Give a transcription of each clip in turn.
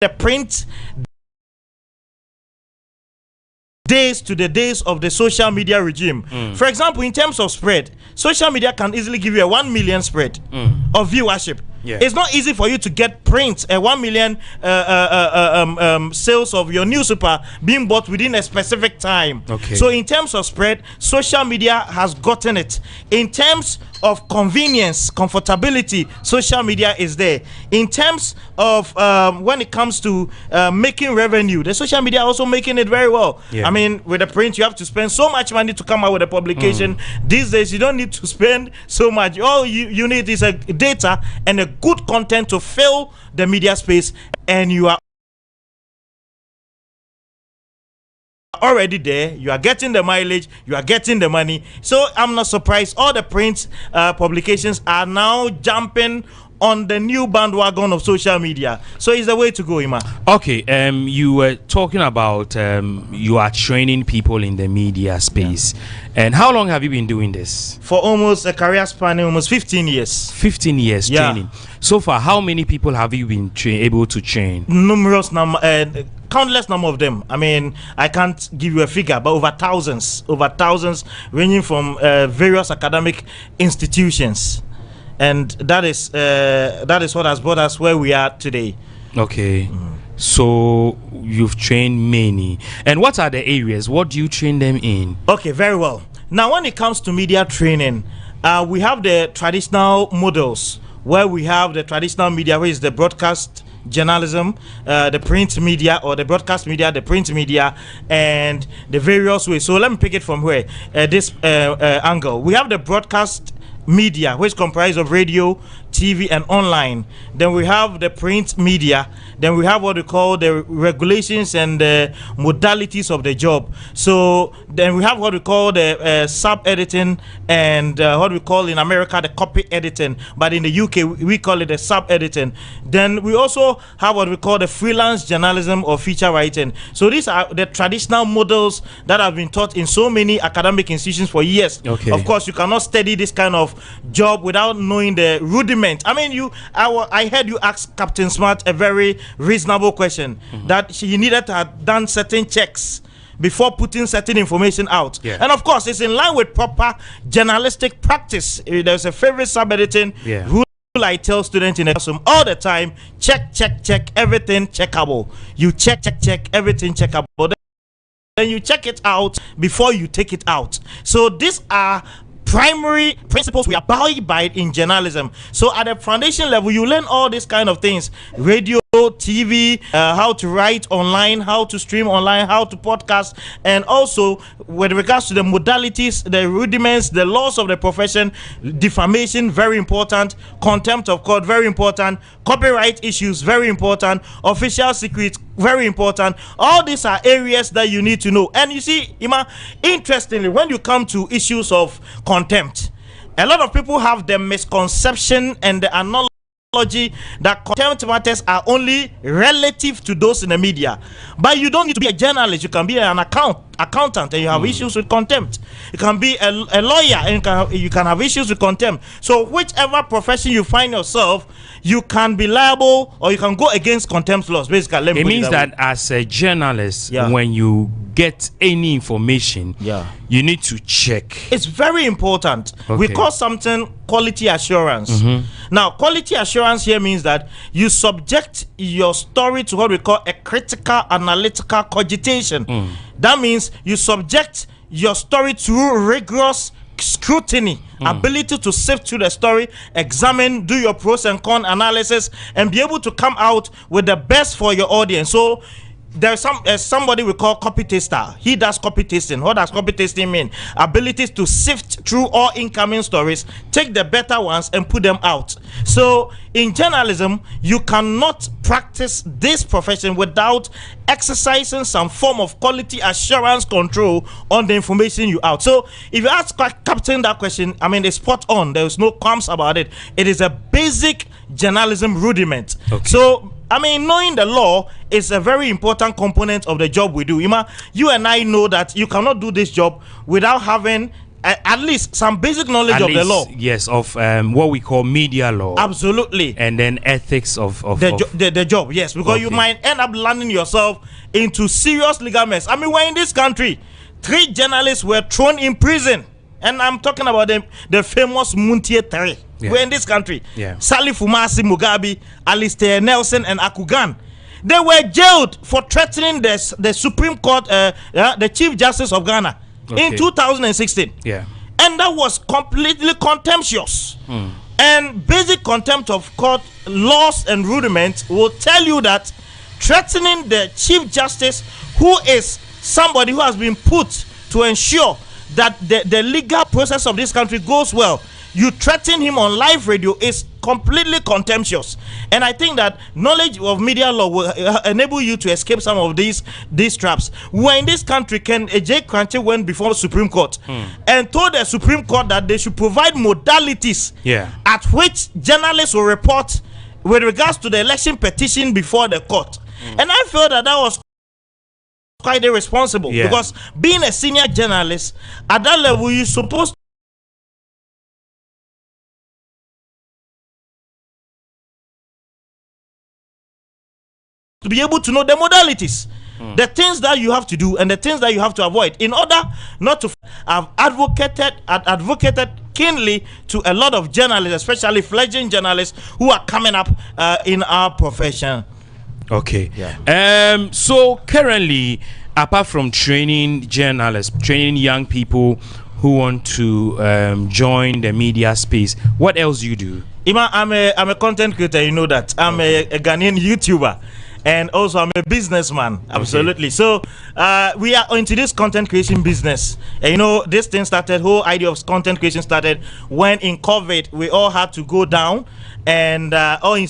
the print days to the days of the social media regime. For example, in terms of spread, social media can easily give you a 1 million spread of viewership. Yeah. It's not easy for you to get print a 1 million sales of your newspaper being bought within a specific time. Okay. So in terms of spread, social media has gotten it. In terms of convenience, comfortability, social media is there. In terms of when it comes to making revenue, the social media also making it very well. Yeah. I mean, with the print, you have to spend so much money to come out with a publication. These days, you don't need to spend so much. All you need is a data and a good content to fill the media space, and you are already there. You are getting the mileage, you are getting the money. So I'm not surprised all the print publications are now jumping on the new bandwagon of social media. So it's the way to go, Ima. Okay, you were talking about you are training people in the media space. And how long have you been doing this? For almost a career span, almost 15 years. 15 years training. So far, how many people have you been able to train? Numerous number, countless number of them. I mean, I can't give you a figure, but over thousands, ranging from various academic institutions. And that is what has brought us where we are today. Okay. So you've trained many. And what are the areas? What do you train them in? Okay, very well. Now, when it comes to media training, we have the traditional models where we have the traditional media, which is the broadcast journalism, the print media, or the broadcast media, the print media, and the various ways. So let me pick it from where this angle. We have the broadcast media, which comprise of radio, TV, and online. Then we have the print media. Then we have what we call the regulations and the modalities of the job. So then we have what we call the sub-editing and what we call in America the copy editing, but in the UK we call it the sub-editing. Then we also have what we call the freelance journalism or feature writing. So these are the traditional models that have been taught in so many academic institutions for years. Okay. Of course, you cannot study this kind of job without knowing the rudiment. I mean, I heard you ask Captain Smart a very reasonable question that he needed to have done certain checks before putting certain information out. Yeah. And of course, it's in line with proper journalistic practice. There's a favorite sub-editing rule I tell students in the classroom all the time: check, everything checkable. You check, everything checkable. Then you check it out before you take it out. So these are primary principles we abide by in journalism. So at the foundation level, you learn all these kind of things: radio, TV, how to write online, how to stream online, how to podcast, and also with regards to the modalities, the rudiments, the laws of the profession, defamation, very important, contempt of court, very important, copyright issues, very important, official secrets, very important. All these are areas that you need to know. And you see, Ima, interestingly, when you come to issues of contempt, a lot of people have the misconception and the analogy that contempt matters are only relative to those in the media. But you don't need to be a journalist. You can be an accountant and you have issues with contempt. You can be a lawyer and you can have issues with contempt. So whichever profession you find yourself, you can be liable or you can go against contempt laws. Basically, it means that as a journalist, when you get any information, you need to check. It's very important. We call something quality assurance. Now, quality assurance here means that you subject your story to what we call a critical analytical cogitation. That means you subject your story to rigorous scrutiny, ability to sift through the story, examine, do your pros and cons analysis, and be able to come out with the best for your audience. So there's somebody we call copy taster. He does copy tasting. What does copy tasting mean? Abilities to sift through all incoming stories, take the better ones and put them out. So in journalism, you cannot practice this profession without exercising some form of quality assurance control on the information you out. So if you ask Captain that question, I mean, it's spot on. There's no qualms about it. It is a basic journalism rudiment. So I mean, knowing the law is a very important component of the job we do. Ima, you and I know that you cannot do this job without having at least some basic knowledge of the law. Yes, of what we call media law. Absolutely. And then ethics of the job. Yes, because you might end up landing yourself into serious legal mess. I mean, we're in this country. 3 journalists were thrown in prison. And I'm talking about the famous Muntie 3. Yeah. We're in this country. Yeah. Salif Umasi Mugabe, Alistair Nelson, and Akugan. They were jailed for threatening the Supreme Court, the Chief Justice of Ghana in 2016. Yeah. And that was completely contemptuous. And basic contempt of court laws and rudiments will tell you that threatening the Chief Justice, who is somebody who has been put to ensure that the legal process of this country goes well, you threaten him on live radio is completely contemptuous. And I think that knowledge of media law will enable you to escape some of these traps. When in this country, Ken Ejay Kranche went before the Supreme Court and told the Supreme Court that they should provide modalities at which journalists will report with regards to the election petition before the court. And I felt that was quite irresponsible, because being a senior journalist at that level, you're supposed to be able to know the modalities, the things that you have to do and the things that you have to avoid, in order not to have advocated keenly to a lot of journalists, especially fledgling journalists who are coming up in our profession. Okay. Yeah. So currently, apart from training journalists, training young people who want to join the media space, what else do you do? Ima, I'm a content creator. You know that. I'm a Ghanaian YouTuber. And also, I'm a businessman. Absolutely. So, we are into this content creation business. And you know, this thing started, whole idea of content creation started when in COVID, we all had to go down, and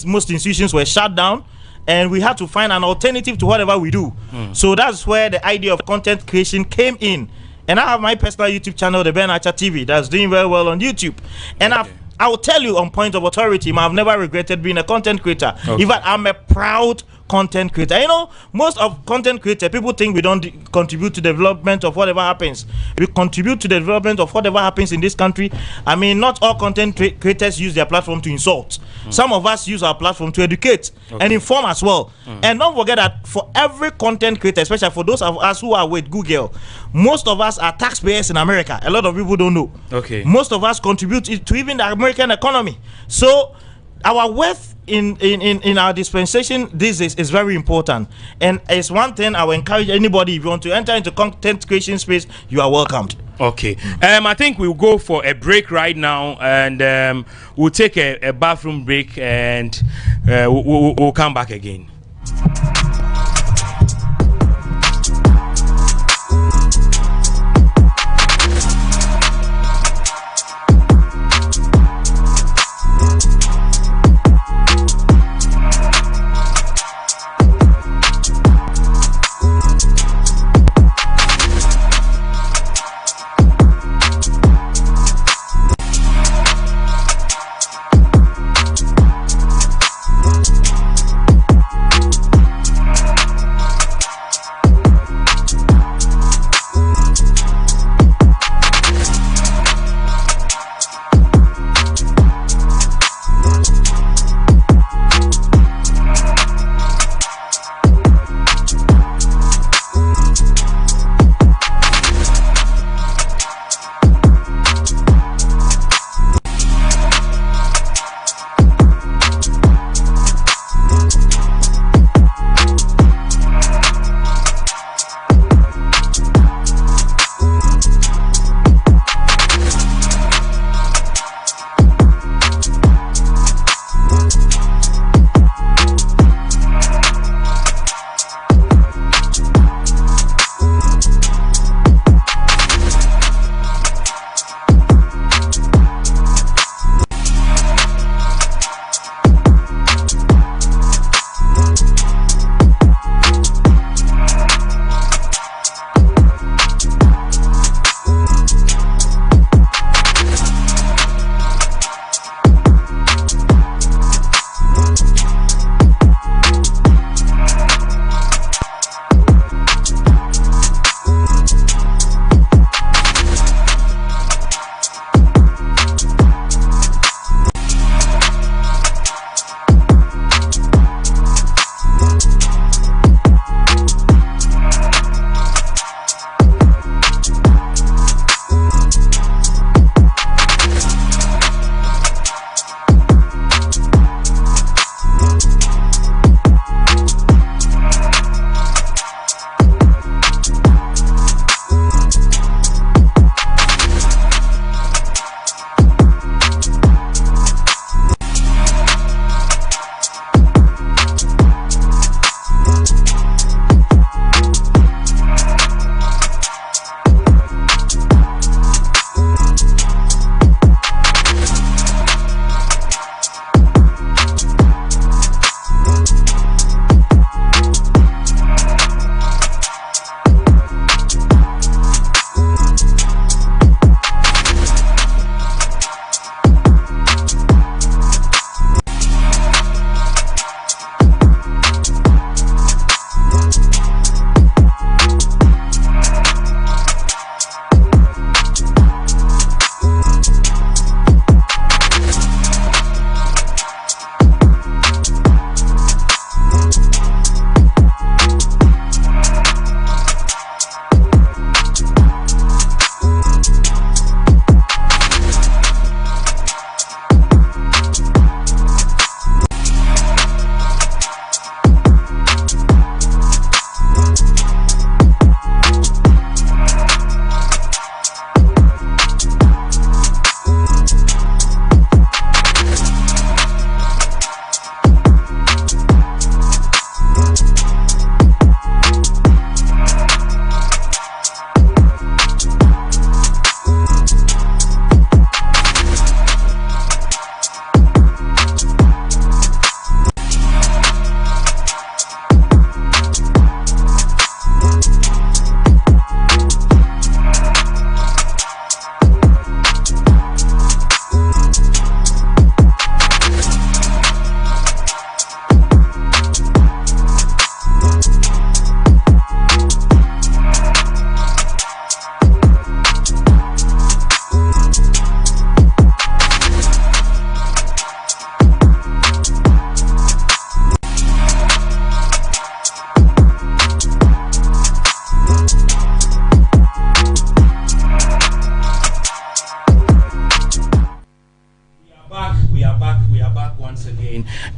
most institutions were shut down, and we had to find an alternative to whatever we do. So that's where the idea of content creation came in. And I have my personal YouTube channel, the Ben Archer TV, that's doing very well on YouTube. And I will tell you on point of authority, I've never regretted being a content creator. In fact, I'm a proud content creator. You know, most of content creators, people think we don't contribute to the development of whatever happens. We contribute to the development of whatever happens in this country. I mean, not all content creators use their platform to insult. Some of us use our platform to educate and inform as well. And don't forget that for every content creator, especially for those of us who are with Google, most of us are taxpayers in America. A lot of people don't know. Most of us contribute to even the American economy. So our worth in our dispensation this is very important, and it's one thing I will encourage anybody. If you want to enter into content creation space, you are welcomed. Okay. I think we'll go for a break right now, and we'll take a bathroom break, and we'll come back again.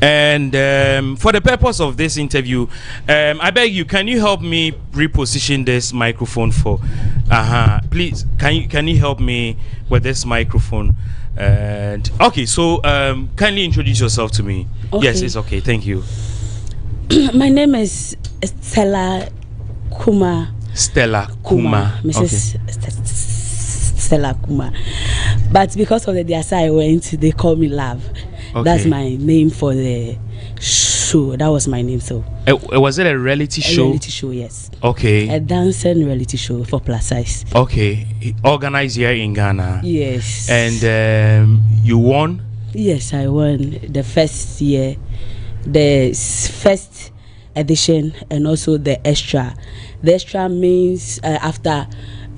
And for the purpose of this interview, I beg you, can you help me reposition this microphone for? Please, can you help me with this microphone? And okay, so kindly introduce yourself to me. Okay. Yes, it's okay. Thank you. My name is Stella Kuma. Stella Kuma. Mrs. Stella Kuma. But because of the DSI I went, they call me Love. Okay. That's my name for the show. That was my name. So was it a reality show? A reality show, yes. Okay. A dancing reality show for plus size. Okay. Organized here in Ghana. Yes. And you won? Yes, I won the first year, the first edition, and also the extra. The extra means after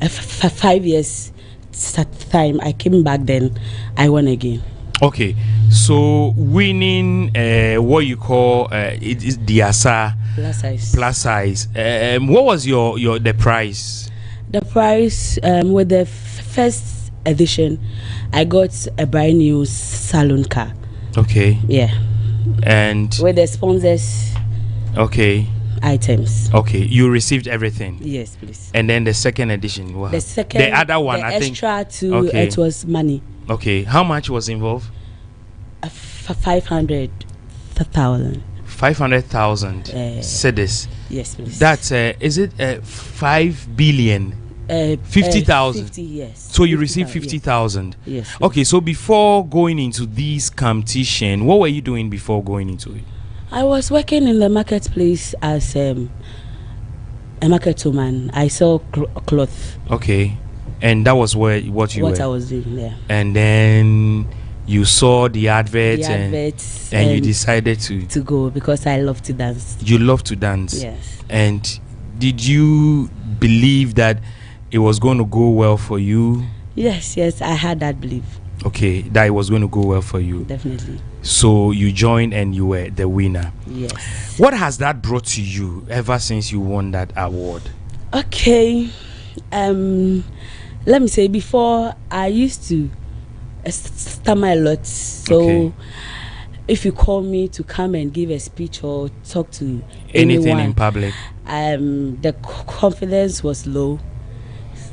5 years time, I came back. Then I won again. Okay, so winning what you call it is DSA plus size. What was the prize? The prize with the first edition, I got a brand new salon car. Okay. Yeah. And with the sponsors. Okay. Items. Okay, you received everything. Yes, please. And then the second edition. Wow. The other one, I think. Extra too. Okay. It was money. Okay, how much was involved? 500,000. 500,000 cedis. Yes, please. That's is it 5 billion? 50,000. 50, yes. So you received 50,000. Yes. Okay, so before going into this competition, what were you doing before going into it? I was working in the marketplace as a market woman. I sell cloth. Okay, and that was what you what were. I was doing there. And then you saw the advert, and you decided to go because I love to dance. You love to dance. Yes. And did you believe that it was going to go well for you? Yes, I had that belief. Okay, that it was going to go well for you. Definitely. So you joined and you were the winner. Yes. What has that brought to you ever since you won that award? Okay. Let me say, before I used to stammer a lot. So if you call me to come and give a speech or talk to anything anyone, in public, the confidence was low.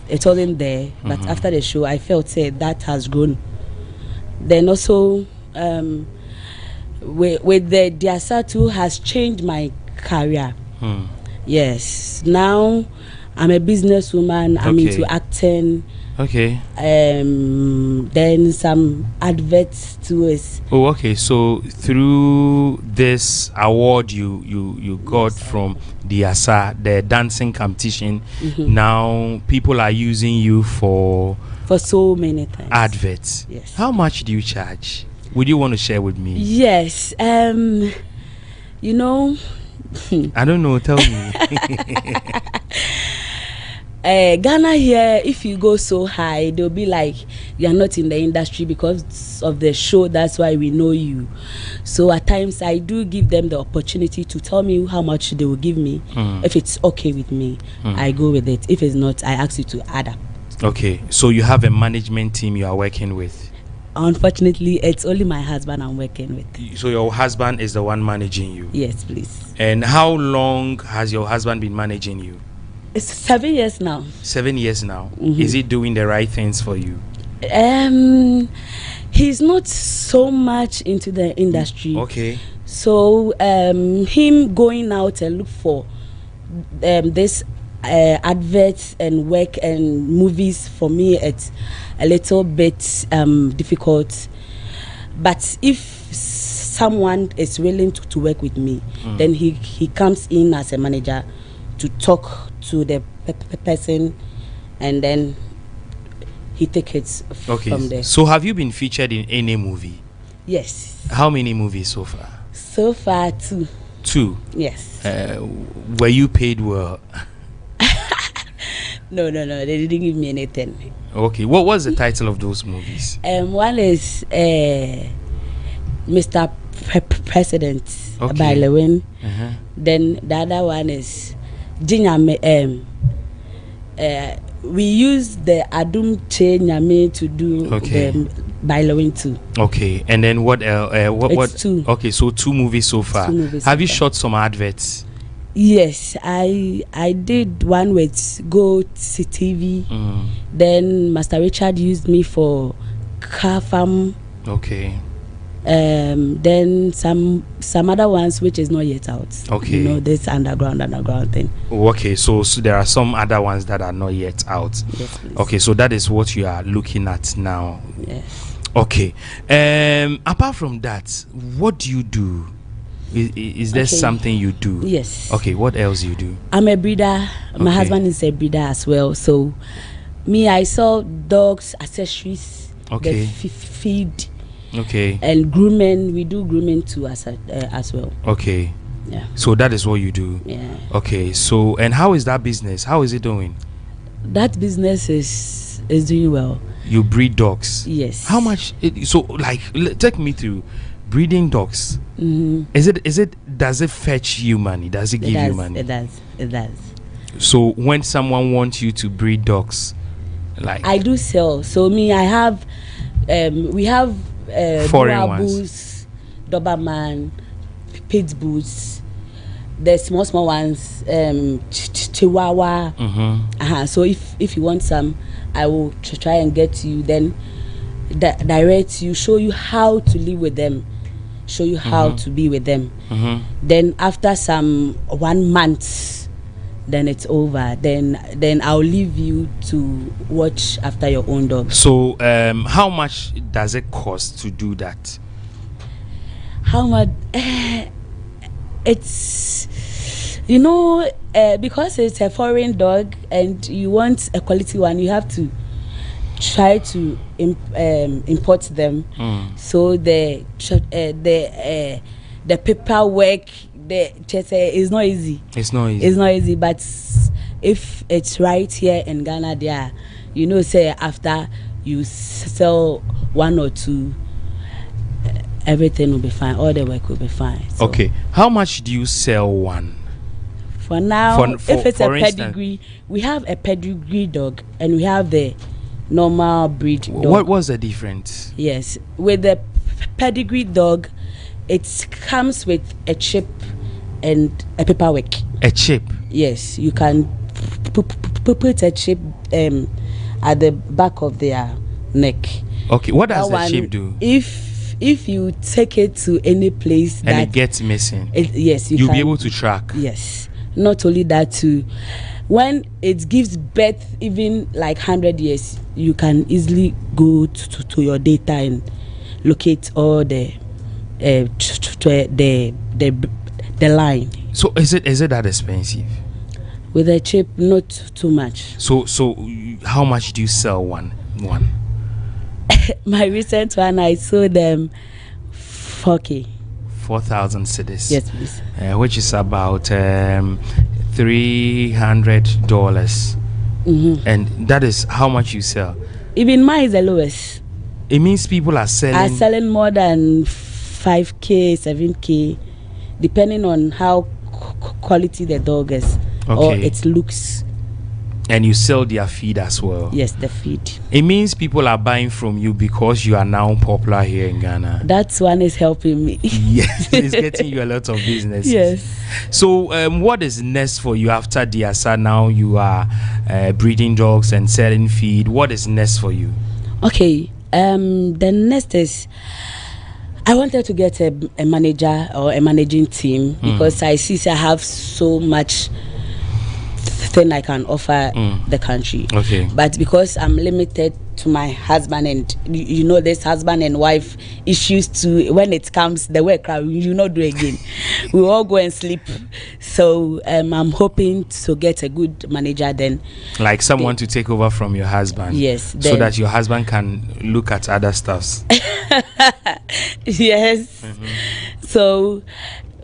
It wasn't there. But after the show, I felt that has grown. Then also with the DSA too has changed my career. Yes, now I'm a businesswoman. I'm into acting. Okay. Then some adverts too is. Oh, okay. So through this award you got from DSA, the dancing competition, now people are using you for so many things. Adverts. Yes. How much do you charge? Would you want to share with me? Yes. You know. I don't know. Tell me. Ghana here, if you go so high, they'll be like, you're not in the industry because of the show. That's why we know you. So at times I do give them the opportunity to tell me how much they will give me. If it's okay with me, I go with it. If it's not, I ask you to add up. Okay, so you have a management team you are working with? Unfortunately, it's only my husband I'm working with. So your husband is the one managing you? Yes, please. And how long has your husband been managing you? It's 7 years now. 7 years now. Is he doing the right things for you? He's not so much into the industry. Okay. So him going out and look for this adverts and work and movies, for me it's a little bit difficult. But if someone is willing to work with me, then he comes in as a manager to talk to the person, and then he takes it from there. So have you been featured in any movie? Yes. How many movies so far? So far 2. 2? Yes. Were you paid well? No, they didn't give me anything. Okay, what was the title of those movies? One is Mr. President by Lewin. Then the other one is Jinyame. We use the Adum Che Nyame to do Billowing 2. Okay, and then what? What? 2. Okay, so 2 movies so far. 2 movies Have so you far. shot some adverts? Yes, I did one with Go TV. Then Master Richard used me for Car Farm. Okay. Then some other ones which is not yet out. Okay. You know, this underground thing. Okay, so there are some other ones that are not yet out. Yes, please. Okay, so that is what you are looking at now. Yes. Okay. Apart from that, what do you do? Is there something you do? Yes. Okay, what else you do? I'm a breeder. My Okay. husband is a breeder as well. So me, I sell dogs, accessories, Okay. the feed, Okay. and grooming. We do grooming too as well. Okay. Yeah. So that is what you do. Yeah. Okay. So, and how is that business? How is it doing? That business is doing well. You breed dogs. Yes. How much? Take me through breeding dogs. Is it? Does it fetch you money? Does it give you money? It does. It does. So when someone wants you to breed dogs, like I do sell. So me, I have, we have foreign ones, bulls, Doberman, pit bulls, the small ones, Chihuahua. So if you want some, I will try and get you. Then direct you, show you how to live with them, show you how to be with them. Then after some 1 month, then it's over. Then I'll leave you to watch after your own dog. So how much does it cost to do that? How much? It's, because it's a foreign dog and you want a quality one, you have to try to import them. So the paperwork, is not easy. It's not easy. It's not easy, but if it's right here in Ghana, there, say after you sell 1 or 2, everything will be fine. All the work will be fine. So okay. How much do you sell one? for now, if it's a instance, pedigree, we have a pedigree dog and we have the normal breed dog. What was the difference? Yes, with the pedigree dog, it comes with a chip and a paperwork. A chip? Yes, you can put a chip at the back of their neck. Okay, what does That the chip one, do? If you take it to any place And that it gets missing, yes, you'll can be able to track. Yes. Not only that, too, when it gives birth, even like 100 years, you can easily go to your data and locate all the line. So is it that expensive? With a chip, not too much. So how much do you sell one? My recent one, I sold them 4K. 4,000 cedis. Yes, please. Which is about $300. And that is how much you sell. Even mine is the lowest. It means people are selling more than 5K, 7K, depending on how quality the dog is or its looks. And you sell their feed as well. Yes, the feed. It means people are buying from you because you are now popular here in Ghana. That one is helping me. Yes, it's getting you a lot of business. Yes. So what is next for you after DSR? Now you are breeding dogs and selling feed. What is next for you? Okay. The next is I wanted to get a manager or a managing team because I see I have so much thing I can offer the country. Okay. But because I'm limited to my husband, and this husband and wife issues too, when it comes the work you not do again. We all go and sleep. So I'm hoping to get a good manager then. Like someone to take over from your husband. Yes. So that your husband can look at other stuffs. Yes. So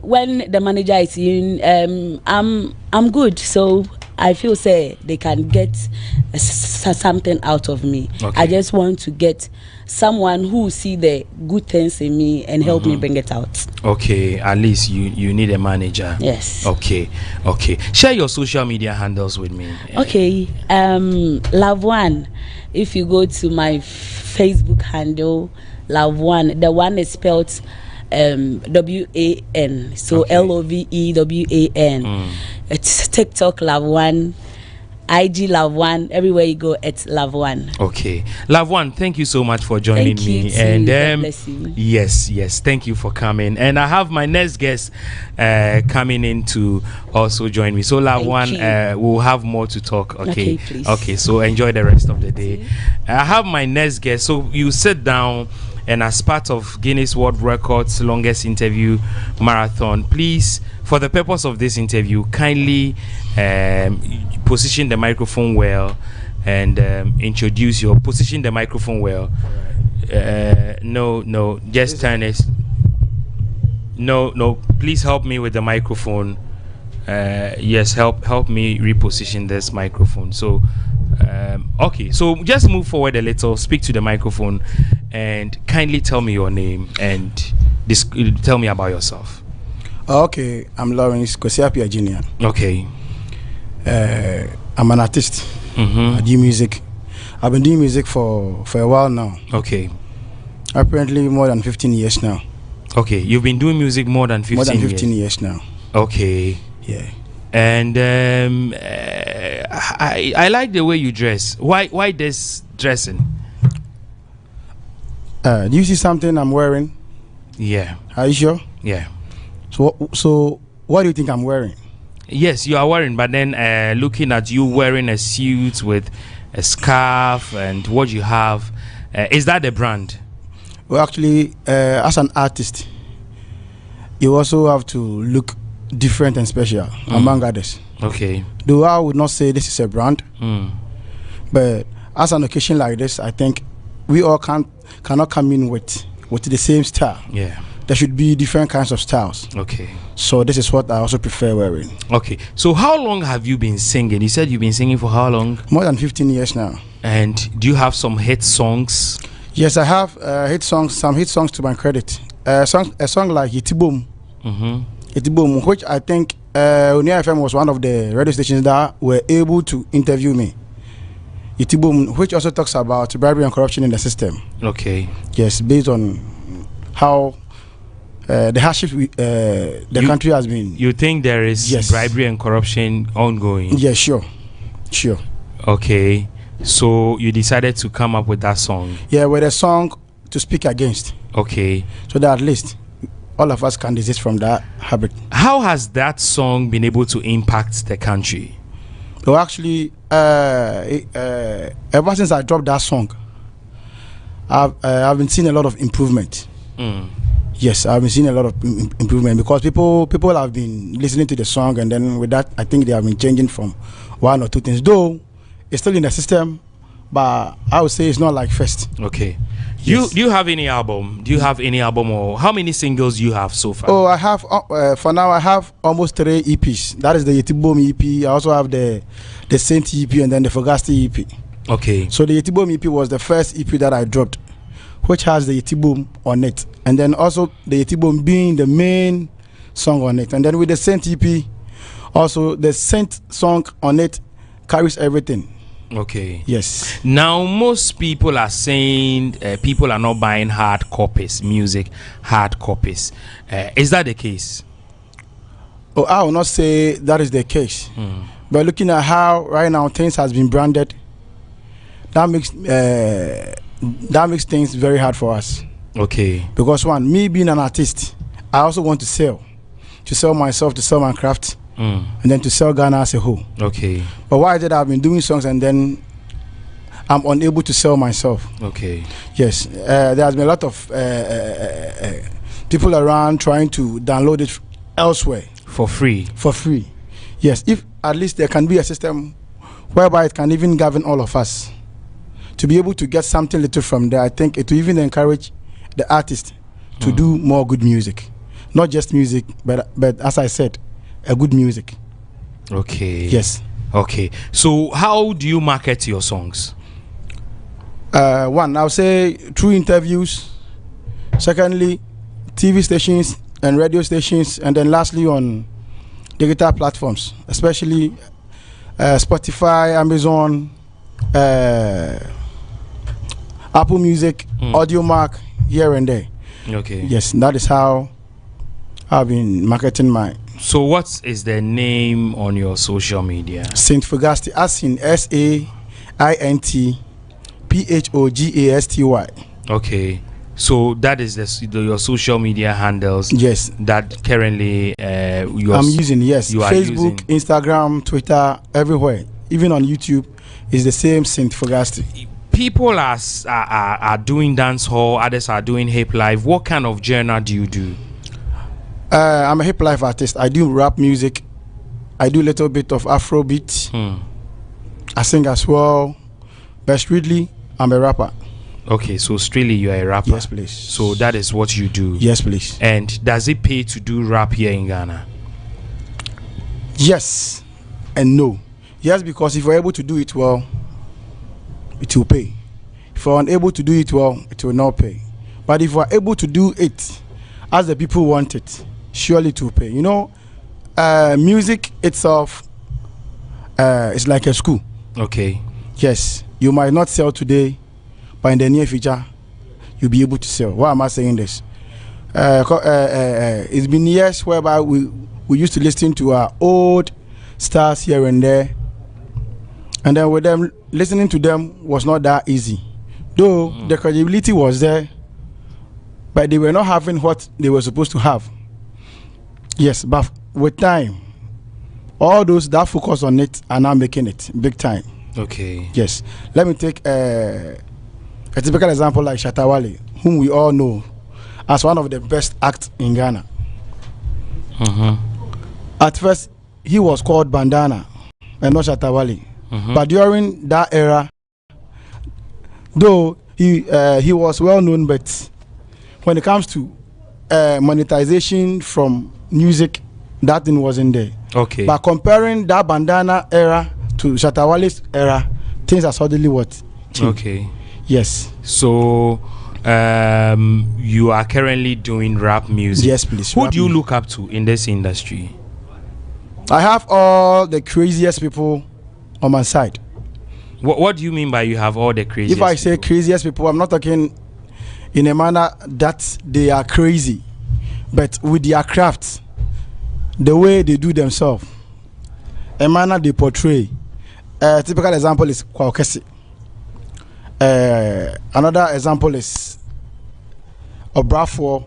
when the manager is in, I'm good. So I feel say they can get something out of me. Okay. I just want to get someone who see the good things in me and help me bring it out. Okay, at least you need a manager. Yes. Okay. Share your social media handles with me. Okay. Love One. If you go to my Facebook handle, Love One, the one is spelled WAN. So Okay. LOVEWAN. It's TikTok Love One, IG Love One. Everywhere you go, it's Love One. Okay, Love One, thank you so much for joining Thank you me. too. And God bless you. yes, thank you for coming. And I have my next guest coming in to also join me. So Love Thank One, you. we'll have more to talk. Okay, please. Okay, so enjoy the rest of the day. I have my next guest. So you sit down, and as part of Guinness World Records longest interview marathon, please, for the purpose of this interview, kindly position the microphone well and position the microphone well. No, just turn it. No, please help me with the microphone. Yes, help me reposition this microphone. So okay, so just move forward a little, speak to the microphone, and kindly tell me your name and tell me about yourself. Okay, I'm Lawrence Kosiapia Jr. Okay. I'm an artist. I do music. I've been doing music for a while now. Okay. Apparently more than 15 years now. Okay, you've been doing music more than 15 years. More than 15 years now. Okay. Yeah. And I like the way you dress. Why this dressing? Do you see something I'm wearing? Yeah. Are you sure? Yeah. So what do you think I'm wearing? Yes, you are wearing, but then looking at you wearing a suit with a scarf and what you have, is that the brand? Well, actually, as an artist, you also have to look different and special among others. Okay. Though I would not say this is a brand, but as an occasion like this, I think we all cannot come in with the same style. Yeah. There should be different kinds of styles. Okay. So this is what I also prefer wearing. Okay. So how long have you been singing? You said you've been singing for how long? More than 15 years now. And do you have some hit songs? Yes, I have some hit songs to my credit. A song like Yitiboom. Yitiboom, which I think Unia FM was one of the radio stations that were able to interview me. Yitiboom, which also talks about bribery and corruption in the system. Okay. Yes, based on how the hardship the country has been. You think there is bribery and corruption ongoing? Yeah, sure. Okay. So you decided to come up with that song? Yeah, with a song to speak against. Okay. So that at least all of us can desist from that habit. How has that song been able to impact the country? Well, actually, ever since I dropped that song, I've been seeing a lot of improvement. Yes, I've been seeing a lot of improvement because people have been listening to the song, and then with that, I think they have been changing from one or two things. Though it's still in the system, but I would say it's not like first. Okay. Yes. Do you have any album? Do you have any album, or how many singles you have so far? Oh, I have for now I have almost 3 EPs. That is the Yetiboom EP. I also have the Saint EP and then the Fogasti EP. Okay. So the Yetiboom EP was the first EP that I dropped, which has the Yetiboom on it, and then also the Yetiboom being the main song on it, and then with the Saint EP, also the Saint song on it carries everything. Okay. Yes. Now most people are saying people are not buying hard copies, hard copies. Is that the case? Oh, I will not say that is the case. But looking at how right now things has been branded, that makes things very hard for us. Okay. Because one, me being an artist, I also want to sell myself, to sell my craft, and then to sell Ghana as a whole. Okay. But why is it I've been doing songs and then I'm unable to sell myself? Okay. Yes, there has been a lot of people around trying to download it elsewhere for free. Yes, if at least there can be a system whereby it can even govern all of us to be able to get something little from there. I think it will even encourage the artist to do more good music, not just music, but as I said, a good music. Okay. Yes. Okay. So how do you market your songs? One, I'll say through interviews. Secondly, TV stations and radio stations, and then lastly on digital platforms, especially Spotify, Amazon, Apple Music, Audiomack, here and there. Okay. Yes, that is how I've been marketing my. So what is the name on your social media? Saint Fogasty, as in SAINTPHOGASTY. Okay. So that is your social media handles. Yes. That currently I'm using. Yes. Facebook, Instagram, Twitter, everywhere. Even on YouTube, is the same Saint Fogasty. People are doing dance hall. Others are doing hip life. What kind of genre do you do? I'm a hip life artist. I do rap music. I do a little bit of Afrobeat. I sing as well. But strictly, I'm a rapper. Okay, so strictly you are a rapper. Yes, please. So that is what you do. Yes, please. And does it pay to do rap here in Ghana? Yes and no. Yes, because if you're able to do it well, it will pay. If you're unable to do it well, it will not pay. But if you're able to do it as the people want it, surely it will pay. You know, music itself is like a school. Okay. Yes, you might not sell today, but in the near future, you'll be able to sell. Why am I saying this? It's been years whereby we used to listen to our old stars here and there, and then with them, listening to them was not that easy. Though the credibility was there, but they were not having what they were supposed to have. Yes, but with time, all those that focus on it are now making it big time. Okay. Yes. Let me take a typical example like Shatta Wale, whom we all know as one of the best acts in Ghana. At first, he was called Bandana and not Shatta Wale. But during that era, though he was well known, but when it comes to monetization from music, that thing wasn't there. Okay. But comparing that Bandana era to Shatta Wale's era, things are suddenly what changed. Okay. Yes. So you are currently doing rap music. Yes, please. Who do you look up to in this industry? I have all the craziest people on my side. What do you mean by you have all the craziest? If I say craziest people, I'm not talking in a manner that they are crazy, but with their craft, the way they do themselves, a manner they portray. A typical example is Kwakesi. Another example is Obrafo.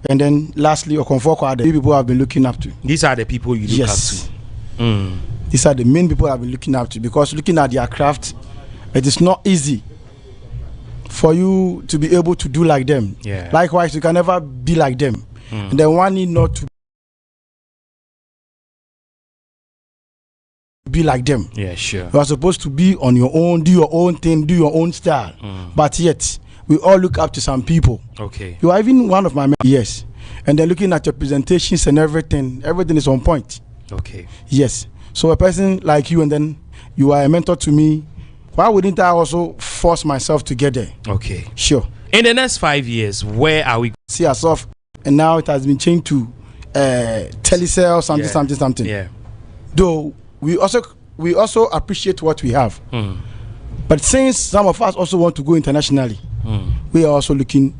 And then lastly, Okonfo Kwade. People have been looking up to. These are the people you look up to. These are the main people I've been looking up to, because looking at their craft, it is not easy for you to be able to do like them. Yeah. Likewise, you can never be like them. And then one need not to be like them. Yeah, sure. You are supposed to be on your own, do your own thing, do your own style. But yet, we all look up to some people. Okay. You are even one of my men. Yes. And then looking at your presentations and everything is on point. Okay. Yes. So a person like you, and then you are a mentor to me, why wouldn't I also force myself to get there? Okay. Sure. In the next 5 years, where are we? See ourselves, and now it has been changed to Telecel, something. Yeah. Though we also appreciate what we have. But since some of us also want to go internationally, we are also looking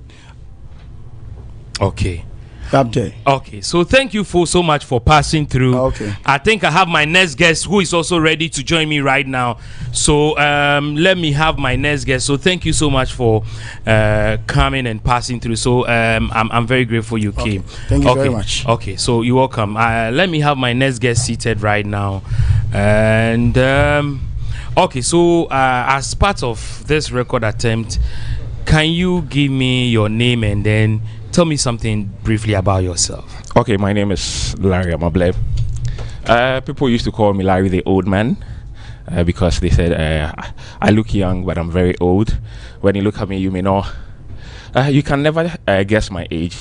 okay up there. Okay, so thank you so much for passing through. Okay. I think I have my next guest who is also ready to join me right now. So let me have my next guest. So thank you so much for coming and passing through. So I'm very grateful you came. Thank you very much. Okay, so you're welcome. Let me have my next guest seated right now. And okay, so as part of this record attempt, can you give me your name and then tell me something briefly about yourself? Okay, my name is Larry Amableb. People used to call me Larry the Old Man. because they said I look young, but I'm very old. When you look at me, you may know. You can never guess my age.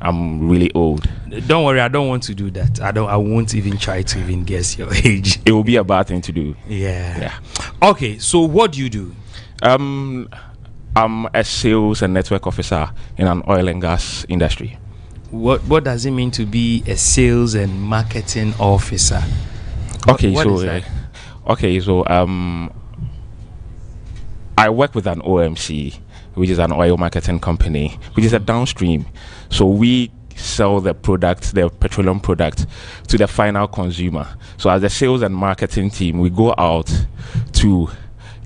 I'm really old. Don't worry, I don't want to do that. I won't even try to even guess your age. It will be a bad thing to do. Yeah. Okay, so what do you do? I'm a sales and network officer in an oil and gas industry. What does it mean to be a sales and marketing officer? Okay, what so is that? I work with an OMC, which is an oil marketing company, which is a downstream. So we sell the product, the petroleum product, to the final consumer. So as a sales and marketing team, we go out to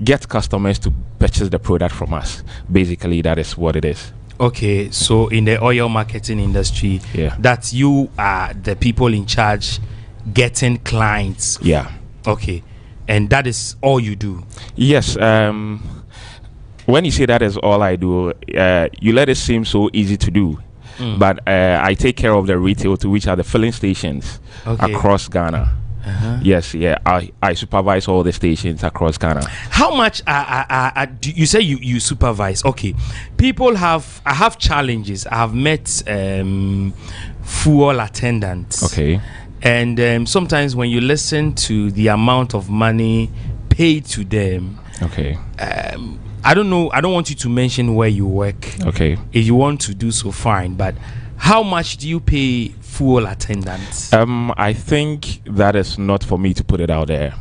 get customers to purchase the product from us. Basically, that is what it is. Okay, so in the oil marketing industry, that you are the people in charge getting clients. Yeah. Okay, and that is all you do? Yes. When you say that is all I do, you let it seem so easy to do. But I take care of the retail, to which are the filling stations across Ghana. Yes, I supervise all the stations across Ghana. How much do you say you supervise? Okay, I have challenges. I have met fuel attendants. Okay. And sometimes when you listen to the amount of money paid to them, okay, I don't know, I don't want you to mention where you work. Okay. If you want to do so, fine, but how much do you pay fuel attendants? I think that is not for me to put it out there.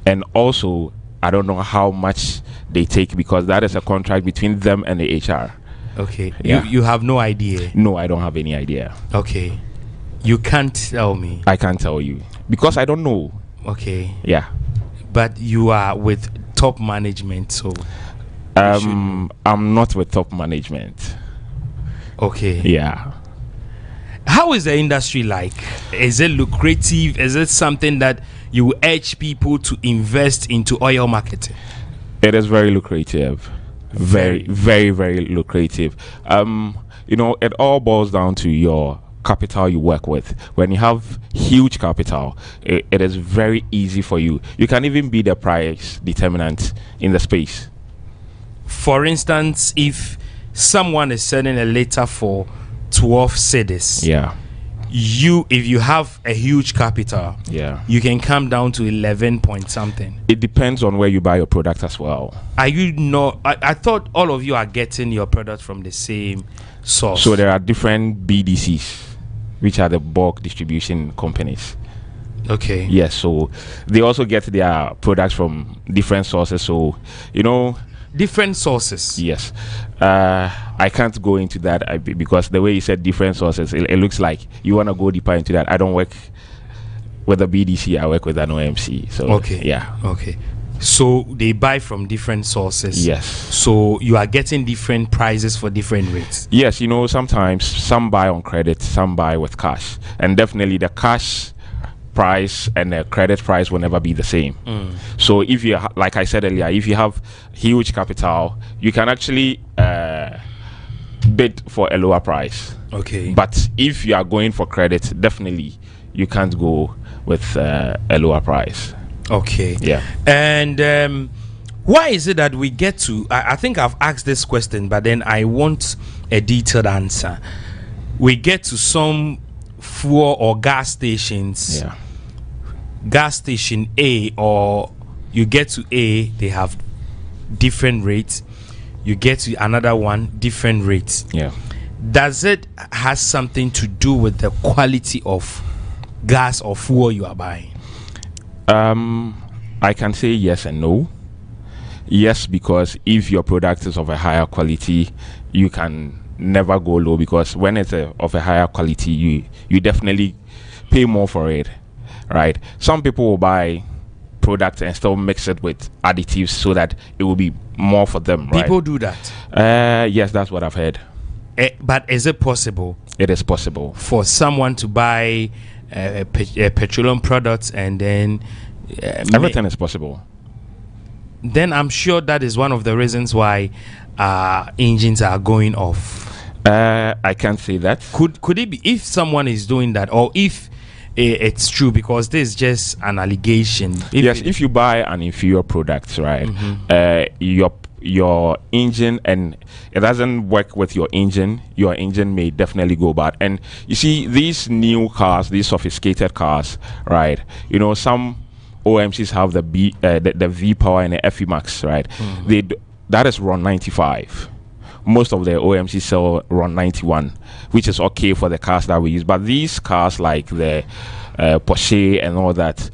And also, I don't know how much they take, because that is a contract between them and the HR. Okay. Yeah. You have no idea? No, I don't have any idea. Okay. You can't tell me? I can't tell you, because I don't know. Okay. Yeah. But you are with top management, so... I'm not with top management. Okay. Yeah. How is the industry like? Is it lucrative? Is it something that you urge people to invest into oil marketing? It is very lucrative. Very, very, very lucrative. It all boils down to your capital you work with. When you have huge capital, it is very easy for you. You can even be the price determinant in the space. For instance, if someone is selling a liter for 12 cedis, if you have a huge capital, you can come down to 11 point something. It depends on where you buy your product as well. Are you not? I thought all of you are getting your product from the same source. So there are different BDCs, which are the bulk distribution companies. Okay. Yes, so they also get their products from different sources. So, different sources. Yes. I can't go into that because the way you said different sources, it looks like you want to go deeper into that. I don't work with a BDC, I work with an OMC. So okay. Yeah. Okay. So they buy from different sources. Yes. So you are getting different prices for different rates. Yes, sometimes some buy on credit, some buy with cash. And definitely the cash price and the credit price will never be the same. So if you, like I said earlier, if you have huge capital, you can actually bid for a lower price. Okay. But if you are going for credit, definitely you can't go with a lower price. Okay. Yeah. And why is it that we get to, I think I've asked this question, but then I want a detailed answer. We get to some fuel or gas stations, gas station A, or you get to A, they have different rates. You get to another one, different rates. Yeah. Does it has something to do with the quality of gas or fuel you are buying? I can say yes and no. Yes, because if your product is of a higher quality, you can never go low, because when it's of a higher quality, you definitely pay more for it, right? Some people will buy products and still mix it with additives so that it will be more for them, right? People do that? Yes, that's what I've heard. But is it possible? It is possible for someone to buy petroleum products and then everything is possible. Then I'm sure that is one of the reasons why engines are going off. I can't say that. Could it be if someone is doing that, or if it's true, because this is just an allegation. If you buy an inferior product, right, your engine, and it doesn't work with your engine may definitely go bad. And you see, these new cars, these sophisticated cars, right, you know, some OMCs have the V Power and the FE Max, right? That is RON 95. Most of the OMCs sell RON 91, which is okay for the cars that we use. But these cars like the Porsche and all that,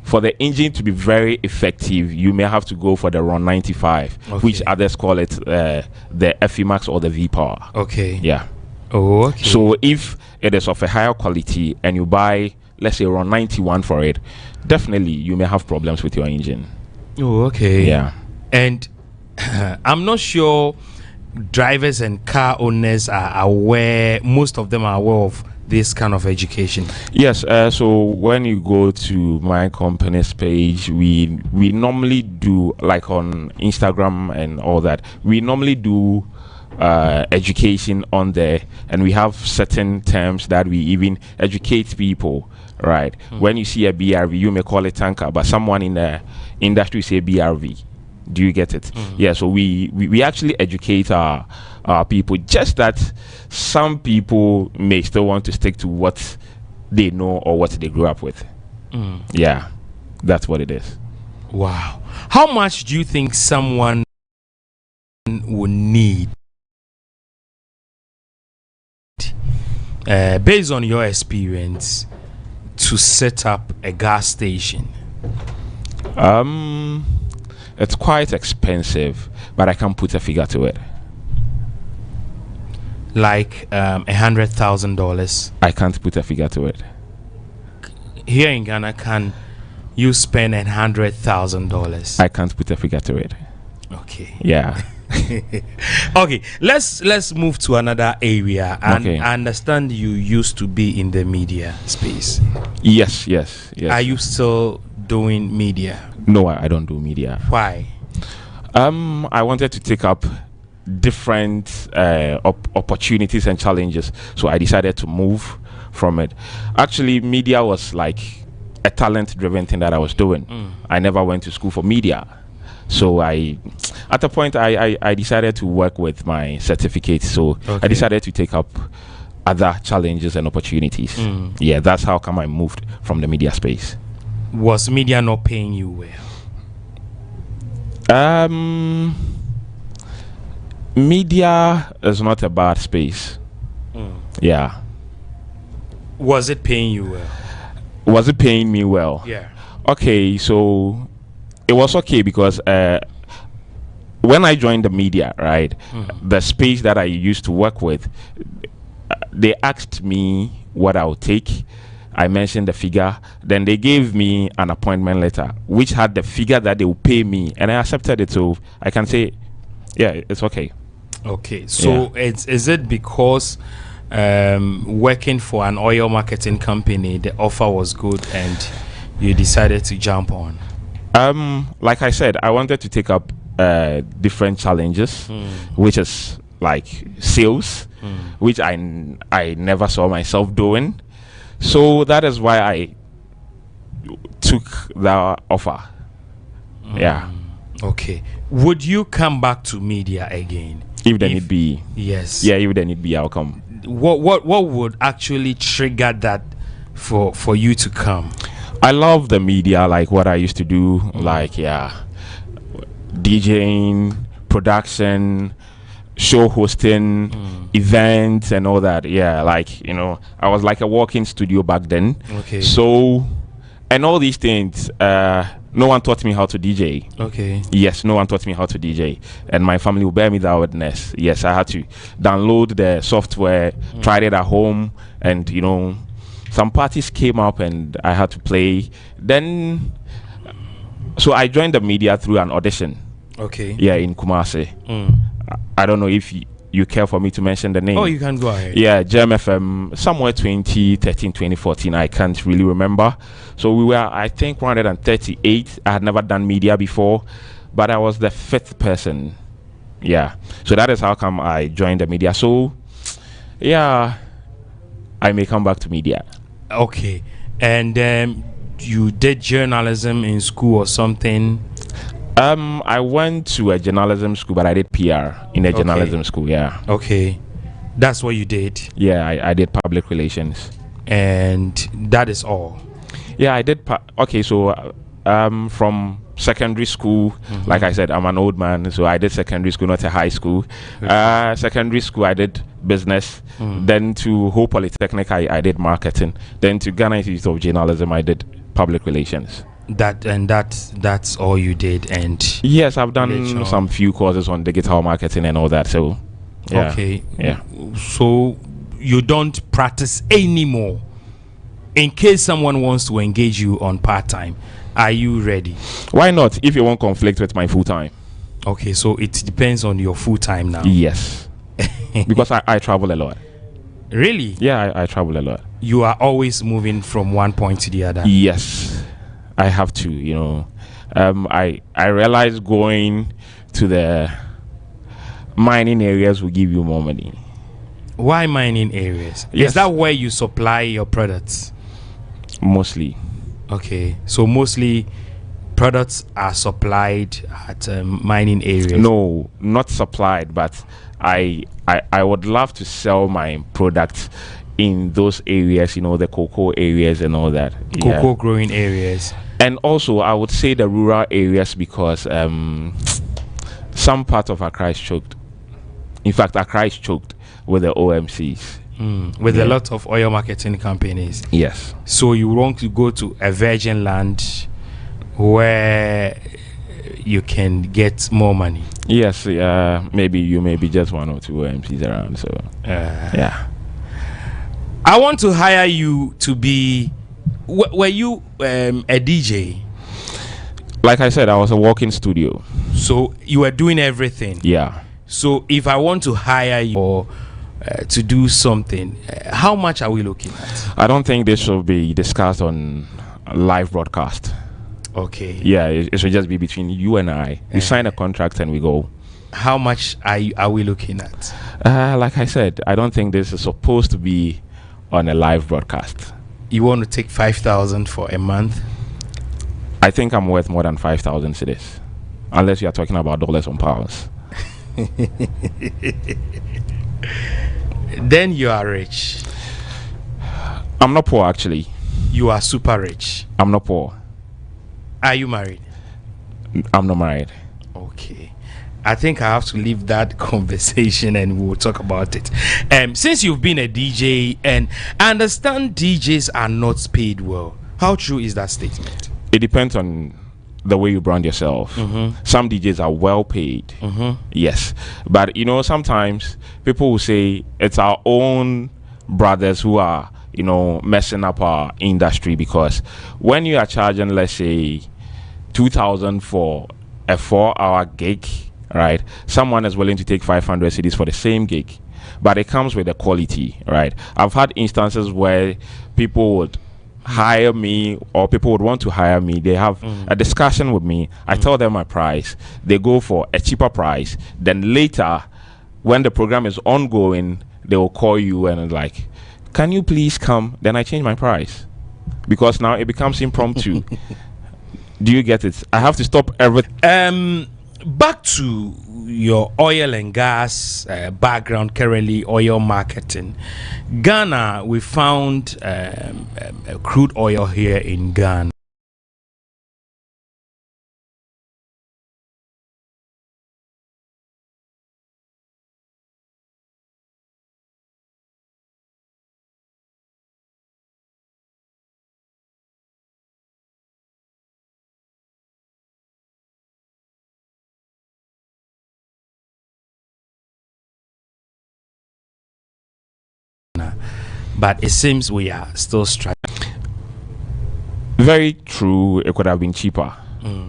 for the engine to be very effective, you may have to go for the RON 95, which others call it the FE Max or the V Power. Okay. Yeah. Oh, okay. So if it is of a higher quality and you buy, let's say, RON 91 for it, definitely you may have problems with your engine. Oh, okay. Yeah. And I'm not sure drivers and car owners are aware, most of them are aware of this kind of education. Yes, so when you go to my company's page, we normally do, like on Instagram and all that, we normally do education on there, and we have certain terms that we even educate people, right? When you see a BRV, you may call it tanker, but someone in the industry say BRV. Do you get it? Yeah, so we actually educate our people, just that some people may still want to stick to what they know or what they grew up with. Yeah, that's what it is. Wow. How much do you think someone would need, based on your experience, to set up a gas station? It's quite expensive, but I can put a figure to it. Like $100,000. I can't put a figure to it. Here in Ghana, can you spend $100,000? I can't put a figure to it. Okay. Yeah. Okay, let's move to another area. And Okay. I understand you used to be in the media space. Yes. Are you still doing media? No, I don't do media. Why? I wanted to take up different opportunities and challenges, so I decided to move from it. Actually, media was like a talent-driven thing that I was doing. I never went to school for media, so at a point I decided to work with my certificate. So I decided to take up other challenges and opportunities. Yeah, that's how come I moved from the media space. Was media not paying you well? Media is not a bad space. Yeah. Was it paying you well? Was it paying me well? Yeah. Okay, so it was okay because when I joined the media, right, the space that I used to work with, they asked me what I would take. I mentioned the figure. Then they gave me an appointment letter, which had the figure that they would pay me, and I accepted it. So I can say, yeah, it's okay. Okay, so is it because working for an oil marketing company, the offer was good and you decided to jump on? Like I said, I wanted to take up different challenges, which is like sales, which I never saw myself doing. So that is why I took the offer. Yeah. Okay. Would you come back to media again? If there need be. Yes. Yeah, if there need be, I'll come. What would actually trigger that for you to come? I love the media, like what I used to do, like DJing, production, show hosting, events and all that. Yeah, like, you know, I was like a walking studio back then. Okay. So, and all these things, no one taught me how to DJ. Okay. Yes, no one taught me how to DJ, and my family will bear me that witness. Yes, I had to download the software, tried it at home, and you know, some parties came up and I had to play. Then, so I joined the media through an audition. Okay. Yeah, in Kumasi. I don't know if you care for me to mention the name. Oh, you can go ahead. Yeah, Gem FM, somewhere 2013, 2014. I can't really remember. So we were, I think, 138. I had never done media before, but I was the 5th person. Yeah. So that is how come I joined the media. So, yeah, I may come back to media. Okay. And you did journalism in school or something? I went to a journalism school, but I did PR in a journalism school. Yeah. Okay. That's what you did. Yeah, I did public relations. And that is all. Yeah, I did. Okay, so from secondary school, like I said, I'm an old man, so I did secondary school, not a high school. Secondary school, I did business. Then to Ho Polytechnic, I did marketing. Then to Ghana Institute of Journalism, I did public relations. That's all you did. And yes, I've done some few courses on digital marketing and all that. So yeah. Okay. Yeah. So you don't practice anymore. In case someone wants to engage you on part-time, are you ready? Why not? If you won't conflict with my full-time. Okay, so it depends on your full-time now. Yes. Because I travel a lot. Really? Yeah, I travel a lot. You are always moving from one point to the other. Yes, I have to. You know, I realize going to the mining areas will give you more money. Why mining areas? Yes. Is that where you supply your products? Mostly. Okay, so mostly products are supplied at mining areas. No, not supplied, but I would love to sell my products in those areas, you know, the cocoa areas and all that. Cocoa growing areas. And also I would say the rural areas, because some part of Accra is choked. In fact, Accra is choked with the OMCs. With a lot of oil marketing companies. Yes. So you want to go to a virgin land where you can get more money. Yes, maybe you may be just one or two OMCs around. So yeah. I want to hire you to be. Were you a DJ? Like I said, I was a walking studio. So you were doing everything. Yeah. So if I want to hire you or to do something, how much are we looking at? I don't think this should be discussed on a live broadcast. Okay. Yeah, it should just be between you and I. We sign a contract and we go. How much are we looking at? Like I said, I don't think this is supposed to be on a live broadcast. You want to take 5,000 for a month? I think I'm worth more than 5,000 cedis, unless you are talking about dollars and pounds. Then you are rich. I'm not poor, actually. You are super rich. I'm not poor. Are you married? I'm not married. Okay. I think I have to leave that conversation and we'll talk about it. Since you've been a DJ, and I understand DJs are not paid well. How true is that statement? It depends on the way you brand yourself. Some DJs are well paid. Yes. But you know, sometimes people will say it's our own brothers who are, you know, messing up our industry, because when you are charging, let's say, 2,000 for a 4-hour gig, right? Someone is willing to take 500 cedis for the same gig, but it comes with the quality, right? I've had instances where people would hire me, or people would want to hire me. They have a discussion with me. I tell them my price. They go for a cheaper price. Then later, when the program is ongoing, they will call you and like, can you please come? Then I change my price, because now it becomes impromptu. Do you get it? I have to stop everything. Back to your oil and gas background, currently oil marketing. Ghana, we found crude oil here in Ghana. But it seems we are still struggling. Very true. It could have been cheaper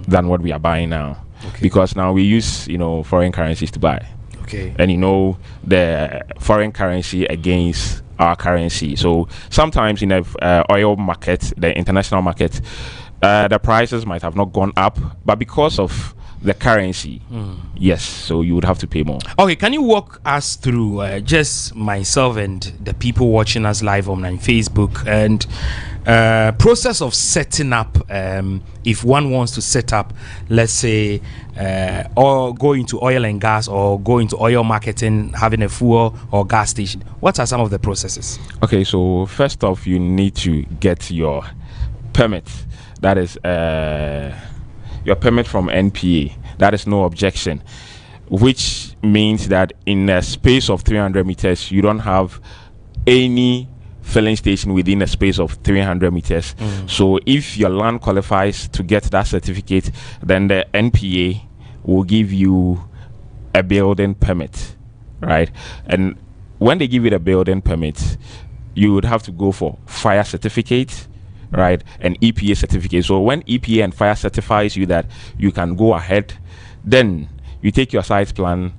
than what we are buying now, because now we use, you know, foreign currencies to buy. And you know, the foreign currency against our currency. So sometimes in the oil market, the international market, the prices might have not gone up, but because of the currency. Yes, so you would have to pay more. Okay, can you walk us through, just myself and the people watching us live on Facebook, and process of setting up, if one wants to set up, let's say, or go into oil and gas, or go into oil marketing, having a fuel or gas station? What are some of the processes? Okay, so first off, you need to get your permit. That is your permit from NPA. That is no objection, which means that in a space of 300 meters, you don't have any filling station within a space of 300 meters. So if your land qualifies to get that certificate, then the NPA will give you a building permit, right? And when they give you the building permit, you would have to go for fire certificate, right, and EPA certificate. So when EPA and fire certifies you that you can go ahead, then you take your site plan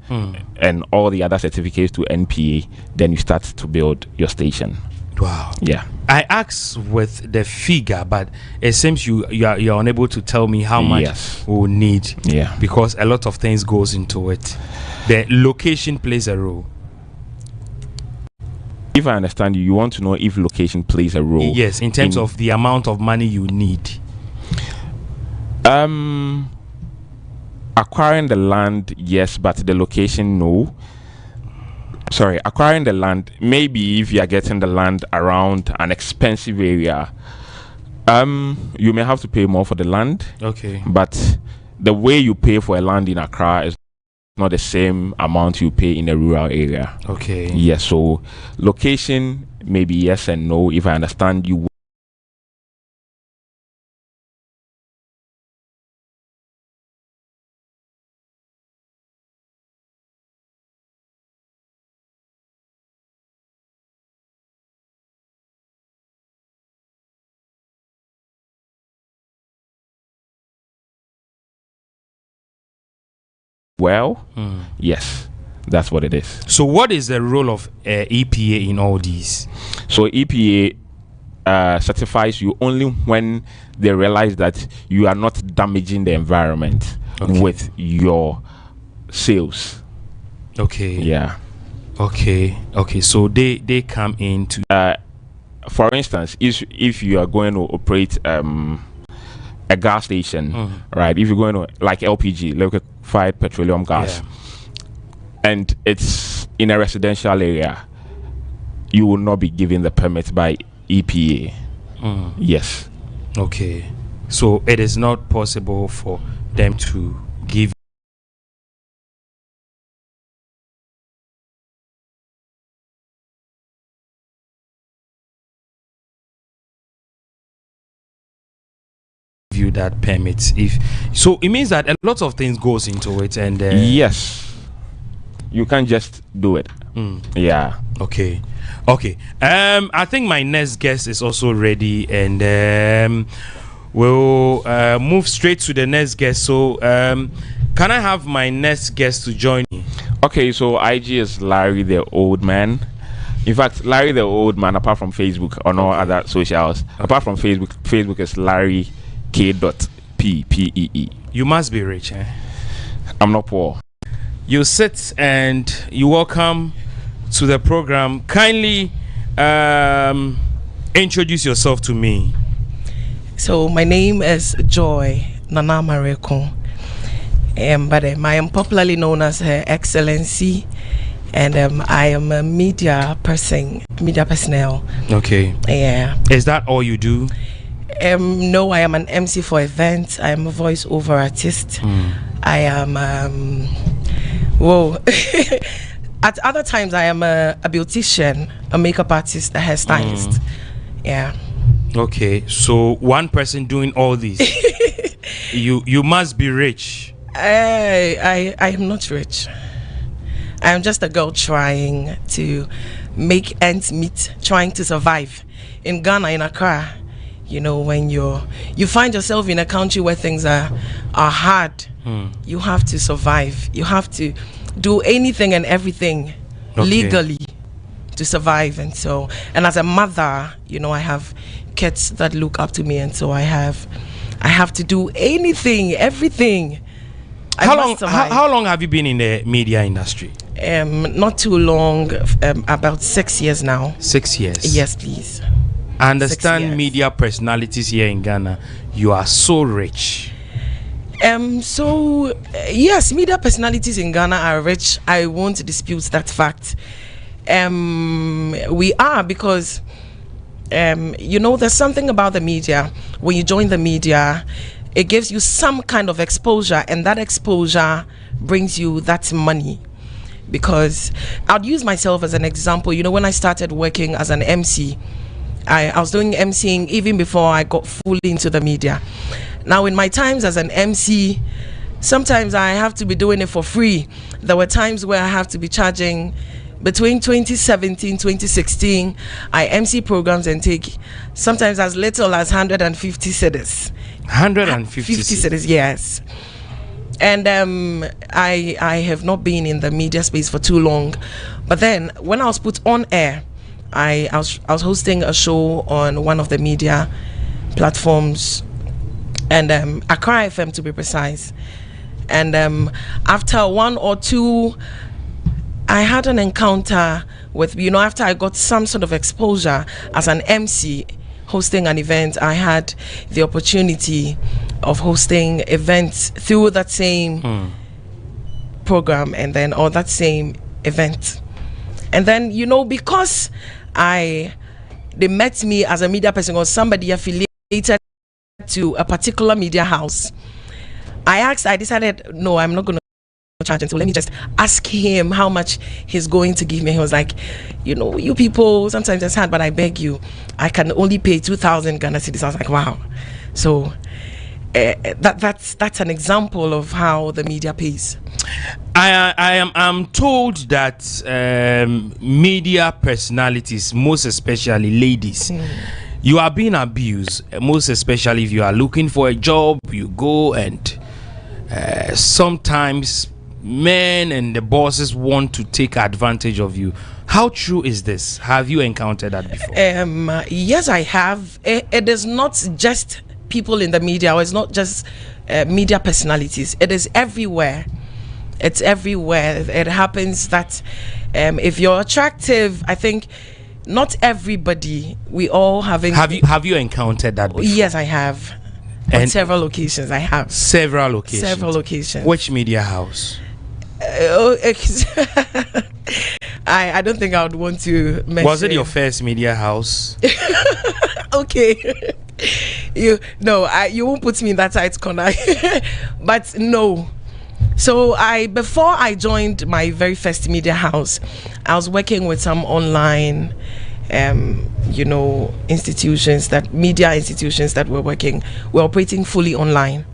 and all the other certificates to NPA, then you start to build your station. Wow. Yeah. I asked with the figure, but it seems you're unable to tell me how much we will need. Yeah. Because a lot of things goes into it. The location plays a role. If I understand you, you want to know if location plays a role. Yes, in terms of the amount of money you need. Acquiring the land, yes, but the location, no. Sorry, acquiring the land, maybe if you are getting the land around an expensive area, you may have to pay more for the land. Okay. But the way you pay for a land in Accra is not the same amount you pay in a rural area. Okay. Yes, so location, maybe yes and no. If I understand you, yes, that's what it is. So what is the role of EPA in all these? So EPA certifies you only when they realize that you are not damaging the environment with your sales. Okay. Yeah. Okay. So they come into for instance, if you are going to operate a gas station, right? If you're going to, like LPG, liquefied petroleum gas, and it's in a residential area, you will not be given the permit by EPA. Yes. Okay. So it is not possible for them to give you that permits. If so, it means that a lot of things goes into it, and yes, you can't just do it. Yeah. Okay. I think my next guest is also ready, and we'll move straight to the next guest. So can I have my next guest to join me? Okay, so IG is Larry the Old Man. In fact, Larry the Old Man, apart from Facebook or no other socials, apart from Facebook is Larry K.P.P.E.E. You must be rich, eh? I'm not poor. You sit and you welcome to the program. Kindly introduce yourself to me. So my name is Joy Nana Mareko, but I am popularly known as Her Excellency, and I am a media personnel. Okay. Yeah. Is that all you do? No, I am an MC for events. I am a voice-over artist. I am at other times I am a beautician, a makeup artist, a hairstylist. Yeah. Okay, so one person doing all this. you must be rich. I am not rich. I am just a girl trying to make ends meet, trying to survive in Ghana, in Accra. You know, when you find yourself in a country where things are hard, you have to survive. You have to do anything and everything legally to survive. And as a mother, you know, I have kids that look up to me, and so I have to do anything, everything How long have you been in the media industry? Not too long. About 6 years now. 6 years. Yes, please. I understand media personalities here in Ghana. You are so rich. Yes, media personalities in Ghana are rich. I won't dispute that fact. We are, because there's something about the media. When you join the media, it gives you some kind of exposure, and that exposure brings you that money. Because I'll use myself as an example. When I started working as an MC, I was doing MCing even before I got fully into the media. Now, in my times as an MC, sometimes I have to be doing it for free. There were times where I have to be charging. Between 2017, 2016, I MC programs and take sometimes as little as 150 cedis. 150 cedis, yes. And I have not been in the media space for too long. But then when I was put on air, I was hosting a show on one of the media platforms, and Accra FM to be precise. And after one or two, I had an encounter with, after I got some sort of exposure as an MC hosting an event, I had the opportunity of hosting events through that same program, and then that same event. And then, because they met me as a media person or somebody affiliated to a particular media house, I decided, no, I'm not going to charge until, let me just ask him how much he's going to give me. He was like, you people, sometimes it's hard, but I beg you, I can only pay 2,000 Ghana cedis. I was like, wow. So that's an example of how the media pays. I'm told that media personalities, most especially ladies, you are being abused, most especially if you are looking for a job. You go and sometimes men and the bosses want to take advantage of you. How true is this? Have you encountered that before? Yes, I have. It is not just people in the media, or it's not just media personalities. It is everywhere. It's everywhere. It happens that if you're attractive, I think not everybody. We all having. Have you encountered that before? Yes, I have. On several occasions, I have. Several occasions. Several occasions. Which media house? I don't think I would want to mention. Was it your first media house? Okay. You won't put me in that tight corner. But no. So before I joined my very first media house, I was working with some online institutions, media institutions that were operating fully online.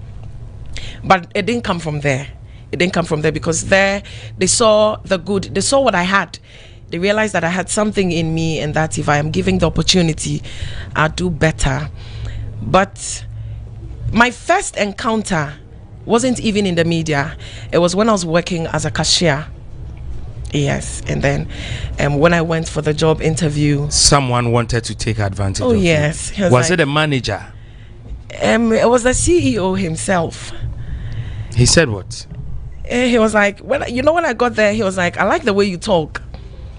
But it didn't come from there. It didn't come from there because there they saw the good, they saw what I had. They realized that I had something in me, and that if I am given the opportunity, I'll do better. But my first encounter wasn't even in the media. It was when I was working as a cashier. Yes, and then when I went for the job interview, someone wanted to take advantage of you. Yes. Was it a manager? It was the CEO himself. He said what? He was like, when I got there, he was like, I like the way you talk.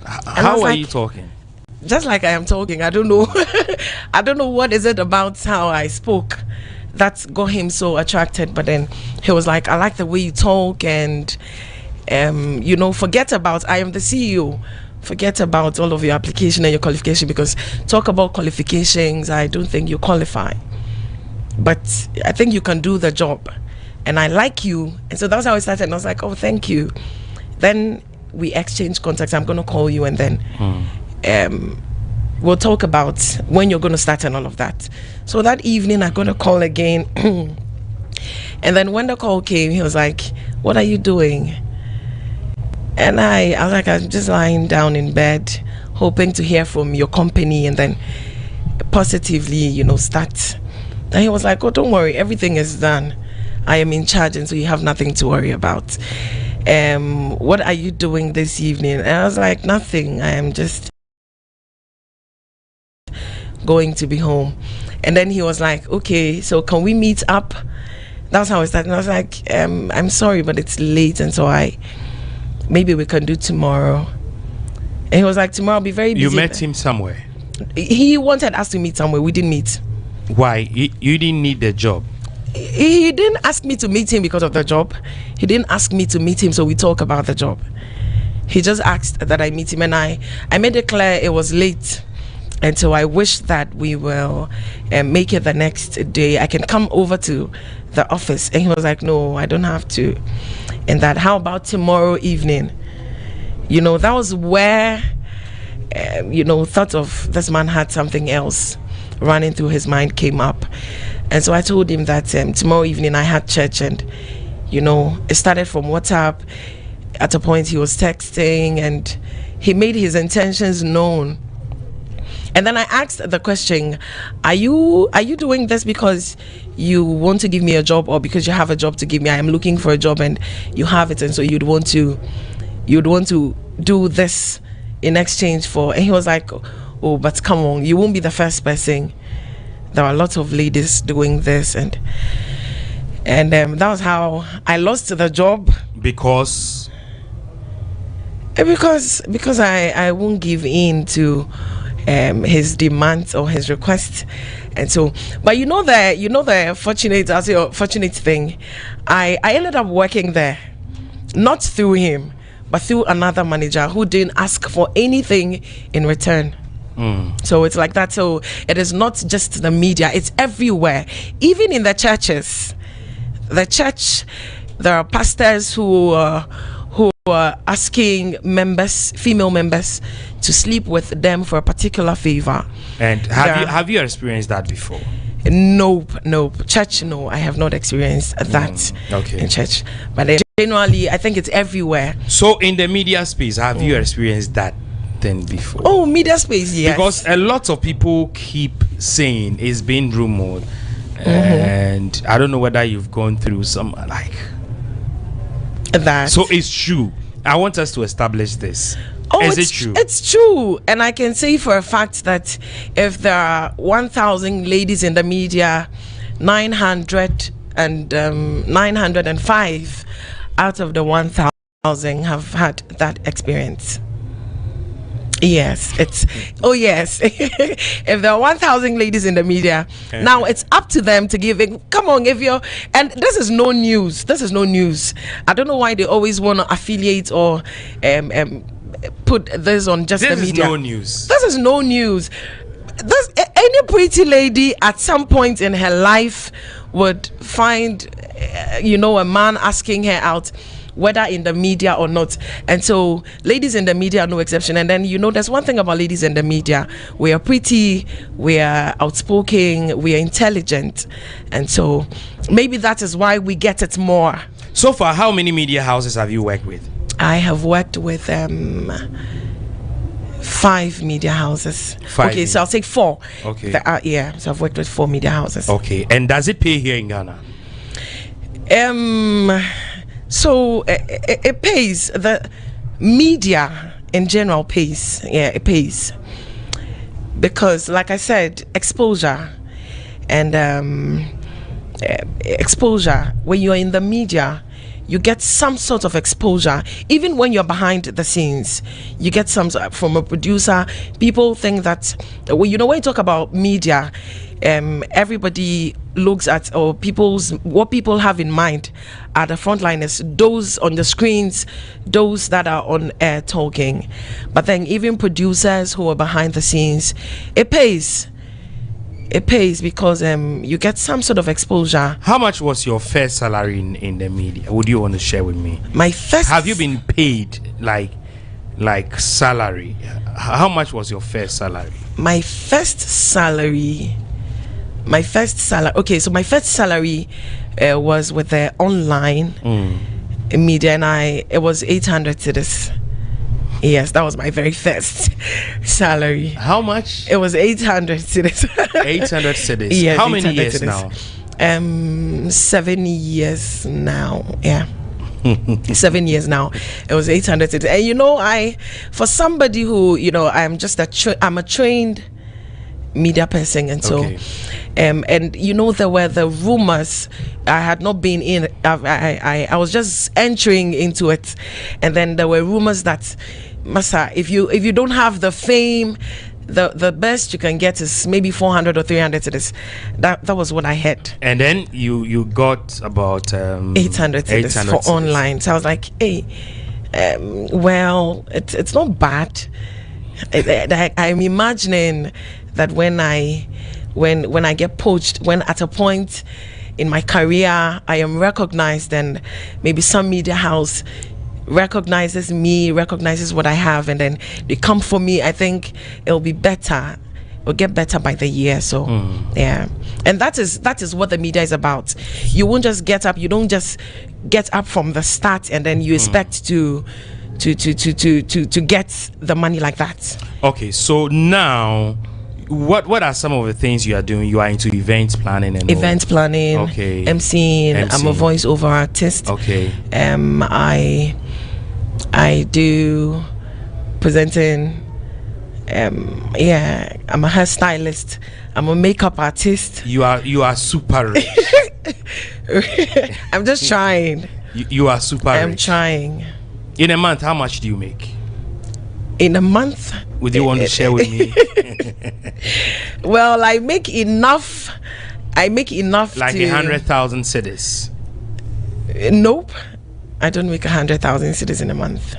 How are you talking? Just like I am talking. I don't know. I don't know what is it about how I spoke that got him so attracted. But then he was like, I like the way you talk, and forget about, I am the CEO. Forget about all of your application and your qualification, because talk about qualifications, I don't think you qualify. But I think you can do the job. And I like you. And so that's how it started. And I was like, oh, thank you. Then we exchanged contacts. I'm going to call you, and then we'll talk about when you're going to start and all of that. So that evening, I'm going to call again. And then when the call came, he was like, what are you doing? And I was like, I'm just lying down in bed, hoping to hear from your company and then positively, start. Then he was like, oh, don't worry. Everything is done. I am in charge, and so you have nothing to worry about. What are you doing this evening? And I was like, nothing. I am just going to be home. And then he was like, okay, so can we meet up That's how it started. And I was like, I'm sorry, but it's late, and so maybe we can do tomorrow. And he was like, tomorrow I'll be very busy. You met him somewhere? He wanted us to meet somewhere. We didn't meet. Why? You didn't need the job? He didn't ask me to meet him because of the job. He didn't ask me to meet him so we talk about the job. He just asked that I meet him, and I made it clear it was late, and so I wish that we will make it the next day. I can come over to the office. And he was like, no, I don't have to. And that, how about tomorrow evening? You know, that was where thought of this man had something else running through his mind came up. And so I told him that tomorrow evening I had church, and it started from WhatsApp. At a point he was texting, and he made his intentions known. And then I asked the question, are you doing this because you want to give me a job, or because you have a job to give me? I am looking for a job and you have it, and so you'd want to do this in exchange for. And he was like, oh, but come on, you won't be the first person. There are a lot of ladies doing this, and that was how I lost the job. Because I won't give in to his demands or his requests. And so, but the fortunate thing, I ended up working there, not through him, but through another manager who didn't ask for anything in return. So it's like that. So it is not just the media, it's everywhere. Even in the churches, there are pastors who are asking female members to sleep with them for a particular favor. And have you experienced that before? Nope. Church, no, I have not experienced that in church. But generally, I think it's everywhere. So in the media space, have you experienced that then before? Oh, media space, yes. Because a lot of people keep saying it's been rumored, and I don't know whether you've gone through some like that. So it's true. I want us to establish this. Is it true? It's true. And I can say for a fact that if there are 1,000 ladies in the media, 905 out of the 1,000 have had that experience. Yes, yes. If there are 1,000 ladies in the media, now it's up to them to give it. Come on, and this is no news. I don't know why they always want to affiliate or put this on just the media. This is no news. Any pretty lady at some point in her life would find, a man asking her out, whether in the media or not. And so ladies in the media are no exception. And then there's one thing about ladies in the media: we are pretty, we are outspoken, we are intelligent, and so maybe that is why we get it more. So far, how many media houses have you worked with? I have worked with 5 media houses. 5. Okay, so I'll say 4. Okay. So I've worked with 4 media houses. Okay. And does it pay here in Ghana? So it pays. The media in general pays. Yeah, it pays. Because, like I said, exposure. And exposure, when you're in the media, you get some sort of exposure. Even when you're behind the scenes, you get some from a producer. People think that, when you talk about media, everybody looks at what people have in mind are the frontliners, those on the screens, those that are on air talking. But then even producers who are behind the scenes, it pays. It pays because you get some sort of exposure. How much was your first salary in the media? Would you want to share with me? My first. Have you been paid like salary? How much was your first salary? My first salary. Okay, so my first salary was with the online media, and it was 800 cedis. Yes, that was my very first salary. How much? It was 800 cedis. 800 cedis. Yes. How many years now? 7 years now. Yeah. 7 years now. It was 800 cedis. And for somebody who I'm a trained media person, and so and you know, there were the rumors. I had not been in. I was just entering into it, and then there were rumors that, Masa, if you don't have the fame, the best you can get is maybe 400 or 300 cedis. That was what I had. And then you got about 800 cedis for online. So I was like, hey, well, it's not bad. I'm imagining that when I get poached, when at a point in my career I am recognized, and maybe some media house recognizes me, recognizes what I have, and then they come for me, I think it'll be better. It'll get better by the year. So yeah, and that is what the media is about. You won't just get up. You don't just get up from the start and then you expect to get the money like that. Okay, so now what are some of the things you are doing? You are into event planning and planning. Okay. MCing. I'm a voiceover artist. Okay. I do presenting. Yeah, I'm a hairstylist. I'm a makeup artist. You are super rich. I'm just trying. You are super rich. I'm trying. In a month, how much do you make? In a month? Would you want to share with me? Well, I make enough. Like 100,000 cedis. Nope, I don't make 100,000 cedis in a month.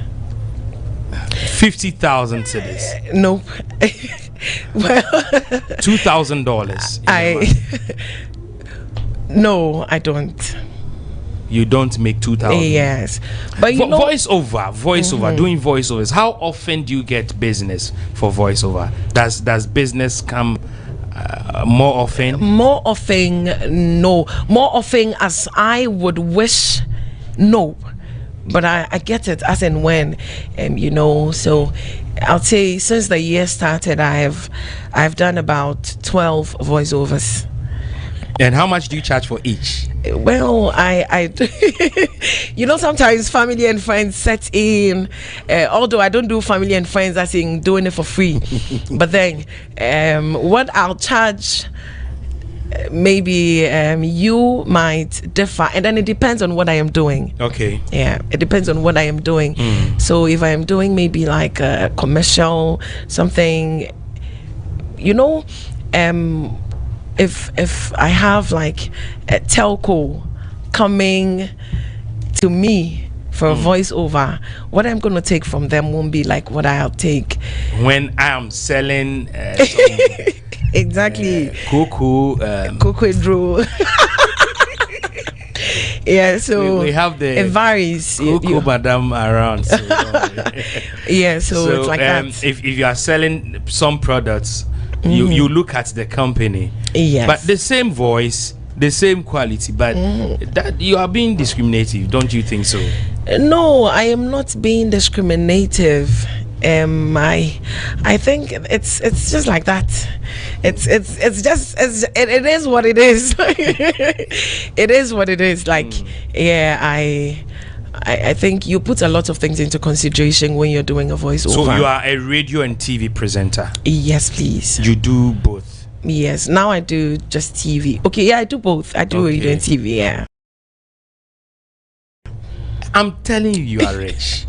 50,000 cedis. Nope. Well, $2,000. No, I don't. You don't make 2,000. Yes, but you know, voiceover, doing voiceovers. How often do you get business for voiceover? Does business come more often? More often, no. More often as I would wish, no. But I get it as and when, you know. So I'll say since the year started, I've done about 12 voiceovers. And how much do you charge for each? Well, I you know, sometimes family and friends set in, although I don't do family and friends, as in doing it for free. But then what I'll charge, maybe you might differ, and then it depends on what I am doing. Okay. Yeah, it depends on what I am doing. So if I am doing maybe like a commercial, something, you know, if I have like a telco coming to me for a voiceover, what I'm going to take from them won't be like what I'll take when I'm selling exactly Coco Drew. Yeah, so we have the it varies. Coco Madam around. So yeah, so it's like that. If you are selling some products, you look at the company. Yes. But the same voice, the same quality, but that you are being discriminative, don't you think so? No, I am not being discriminative. I think it's just like that. It is what it is. It is what it is. Like yeah, I think you put a lot of things into consideration when you're doing a voiceover. So you are a radio and TV presenter? Yes, please. You do both? Yes, now I do just TV. Okay, yeah, I do both. I do radio and TV, yeah. I'm telling you, you are rich.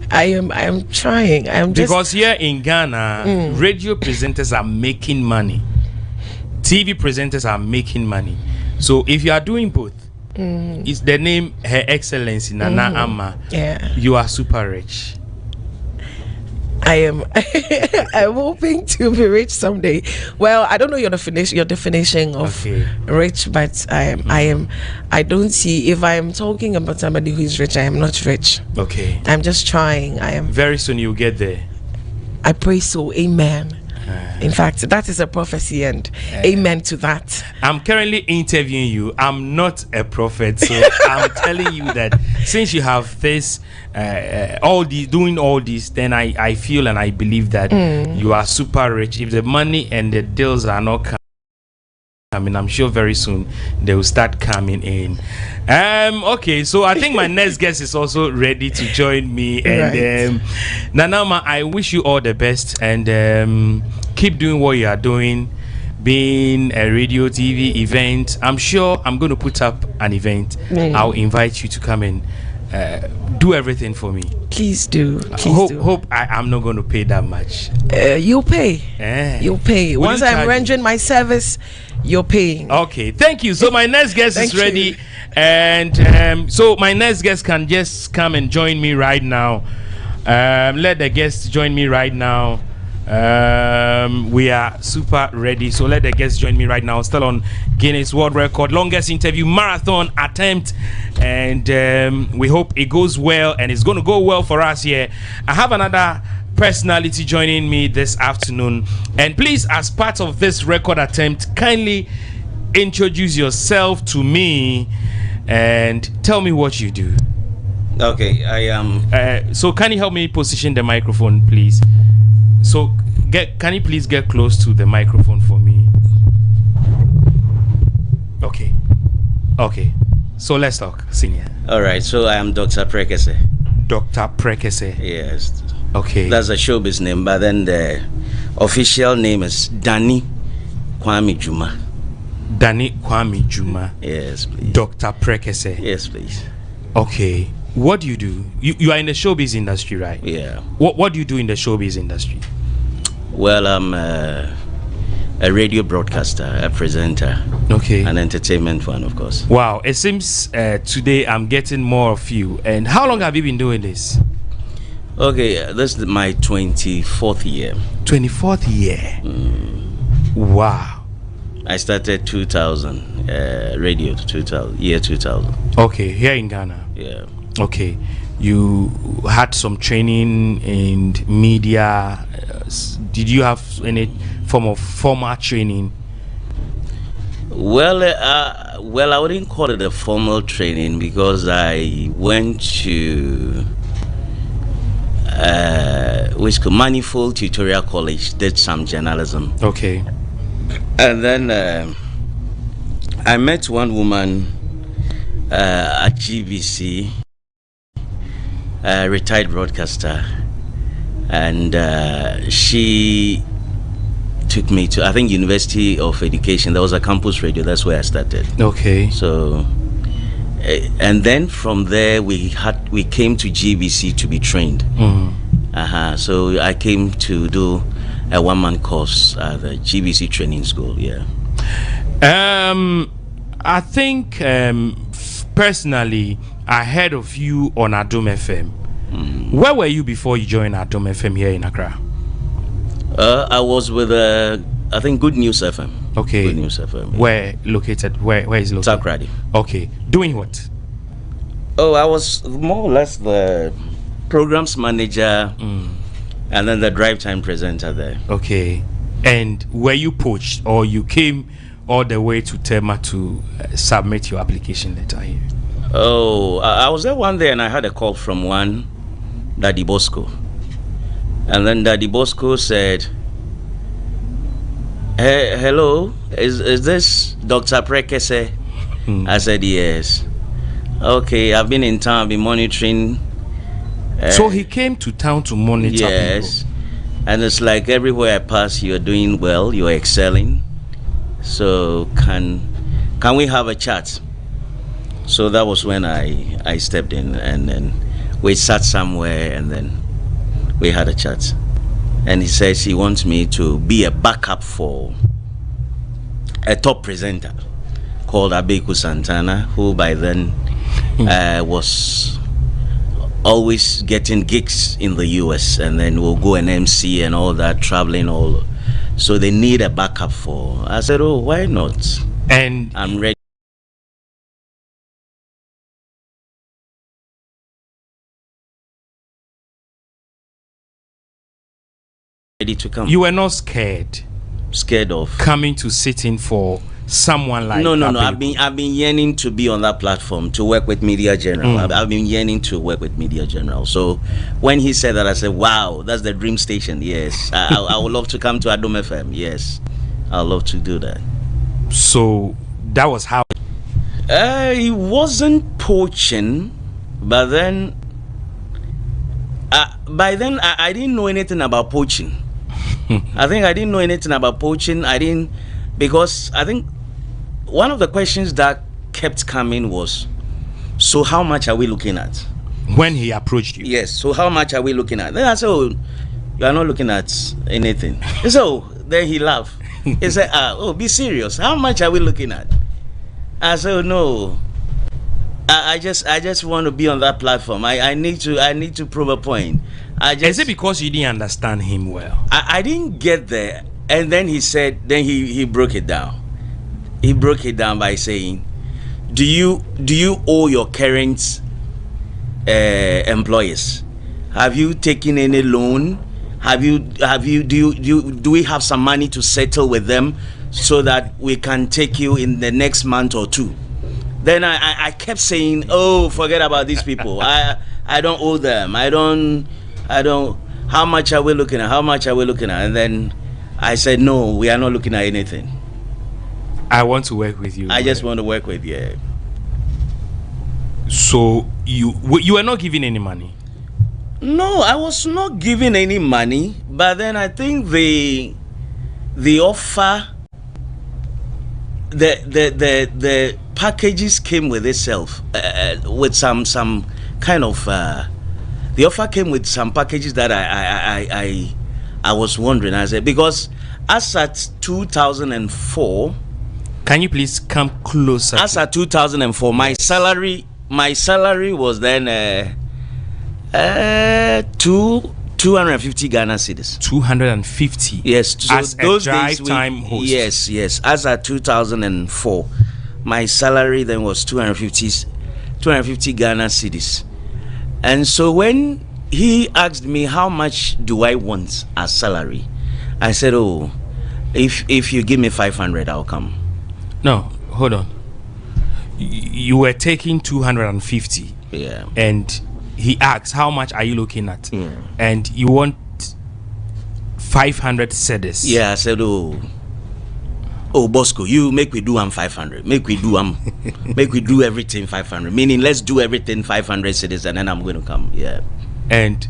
I am trying. Because here in Ghana, radio presenters are making money. TV presenters are making money. So if you are doing both, it's the name Her Excellency Nana Ama. Yeah. You are super rich. I am. I'm hoping to be rich someday. Well, I don't know your definition of rich, but I am. I don't see, if I am talking about somebody who is rich, I am not rich. Okay. I'm just trying. I am. Very soon you'll get there. I pray so. Amen. In fact, that is a prophecy, and amen to that. I'm currently interviewing you. I'm not a prophet, so I'm telling you that since you have this, doing all this, then I feel and I believe that you are super rich. If the money and the deals are not coming. I'm sure very soon they will start coming in. Okay, so I think my next guest is also ready to join me. And Nanama, I wish you all the best, and keep doing what you are doing. Being a radio TV event, I'm sure I'm going to put up an event. I'll invite you to come and do everything for me. Please do. Hope I'm not going to pay that much. You'll pay. You'll pay. Once I'm rendering my service, you're paying. Okay, thank you. So my next guest is ready, and so my next guest can just come and join me right now. Let the guests join me right now. We are super ready, so let the guests join me right now. Still on Guinness World Record, longest interview marathon attempt, and we hope it goes well, and it's going to go well for us here. I have another personality joining me this afternoon, and please, as part of this record attempt, kindly introduce yourself to me and tell me what you do. Okay, I am. So can you help me position the microphone, please? So can you please get close to the microphone for me? Okay, so let's talk, senior. All right, so I am Dr. Prekese. Dr. Prekese. Yes. Okay, that's a showbiz name, but then the official name is Danny Kwame Juma. Danny Kwame Juma. Yes, please. Dr. Prekese. Yes, please. Okay, what do you do? You are in the showbiz industry, right? Yeah. What do you do in the showbiz industry? Well, I'm a radio broadcaster, a presenter. Okay. An entertainment one, of course. Wow, it seems today I'm getting more of you. And how long have you been doing this? Okay, this is my 24th year. 24th year? Wow. I started 2000, radio 2000, year 2000. Okay, here in Ghana. Yeah. Okay, you had some training in media. Did you have any form of formal training? Well, I wouldn't call it a formal training because I went to Manifold Tutorial College, did some journalism. Okay. And then I met one woman at GBC, a retired broadcaster, and she took me to, I think, University of Education. There was a campus radio. That's where I started. Okay. So, and then from there we came to GBC to be trained. So I came to do a one-man course at the GBC training school. Yeah. I think personally, I heard of you on Adom FM. Where were you before you joined Adom FM here in Accra? I was with I think Good News FM. Okay. Good News FM. Yeah. Where located? Where is it located? Takoradi. Okay. Doing what? Oh, I was more or less the programs manager and then the drive time presenter there. Okay. And were you poached or you came all the way to Tema to submit your application letter here? Oh, I was there one day and I had a call from one Daddy Bosco. And then Daddy Bosco said, hey, hello, is this Dr. Prekese? I said, yes. Okay, I've been in town, I've been monitoring. So he came to town to monitor yes. people. And it's like everywhere I pass, you're doing well, you're excelling. So can we have a chat? So that was when I stepped in, and then we sat somewhere and then we had a chat. And he says he wants me to be a backup for a top presenter called Abeku Santana, who by then was always getting gigs in the US, and then we'll go and MC and all that, traveling all. So they need a backup for. I said, oh, why not? And I'm ready. Ready to come. You were not scared of coming to sit in for someone like no. I've been yearning to be on that platform to work with Media General. I've been yearning to work with Media General. So when he said that, I said, wow, that's the dream station. Yes, I would love to come to Adom FM. Yes, I'd love to do that. So that was how. It wasn't poaching, but then by then I didn't know anything about poaching. I think I didn't know anything about poaching. Because I think one of the questions that kept coming was, so how much are we looking at? When he approached you? Yes, so how much are we looking at? Then I said, oh, you are not looking at anything. So then he laughed. He said, be serious. How much are we looking at? I said, oh, no. I just want to be on that platform. I need to prove a point. Is it because you didn't understand him well? I didn't get there. And then he said, then he broke it down. He broke it down by saying, do you owe your current employers? Have you taken any loan? Do we have some money to settle with them so that we can take you in the next month or two? Then I kept saying, oh, forget about these people. I don't owe them. I don't. How much are we looking at? How much are we looking at? And then I said, no, we are not looking at anything. I want to work with you. I just want to work with you. So you were not giving any money? No, I was not giving any money. But then I think the offer, the packages came with itself, with some kind of. The offer came with some packages that I was wondering. I said, because as at 2004. Can you please come closer? As at 2004, my salary was then 250 Ghana cedis. 250. Yes. So as those a drive days time host. Yes. As at 2004, my salary then was 250 Ghana cedis. And so when he asked me how much do I want as salary, I said, oh, if you give me 500, I'll come. No, hold on. You were taking 250. Yeah. And he asked, how much are you looking at? Yeah. And you want 500 cedis. Yeah, I said, oh, Bosco, you make we do 500. Make we do everything 500. Meaning, let's do everything 500 cedis, and then I'm going to come. Yeah. And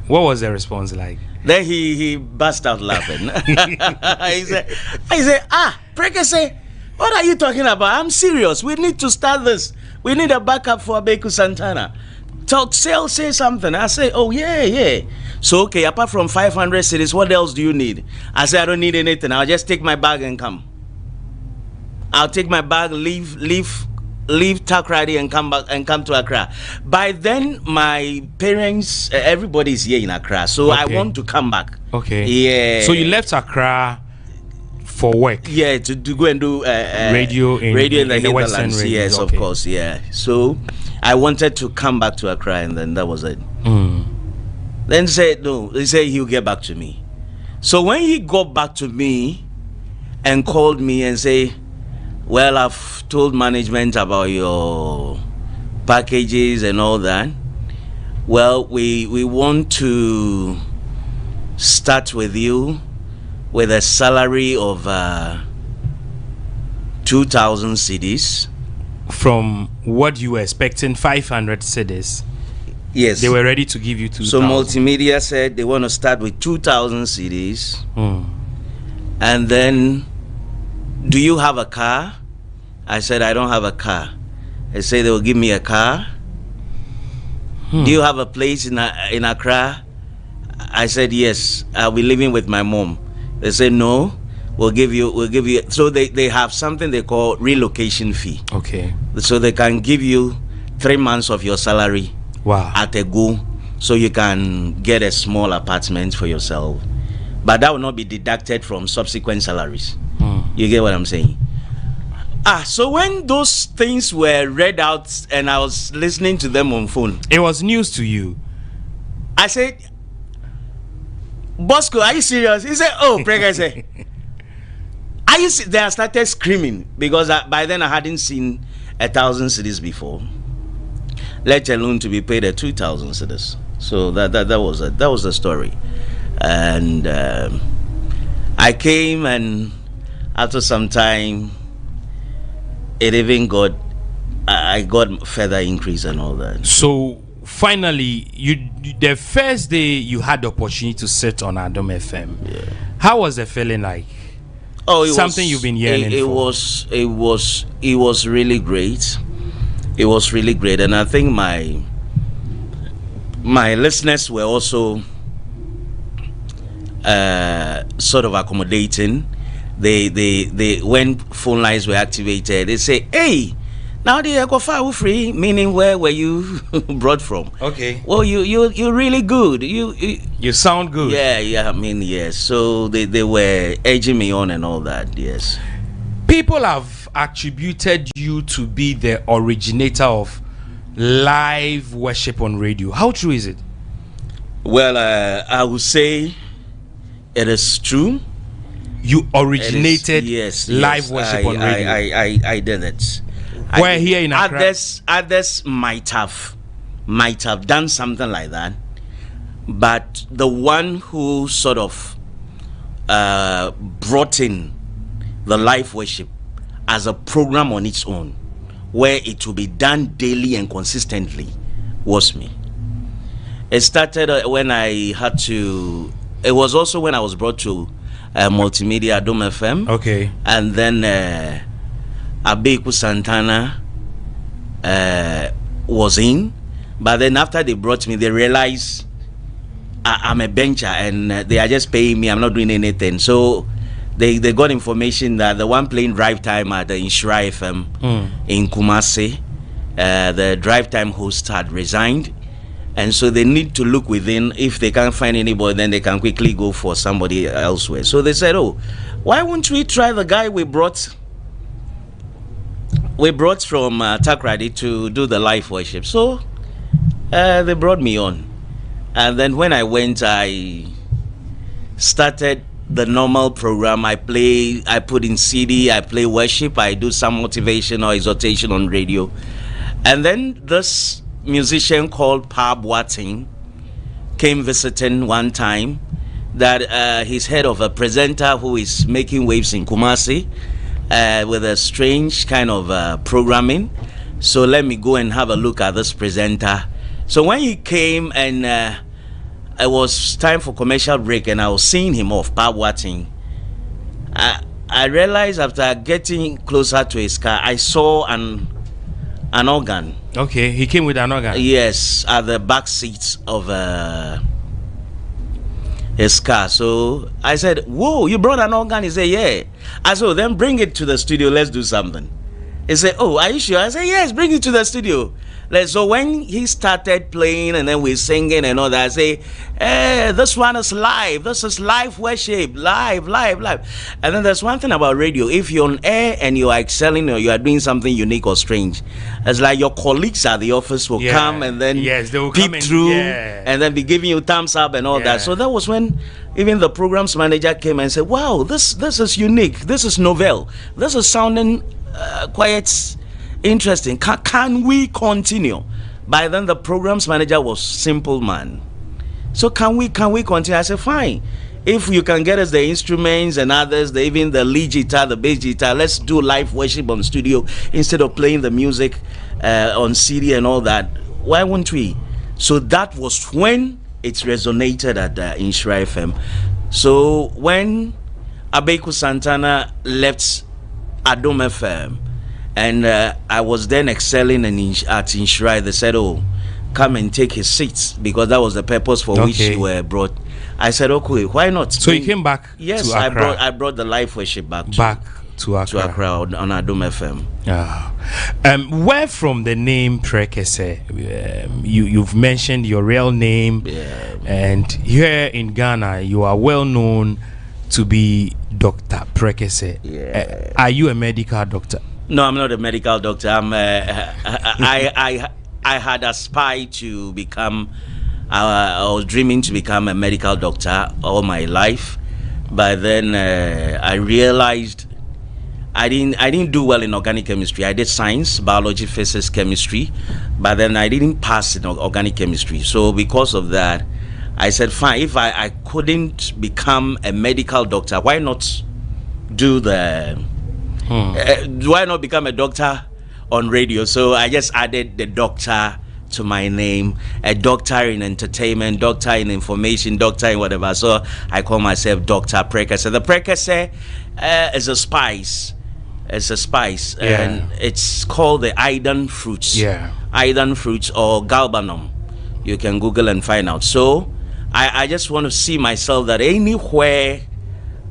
what was the response like? Then he burst out laughing. he said, Preke say, what are you talking about? I'm serious. We need to start this. We need a backup for Abeku Santana. Say something. I say, oh yeah. So okay, apart from 500 cedis, what else do you need? I say, I don't need anything. I'll just take my bag and come. I'll take my bag, leave Takrady and come back and come to Accra. By then, my parents, everybody's here in Accra, so okay. I want to come back. Okay. Yeah. So you left Accra for work? Yeah, to go and do radio in the Netherlands. Yes, okay. Of course. Yeah. So I wanted to come back to Accra, and then that was it. Then said no. He said he'll get back to me. So when he got back to me and called me and say, well, I've told management about your packages and all that. Well, we want to start with you with a salary of 2,000 cedis. From what you were expecting, 500 cedis. Yes. They were ready to give you 2,000. So Multimedia said they want to start with 2,000 cedis. And then, do you have a car? I said, I don't have a car. They said they will give me a car. Do you have a place in Accra? I said, yes. I'll be living with my mom. They said, no. We'll give you. So they have something they call relocation fee. Okay. So they can give you 3 months of your salary. Wow. At a go, so you can get a small apartment for yourself. But that will not be deducted from subsequent salaries. You get what I'm saying? So when those things were read out and I was listening to them on phone, it was news to you. I said, Bosco, are you serious? He said, oh, Preke say, are you Then I started screaming because by then I hadn't seen 1,000 cedis before, let alone to be paid 2,000 cedis. So that was the story. And I came, and after some time it even got, I got further increase and all that. So finally, the first day you had the opportunity to sit on Adom FM, how was the feeling like? Oh, it something was, you've been yearning for. It was really great. It was really great, and I think my listeners were also sort of accommodating. They when phone lines were activated, they say, "Hey, now they go far free," meaning where were you brought from? Okay. Well, you're really good. You sound good. Yeah. I mean, yes. So they were edging me on and all that. Yes. People have attributed you to be the originator of live worship on radio. How true is it? Well, I would say it is true. You originated live yes, worship on radio. I did it. Where here in Accra? Others might have done something like that, but the one who sort of brought in the live worship as a program on its own, where it will be done daily and consistently, was me. It started when I had to. It was also when I was brought to Multimedia Adom FM. Okay. And then Abeku Santana was in, but then after they brought me, they realized I'm a bencher and they are just paying me. I'm not doing anything. So they got information that the one playing drive time at the Inshira FM in Kumasi, the drive time host had resigned, and so they need to look within. If they can't find anybody, then they can quickly go for somebody elsewhere. So they said, "Oh, why won't we try the guy we brought from Takrady to do the live worship?" So they brought me on, and then when I went, I started the normal program. I put in CD, I play worship, I do some motivation or exhortation on radio, and then this musician called Pa Boateng came visiting one time. That he's head of a presenter who is making waves in Kumasi with a strange kind of programming. So let me go and have a look at this presenter. So when he came and it was time for commercial break and I was seeing him off, Pa Boateng, I realized after getting closer to his car, I saw an organ. Okay, he came with an organ. Yes, at the back seat of his car. So I said, "Whoa, you brought an organ?" He said, "Yeah." I said, "Oh, then bring it to the studio. Let's do something." He said, "Oh, are you sure?" I said, "Yes, bring it to the studio." So when he started playing and then we're singing and all that, I say, "Hey, this one is live. This is live worship. Live. And then there's one thing about radio. If you're on air and you are excelling or you are doing something unique or strange, it's like your colleagues at the office will come and then they will peep come through and then be giving you thumbs up and all that. So that was when even the programs manager came and said, "Wow, this is unique. This is novel. This is sounding quite interesting. Can we continue?" By then the programs manager was simple man. So can we continue? I said, "Fine. If you can get us the instruments and others, even the lead guitar, the bass guitar, let's do live worship on studio instead of playing the music on CD and all that. Why won't we?" So that was when it resonated at Inshira FM. So when Abeku Santana left Adom FM, and I was then excelling at Inshira, they said, "Oh, come and take his seats," because that was the purpose for which you were brought. I said, "Okay, why not?" So you came back to Accra. I brought the live worship back to Accra on Adom FM. Where from the name Prekese? You've mentioned your real name, and here in Ghana, you are well known to be Dr. Prekese. Are you a medical doctor? No, I'm not a medical doctor. I had aspired to become. I was dreaming to become a medical doctor all my life, but then I realized I didn't do well in organic chemistry. I did science, biology, physics, chemistry, but then I didn't pass in organic chemistry. So because of that, I said, fine, if I couldn't become a medical doctor, why not do the Why not become a doctor on radio? So I just added the doctor to my name, a doctor in entertainment, doctor in information, doctor in whatever. So I call myself Dr. Precursor. The precursor is a spice. It's a spice, and it's called the Idan fruits. Idan fruits or galbanum. You can Google and find out. So I just want to see myself that anywhere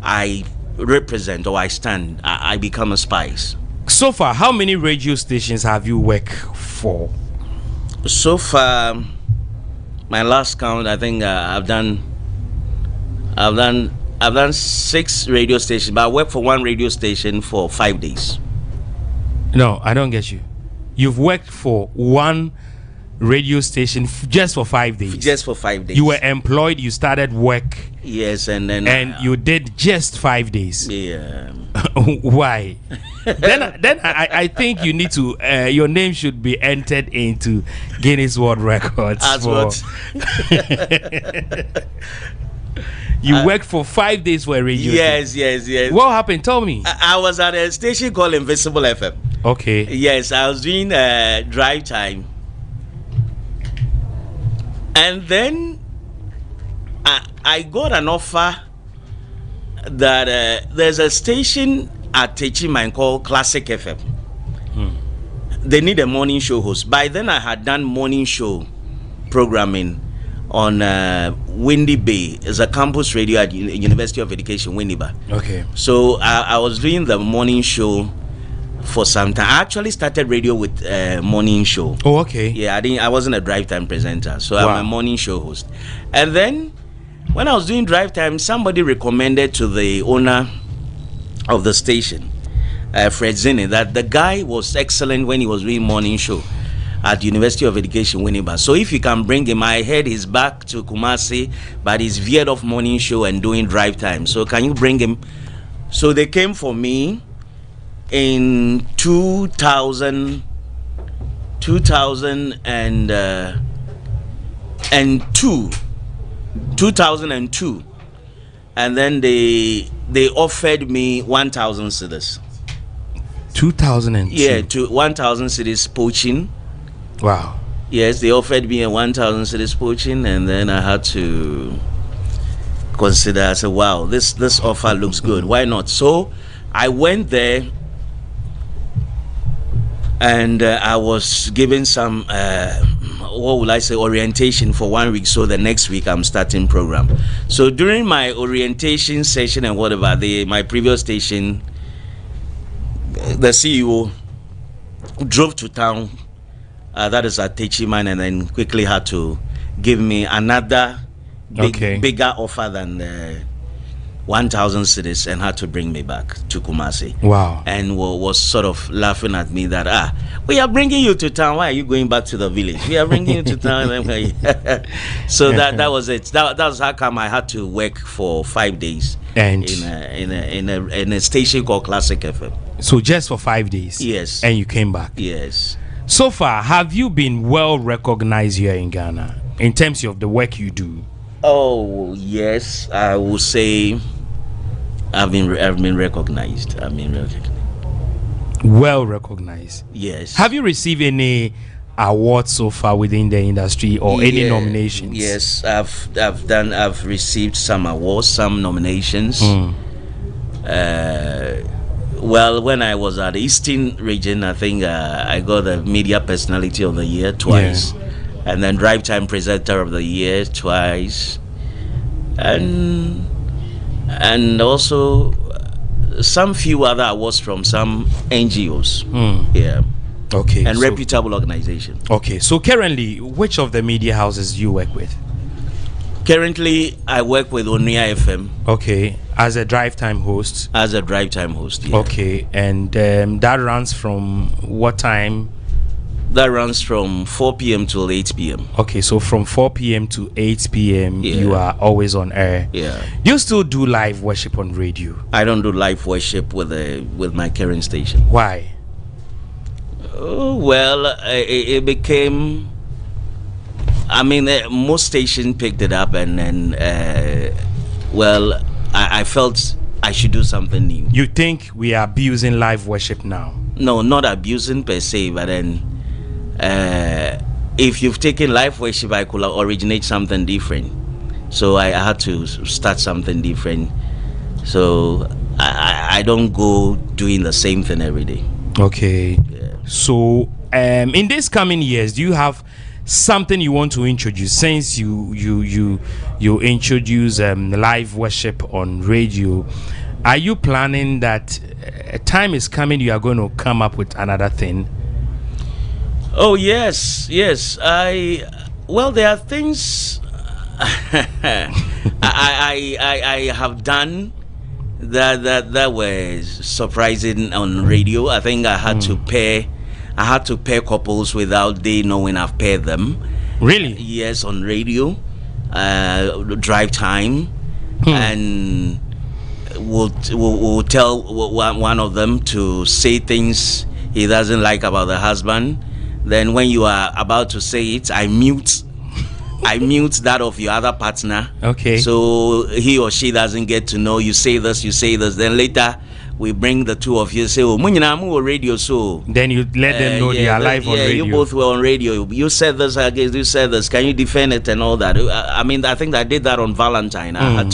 I represent or I stand, I become a spice. So far, how many radio stations have you worked for? So far, my last count, I think I've done 6 radio stations, but I worked for one radio station for 5 days. No, I don't get you. You've worked for one radio station just for 5 days. Just for 5 days. You were employed. You started work. Yes, and then you did just 5 days. Yeah. Why? then I think you need to. Your name should be entered into Guinness World Records. As what? You worked for 5 days for a radio. Yes. What happened? Tell me. I was at a station called Invisible FM. Okay. Yes, I was doing drive time. And then I got an offer that there's a station at Techiman called Classic FM. They need a morning show host. By then I had done morning show programming on Windy Bay. It's a campus radio at University of Education, Winneba. Okay. So I was doing the morning show for some time. I actually started radio with morning show. Oh, okay. Yeah, I wasn't a drive time presenter, so I'm a morning show host. And then when I was doing drive time, somebody recommended to the owner of the station, Fred Zini, that the guy was excellent when he was doing morning show at University of Education, Winneba. So if you can bring him, I heard he's back to Kumasi, but he's veered off morning show and doing drive time. So can you bring him? So they came for me in 2002, and then they offered me 1,000 cedis. 2002. Yeah, to 1,000 cedis poaching. Wow. Yes, they offered me a 1,000 cedis poaching, and then I had to consider. I said, "Wow, this offer looks good. Why not?" So I went there. And I was given some, what would I say, orientation for 1 week. So the next week I'm starting program. So during my orientation session and whatever, my previous station, the CEO drove to town, that is at Techiman, and then quickly had to give me another bigger offer than 1,000 cedis, and had to bring me back to Kumasi. Wow. And was sort of laughing at me that, we are bringing you to town. Why are you going back to the village? We are bringing you to town. So that was it. That was how come I had to work for 5 days and in a station called Classic FM. So just for 5 days? Yes. And you came back? Yes. So far, have you been well recognized here in Ghana in terms of the work you do? Oh, yes. I will say I've been recognized. Well recognized. Yes. Have you received any awards so far within the industry or any nominations? Yes, I've received some awards, some nominations. Well, when I was at the Eastern region, I think I got the Media Personality of the Year twice, and then Drive Time Presenter of the Year twice, and also some few other awards from some NGOs. Yeah. Okay. And reputable organization. Okay. So currently, which of the media houses do you work with? Currently, I work with Onia FM. Okay. As a drive time host. As a drive time host. Yeah. Okay. And that runs from what time? That runs from 4 p.m. till 8 p.m. Okay, so from 4 p.m. to 8 p.m. you are always on air. Yeah. Do you still do live worship on radio? I don't do live worship with my current station. Why? Oh, well, it became. I mean, most stations picked it up, and then, well, I felt I should do something new. You think we are abusing live worship now? No, not abusing per se, but then if you've taken live worship, I could originate something different. So I had to start something different. So I don't go doing the same thing every day. Okay. Yeah. So in these coming years, do you have something you want to introduce? Since you introduce live worship on radio, are you planning that a time is coming you are going to come up with another thing? Oh yes. Well, there are things I have done that were surprising on radio. I think I had to pair couples without they knowing I've paired them. Really? Yes, on radio. Drive time, and we'll tell one of them to say things he doesn't like about the husband. Then when you are about to say it, I mute that of your other partner. Okay. So he or she doesn't get to know you say this. Then later we bring the two of you, say, oh, on radio. So then you let them know they are live on radio. You both were on radio. You said this, I guess you said this. Can you defend it and all that? I mean, I think I did that on Valentine. I had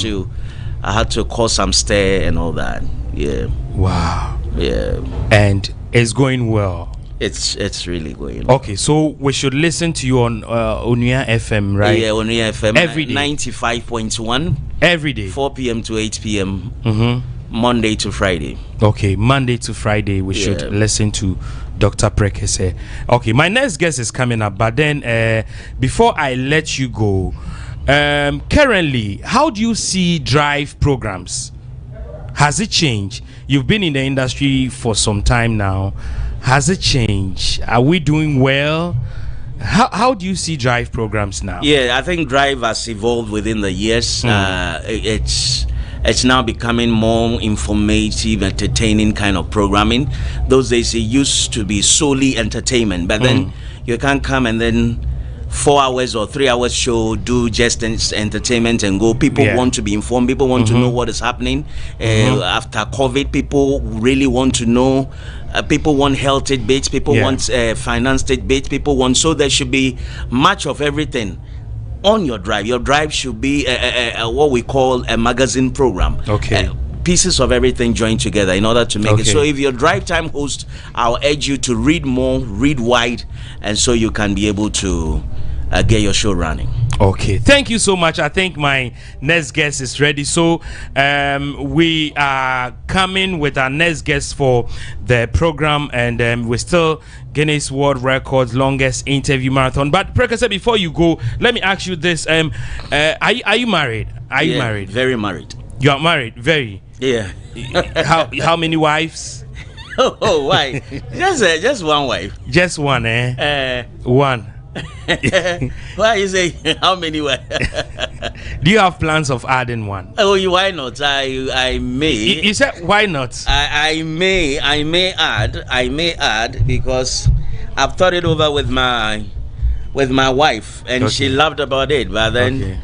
to cause some stir and all that. Yeah. Wow. Yeah. And it's going well. It's really going well. Okay, so we should listen to you on Onua FM, right? Yeah, Onua FM. Every day. 95.1. Every day. 4 p.m. to 8 p.m. Monday to Friday. Okay, Monday to Friday we should listen to Dr. Prekese. Okay, my next guest is coming up, but then before I let you go, currently, how do you see drive programs? Has it changed? You've been in the industry for some time now. Has it changed? Are we doing well? How do you see drive programs now? Yeah, I think drive has evolved within the years. It's now becoming more informative, entertaining kind of programming. Those days it used to be solely entertainment, but then you can't come and then 4 hours or 3 hours show, do just entertainment and go. People want to be informed. People want to know what is happening. After COVID, people really want to know. People want health tidbits. People want finance tidbits. People want, so there should be much of everything on your drive. Your drive should be what we call a magazine program. Okay. Pieces of everything joined together in order to make it. So if you're drive time host, I'll urge you to read more, read wide, and so you can be able to get your show running. Okay, thank you so much. I think my next guest is ready. So we are coming with our next guest for the program, and we're still Guinness World Records longest interview marathon. But Prekese, before you go, let me ask you this: are you married? Are you married? Very married. You are married, very. Yeah. How many wives? Oh, why? Just one wife. Just one, one. Why you say how many wives? Do you have plans of adding one? Oh, why not? I may. You said why not? I may add because I've thought it over with my wife, and she loved about it, but then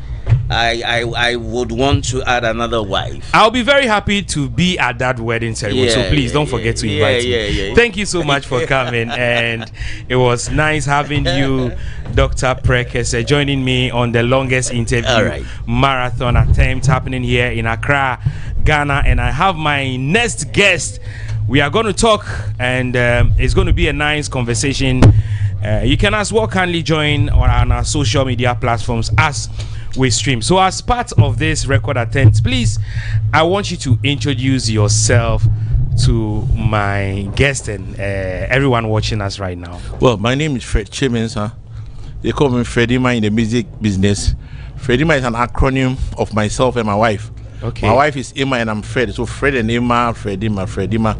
I would want to add another wife. I'll be very happy to be at that wedding ceremony, so please don't forget to invite me. Thank you so much for coming, and it was nice having you, Dr. Prekese, joining me on the longest interview marathon attempt happening here in Accra, Ghana. And I have my next guest. We are going to talk, and it's going to be a nice conversation. You can as well kindly join on our social media platforms as we stream. So as part of this record attempt, please, I want you to introduce yourself to my guest and everyone watching us right now. Well, my name is Fred Chimens. They call me Fredima in the music business. Fredima is an acronym of myself and my wife. Okay. My wife is Emma and I'm Fred. So Fred and Emma, Fredima.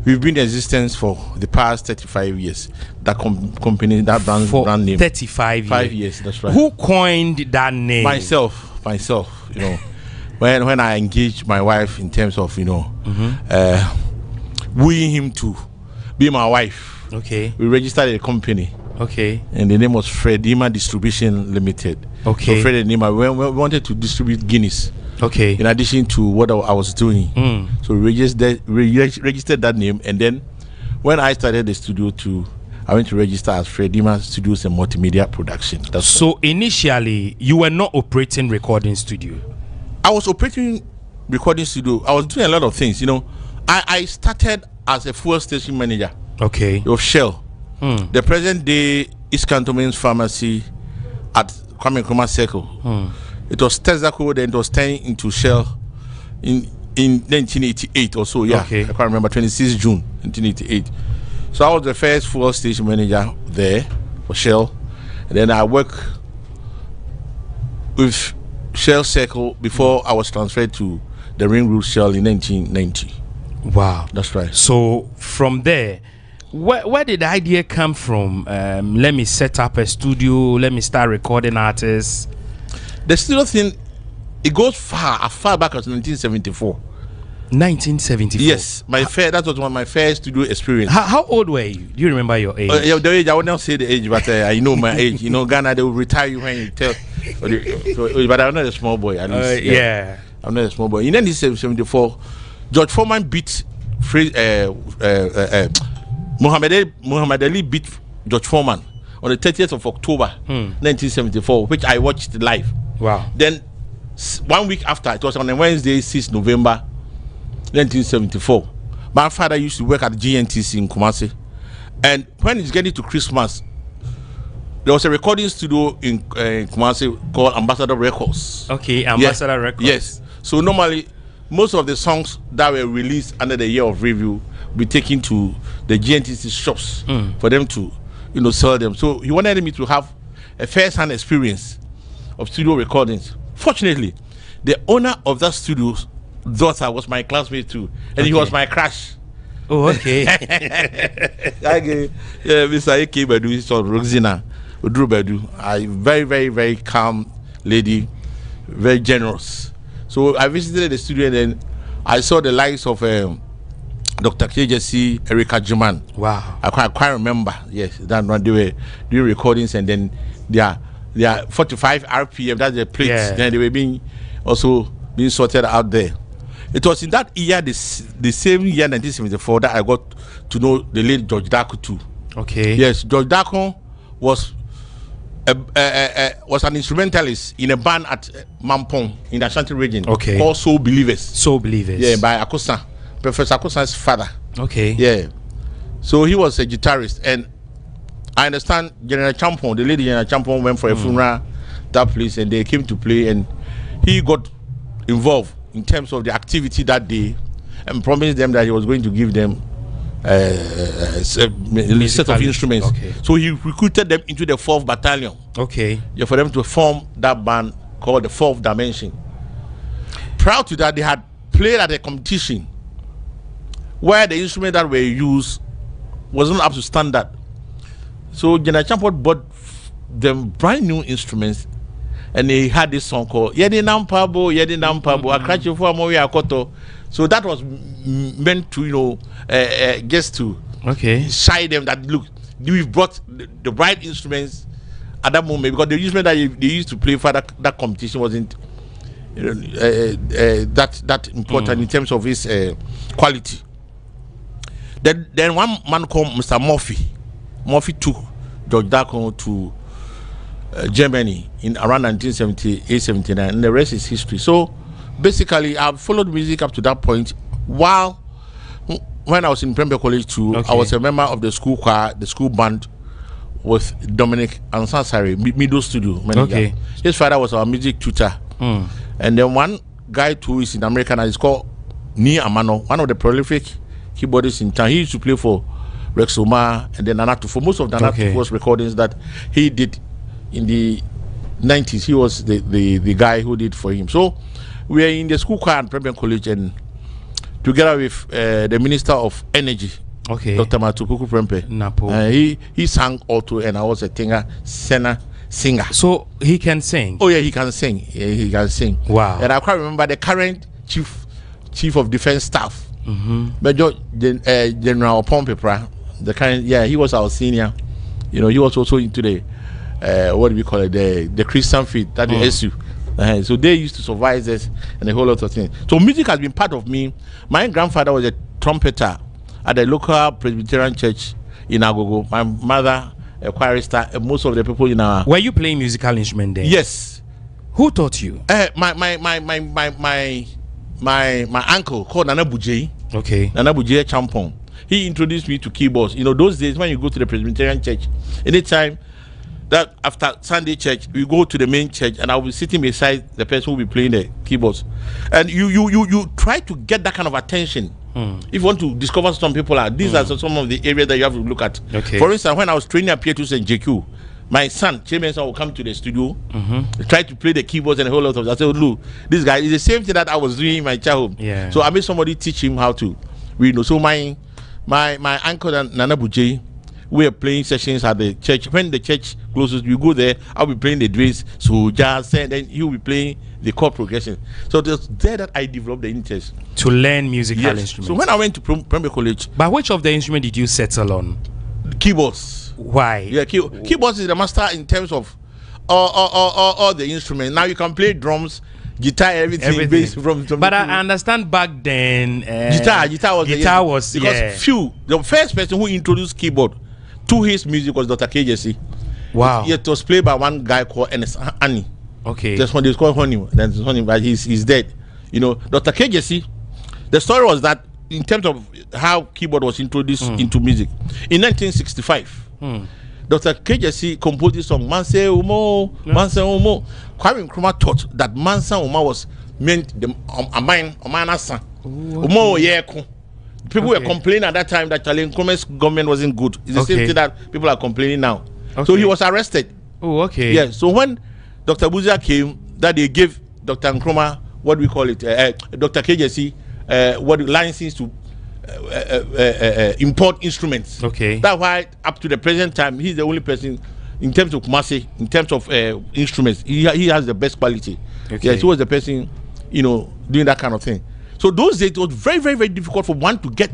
We've been in existence for the past 35 years. That company, that brand name. 35 years. 5 years, that's right. Who coined that name? Myself, you know. when I engaged my wife in terms of, wooing him to be my wife. Okay. We registered a company. Okay. And the name was Fredima Distribution Limited. Okay. So Fred and Emma, we wanted to distribute Guinness Okay. In addition to what I was doing. So registered that name, and then when I started the studio I went to register as Fredima Studios and Multimedia Production. So initially, you were not operating recording studio. I was operating recording studio. I was doing a lot of things. I started as a fuel station manager. Okay. Of Shell. The present day East Cantonment Pharmacy at Kwame Nkrumah Circle. It was Texaco, then it was turned into Shell in 1988 or so. Yeah, okay. I can't remember, 26 June 1988. So I was the first fuel station manager there for Shell, and then I worked with Shell Circle before I was transferred to the Ring Road Shell in 1990. Wow, that's right. So from there, where did the idea come from? Let me set up a studio. Let me start recording artists. The studio thing, it goes as far back as 1974. 1974. Yes, that was one of my first studio experience. How old were you? Do you remember your age? The age, I would not say the age, but I know my age. Ghana, they will retire you when you tell. But I'm not a small boy, at least. Yeah. I'm not a small boy. In 1974, George Foreman beat Muhammad Ali beat George Foreman on the 30th of October 1974, which I watched live. Wow. Then 1 week after, it was on a Wednesday, 6 November 1974. My father used to work at GNTC in Kumasi, and when it's getting to Christmas, there was a recording studio in Kumasi called Ambassador Records. Okay, Ambassador Records. Yes. So normally, most of the songs that were released under the year of review be taken to the GNTC shops for them to, sell them. So he wanted me to have a first-hand experience of studio recordings. Fortunately, the owner of that studio's daughter was my classmate too, and he was my crush. Oh, okay. Mr. A.K. Badu, his son Roxina Udru Badu, a very, very, very calm lady, very generous. So I visited the studio, and then I saw the likes of Dr. KJC, Erica Juman. Wow. I quite remember. Yes, that one they were doing recordings, and then they are 45 RPM. That's the plates. Yeah. Then they were being sorted out there. It was in that year, the same year, 1974, that I got to know the late George Dako too. Okay. Yes, George Dako was an instrumentalist in a band at Mampong in the Ashanti region. Okay. Called Soul Believers. Soul Believers. Yeah, by Akosa, Professor Akosa's father. Okay. Yeah. So he was a guitarist, and I understand General Champon, the lady General Champon, went for a funeral that place, and they came to play, and he got involved in terms of the activity that day, and promised them that he was going to give them a set of instruments. Okay. So he recruited them into the 4th Battalion. Okay. Yeah, for them to form that band called the 4th Dimension. Prior to that, they had played at a competition where the instrument that were used was not up to standard. So General Champon bought them brand new instruments, and they had this song called Yedi Nampabo, Akrachi for Amowi Akoto. So that was meant to, just to shy them that, look, we've brought the right instruments at that moment, because the instrument that they used to play for that competition wasn't that important in terms of its quality. Then one man called Mr. Murphy took George Dako to Germany in around 1978-79, and the rest is history. So basically, I've followed music up to that point. While when I was in Prempeh College too, I was a member of the school choir, the school band, with Dominic Ansansari, middle studio manager. His father was our music tutor, and then one guy too is in America now. He's called Ni Amano, one of the prolific keyboardists in town. He used to play for Rex Omar and then Nanatu. For most of the Nanatu's recordings that he did in the 90s, he was the guy who did for him. So we are in the school choir at Prempeh College, and together with the Minister of Energy, Dr. Matukuku Prempeh, he sang also, and I was a singer. So he can sing? Oh yeah, he can sing. Yeah, he can sing. Wow. And I quite remember the current chief of defense staff, Major General Pompepra, the current, he was our senior. He was also into the what do we call it, the Christian faith, that the SU. So they used to supervise us and a whole lot of things. So music has been part of me. My grandfather was a trumpeter at the local Presbyterian church in Agogo. My mother, a chorister, and most of the people in our. Were you playing musical instrument then? Yes. Who taught you? My uncle called Nana Bujay. Okay. Nana Bujay Champong. He introduced me to keyboards. You know, those days when you go to the Presbyterian church, anytime that after Sunday church, we go to the main church, and I will be sitting beside the person who will be playing the keyboards. And you try to get that kind of attention. If you want to discover some people are, these are some of the areas that you have to look at. Okay. For instance, when I was training at P2 St. JQ, my son, Chairman, will come to the studio, try to play the keyboards and a whole lot of. I said, look, this guy is the same thing that I was doing in my childhood. Yeah. So I made somebody teach him how to read. So my uncle and Nana Bujay, we are playing sessions at the church. When the church closes, we go there. I'll be playing the dress, so just and then he'll be playing the chord progression. So it was there that I developed the interest to learn musical instruments. So when I went to primary college, but which of the instrument did you settle on? Keyboards. Why? Yeah, keyboards is the master in terms of all the instruments. Now you can play drums, guitar, everything. Based from but I understand back then guitar was because few. The first person who introduced keyboard to his music was Dr. KJC. Wow. It was played by one guy called Ernest Annie. Okay. That's when they called Honey. That's Honey, but he's dead. You know, Dr. KJC. The story was that in terms of how keyboard was introduced into music in 1965. Dr. KJC composed this song Manse Umo, Manse Umo. Kwame Nkrumah thought that Mansa Umo was meant the Omanasa. Umo Yeko. People were complaining at that time that Charlie Nkrumah's government wasn't good. It's the same thing that people are complaining now. So he was arrested. Oh, okay. Yeah. So when Dr. Buzia came, that they gave Dr. Nkrumah, what do we call it? Dr. KJC, what license to import instruments. Okay. That's why up to the present time he's the only person in terms of Kumasi, in terms of instruments, he has the best quality. Okay. Yes, he was the person, you know, doing that kind of thing. So those days it was very, very, very difficult for one to get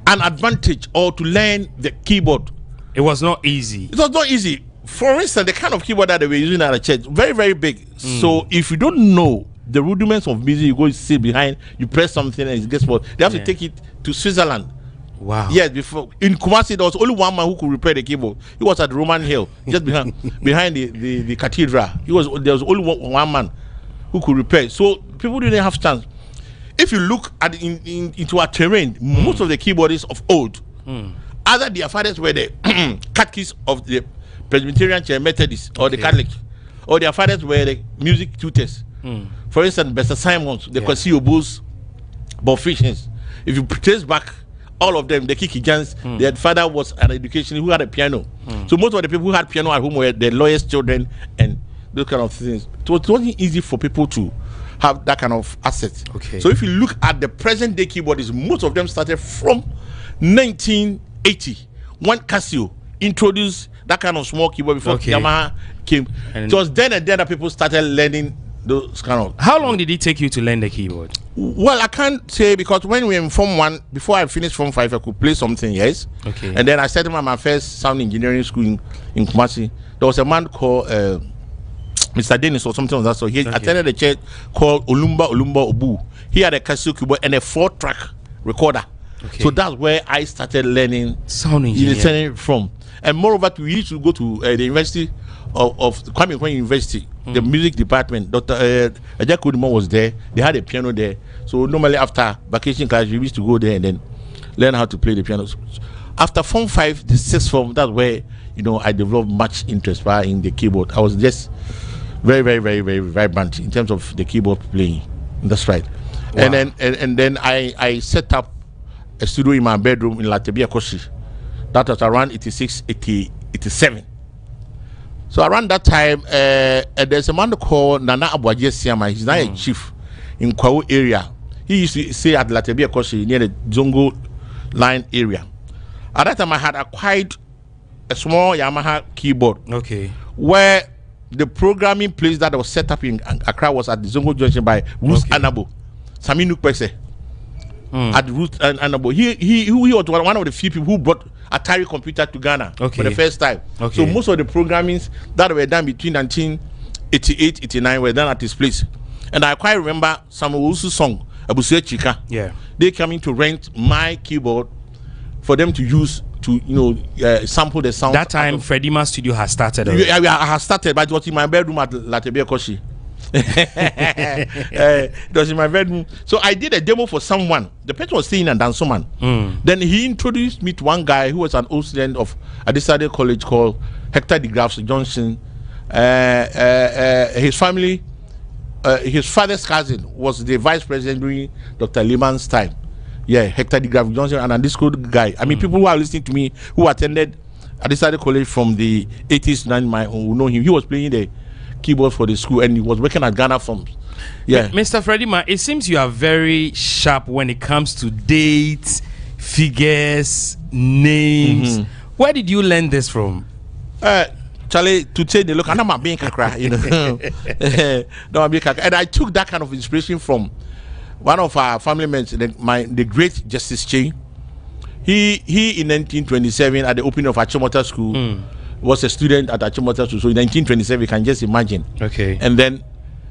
an advantage or to learn the keyboard. It was not easy. It was not easy. For instance, the kind of keyboard that they were using at the church, very, very big. So if you don't know the rudiments of music, you go sit behind, you press something, and guess what? They have to take it to Switzerland. Wow. Yes, before in Kumasi there was only one man who could repair the keyboard. He was at Roman Hill, just behind the cathedral. There was only one man who could repair. So people didn't have chance. If you look at into our terrain, most of the keyboardists of old, either their fathers were the catechists of the Presbyterian Church, Methodists, or the Catholic, or their fathers were the music tutors. For instance, Bester Simons, the Kwasi Obus, Bob Fishins. If you trace back all of them, the Kiki Jans, their father was an education who had a piano. So most of the people who had piano at home were the lawyers' children and those kind of things. So it wasn't easy for people to have that kind of asset. Okay. So if you look at the present day keyboardists, most of them started from 1980 when Casio introduced that kind of small keyboard before Yamaha came. And it was then and then that people started learning those kind of. How long did it take you to learn the keyboard? Well, I can't say, because when we were in Form 1, before I finished Form 5, I could play something, yes. Okay. And then I started my first sound engineering school in Kumasi. There was a man called Mr. Dennis or something like that. So he attended a church called Olumba Obu. He had a Casio keyboard and a 4-track recorder. Okay. So that's where I started learning sound engineering from. And moreover, we used to go to the University of Kwame Nkrumah University, the music department. Dr. Ajakodimo was there. They had a piano there. So normally after vacation class, we used to go there and then learn how to play the piano. After Form 5, the 6th form, that's where, you know, I developed much interest in the keyboard. I was just very, very, very, very vibrant in terms of the keyboard playing. That's right. Wow. And then I set up a studio in my bedroom in Latebia Koshi. That was around 87. So around that time, there's a man called Nana Abuaje Siama. He's now a chief in Kwao area. He used to stay at Latebia Koshi near the Zongo line area. At that time, I had acquired a small Yamaha keyboard. Okay. Where the programming place that was set up in Accra was at the Zongo Junction by Ruth Anabo. Saminu Kwese. At Ruth Anabo. He was one of the few people who brought Atari computer to Ghana for the first time. So most of the programmings that were done between 1980 88, 89 were done at his place. And I quite remember Samuel Owusu's song, Abusua Chika. Yeah. They coming to rent my keyboard for them to use to, sample the sound. That time, Freddie Ma studio has started. I have started, but it was in my bedroom at Latebia Koshi. It was in my bedroom. So I did a demo for someone. The person was staying in Dansoman. Then he introduced me to one guy who was an old student of Adisade College called Hector de Graaf Johnson. His family, his father's cousin was the vice president during Dr. Lehman's time. Yeah, Hector de Graaf Johnson, and this good guy. I mean, people who are listening to me who attended Adisade College from the 80s to 90s who know him. He was playing the keyboard for the school and he was working at Ghana Films. Yeah. Mr. Freddie Ma, it seems you are very sharp when it comes to dates, figures, names. Where did you learn this from? Charlie, to take the look, and I'm being kakra, No, I'm being kakra. And I took that kind of inspiration from one of our family members, the great Justice Cheng. He in 1927 at the opening of Achimota School was a student at Achimota School. So in 1927, you can just imagine. Okay. And then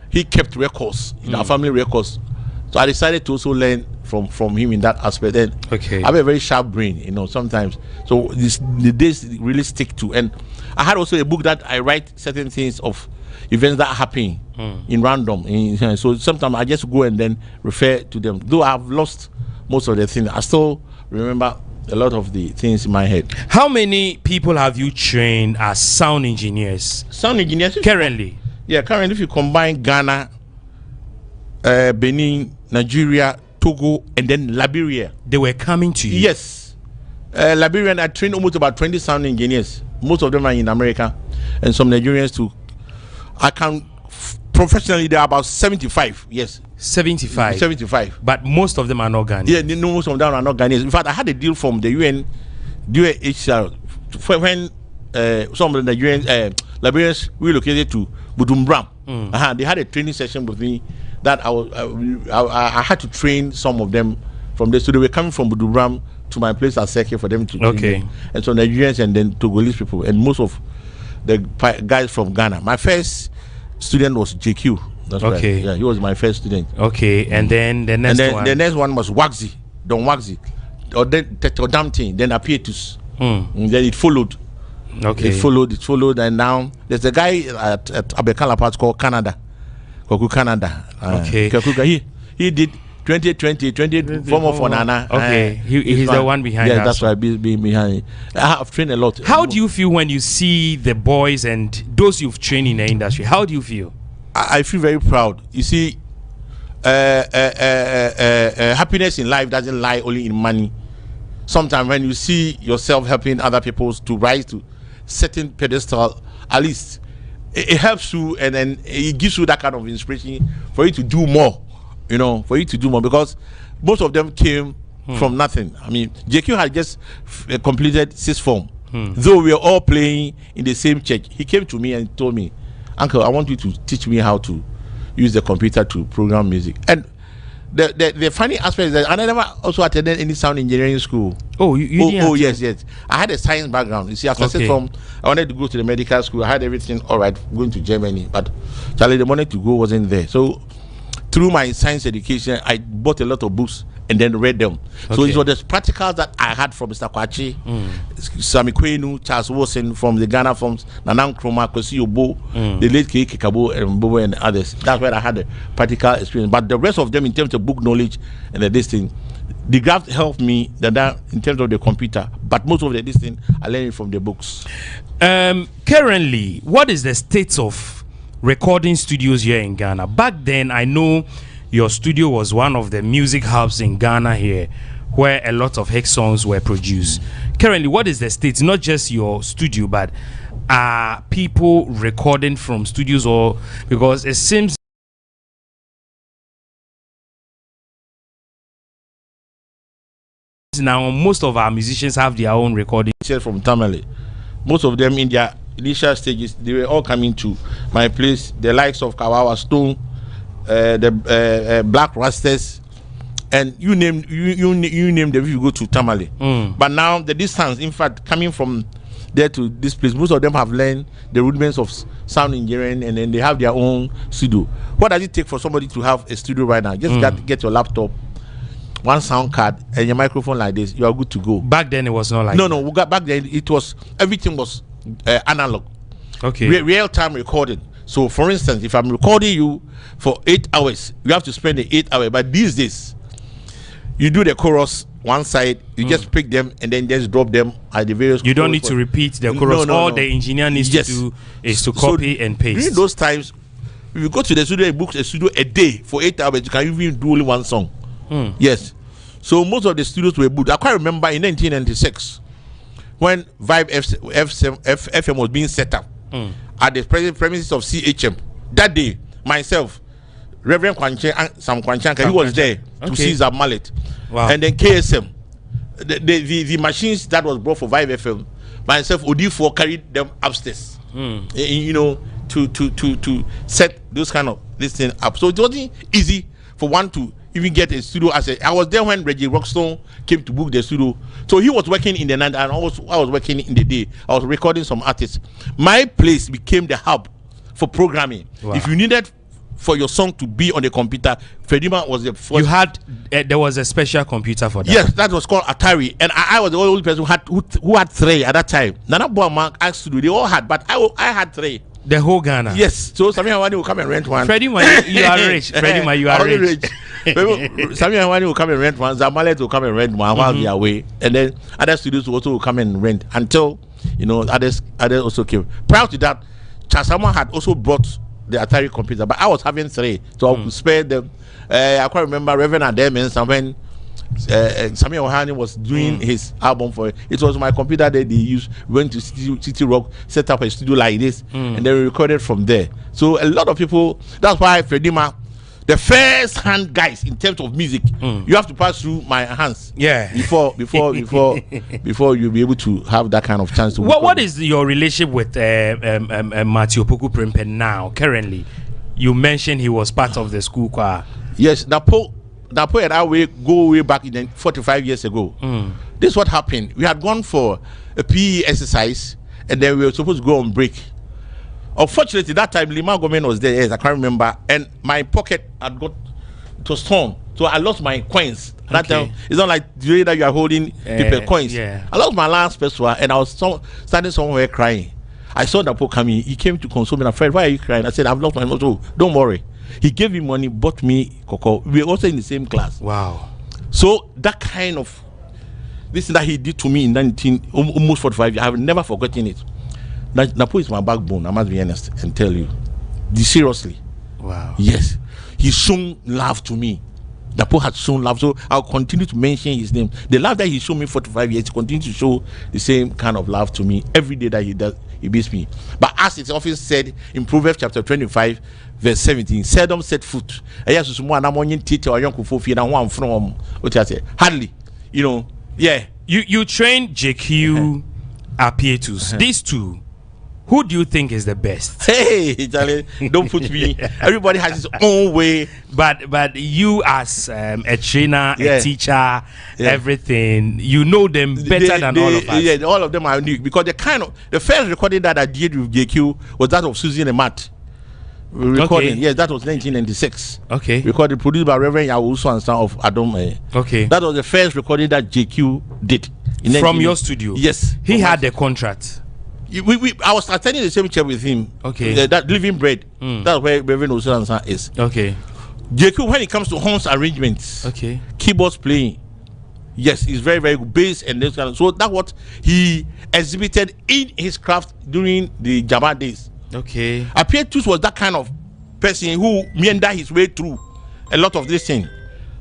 he kept records, our family records. So I decided to also learn from him in that aspect. And I have a very sharp brain, sometimes. So the days really stick to. And I had also a book that I write certain things of events that happen in random. So sometimes I just go and then refer to them. Though I've lost most of the things, I still remember a lot of the things in my head. How many people have you trained as sound engineers? Sound engineers? Currently? Yeah, currently if you combine Ghana, Benin, Nigeria, Togo, and then Liberia. They were coming to you? Yes. Liberia, I trained almost about 20 sound engineers. Most of them are in America, and some Nigerians too. I can professionally, there are about 75. Yes. 75. But most of them are not Ghanaians. Yeah, most of them are not Ghanaians. In fact, I had a deal from the UNHCR when some of the Nigerians, Liberians relocated to Budumbram. They had a training session with me that I had to train some of them from there. So they were coming from Budumbram to my place at Seke for them to train them. And so Nigerians and then Togolese people and most of the guys from Ghana. My first student was JQ. That's right. Yeah, he was my first student. And then the next one. The next one was Waxy, Don Waxy, or then Tetodamtin, then Apietus. And then it followed. It followed, and now there's a guy at Abekala Parts called Canada, Koku Canada. He did 20 form of Onana. He's the one behind. Yeah, that's right. Behind. I have trained a lot. How do you feel when you see the boys and those you've trained in the industry? How do you feel? I feel very proud. You see, happiness in life doesn't lie only in money. Sometimes when you see yourself helping other people to rise to certain pedestal, at least it helps you, and then it gives you that kind of inspiration for you to do more. For you to do more, because most of them came from nothing. I mean, JQ had just completed 6th form. Though we were all playing in the same church, he came to me and told me, "Uncle, I want you to teach me how to use the computer to program music." And the funny aspect is that I never also attended any sound engineering school. Yes. I had a science background. You see, after 6th form, I wanted to go to the medical school. I had everything all right, going to Germany, but Charlie, the money to go wasn't there. So through my science education, I bought a lot of books and then read them. So it was the practicals that I had from Mr. Kwachi, Sami Kwenu, Charles Wilson from the Ghana Films, Nanang Kroma, Kwesi Obo, the late K. Kikabo, and Bobo, and others. That's where I had the practical experience. But the rest of them, in terms of book knowledge and this thing, the graph helped me that in terms of the computer. But most of this thing, I learned it from the books. Currently, what is the state of recording studios here in Ghana? Back then, I know your studio was one of the music hubs in Ghana here, where a lot of hit songs were produced. Currently, what is the state? Not just your studio, but are people recording from studios, or because it seems now most of our musicians have their own recording from Tamale. Most of them in their initial stages, they were all coming to my place. The likes of Kawawa Stone, the Black Rastas, and you name them if you go to Tamale. But now the distance, in fact, coming from there to this place. Most of them have learned the rudiments of sound engineering, and then they have their own studio. What does it take for somebody to have a studio right now? Just get your laptop, one sound card, and your microphone like this. You are good to go. Back then it was not like no. We got back then. It was everything was analog. Okay. Real time recording. So, for instance, if I'm recording you for 8 hours, you have to spend the 8 hours. But these days, you do the chorus one side, you just pick them and then just drop them at the various. You don't need to repeat the chorus. All the engineer needs to do is to copy and paste. During those times, if you go to the studio and book a studio a day for 8 hours, you can even do only one song. Yes. So most of the studios were booked. I quite remember in 1996 when Vibe FM was being set up at the present premises of CHM. That day, myself, Reverend Kwanche, Sam Kwanchanka, he was there to see Zab Mallet. Wow. And then KSM, the machines that was brought for Vibe FM, myself, Odi4 carried them upstairs. You know, to set those kind of this thing up. So it wasn't easy for one to even get a studio. I was there when Reggie Rockstone came to book the studio. So he was working in the night and I was working in the day. I was recording some artists. My place became the hub for programming. Wow. If you needed for your song to be on the computer, Fredima was the first. You had there was a special computer for that. Yes, that was called Atari, and I was the only person who had 3 at that time. Nana Boama asked to do. They all had, but I had 3. The whole Ghana. Yes. So Sammy Hawani will come and rent one. Fredima, you are rich. Fredima, you are rich. Sammy Hawani will come and rent one. Zamalet will come and rent one while they are away, and then other studios also will come and rent until others also came. Prior to that, Chasama had also brought the Atari computer, but I was having 3, so I could spare them. I can't remember Reverend Ademins when Sammy Ohani was doing his album for it. It was my computer that they used. We went to City Rock, set up a studio like this, and then we recorded from there. So a lot of people. That's why Fredima, the first hand guys in terms of music, you have to pass through my hands. Yeah. Before you'll be able to have that kind of chance to. What is your relationship with Matthew Opoku Prempeh now? Currently, you mentioned he was part of the school choir. Yes, Napo and I go way back in 45 years ago. This is what happened. We had gone for a PE exercise, and then we were supposed to go on break. Unfortunately, that time Lima Gomen was there. Yes, I can't remember, and my pocket it was torn, so I lost my coins. That time it's not like the way that you are holding paper coins. Yeah. I lost my last peso, and I was standing somewhere crying. I saw Napo coming. He came to console me. I'm afraid, why are you crying? I said, I've lost my motor. Don't worry. He gave me money, bought me cocoa. We were also in the same class. Wow. So that kind of this that he did to me in almost 45 years, I have never forgotten it. Napo is my backbone, I must be honest and tell you. Seriously. Wow. Yes. He shown love to me. Napo had shown love. So I'll continue to mention his name. The love that he showed me 45 years, he continues to show the same kind of love to me every day that he does. He beats me. But as it's often said in Proverbs chapter 25, verse 17, seldom set foot. Hardly. Yeah. You train JQ Apietus. These two, who do you think is the best? Hey, Charlie, don't put me. Everybody has his own way. But you as a trainer, a teacher, everything, you know them better than all of us. Yeah, all of them are unique because the first recording that I did with JQ was that of Susie and Matt. Recording, yes, that was 1996. Okay. Recorded, produced by Reverend Yawusu and son of Adam. Okay. That was the first recording that JQ did. From your studio? Yes. He had the contract. I was attending the same chair with him. Okay. That Living Bread. That's where Reverend Osu and son is. Okay. JQ, when it comes to horns arrangements, keyboards playing, yes, he's very, very good. Bass and this kind of. So that's what he exhibited in his craft during the Jama days. Okay. Apietus was that kind of person who meander his way through a lot of this thing.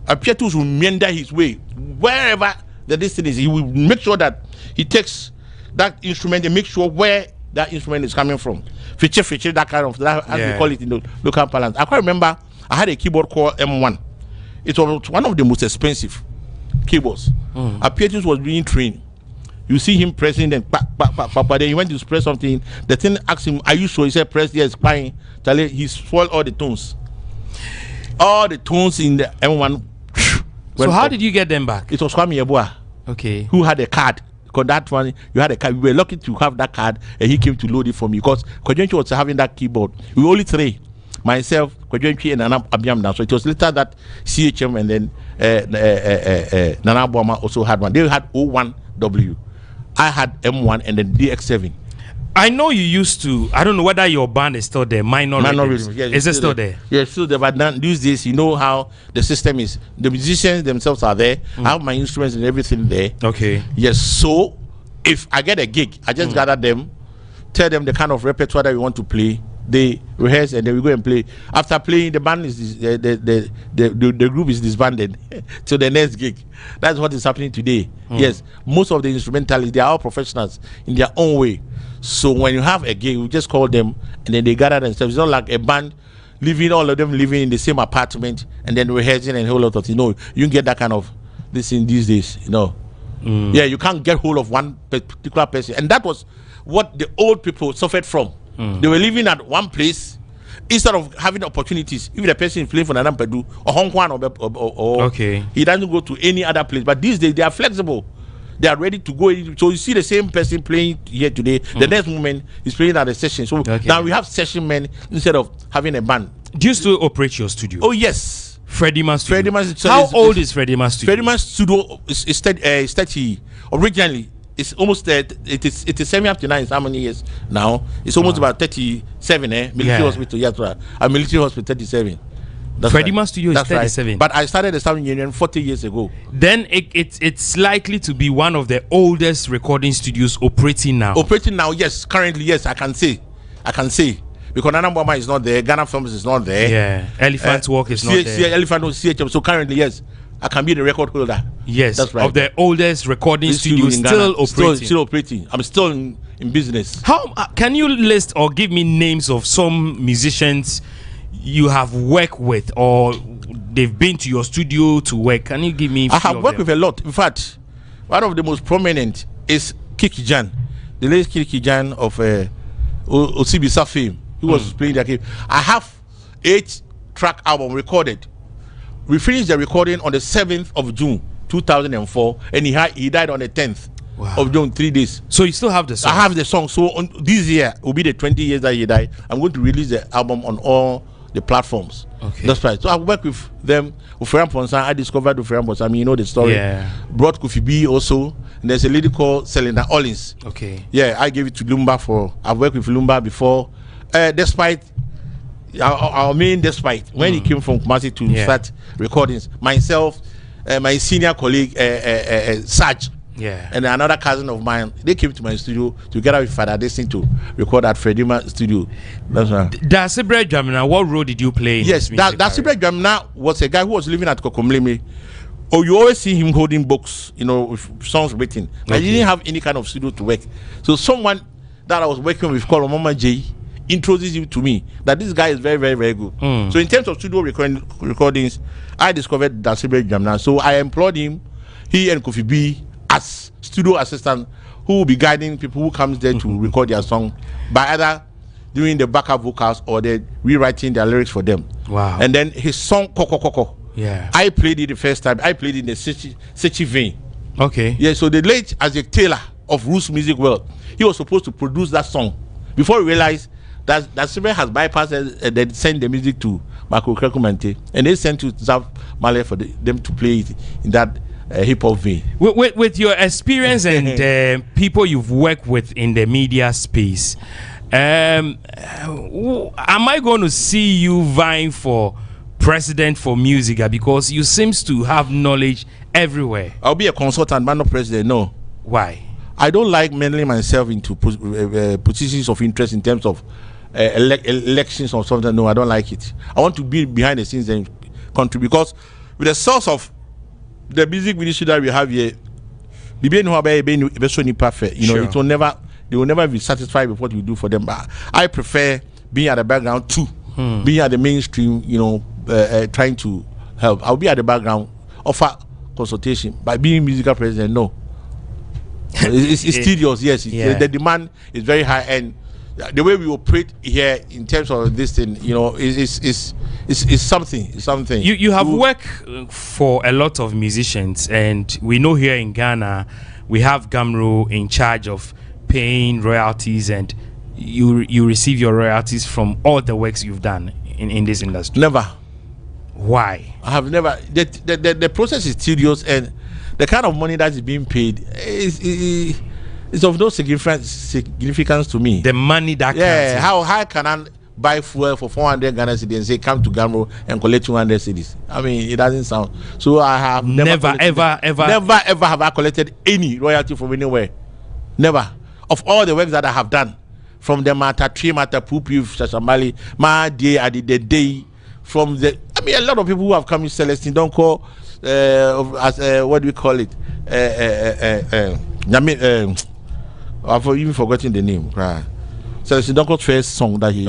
Apietus will meander his way wherever this thing is. He will make sure that he takes that instrument and make sure where that instrument is coming from. Feature, that kind of, as we call it in the local parlance. I can't remember. I had a keyboard called M1. It was one of the most expensive keyboards. Apietus was being trained. You see him pressing, then then he went to press something. The thing asked him, "Are you sure?" He said, "Press." Yes, fine. He spoiled all the tones. All the tones in the M1. So how did you get them back? It was Kwame Yeboah. Okay. Who had a card because that one you had a card. We were lucky to have that card, and he came to load it for me because Kwadwo was having that keyboard. We were only 3, myself, Kwadwo and Nana Abiam. So it was later that CHM and then Nana Boma also had one. They had O1W. I had M1 and then DX7. I know you used to. I don't know whether your band is still there. Minor Rhythms. Yes, is it still there? Yeah, still there. But now, these days, you know how the system is. The musicians themselves are there. I have my instruments and everything there. Okay. Yes. So, if I get a gig, I just gather them, tell them the kind of repertoire that we want to play. They rehearse and then we go and play. After playing, the band is the group is disbanded to the next gig. That's what is happening today. Yes, most of the instrumentalists, they are all professionals in their own way. So when you have a gig, you just call them and then they gather themselves. It's not like a band all of them living in the same apartment and then rehearsing and a whole lot of things. No, you can get that kind of this in these days. Yeah, you can't get hold of one particular person, and that was what the old people suffered from. They were living at one place instead of having opportunities. If the person is playing for Nanampadu or Hong Kong or he doesn't go to any other place. But these days they are flexible. They are ready to go. So you see the same person playing here today. The next moment is playing at a session. So now we have session men instead of having a band. Do you still operate your studio? Oh yes, Freddie Man Studio. Freddie Man Studio. How old is Freddie Man Studio? Freddie Man Studio is 30. Originally, it's almost it is 7 after 9. How many years now? It's almost about 37. Military hospital. Yes, right. A military hospital 37. That's Freddie Man Studio is 37. Right. But I started the Southern Union 40 years ago. Then it's likely to be one of the oldest recording studios operating now. Operating now, yes. Currently, yes. I can say because Nana Boma is not there. Ghana Films is not there. Yeah. Elephant Walk is not there. Elephant Walk, CHM. So currently, yes, I can be the record holder. Yes, that's right. Of the oldest recording studio still operating. Still operating. I'm still in business. How can you list or give me names of some musicians you have worked with or they've been to your studio to work? Can you give me? I have worked with a lot. In fact, one of the most prominent is Kiki Jan, the late Kiki Jan of Osibisa fame. He was playing that game. I have 8-track album recorded. We finished the recording on the 7th of June 2004, and he died on the 10th of June, 3 days. So you still have the song? I have the song. So on this year will be the 20 years that he died. I'm going to release the album on all the platforms. Okay. That's right. So I work with them. Ufrean Ponsan, I discovered Ufrean Ponsan. I mean, you know the story. Yeah. Brought Kofi B also. And there's a lady called Selena Ollins. Okay. Yeah, I gave it to Lumba I've worked with Lumba before. Despite when he came from Kumasi to start recordings, myself, my senior colleague Saj, and another cousin of mine, they came to my studio together with Father Destin to record at Freddie Man Studio. That's right. Dasibre Jamina, what role did you play in? Yes, Dasibre Jamina was a guy who was living at Kokomleme. Oh, you always see him holding books, with songs written. But he didn't have any kind of studio to work. So someone that I was working with called Mama J introduced him to me that this guy is very, very, very good. So in terms of studio recordings, I discovered Dasibre Jamina. So I employed him, he and Kofi B, as studio assistant who will be guiding people who comes there to record their song by either doing the backup vocals or they rewriting their lyrics for them. Wow. And then his song Koko Koko. Yeah. I played it the first time. I played it in the Sechi vein. Okay. Yeah, so the late Isaac Taylor of Roots Music World, he was supposed to produce that song before he realized that Sibre has bypassed and then sent the music to Marco Krekumante, and they sent to Zaf Male for them to play it in that hip hop vein. With your experience and people you've worked with in the media space, am I going to see you vying for president for music? Because you seems to have knowledge everywhere. I'll be a consultant, but not president. No. Why? I don't like meddling myself into positions of interest in terms of elections or something. No, I don't like it. I want to be behind the scenes and contribute, because with the source of the music ministry that we have here, perfect. It will never, they will never be satisfied with what you do for them. But I prefer being at the background too, being at the mainstream. Trying to help. I'll be at the background, offer consultation. By being musical president, no. It's tedious. Yes, the demand is very high, and the way we operate here in terms of this thing, is something. It's something. You have worked for a lot of musicians, and we know here in Ghana, we have Gamro in charge of paying royalties, and you receive your royalties from all the works you've done in this industry? Never. Why? I have never. The process is tedious, and the kind of money that is being paid is of no significance to me. The money that comes how can I buy fuel for 400 Ghana cedis and say come to Gamro and collect 200 cedis? I mean, it doesn't sound. So I have never ever have I collected any royalty from anywhere. Never. Of all the works that I have done, from the Mata Tree, Mata Pupi, Shashamali, Ma Day, I did the day, from the. I mean, a lot of people who have come in Celestine don't call as what do we call it? I've even forgotten the name. Celestine don't call first song that he.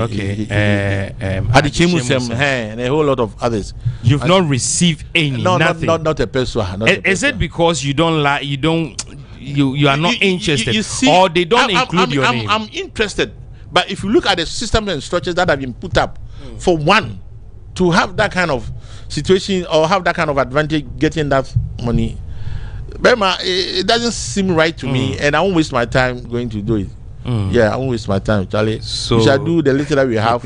Adichimusem, and a whole lot of others. You've not received any. No, nothing. Not a person. Is it because you don't like? You are not interested, you see, or they don't include your name? I'm interested, but if you look at the systems and structures that have been put up, for one, to have that kind of situation or have that kind of advantage getting that money, it doesn't seem right to me, and I won't waste my time going to do it. Yeah, I won't waste my time, Charlie. So we shall do the little that we have,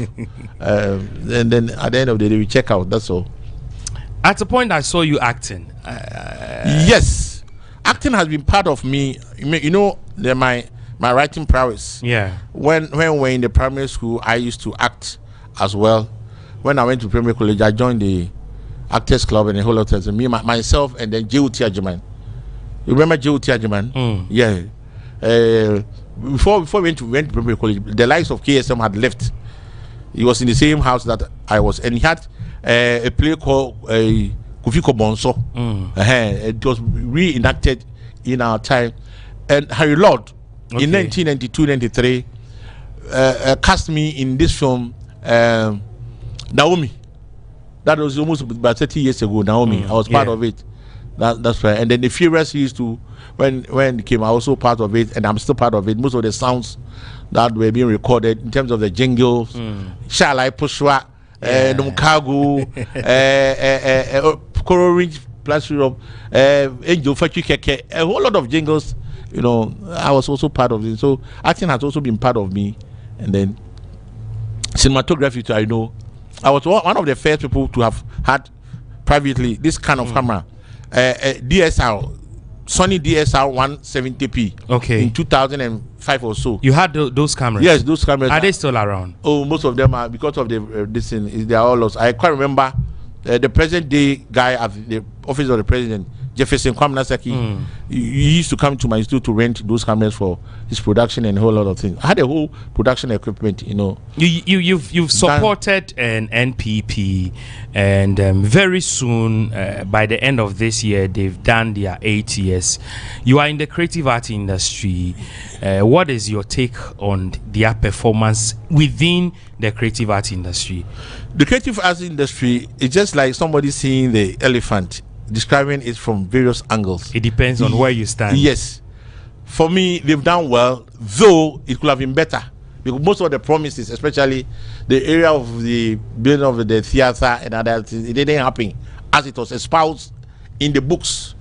and then at the end of the day, we check out. That's all. At a point, I saw you acting. Yes, acting has been part of me. You know, my writing prowess. Yeah. When we're in the primary school, I used to act as well. When I went to primary college, I joined the Actors Club and a whole lot of things. Myself, and then J.U.T. Ajiman. You remember J.U.T. Ajiman? Yeah. Before we went to primary college, the likes of KSM had left. He was in the same house that I was, and he had a play called Kufiko Bonso. It was reenacted in our time. And Harry Lord, in 1992-93, cast me in this film, Naomi. That was almost about 30 years ago. Naomi, I was part of it. That's right. And then the Furious used to, when it came, I was also part of it, and I'm still part of it. Most of the sounds that were being recorded in terms of the jingles, Shalai Pushwa, Numkagu, Coral Ridge, Plus Europe, Angel Fachi Keke, a whole lot of jingles. You know, I was also part of it. So acting has also been part of me. And then cinematography too, I know. I was one of the first people to have had privately this kind of camera, DSR, Sony DSR 170p. In 2005 or so. You had those cameras? Yes, those cameras. Are they still around? Oh, most of them are, because of the this thing. They are all lost. I quite remember the present day guy at the office of the president, Jefferson Kwame Nasaki. He used to come to my studio to rent those cameras for his production and a whole lot of things. I had a whole production equipment, you know. You've supported an NPP, and very soon, by the end of this year, they've done their 8 years. You are in the creative art industry. What is your take on their performance within the creative art industry? The creative arts industry is just like somebody seeing the elephant, describing it from various angles. It depends on where you stand. Yes. For me, they've done well, though it could have been better. Because most of the promises, especially the area of the building of the theater and other things, it didn't happen as it was espoused in the books.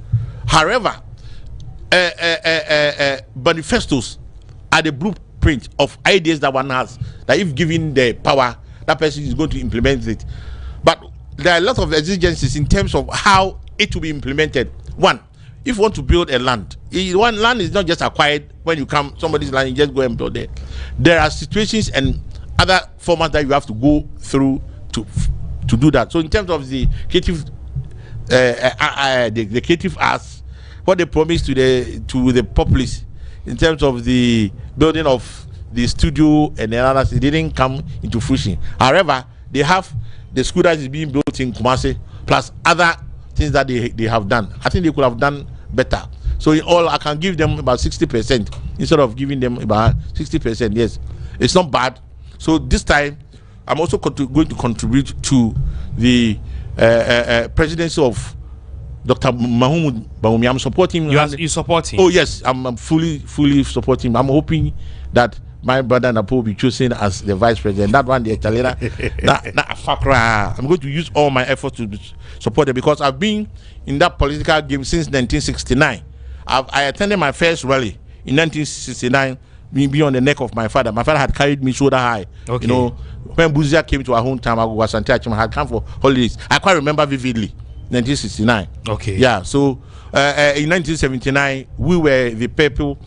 However, manifestos are the blueprint of ideas that one has, that if given the power, that person is going to implement it. But there are a lot of exigencies in terms of how it will be implemented. One, if you want to build a land, land is not just acquired when you come somebody's land, you just go and build it. There are situations and other formats that you have to go through to do that. So in terms of the creative the creative arts, what they promised to the populace in terms of the building of the studio and others, it didn't come into fruition. However, they have the school that is being built in Kumasi, plus other things that they have done. I think they could have done better. So in all, I can give them about 60% instead of giving them about 60%. Yes, it's not bad. So this time, I'm also going to contribute to the presidency of Dr. Mahmoud Bawumia. I'm supporting him. You support him? Oh yes, I'm fully supporting him. I'm hoping that my brother Napo will be chosen as the vice president. That one, the Chalera, I'm going to use all my efforts to support it, because I've been in that political game since 1969. I attended my first rally in 1969. Me on the neck of my father. My father had carried me shoulder high. Okay. You know, when Buzia came to our hometown, I had come for holidays. I quite remember vividly. 1969. Okay. Yeah. So in 1979, we were the people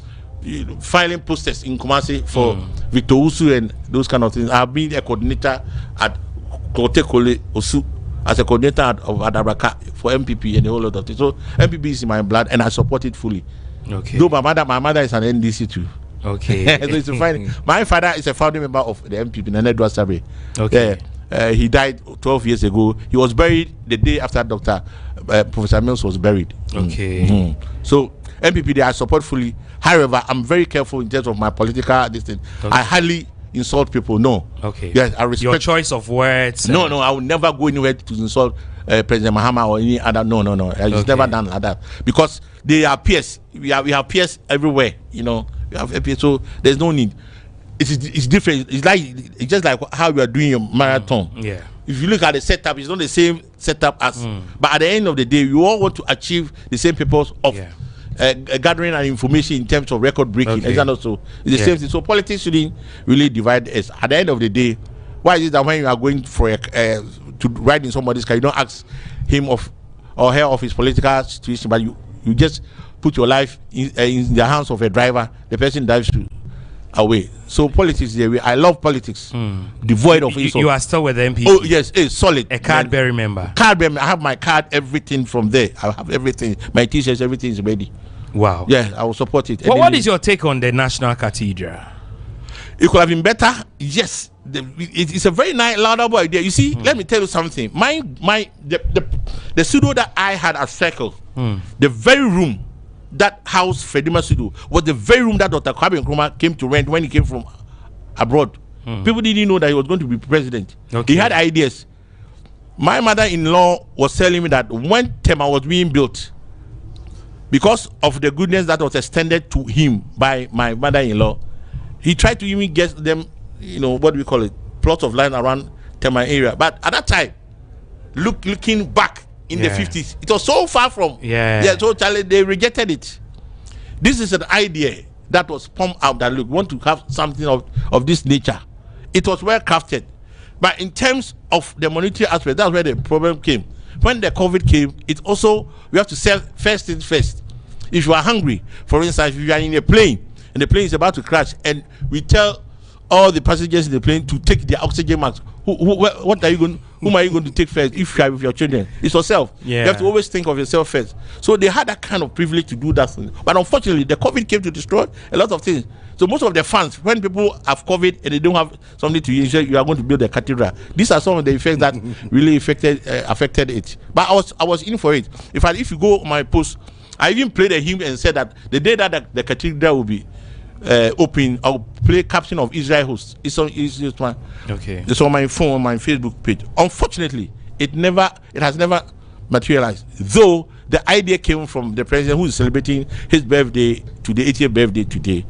filing posters in Kumasi for Victor Usu and those kind of things. I've been a coordinator at Kotekole Osu as a coordinator of Adabraka for MPP and a whole lot of things. So MPP is in my blood and I support it fully. Okay. Though my mother is an NDC too. Okay. So it's fine. My father is a founding member of the MPP, Nanedwa Sabe. Okay. He died 12 years ago. He was buried the day after Dr. Professor Mills was buried. Okay. So MPP, I support fully. However, I'm very careful in terms of my political this thing. Okay. I hardly insult people. No. Okay. Yes, I respect your choice of words. No, I will never go anywhere to insult President Mahama or any other. No. It's never done like that because they are peers. We have peers everywhere. You know, we have peers, so there's no need. It's different. It's just like how you are doing your marathon. Yeah. If you look at the setup, it's not the same setup as. But at the end of the day, you all want to achieve the same purpose of gathering and information in terms of record breaking. Okay. Is that not so? It's the same thing. So politics shouldn't really divide us. At the end of the day, why is it that when you are going for to ride in somebody's car, you don't ask him or her of his political situation, but you just put your life in the hands of a driver. The person drives you away. So politics, I love politics. Devoid of insult. You are still with the MPP? Oh yes, it's solid. A card-bearer member. Card-bearer. I have my card, everything from there. I have everything. My t-shirts, everything is ready. Wow. Yeah, I will support it. Well, what is your take on the National Cathedral? It could have been better. Yes, it's a very nice, laudable idea. You see, let me tell you something. The studio that I had at Circle, the very room that housed Fredima studio was the very room that Dr. Kwame Nkrumah came to rent when he came from abroad. People didn't know that he was going to be president. Okay. He had ideas. My mother-in-law was telling me that when Tema was being built, because of the goodness that was extended to him by my mother-in-law, he tried to even get them, what do we call it, plots of land around Tema area. But at that time, looking back in the 50s, it was so far from. So they rejected it. This is an idea that was pumped out that look, we want to have something of this nature. It was well crafted. But in terms of the monetary aspect, that's where the problem came. When the COVID came, it also, we have to sell first things first. If you are hungry, for instance, if you are in a plane and the plane is about to crash, and we tell all the passengers in the plane to take their oxygen mask, whom are you going to take first if you are with your children? It's yourself. You have to always think of yourself first. So they had that kind of privilege to do that thing. But unfortunately, the COVID came to destroy a lot of things. So most of the funds, when people have COVID and they don't have something to ensure you are going to build a cathedral, these are some of the effects that really affected it. But I was in for it. In fact, if you go on my post, I even played a hymn and said that the day that the cathedral will be open, I'll play Captain of Israel Host. It's on my phone, on my Facebook page. Unfortunately, it has never materialized. Though the idea came from the president who is celebrating his birthday to the 80th birthday today.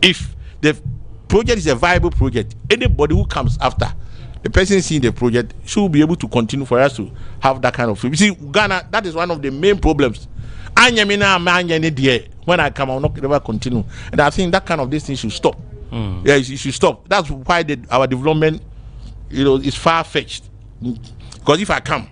If the project is a viable project, anybody who comes after the person seeing the project should be able to continue for us to have that kind of. You see, Ghana, that is one of the main problems. When I come, I will not never continue. And I think that kind of this thing should stop. Yeah, it should stop. That's why our development, is far-fetched. Because if I come,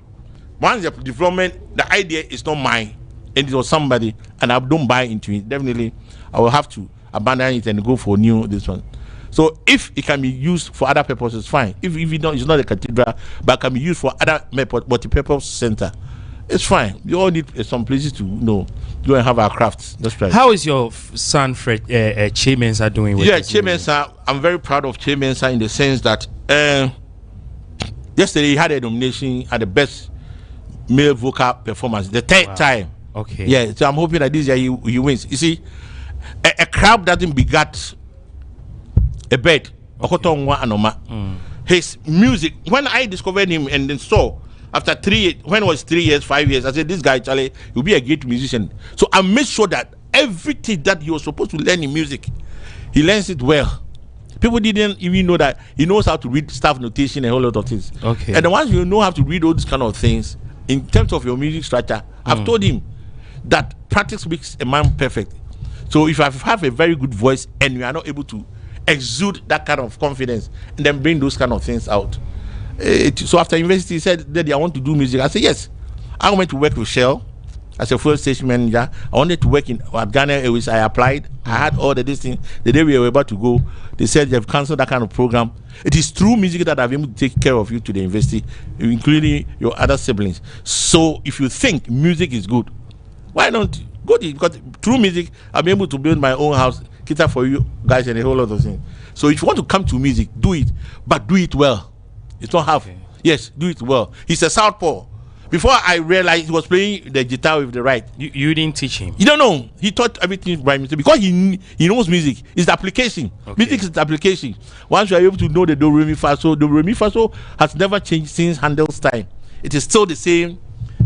once the development, the idea is not mine, and it was somebody, and I don't buy into it, definitely I will have to abandon it and go for this one. So if it can be used for other purposes, fine. If it's not a cathedral, but can be used for other multi-purpose center, it's fine. You all need some places to go and have our crafts. That's right. How is your son Fred Che Mensah doing with this Che Mensah, I'm very proud of Che Mensah in the sense that yesterday he had a nomination at the best male vocal performance, the third time. Okay. Yeah, so I'm hoping that this year he wins. You see, a crowd doesn't begat a bird. His music, when I discovered him and then saw after 3 years, when it was 3 years, 5 years, I said, this guy, Charlie, he'll be a great musician. So I made sure that everything that he was supposed to learn in music, he learns it well. People didn't even know that he knows how to read staff notation and a whole lot of things. Okay. And the ones you know how to read all these kind of things, in terms of your music structure, I've told him that practice makes a man perfect. So if I have a very good voice and you are not able to exude that kind of confidence and then bring those kind of things out. So after university, he said, Daddy, I want to do music. I said, yes. I went to work with Shell as a fuel station manager. I wanted to work at Ghana Airways. I applied. I had all the this thing. The day we were about to go, they said they've cancelled that kind of program. It is through music that I've been able to take care of you to the university, including your other siblings. So if you think music is good, why don't go to it? Because through music, I'm able to build my own house, cater for you guys, and a whole lot of things. So if you want to come to music, do it, but do it well. It's not half. Okay. Yes, do it well. He's a southpaw. Before I realized he was playing the guitar with the right. You didn't teach him? You don't know. He taught everything by music because he knows music. It's the application. Okay. Music is the application. Once you are able to know the do, re, mi, fa, so, the re, mi, fa, so has never changed since Handel's time. It is still the same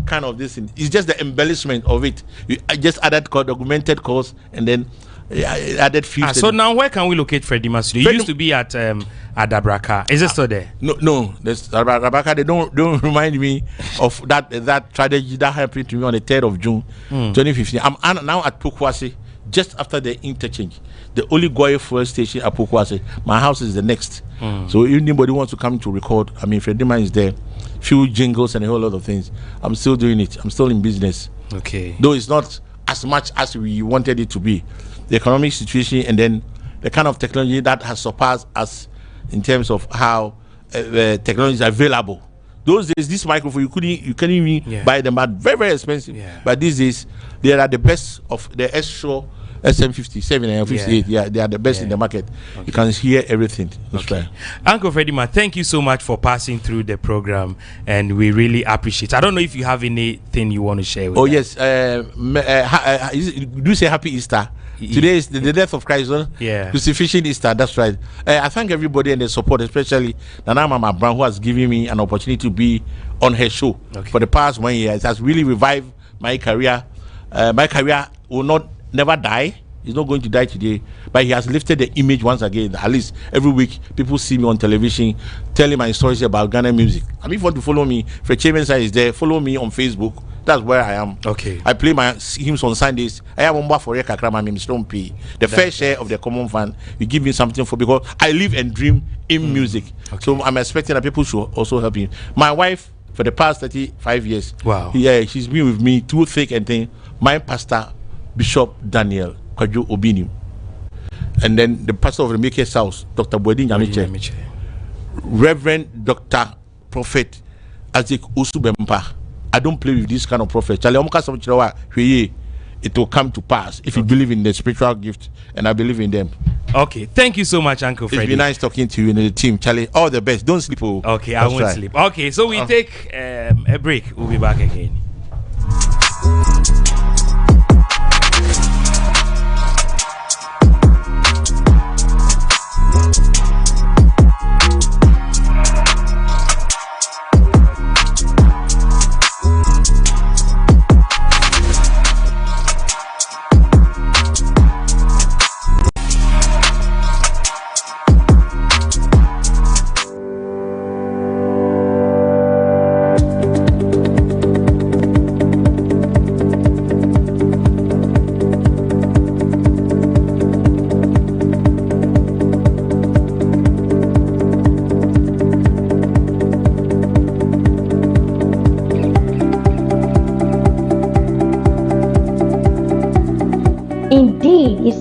kind of this thing. It's just the embellishment of it. I just added augmented chords and then added few. So now where can we locate Freddie Masudu? You used to be at Dabraka. Is it still there? No. There's Dabraka. They don't remind me of that tragedy that happened to me on the 3rd of June, 2015. I'm now at Pokwase, just after the interchange. The only Goye fuel station at Pokwase. My house is the next. So if anybody wants to come to record, I mean, Freddie Man is there. Few jingles and a whole lot of things. I'm still doing it. I'm still in business. Okay. Though it's not as much as we wanted it to be. The economic situation and then the kind of technology that has surpassed us in terms of how technology is available. Those days, this microphone you couldn't even buy them at very, very expensive. Yeah. But these days, they are the best of the S-Show SM57 and 58. Yeah, they are the best in the market. Okay. You can hear everything. That's right. Uncle Freddie Man, thank you so much for passing through the program, and we really appreciate it. I don't know if you have anything you want to share with us. Yes. Do you say Happy Easter? Today is the death of Christ, crucifixion Easter. That's right. I thank everybody and the support, especially Nana Mama Brown, who has given me an opportunity to be on her show for the past 1 year. It has really revived my career. My career will never die. It's not going to die today, but he has lifted the image once again. At least every week, people see me on television telling my stories about Ghana music. I mean, if you want to follow me, Fred Chairman is there. Follow me on Facebook. That's where I am. Okay. I play my hymns on Sundays. I have one for the fair share of the common fund. You give me something for, because I live and dream in music. Okay. So I'm expecting that people should also help me. My wife, for the past 35 years. Wow. Yeah, she's been with me through thick and thin. My pastor, Bishop Daniel Kwajo Obinim. And then the pastor of the Maker's House, Dr. Boedin Yamiche. Reverend Dr. Prophet Azik Usubempa. I don't play with this kind of prophet. It will come to pass if you believe in the spiritual gift, and I believe in them. Okay, thank you so much, Uncle Freddie. It's been nice talking to you and the team, Charlie. All the best. Don't sleep. Okay, I won't sleep. Okay, so we take a break. We'll be back again.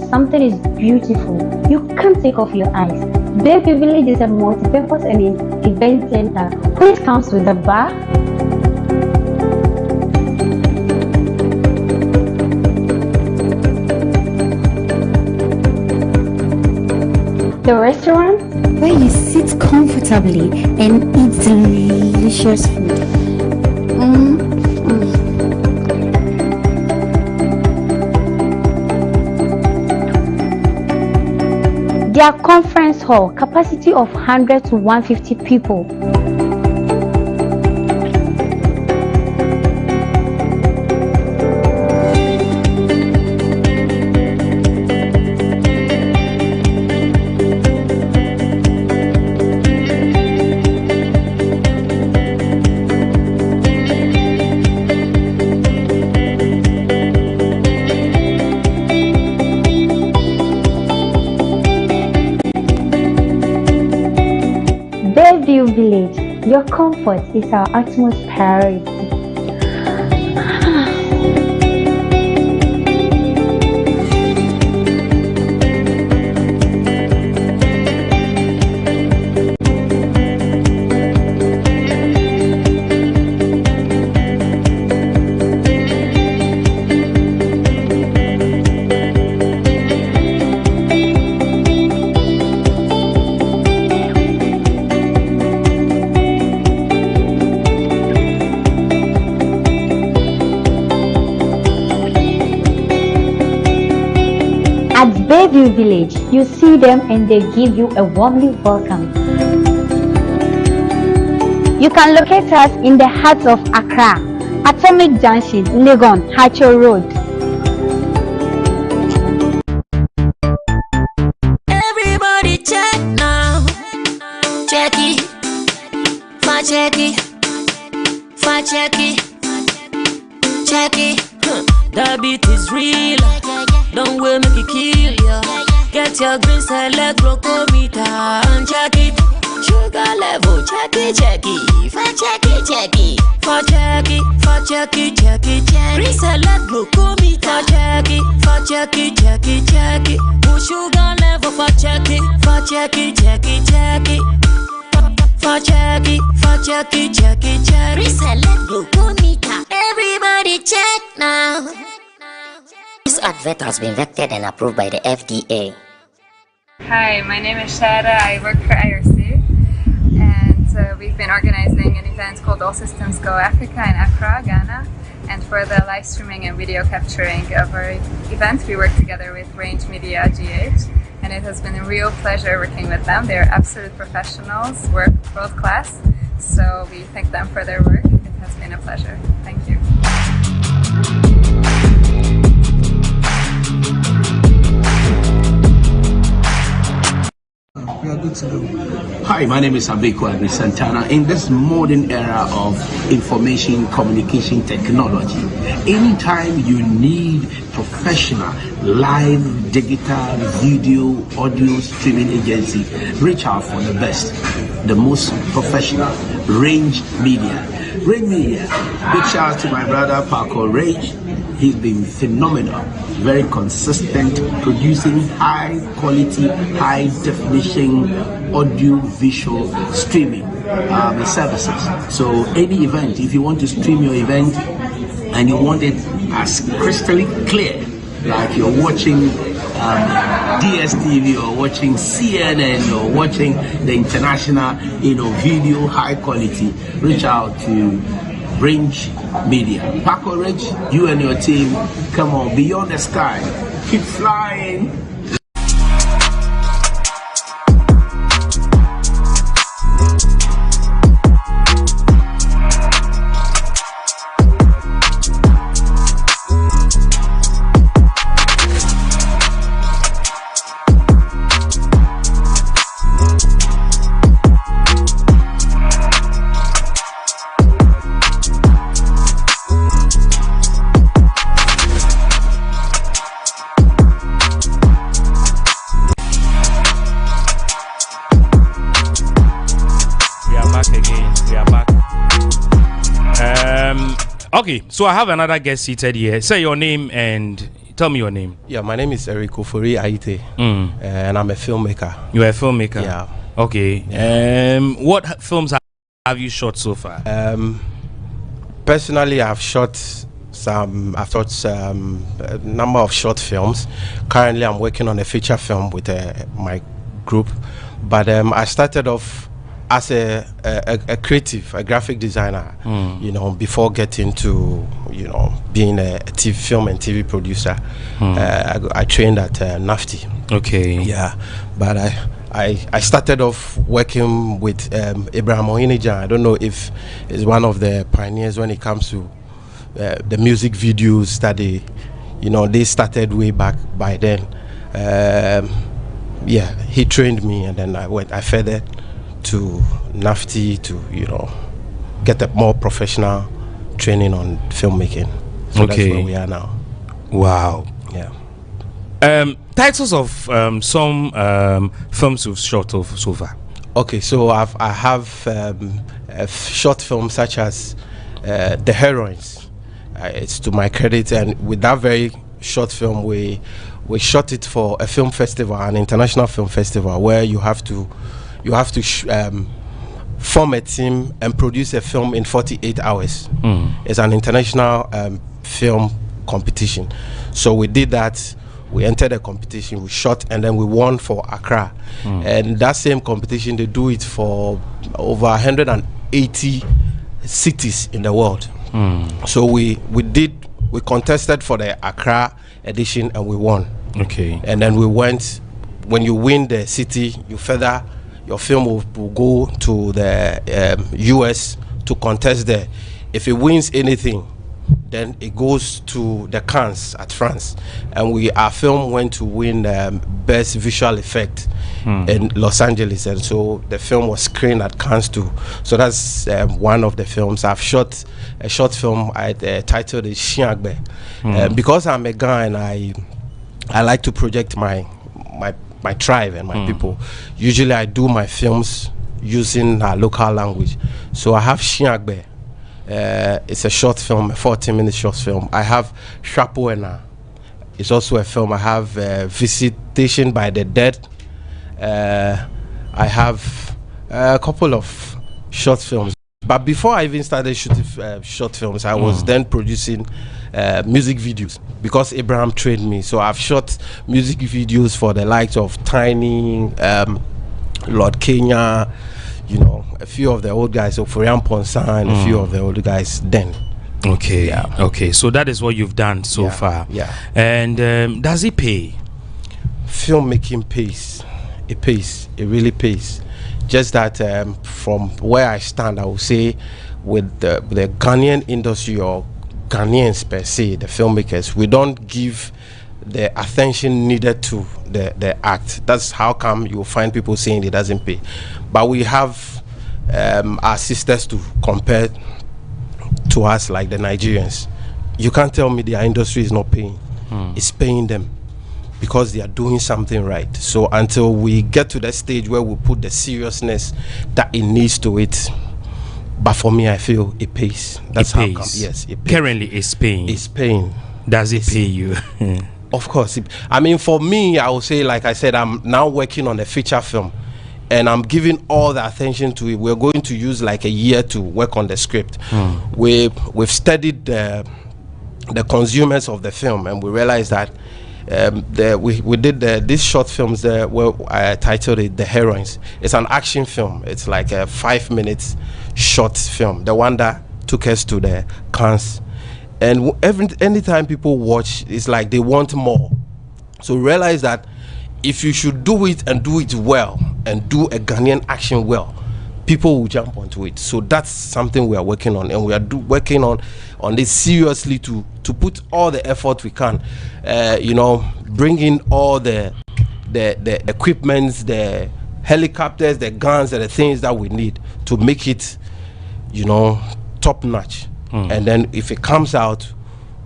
Something is beautiful, you can't take off your eyes. Baby Village is a multi-purpose and event center which comes with a bar, the restaurant where you sit comfortably and eat delicious food. Their conference hall, capacity of 100 to 150 people. Bayview Village, your comfort is our utmost priority. At Bayview Village, you see them and they give you a warmly welcome. You can locate us in the heart of Accra, Atomic Junction, Legon, Hacho Road. Everybody check now. Check it. Fa check it. Fa check it. Check it. The beat is real. Don't wait, make it kill ya. Get your green select glucometer and check it. Sugar level, check it, check it. Fa check it, check it. Fa check it, fa check it, check it, check it. Green select glucometer, check it, fa check it, check it, check it. Put sugar level, fa check it, fa check it, check it, check it. Fa check it, fa check it, check it, check it. Green select glucometer. Everybody check now. This advert has been vetted and approved by the FDA. Hi, my name is Shara. I work for IRC, and we've been organizing an event called All Systems Go Africa in Accra, Ghana. And for the live streaming and video capturing of our event, we work together with Range Media GH, and it has been a real pleasure working with them. They're absolute professionals, work world class, so we thank them for their work. It has been a pleasure. Thank you. We are good to go. Hi, my name is Abeku Agri Santana. In this modern era of information communication technology, anytime you need professional live digital video audio streaming agency, reach out for the best, the most professional, Range Media. Range Media. Big shout out to my brother Paco Range. He's been phenomenal, very consistent, producing high quality, high definition audio visual streaming services. So any event, if you want to stream your event and you want it as crystal clear, like you're watching DSTV or watching CNN or watching the international, video high quality, reach out to Range Media. Paco Rich, you and your team, come on, beyond the sky, keep flying. Okay, so I have another guest seated here. Say your name and tell me your name. Yeah, my name is Eric Ofori Aite, and I'm a filmmaker. You're a filmmaker? Yeah. Okay. Yeah. What films have you shot so far? Personally, I've shot a number of short films. Currently, I'm working on a feature film with my group, but I started off as a creative, a graphic designer, before getting to, being a TV film and TV producer. I trained at NAFTI. Okay. Yeah, but I started off working with Abraham Oyinija. I don't know if he's one of the pioneers when it comes to the music videos that they started way back by then. Yeah, he trained me, and then I furthered to NAFTI to get a more professional training on filmmaking. So that's where we are now. Wow. Yeah. Titles of some films you've shot so far. Okay, so I have a short film such as The Heroines. It's to my credit, and with that very short film, we shot it for a film festival, an international film festival, where you have to form a team and produce a film in 48 hours. It's an international film competition. So we did that. We entered a competition, we shot, and then we won for Accra. And that same competition, they do it for over 180 cities in the world. So we contested for the Accra edition and we won. Okay. And then we went, when you win the city, your film will go to the US to contest there. If it wins anything, then it goes to the Cannes at France, and our film went to win best visual effect in Los Angeles, and so the film was screened at Cannes too. So that's one of the films. I've shot a short film titled Shiagbe. Because I'm a guy and I like to project my tribe and my people. Usually I do my films using our local language. So I have Shiagbe. It's a short film, a 40-minute short film. I have Shapoena. It's also a film. I have Visitation by the Dead. I have a couple of short films. But before I even started shooting short films, I was then producing music videos because Abraham trained me. So I've shot music videos for the likes of Tiny, Lord Kenya, you know, a few of the old guys, so Furian Ponsa and a few of the old guys then. Okay, okay. So that is what you've done so far. Yeah. And does it pay? Filmmaking pays. It pays. It really pays. Just that from where I stand, I would say with the Ghanaian industry or Ghanaians per se, the filmmakers, we don't give the attention needed to the act. That's how come you'll find people saying it doesn't pay. But we have our sisters to compare to us, like the Nigerians. You can't tell me their industry is not paying. It's paying them because they are doing something right. So until we get to that stage where we put the seriousness that it needs to it, but for me, I feel it pays. That's it pays. How come. Yes, it pays. Currently, it's paying. It's paying. Does it pay you? Of course. I mean, for me, I would say, like I said, I'm now working on a feature film, and I'm giving all the attention to it. We're going to use like a year to work on the script. We've studied the consumers of the film, and we realized that we did these short films there where I titled it The Heroines. It's an action film. It's like a 5 minutes short film, the one that took us to the Cannes. And anytime people watch, it's like they want more. So realize that if you should do it and do it well and do a Ghanaian action well, people will jump onto it. So that's something we are working on, and we are working on this seriously to put all the effort we can. You know, bring in all the equipments, the helicopters, the guns, and the things that we need to make it, you know, top notch. And then if it comes out,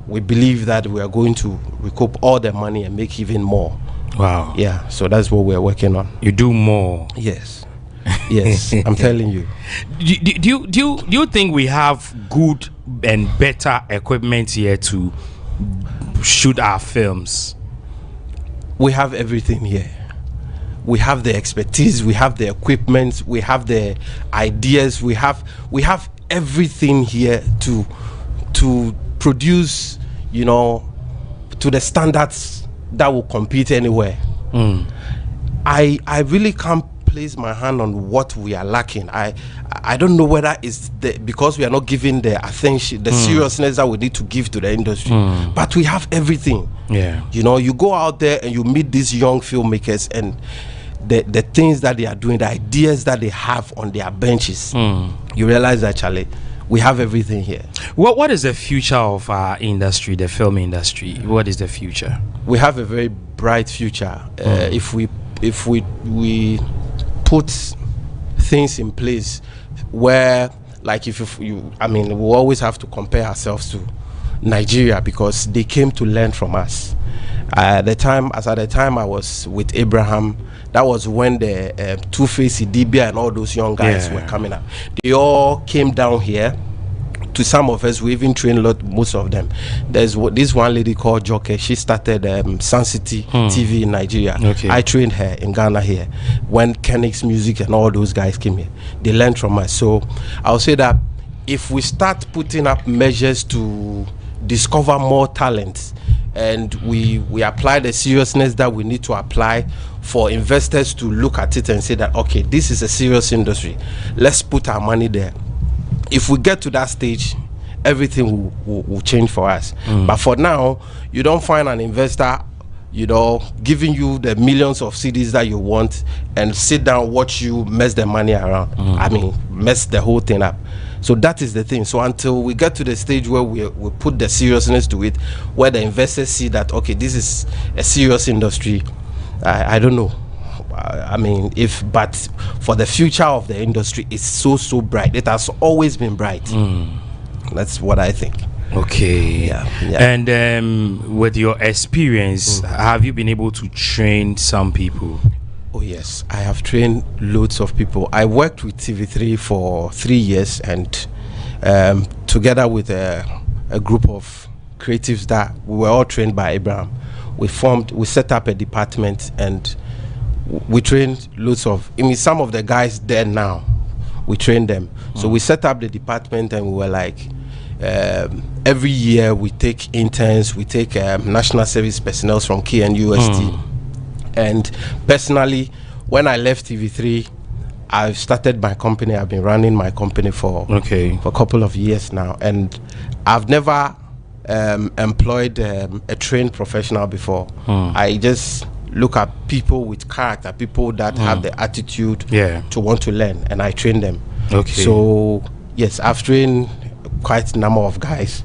we believe that we are going to recoup all the money and make even more. Wow. Yeah, so that's what we're working on. You do more. Yes. Yes, I'm telling you. Do you think we have good and better equipment here to shoot our films? We have everything here. We have the expertise, we have the equipment, we have the ideas, we have everything here to produce, you know, to the standards that will compete anywhere. I really can't place my hand on what we are lacking. I don't know whether it's because we are not giving the attention, the seriousness that we need to give to the industry. But we have everything. Yeah. You know, you go out there and you meet these young filmmakers, and the things that they are doing, the ideas that they have on their benches, you realize that, Charlie, we have everything here. What is the future of our industry, the film industry? What is the future? We have a very bright future if we put things in place where, like, I mean, we always have to compare ourselves to Nigeria because they came to learn from us. At the time I was with Abraham, that was when the Two-Face, Idibia, and all those young guys were coming up. They all came down here. To some of us, we even trained most of them. There's this one lady called Joke. She started Sun City TV in Nigeria. I trained her in Ghana here. When Kenix Music and all those guys came here, they learned from us. So I'll say that if we start putting up measures to discover more talents, and we apply the seriousness that we need to apply for investors to look at it and say that, okay, this is a serious industry, let's put our money there. If we get to that stage, everything will change for us. But for now, you don't find an investor, giving you the millions of CDs that you want and sit down, watch you mess the money around. I mean, mess the whole thing up. So that is the thing. So until we get to the stage where we put the seriousness to it, where the investors see that, okay, this is a serious industry, I don't know. I mean, but for the future of the industry, it's so bright. It has always been bright. That's what I think. Okay. Yeah. And with your experience, have you been able to train some people? Oh yes, I have trained loads of people. I worked with TV3 for 3 years, and together with a group of creatives that we were all trained by Abraham, we set up a department, and we trained loads of, some of the guys there now, we trained them. So we set up the department, and we were like, every year we take interns, we take national service personnel from KNUST. And personally, when I left TV3, I started my company. I've been running my company for a couple of years now, and I've never employed a trained professional before. I just look at people with character, people that have the attitude to want to learn, and I train them. So yes, I've trained quite a number of guys,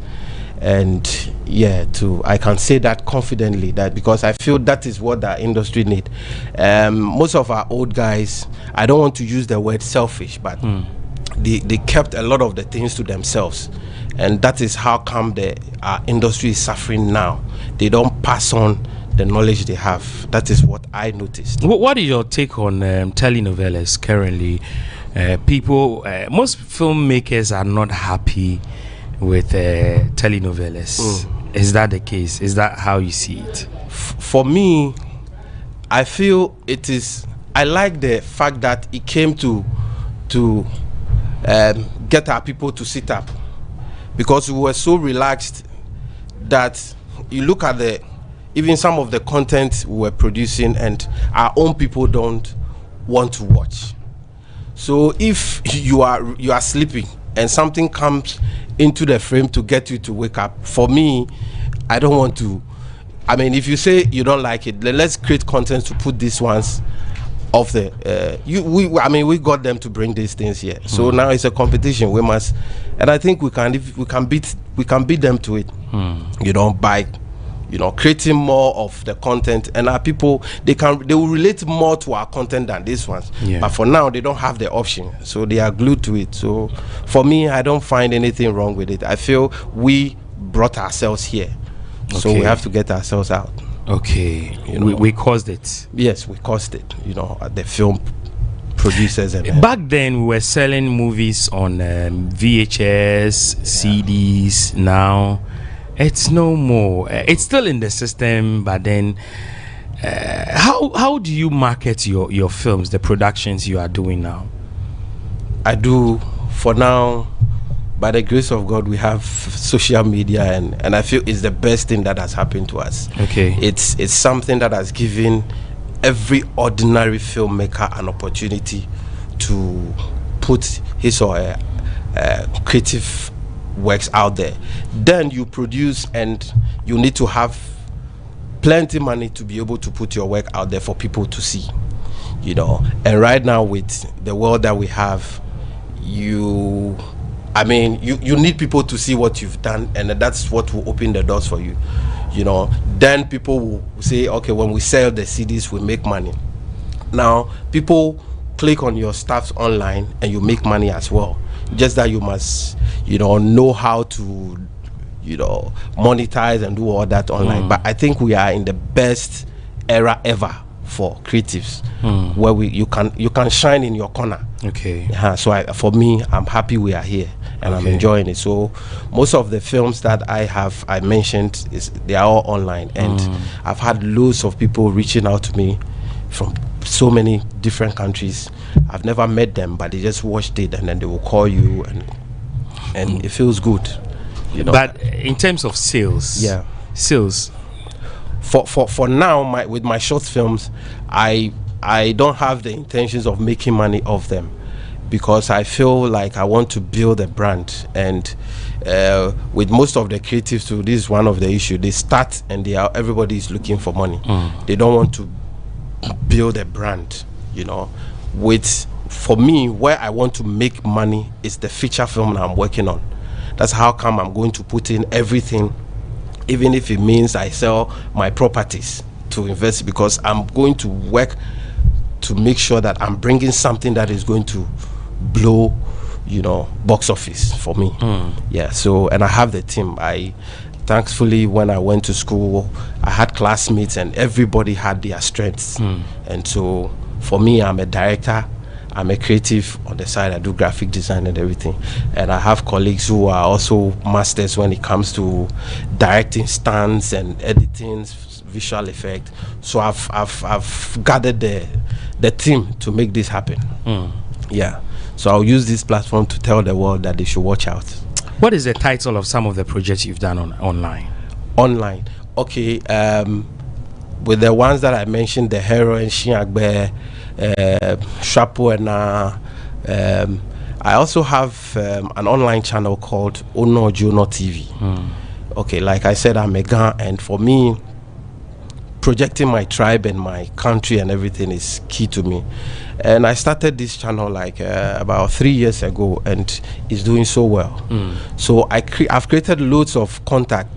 and I can say that confidently, that because I feel that is what the industry need. Most of our old guys, I don't want to use the word selfish, but they kept a lot of the things to themselves, and that is how come our industry is suffering now. They don't pass on the knowledge they have. That is what I noticed. What is your take on telenovelas currently? Most filmmakers are not happy with telenovelas. Is that the case? Is that how you see it? For me, I feel it is. I like the fact that it came to get our people to sit up, because we were so relaxed that you look at even some of the content we were producing, and our own people don't want to watch. So if you are sleeping and something comes into the frame to get you to wake up, for me, I don't want to. I mean, if you say you don't like it, then let's create content to put these ones off the. We got them to bring these things here. So now it's a competition. We must, and I think we can beat them to it. By creating more of the content, and our people, they will relate more to our content than these ones. But for now, they don't have the option, so they are glued to it. So for me, I don't find anything wrong with it. I feel we brought ourselves here, so we have to get ourselves out. We caused it. Yes, we caused it. The film producers and back then we were selling movies on VHS, CDs. Now it's no more. It's still in the system, but then how do you market your films, the productions you are doing now? I do for now. By the grace of God, we have social media, and I feel it's the best thing that has happened to us. It's something that has given every ordinary filmmaker an opportunity to put his or her creative works out there. Then you produce, and you need to have plenty money to be able to put your work out there for people to see. And right now with the world that we have, you need people to see what you've done, and that's what will open the doors for you. Then people will say, okay, when we sell the CDs, we make money. Now people click on your stuff online, and you make money as well. Just that you must know how to monetize and do all that online. But I think we are in the best era ever for creatives, where you can shine in your corner. Okay. So for me, I'm happy we are here and I'm enjoying it. So most of the films that I mentioned they are all online, and I've had loads of people reaching out to me from so many different countries. I've never met them, but they just watched it and then they will call you, and it feels good. But in terms of sales, for now, with my short films, I don't have the intentions of making money off them, because I feel like I want to build a brand. And with most of the creatives too, this is one of the issues. They start and everybody is looking for money. They don't want to build a brand. For me, where I want to make money is the feature film that I'm working on. That's how come I'm going to put in everything, even if it means I sell my properties to invest, because I'm going to work to make sure that I'm bringing something that is going to blow, box office for me. So, and I have the team. Thankfully, when I went to school, I had classmates and everybody had their strengths. And so for me, I'm a director, I'm a creative on the side. I do graphic design and everything, and I have colleagues who are also masters when it comes to directing stunts and editing, visual effect. So I've gathered the team to make this happen. So I'll use this platform to tell the world that they should watch out. What is the title of some of the projects you've done online? Okay, with the ones that I mentioned, the Heroine, Shiagbe, Shapoena, I also have an online channel called Ono Juno TV. Okay, like I said, I'm a Ghan, and for me, projecting my tribe and my country and everything is key to me. And I started this channel like about 3 years ago, and it's doing so well. So I've created loads of content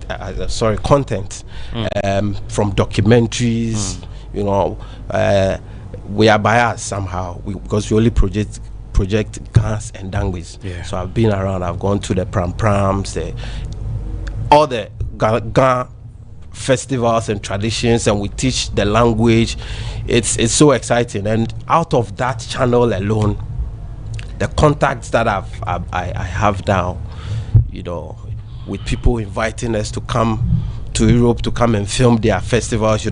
from documentaries. We are biased somehow because we only project Ghans and Dangwis. So I've been around. I've gone to the pram-prams, all the Ghan festivals and traditions, and we teach the language. It's so exciting. And out of that channel alone, the contacts that I have now, with people inviting us to come to Europe to come and film their festivals, the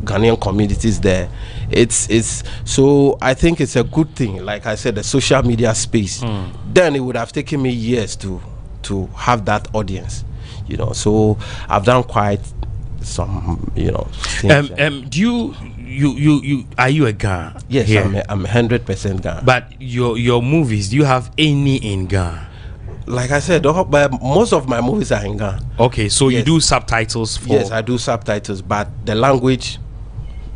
Ghanaian communities there. It's so I think it's a good thing. Like I said, the social media space. Then it would have taken me years to have that audience. So I've done quite some, things. Do you are you a Ghan? Yes, here? I'm 100% Ghan. But your movies, do you have any in Ghan? Like I said, most of my movies are in Ghana. Okay, so you do subtitles for... Yes, I do subtitles, but the language,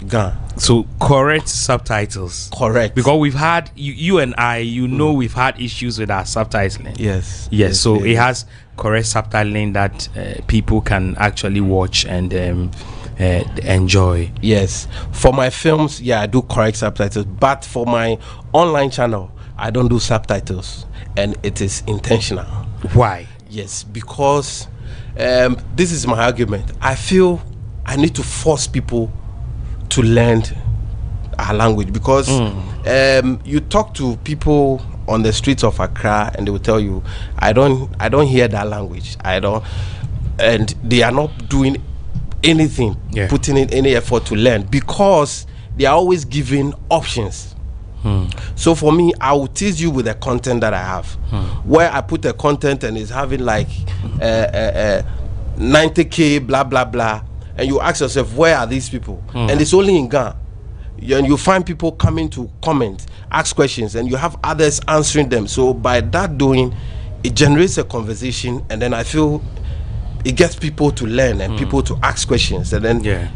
Ghana. So correct subtitles. Correct. Because we've had, you and I, we've had issues with our subtitling. Yes. So it has correct subtitling that people can actually watch and enjoy. Yes. For my films, I do correct subtitles. But for my online channel, I don't do subtitles. And it is intentional. Why? Yes, because this is my argument. I feel I need to force people to learn our language, because you talk to people on the streets of Accra and they will tell you, I don't hear that language. And they are not doing anything, putting in any effort to learn, because they are always giving options. So for me, I will tease you with the content that I have. Where I put the content and it's having like 90K, blah, blah, blah. And you ask yourself, where are these people? And it's only in Ghana. And you find people coming to comment, ask questions, and you have others answering them. So by that doing, it generates a conversation, and then I feel it gets people to learn and people to ask questions, and then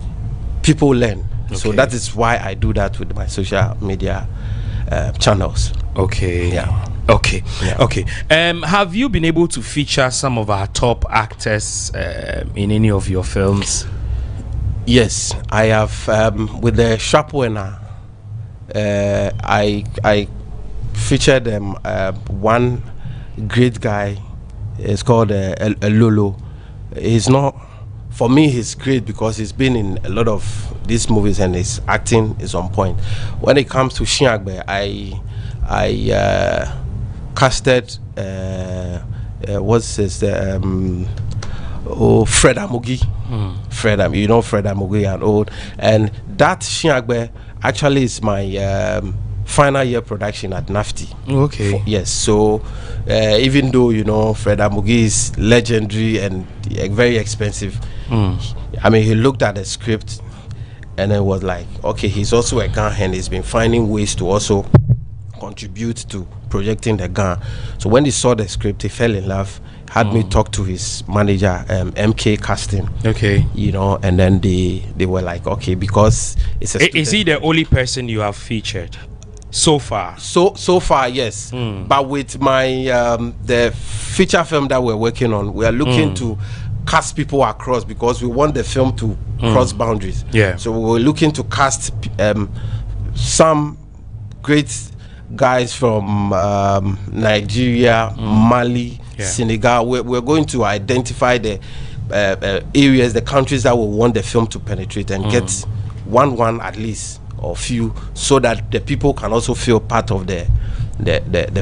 people learn. Okay. So that is why I do that with my social media channels. Okay. Okay. Have you been able to feature some of our top actors in any of your films? Yes, I have. With the Shapoena, I featured one great guy. It's called Lolo. he's not. For me, he's great because he's been in a lot of these movies and his acting is on point. When it comes to Shiagbe, I casted what's his Fred Amugi. Fred Amugi and old, and that Shiagbe actually is my final year production at NAFTI. Okay. Yes. So even though Fred Amugi is legendary and very expensive, I mean, he looked at the script and then was like, okay, he's also a Ghanaian. He's been finding ways to also contribute to projecting the Ghana. So when he saw the script, he fell in love. Had me talk to his manager, MK Casting. Okay. And then they were like, okay, because it's a. Is he the only person you have featured so far? So far, yes. But with my the feature film that we're working on, we are looking to cast people across because we want the film to cross boundaries. Yeah. So we're looking to cast some great guys from Nigeria, Mali, Senegal. We're going to identify the areas, the countries that we want the film to penetrate and get one at least or few, so that the people can also feel part of the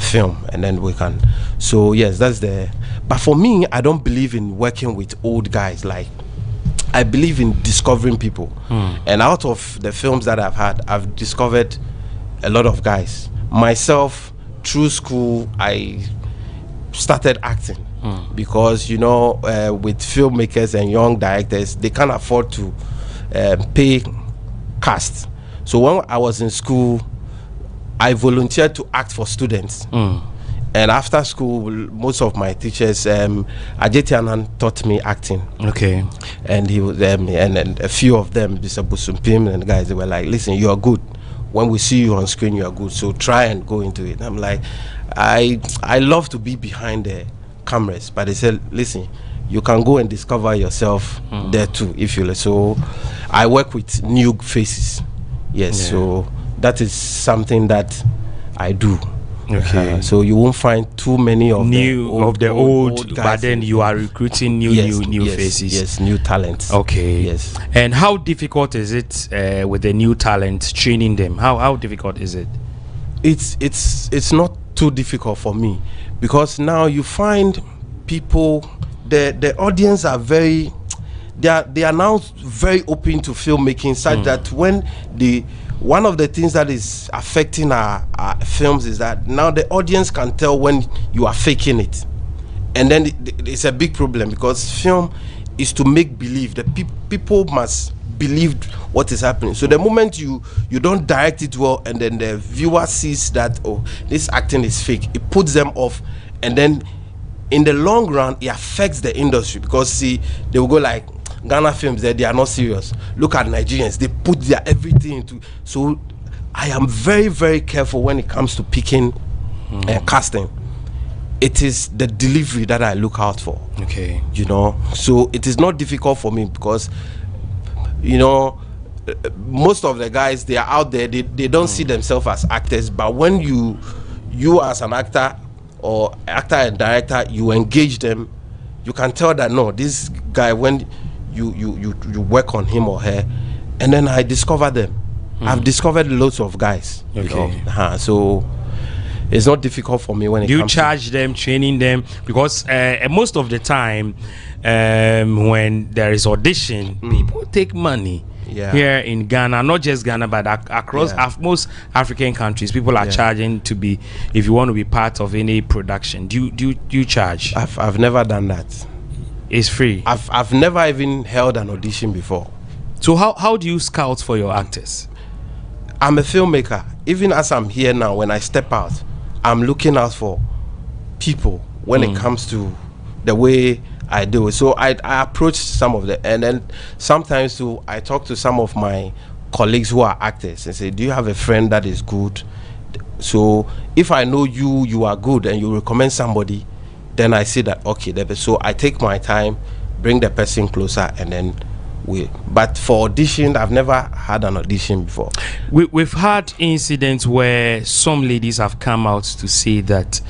film, and then we can. So yes, that's the. But for me, I don't believe in working with old guys. Like, I believe in discovering people, and out of the films that I've had, I've discovered a lot of guys. Myself, through school, I started acting because with filmmakers and young directors, they can't afford to pay cast. So when I was in school, I volunteered to act for students. And after school, most of my teachers, Ajetianan taught me acting. Okay. And he was and a few of them, Mr. Busumpim and guys, they were like, listen, you are good. When we see you on screen, you are good. So try and go into it. And I'm like, I love to be behind the cameras, but they said, listen, you can go and discover yourself there too, if you like. So I work with new faces. Yes, so that is something that I do. Okay. So you won't find too many of the old guys, but then you are recruiting new faces. Yes, new talents. Okay. Yes. And how difficult is it with the new talent, training them? How difficult is it? It's not too difficult for me, because now you find people, the audience are very, they are now very open to filmmaking, such that when one of the things that is affecting our films is that now the audience can tell when you are faking it, and then it's a big problem, because film is to make believe. The people must believe what is happening. So the moment you don't direct it well, and then the viewer sees that, oh, this acting is fake, it puts them off, and then in the long run it affects the industry, because see, they will go like, Ghana films, they are not serious. Look at Nigerians, they put their everything into. So I am very, very careful when it comes to picking and casting. It is the delivery that I look out for. Okay. So it is not difficult for me, because most of the guys, they are out there, they don't see themselves as actors, but when you as an actor or actor and director, you engage them, you can tell that, no, this guy, when you work on him or her, and then I discover them. I've discovered loads of guys. Okay. So it's not difficult for me when it comes. Do you charge them, training them? Because most of the time, when there is audition, people take money. Here in Ghana, not just Ghana, but across most African countries, people are charging to be, if you want to be part of any production. Do you charge? I've never done that. It's free. I've never even held an audition before. So how do you scout for your actors? I'm a filmmaker. Even as I'm here now, when I step out, I'm looking out for people when it comes to the way I do it. So I approach some of them, and then sometimes too, I talk to some of my colleagues who are actors and say, do you have a friend that is good? So if I know you are good and you recommend somebody, then I see that, okay, so I take my time, bring the person closer, and then But for audition, I've never had an audition before. We've had incidents where some ladies have come out to say that,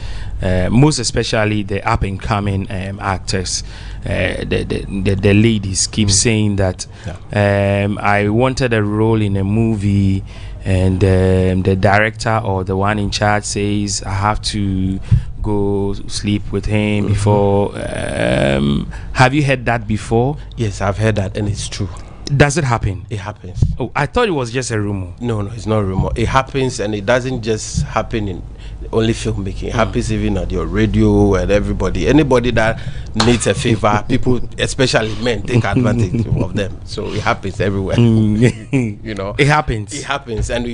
most especially the up and coming actors, the ladies keep saying that I wanted a role in a movie, and the director or the one in charge says I have to go sleep with him before. Have you heard that before? Yes, I've heard that, and it's true. Does it happen? It happens. Oh, I thought it was just a rumor. No, it's not a rumor. It happens, and it doesn't just happen in only filmmaking. It happens even at your radio and everybody. Anybody that needs a favor, people, especially men, take advantage of them. So it happens everywhere. You know, it happens. It happens, and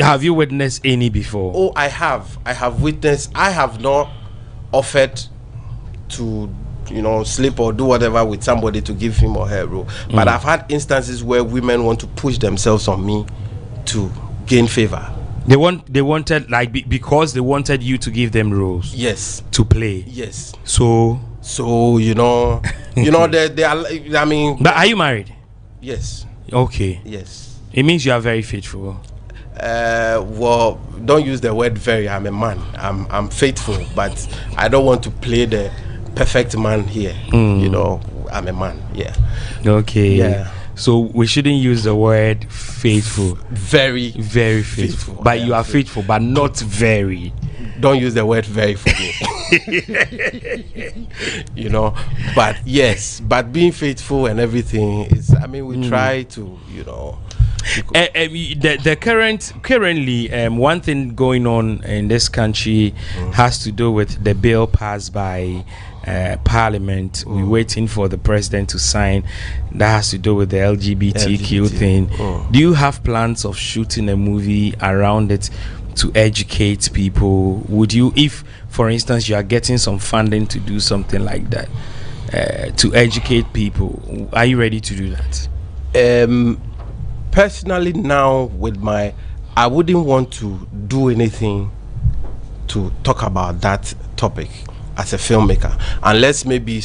have you witnessed any before? Oh, I have. I have witnessed. I have not offered to, sleep or do whatever with somebody to give him or her a role. But I've had instances where women want to push themselves on me to gain favor. They wanted because they wanted you to give them roles. Yes. To play. Yes. So they are. I mean. But are you married? Yes. Okay. Yes. It means you are very faithful. Well, don't use the word very. I'm a man. I'm faithful, but I don't want to play the perfect man here. I'm a man. Yeah. Okay. Yeah. So we shouldn't use the word faithful. Very, very faithful. But you are faithful, but not very. Don't use the word very for me. But yes, but being faithful and everything is. I mean, we try to. Currently, one thing going on in this country has to do with the bill passed by Parliament. We're waiting for the president to sign. That has to do with the LGBTQ thing. Do you have plans of shooting a movie around it to educate people? Would you, if for instance you are getting some funding to do something like that, to educate people, are you ready to do that? Personally, now I wouldn't want to do anything to talk about that topic as a filmmaker, unless maybe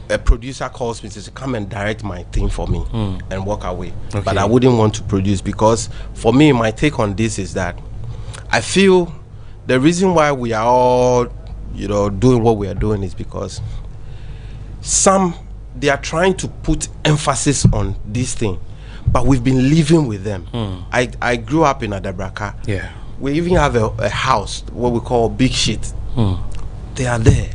a producer calls me to say, come and direct my thing for me and walk away. Okay. But I wouldn't want to produce, because for me, my take on this is that I feel the reason why we are all, doing what we are doing is because they are trying to put emphasis on this thing, but we've been living with them. I grew up in Adabraka. Yeah. We even have a house, what we call Big Shit. They are there.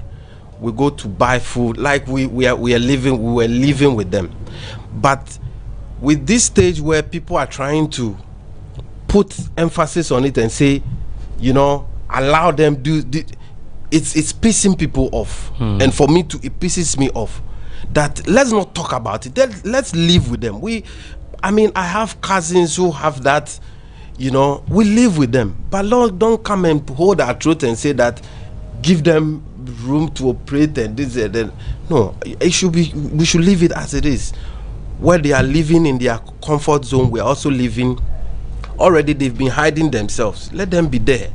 We go to buy food, like we were living with them. But with this stage where people are trying to put emphasis on it and say, allow them it's pissing people off. And for me it pisses me off. That let's not talk about it. Let's live with them. I have cousins who have that, we live with them. But Lord, don't come and hold our throat and say that, give them room to operate and this and then. No, we should leave it as it is. Where they are living in their comfort zone, we are also living. Already they've been hiding themselves. Let them be there.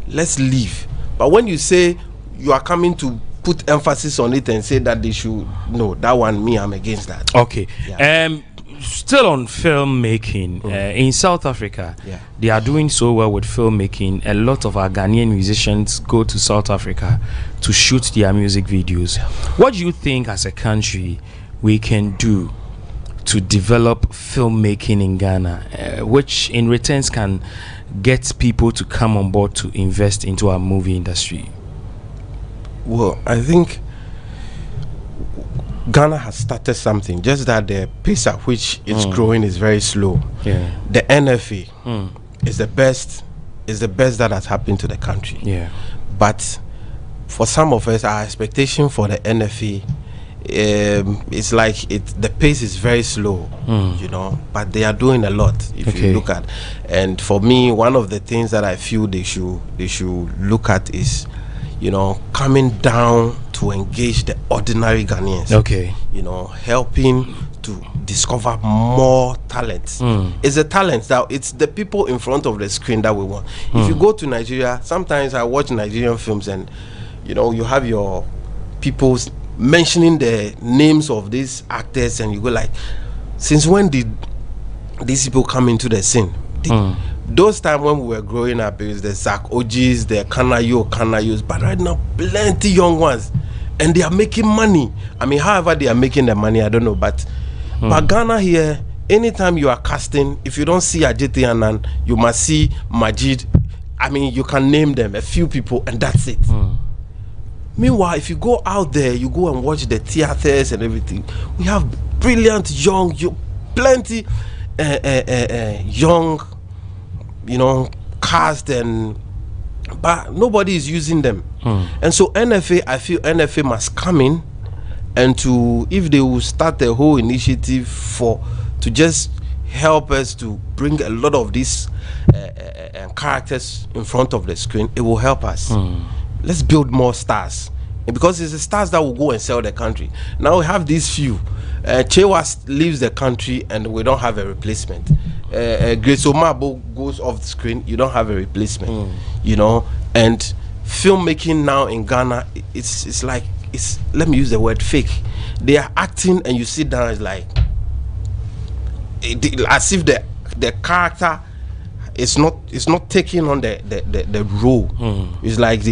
Let's leave. But when you say you are coming to put emphasis on it and say that they should, no, that one, I'm against that. Okay. Yeah. Still on filmmaking, in South Africa, they are doing so well with filmmaking. A lot of our Ghanaian musicians go to South Africa to shoot their music videos. What do you think as a country we can do to develop filmmaking in Ghana, which in returns can get people to come on board to invest into our movie industry? Well, I think Ghana has started something, just that the pace at which it's growing is very slow. Yeah. The NFA is the best that has happened to the country. Yeah. But for some of us, our expectation for the NFA, it's like the pace is very slow, but they are doing a lot if you look at. And for me, one of the things that I feel they should look at is, coming down to engage the ordinary Ghanaians. Okay. Helping to discover more talents. It's the talents that it's the people in front of the screen that we want. If you go to Nigeria, sometimes I watch Nigerian films and you have your people's mentioning the names of these actors, and you go like, since when did these people come into the scene? Those times when we were growing up, it was the Zach Ojis, the Kanayos, but right now plenty young ones, and they are making money. I mean, however they are making the money, I don't know, but Ghana here, anytime you are casting, if you don't see Ajeti Anan, you must see Majid. I mean, you can name them, a few people, and that's it. Meanwhile, if you go out there, you go and watch the theaters and everything, we have brilliant young, plenty young, cast, but nobody is using them. And so NFA, I feel NFA must come in, and if they will start a whole initiative to just help us to bring a lot of these characters in front of the screen, it will help us. Let's build more stars, because it's the stars that will go and sell the country. Now we have these few. Chewa leaves the country and we don't have a replacement. Grace Omabo goes off the screen, you don't have a replacement. And filmmaking now in Ghana, it's like, let me use the word fake. They are acting and you sit down, it's like as if the character is not taking on the role. It's like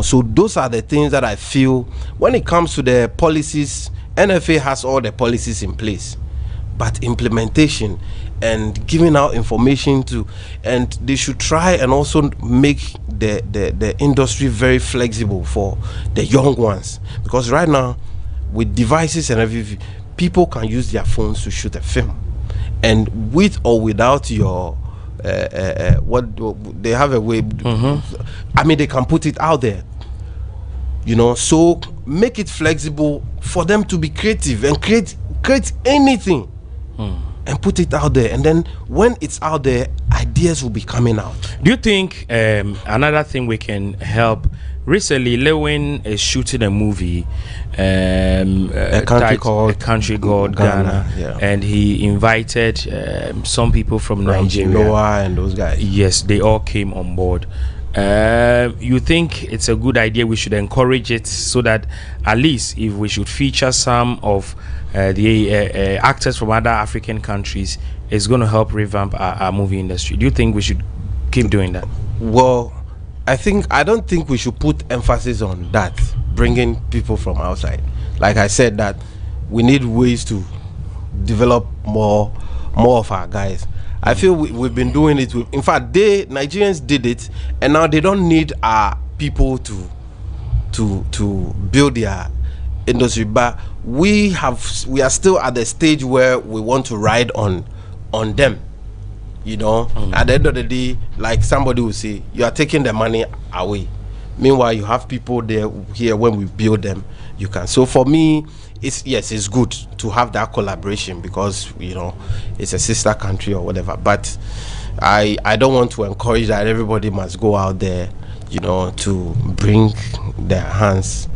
so those are the things that I feel when it comes to the policies. NFA has all the policies in place, but implementation and giving out information and they should try and also make the industry very flexible for the young ones, because right now with devices and everything, people can use their phones to shoot a film, and with or without your what they have a way. I mean, they can put it out there, so make it flexible for them to be creative and create anything and put it out there, and then when it's out there, ideas will be coming out. Do you think another thing we can help? Recently, Lewin is shooting a movie, a country called Ghana, and he invited some people from Nigeria, Noah and those guys. Yes, they all came on board. You think it's a good idea? We should encourage it, so that at least if we should feature some of the actors from other African countries, it's going to help revamp our movie industry. Do you think we should keep doing that? Well, I don't think we should put emphasis on that, bringing people from outside. Like I said, that we need ways to develop more of our guys. I feel we've been doing it. In fact, Nigerians did it, and now they don't need our people to build their industry. But we are still at the stage where we want to ride on them. At the end of the day, like somebody will say, you are taking the money away. Meanwhile, you have people here when we build them, you can. So for me, it's good to have that collaboration, because it's a sister country or whatever. But I don't want to encourage that everybody must go out there, to bring their hands,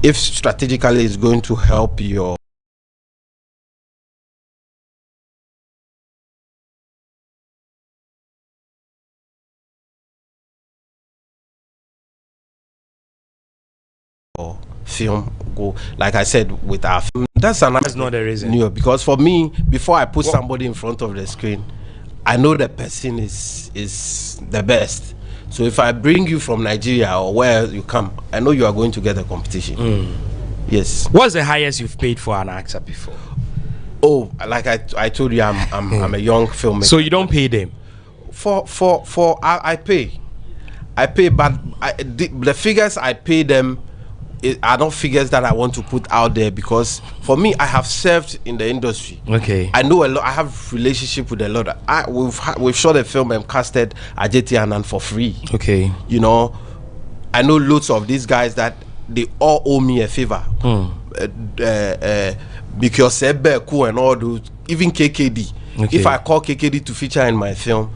if strategically it's going to help your film go, like I said, with our film, that's not the reason. Because for me, before I put somebody in front of the screen, I know the person is the best. So if I bring you from Nigeria or where you come, I know you are going to get a competition. Yes. What's the highest you've paid for an actor before? Oh, like I told you, I'm a young filmmaker. So you don't pay them? I pay, but the figures I pay them are not figures that I want to put out there, because for me, I have served in the industry. Okay. I know a lot. I have relationship with a lot. We've shot a film and casted Ajeti Anan for free. Okay. I know loads of these guys that they all owe me a favor. Because Sebeku and all those, even KKD. Okay. If I call KKD to feature in my film,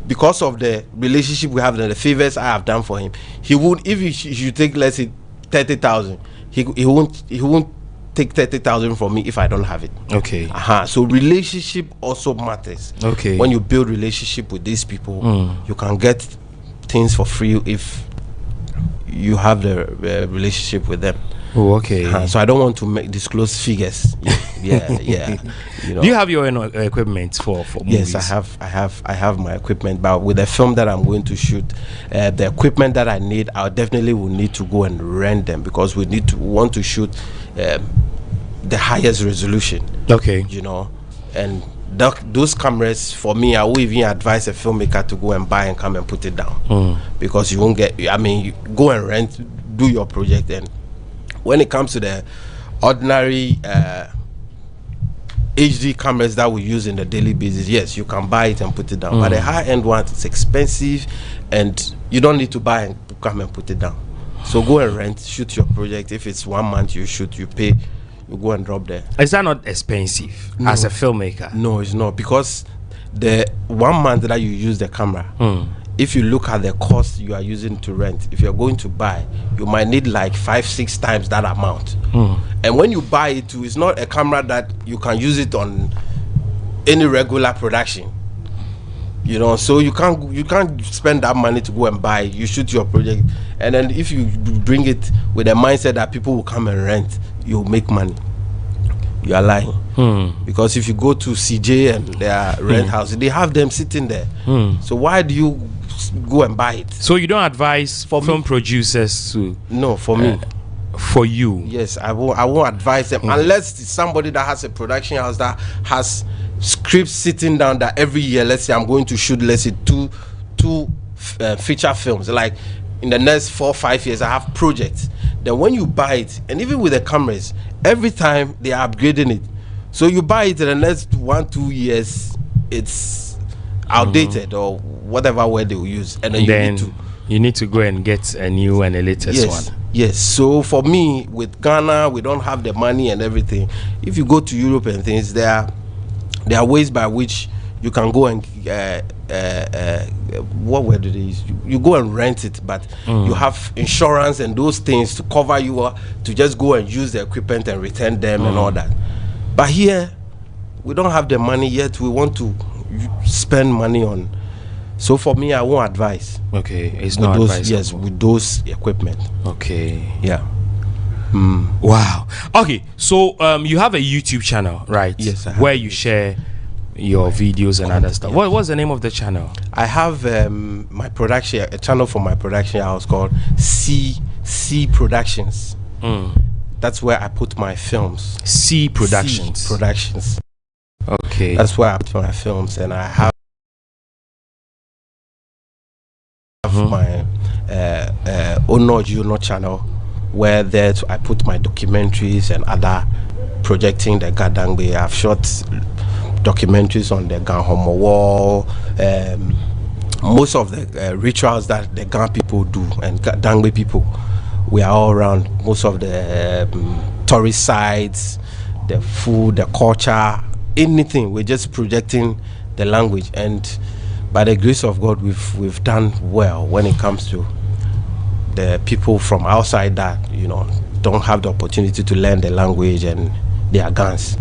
because of the relationship we have and the favors I have done for him, he would, if you take, let's say, 30,000, he won't take 30,000 from me if I don't have it. Okay. So relationship also matters. Okay. When you build relationship with these people, you can get things for free if you have the relationship with them. Oh, okay. So I don't want to disclose figures. Yeah. You know. Do you have your own equipment for movies? Yes, I have my equipment, but with the film that I'm going to shoot, the equipment that I need, I definitely will need to go and rent them, because we want to shoot the highest resolution. Okay. You know, and those cameras, for me, I will even advise a filmmaker to go and buy and come and put it down, because you won't get. I mean, you go and rent, do your project, and when it comes to the ordinary HD cameras that we use in the daily basis, yes, you can buy it and put it down. But the high-end one, it's expensive, and you don't need to buy and come and put it down. So go and rent, shoot your project. If it's 1 month you shoot, you pay, you go and drop there. Is that not expensive as a filmmaker? No, it's not, because the 1 month that you use the camera, if you look at the cost you are using to rent, if you're going to buy, you might need like 5-6 times that amount. And when you buy it too, it's not a camera that you can use it on any regular production. You know, so you can't spend that money to go and buy. You shoot your project, and then if you bring it with a mindset that people will come and rent, you'll make money. You are lying. Because if you go to CJ and their rent house, they have them sitting there. So why do you go and buy it? So you don't advise film producers to? No, for me. For you? Yes, I won't advise them unless it's somebody that has a production house that has scripts sitting down that every year, let's say I'm going to shoot, let's say two feature films, like in the next 4 or 5 years I have projects. Then when you buy it, and even with the cameras, every time they are upgrading it, so you buy it in the next 1-2 years, it's outdated or whatever word they will use, and then you need to go and get a new and a latest one. Yes, so for me, with Ghana, we don't have the money and everything. If you go to Europe and things, there are ways by which you can go and what word do they use? You go and rent it, but you have insurance and those things to cover you to just go and use the equipment and return them and all that. But here, we don't have the money yet. We want to spend money on. So for me, I won't advise. Okay, it's not advisable. Yes, with those equipment. Okay. Yeah. Wow. Okay, so you have a YouTube channel, right? Yes, I have. Where you share your videos and other stuff. Yes. What's the name of the channel? I have my production, a channel for my production house called C Productions. That's where I put my films. C Productions. C Productions. Okay. That's where I put my films, and I have my Ono Juno channel, where there I put my documentaries and other projecting the Gadangbe. I've shot documentaries on the Gan Homo Wall, most of the rituals that the Gan people do and Dangbe people. We are all around most of the tourist sites, the food, the culture, anything. We're just projecting the language, and by the grace of God, we've done well when it comes to the people from outside that don't have the opportunity to learn the language and their Gans.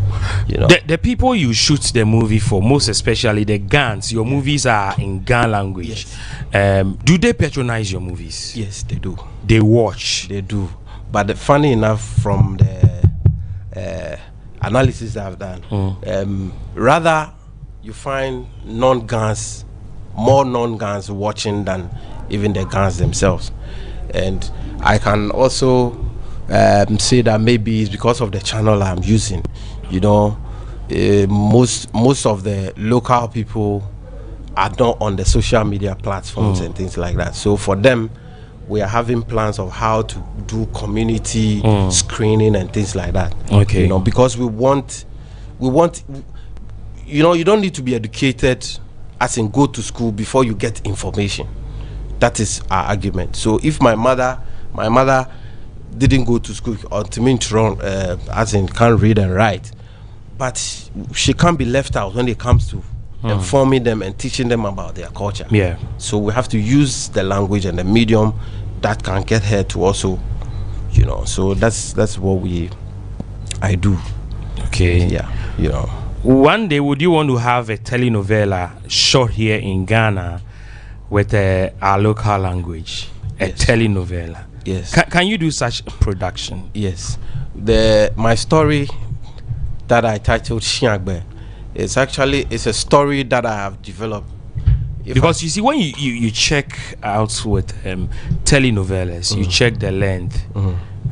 The people you shoot the movie for, most especially the Gans, your movies are in Gan language. Yes. Do they patronize your movies? Yes, they do. They watch. They do. But funny enough, from the analysis that I've done, rather you find more non-Gans watching than even the Gans themselves. And I can also say that maybe it's because of the channel I'm using. Most of the local people are not on the social media platforms and things like that. So for them, we are having plans of how to do community screening and things like that. Okay. Because we want you don't need to be educated, as in go to school before you get information. That is our argument. So if my mother didn't go to school, or to me, as in can't read and write, but she can't be left out when it comes to informing them and teaching them about their culture. Yeah. So we have to use the language and the medium that can get her to also, so that's what I do. Okay. Yeah. One day, would you want to have a telenovela shot here in Ghana with our local language? A telenovela. Yes. Can you do such production? Yes. My story that I titled Shiagbe, it's a story that I have developed. Because you see, when you check out with telenovelas, you check the length,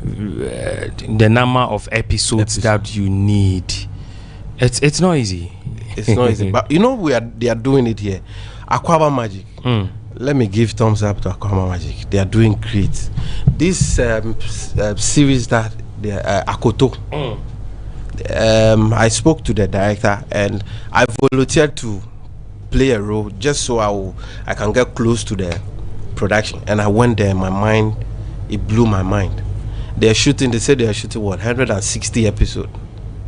the number of episodes that you need. It's not easy. It's not easy. But they are doing it here. Aquaba Magic. Let me give thumbs up to Aquaba Magic. They are doing great. This series that they Akoto. I spoke to the director and I volunteered to play a role just so I can get close to the production. And I went there, it blew my mind. They said they are shooting 160 episodes.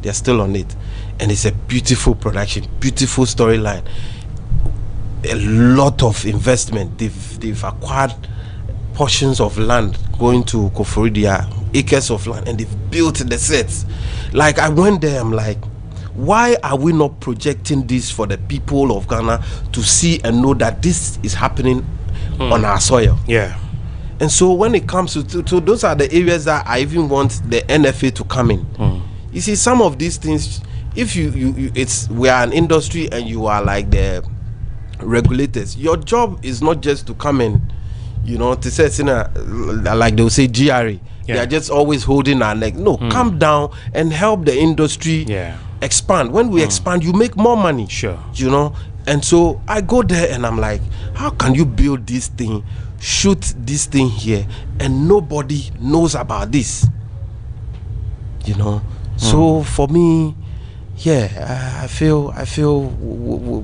They're still on it. And it's a beautiful production, beautiful storyline. A lot of investment. They've acquired portions of land going to Koforidia, acres of land, and they've built the sets. Like, I went there, I'm like, why are we not projecting this for the people of Ghana to see and know that this is happening on our soil? Yeah. And so when it comes to those are the areas that I even want the NFA to come in. You see, some of these things, if we are an industry and you are like the regulators, your job is not just to come in, to say like they will say GRE. They are just always holding our neck. No, come down and help the industry expand. When we expand, you make more money. Sure. And so I go there and I'm like, how can you build this thing, shoot this thing here, and nobody knows about this? So for me, I feel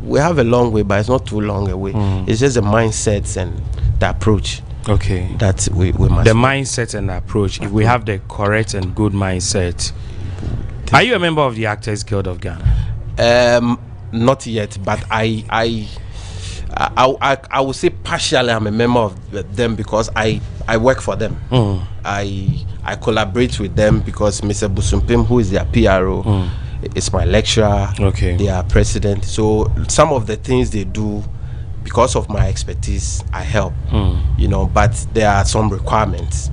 we have a long way, but it's not too long away. It's just the mindsets and the approach. Okay. That we must. The mindset and approach. If we have the correct and good mindset. Are you a member of the Actors Guild of Ghana? Not yet, but I would say partially I'm a member of them because I work for them. I collaborate with them because Mr. Busumpim, who is their PRO, is my lecturer. Okay. They are president. So some of the things they do, because of my expertise, I help. But there are some requirements,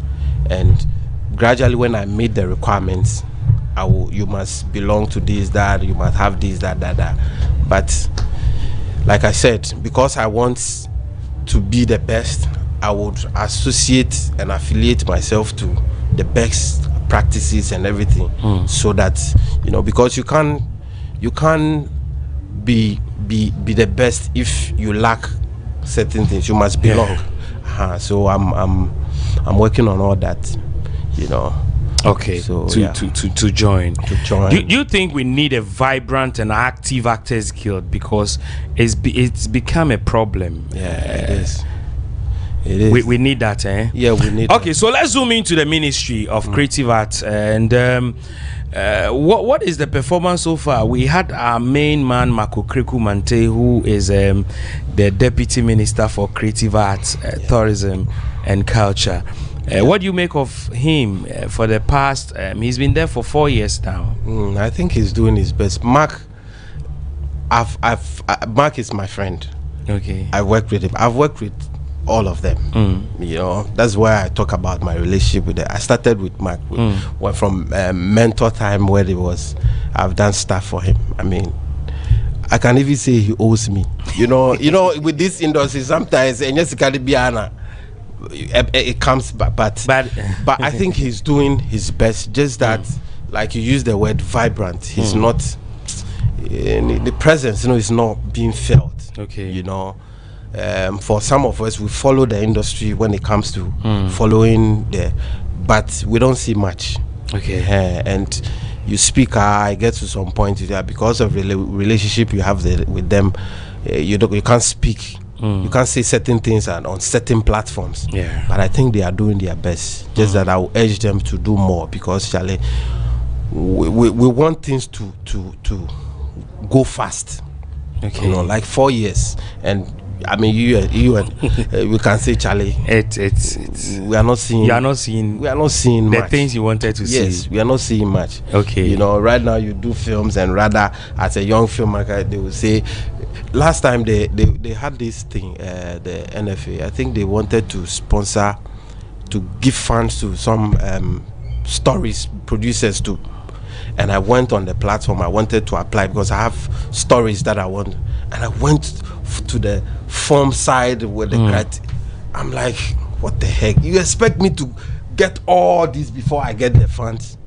and gradually when I meet the requirements, you must belong to this, that, you must have this, that. But like I said, because I want to be the best, I would associate and affiliate myself to the best practices and everything, so that because you can't be the best if you lack certain things. You must belong. So I'm working on all that. Okay. So to join. Do you think we need a vibrant and active Actors Guild, because it's become a problem? It is. It is. We need that, eh? Yeah, we need. Okay, so let's zoom into the Ministry of Creative Arts and what is the performance so far? We had our main man Mako Kriku Mante, who is the Deputy Minister for Creative Arts, Tourism and Culture. What do you make of him for the past? He's been there for 4 years now. I think he's doing his best. Mark is my friend. Okay. I worked with him. I've worked with all of them. That's why I talk about my relationship with them. I started with Mark from mentor time where I've done stuff for him. I mean, I can even say he owes me. With this industry sometimes and just Caribbean, it comes but I think he's doing his best. Just that, like you use the word vibrant, he's not the presence. Is not being felt. Okay. For some of us, we follow the industry when it comes to following but we don't see much. Okay. And you speak, I get to some point because of the relationship you have with them, you can't speak. You can't say certain things on certain platforms. Yeah. But I think they are doing their best. Just that I will urge them to do more, because we want things to go fast. Okay. You know, like 4 years. And I mean, you and we can say, Charlie, we are not seeing. You are not seeing. We are not seeing the much. things you wanted to see. Yes, we are not seeing much. Okay. You know, right now you do films, and rather as a young filmmaker, they will say. Last time they had this thing, the NFA. I think they wanted to sponsor, to give funds to some stories producers too. And I went on the platform. I wanted to apply because I have stories that I want. And I went to the form side with the criteria. I'm like, what the heck? You expect me to get all this before I get the funds?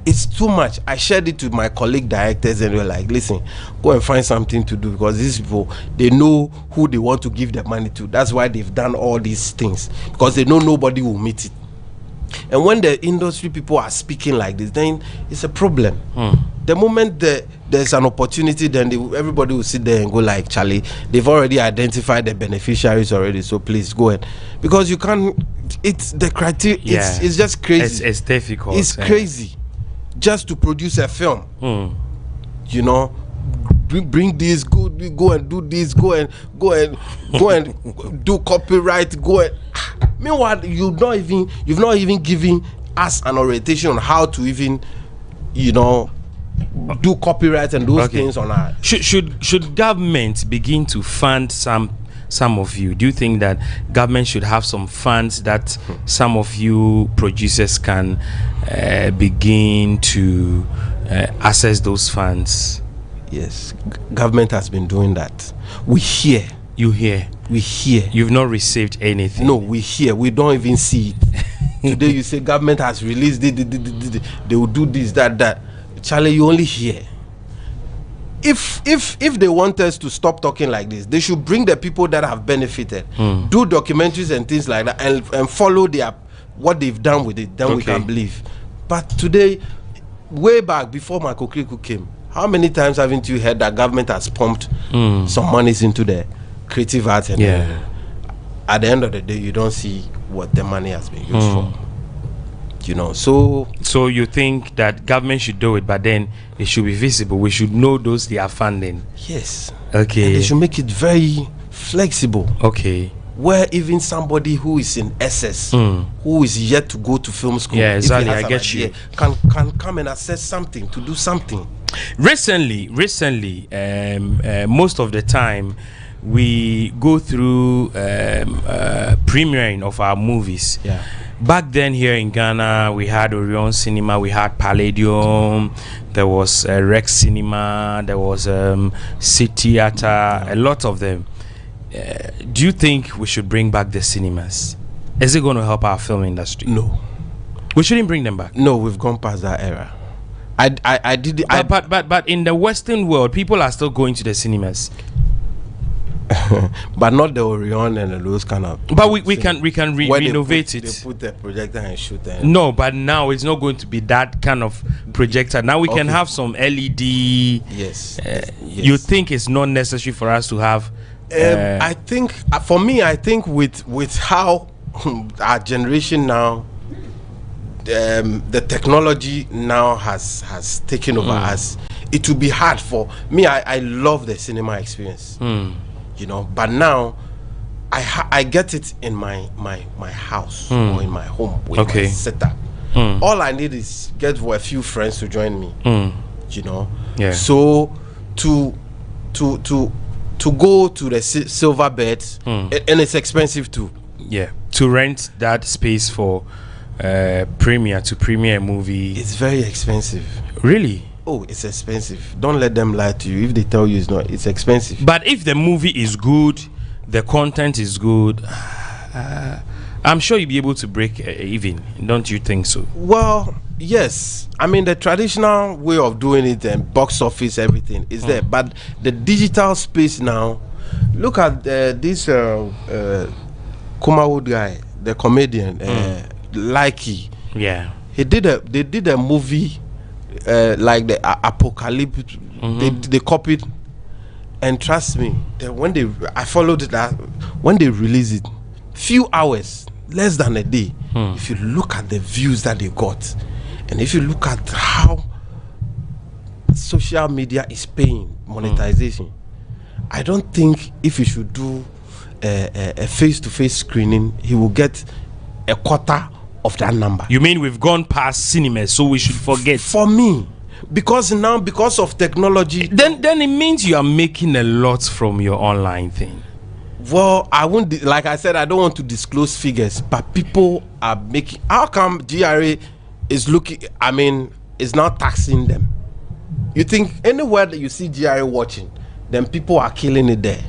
It's too much. I shared it to my colleague directors, and they were like, listen, go and find something to do, because these people, they know who they want to give their money to. That's why they've done all these things, because they know nobody will meet it. And when the industry people are speaking like this, then it's a problem. The moment there's an opportunity, then everybody will sit there and go like, Charlie, they've already identified the beneficiaries already, so please go ahead. Because you can't, it's the criteria, it's just crazy. It's difficult. It's crazy. Just to produce a film, you know, bring this, go and do this, go and do copyright, go and. Meanwhile, you've not even given us an orientation on how to even, you know, do copyright and those things on our. Should government begin to fund some of you? Do you think that government should have some funds that some of you producers can begin to access those funds? Yes, government has been doing that. We hear. You hear? We hear. You've not received anything? No, we hear. We don't even see it. Today you say government has released it, they will do this, that. Charlie, you only hear. If they want us to stop talking like this, they should bring the people that have benefited, do documentaries and things like that, and follow what they've done with it. Then we can believe. But today, way back before Michael Kriku came, how many times haven't you heard that government has pumped some monies into the creative arts, and at the end of the day, you don't see what the money has been used for. You know, so you think that government should do it, but then it should be visible. We should know those they are funding. Yes. Okay. And they should make it very flexible. Okay. Where even somebody who is in SS, who is yet to go to film school, exactly, I get you, can come and assess something, to do something. Recently, most of the time, we go through premiering of our movies. Yeah. Back then here in Ghana, we had Orion Cinema, we had Palladium, there was Rex Cinema, there was City Theatre, a lot of them. Do you think we should bring back the cinemas? Is it going to help our film industry? No. We shouldn't bring them back? No, we've gone past that era. I did. But in the Western world, people are still going to the cinemas. But not the Orion and those kind of. But we can renovate it. They put the projector and shoot it. No, but now it's not going to be that kind of projector. Now we can have some LED. Yes. You think it's not necessary for us to have? I think, for me, I think with how our generation now, the technology now has taken over us. It will be hard for me. I love the cinema experience. You know, but now I get it in my house or in my home with my setup. All I need is get a few friends to join me. You know, so to go to the silver bed, and it's expensive too. Yeah, to rent that space for premiere a movie. It's very expensive. Really? Oh, it's expensive. Don't let them lie to you. If they tell you it's not, it's expensive. But if the movie is good, the content is good, I'm sure you'll be able to break even. Don't you think so? Well, yes. I mean, the traditional way of doing it and box office, everything is there. But the digital space now, look at this Kumawood guy, the comedian, Likey. Yeah. They did a movie like the Apocalypse. They copied, and trust me, I followed that when they released it, few hours, less than a day. If you look at the views that they got, and if you look at how social media is paying monetization, I don't think if he should do a face-to-face screening, he will get a quarter of that number. You mean we've gone past cinemas, so we should forget? For me, because now, because of technology, then it means you are making a lot from your online thing. Well, I won't. Like I said, I don't want to disclose figures, but people are making. How come GRA is looking? I mean, is not taxing them? You think anywhere that you see GRA watching, then people are killing it there.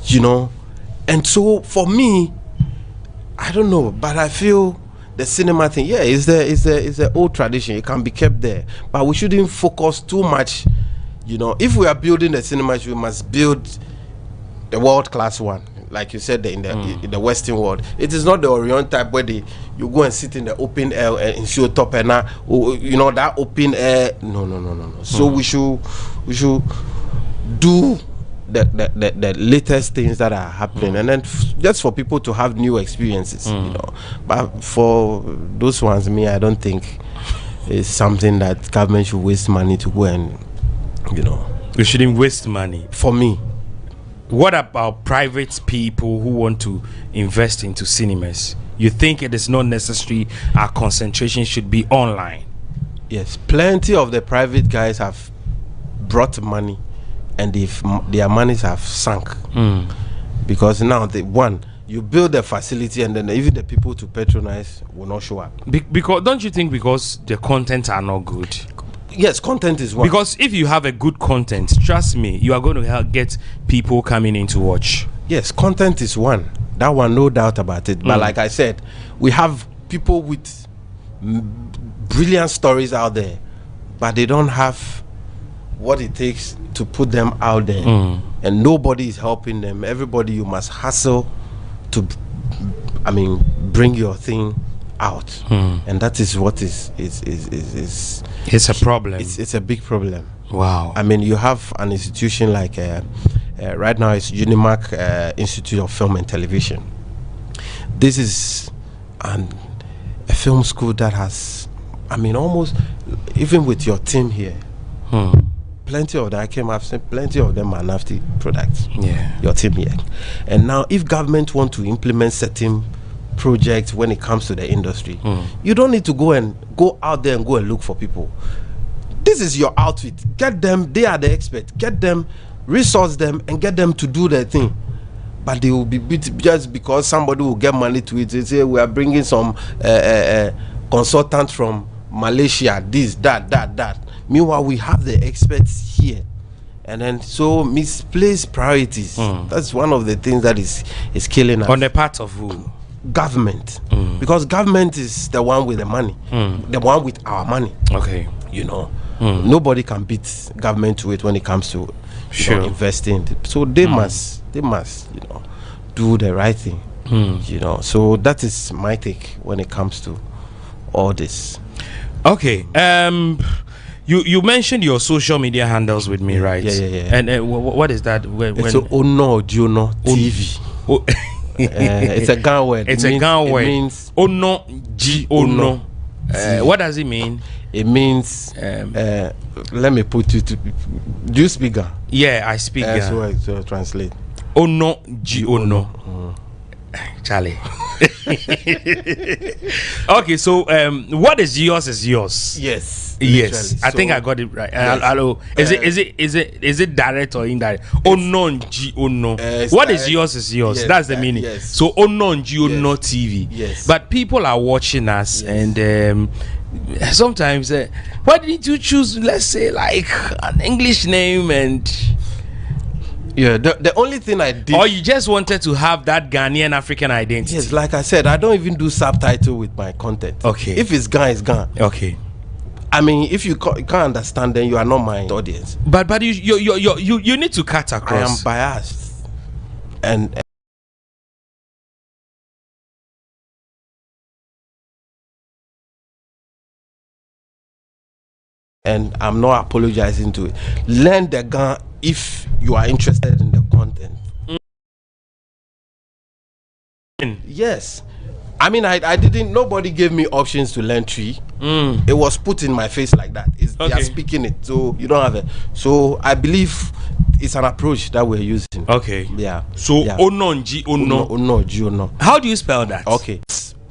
You know, and so for me, I don't know, but I feel the cinema thing, yeah, is the old tradition. It can be kept there, but we shouldn't focus too much. You know, if we are building the cinemas, we must build the world-class one, like you said, in the Western world. It is not the Orion type where you go and sit in the open air and show top and you know, that open air. No. So we should do the latest things that are happening, and then just for people to have new experiences, you know. But for those ones, me, I don't think it's something that government should waste money to go and, you know. We shouldn't waste money. For me. What about private people who want to invest into cinemas? You think it is not necessary our concentration should be online? Yes, plenty of the private guys have brought money, and their monies have sunk, because now you build the facility, and then even the people to patronize will not show up. Because don't you think because the content are not good? Yes, content is one. Because if you have a good content, trust me, you are going to help get people coming in to watch. Yes, content is one. That one, no doubt about it. But like I said, we have people with brilliant stories out there, but they don't have what it takes to put them out there, and nobody is helping them. Everybody, you must hustle to, bring your thing out, and that is what is it's a problem. It's a big problem. Wow. I mean, you have an institution like right now it's Unimac Institute of Film and Television. This is a film school that has, almost even with your team here. Plenty of them, I've seen plenty of them are NAFTI products. Yeah. Your team here. And now if government want to implement certain projects when it comes to the industry, you don't need to go out there and go and look for people. This is your outfit. Get them, they are the experts. Get them, resource them, and get them to do their thing. But they will be beat just because somebody will get money to it. They say we are bringing some consultant from Malaysia, this, that. Meanwhile, we have the experts here, and then so misplaced priorities. That's one of the things that is killing us. On the part of who? Government, because government is the one with the money, the one with our money. Okay, you know, nobody can beat government to it when it comes to investing. So they must, do the right thing. So that is my take when it comes to all this. Okay. You mentioned your social media handles with me, right? Yeah. And what is that? It's Ono Juno TV. It's a Ghana word. It's a Ghana word. It means Ono G Ono. What does it mean? It means let me put it. Do you speak Ghana? Yeah, I speak Ghana. So translate. Ono G Ono. Charlie. Okay, so what is yours is yours. Yes. Yes. I think I got it right. Hello. Is it direct or indirect? Unknown G unknown. What is yours is yours. Yes, that's the meaning. Yes. So unknown G unknown TV. Yes. But people are watching us, and sometimes why didn't you choose, let's say, like an English name? And yeah, the only thing I did, or you just wanted to have that Ghanaian African identity? Yes, like I said, I don't even do subtitle with my content. Okay. If it's Ghana, it's Ghana. Okay. I mean, if you can't understand, then you are not my audience. But you need to cut across. I am biased, and I'm not apologizing to it. Learn the Ghana if you are interested in the content. Yes, I mean, I didn't. Nobody gave me options to learn Twi. It was put in my face like that. They are speaking it, so you don't have it. So I believe it's an approach that we're using. Okay. Yeah. So Ononji Ono. Ononji Ono. How do you spell that? Okay.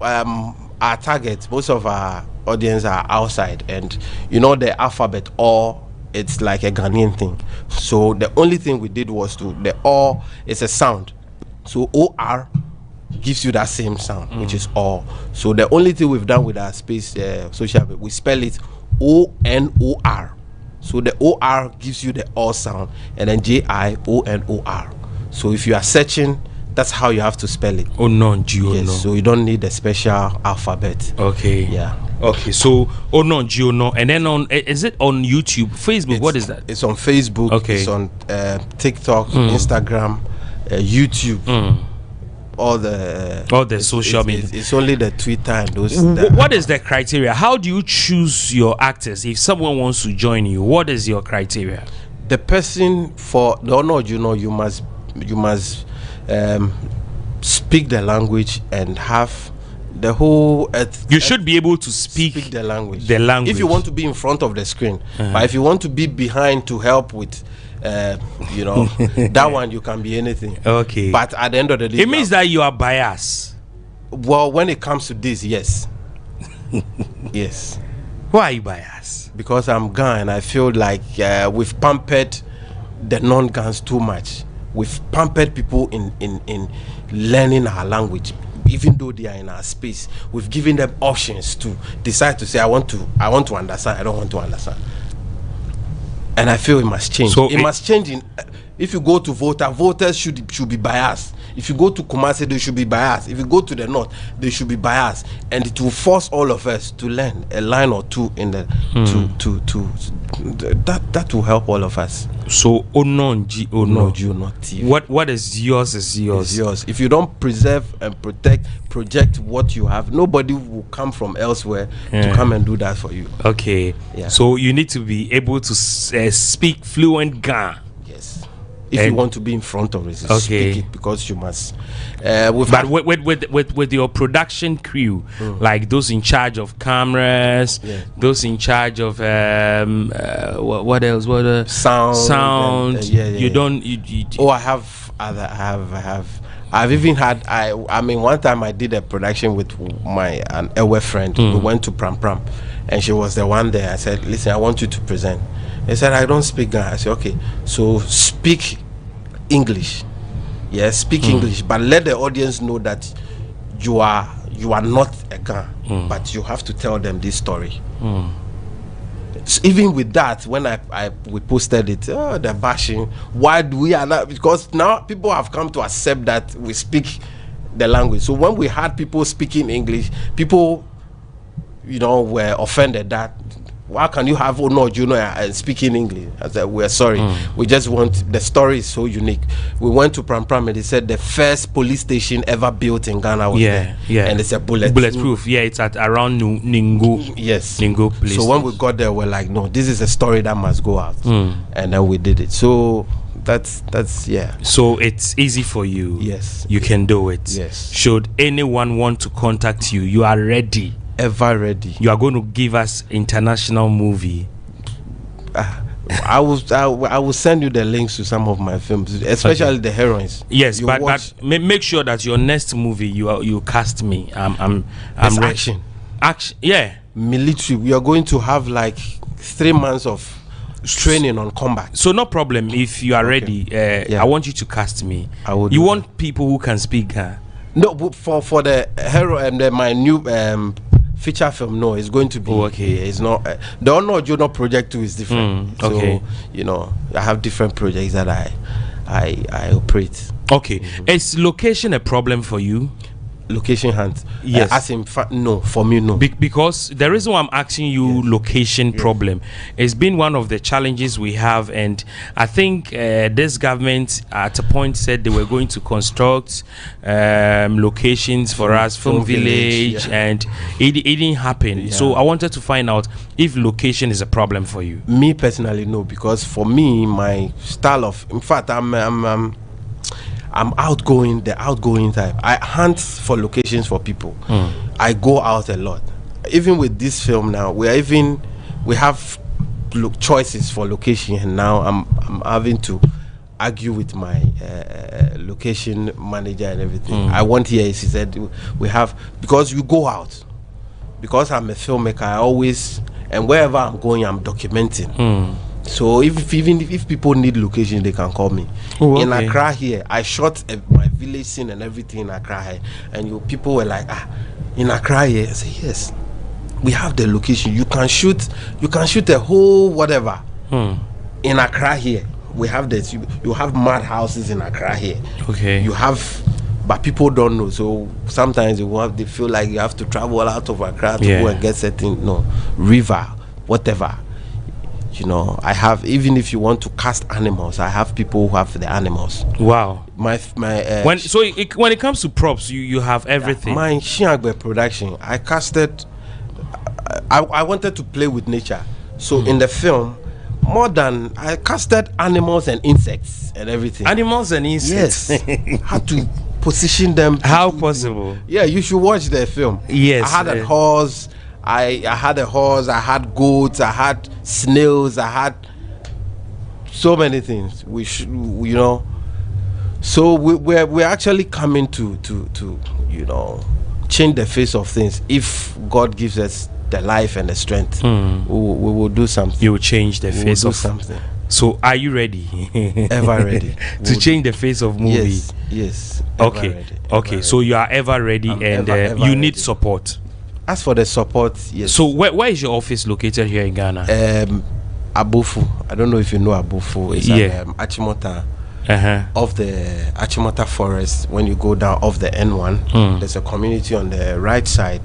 Our target, most of our audience are outside, and you know the alphabet or it's like a Ghanaian thing. So the only thing we did was the O is a sound. So OR gives you that same sound, which is all. So the only thing we've done with our space social, we spell it ONOR. So the OR gives you the all sound, and then JIONOR. So if you are searching, that's how you have to spell it. Yes, so you don't need a special alphabet. Okay. Yeah. Okay. So Ononji, and then is it on YouTube, Facebook? What is that? It's on Facebook. Okay. It's on TikTok, Instagram, YouTube. All the social media. It's only the Twitter and those. What is the criteria? How do you choose your actors? If someone wants to join you, what is your criteria? The person for the honor, you must speak the language and have the whole. You should be able to speak the language. If you want to be in front of the screen, but if you want to be behind to help with. That one you can be anything. Okay. But at the end of the day, it means that you are biased. Well, when it comes to this, yes. Yes. Why are you biased? Because I'm Ghan and I feel like we've pampered the non-Ghans too much. We've pampered people in learning our language. Even though they are in our space, we've given them options to decide to say, I want to understand, I don't want to understand. And I feel it must change. So it must change. If you go to voters should be biased. If you go to Kumasi, they should be biased. If you go to the north, they should be biased. And it will force all of us to learn a line or two in the that will help all of us. So Ononji Ono. What is yours is yours. It's yours. If you don't preserve and project what you have, nobody will come from elsewhere to come and do that for you. Okay. Yeah. So you need to be able to speak fluent Ga. Yes. If you want to be in front of it, speak it, because you must. But with your production crew, like those in charge of cameras, those in charge of what else? What sound? You don't. I have. I've even had. I mean, one time I did a production with an Ewe friend. We went to Pram Pram, and she was the one there. I said, "Listen, I want you to present." He said, "I don't speak Ghana." I said, "Okay, so speak English." Yes, speak English, but let the audience know that you are not a Ghana, but you have to tell them this story. So even with that, when we posted it, they're bashing. Why do we are not? Because now people have come to accept that we speak the language. So when we had people speaking English, people, were offended that. Why can you have and speaking English? I said, we're sorry. We just want, the story is so unique. We went to Pram Pram and they said the first police station ever built in Ghana was there. Yeah. And it's a bulletproof. Yeah, it's at around Ningo. Yes. Ningo place. So when we got there, we're like, no, this is a story that must go out. And then we did it. So that's yeah. So it's easy for you. Yes. You can do it. Yes. Should anyone want to contact you, you are ready. Ever ready. You are going to give us international movie. I will send you the links to some of my films, especially the heroines. Yes, but make sure that your next movie you cast me. I'm action. Yeah. Military. We are going to have like 3 months of training on combat. So no problem if you are ready. I want you to cast me. I would. You want people who can speak? No, but for the hero and my new feature film, no, it's going to be it's not the Honor Juno project 2 is different. So I have different projects that I operate. Okay. Is location a problem for you? Location hunt? Yes. As in fact, no, for me, no. Because the reason why I'm asking you location problem, it's been one of the challenges we have, and I think this government at a point said they were going to construct locations for us, film village, and it didn't happen. So I wanted to find out if location is a problem for you. Me personally, no, because for me, my style of, in fact, I'm outgoing, the outgoing type. I hunt for locations for people. I go out a lot. Even with this film now, we have choices for location, and now I'm having to argue with my location manager and everything. I want here, he said, we have, because you go out. Because I'm a filmmaker, I always, and wherever I'm going, I'm documenting. So even if people need location, they can call me. In Accra here, I shot my village scene and everything in Accra here, and people were like, in Accra here. I say, yes, we have the location. You can shoot a whole whatever in Accra here. We have this. You have mad houses in Accra here. Okay. You have, but people don't know. So sometimes they feel like you have to travel out of Accra to go and get certain river, whatever. You know, I have, even if you want to cast animals, I have people who have the animals. Wow. When it comes to props, you have everything. My Shiagbe production, I casted. I wanted to play with nature, so in the film, I casted animals and insects and everything. Animals and insects. Yes. How to position them. How possible? Yeah, you should watch the film. Yes. I had a horse. I had a horse, I had goats, I had snails, I had so many things. So we're actually coming to change the face of things. If God gives us the life and the strength, we will do something. You will change the face of something. So are you ready? Ever ready to change the face of movie? Yes. Okay. So you are ever ready, and you need support. As for the support, yes. So where is your office located here in Ghana? Abofu. I don't know if you know Abofu. It's Achimota. Of the Achimota forest. When you go down off the N1, there's a community on the right side.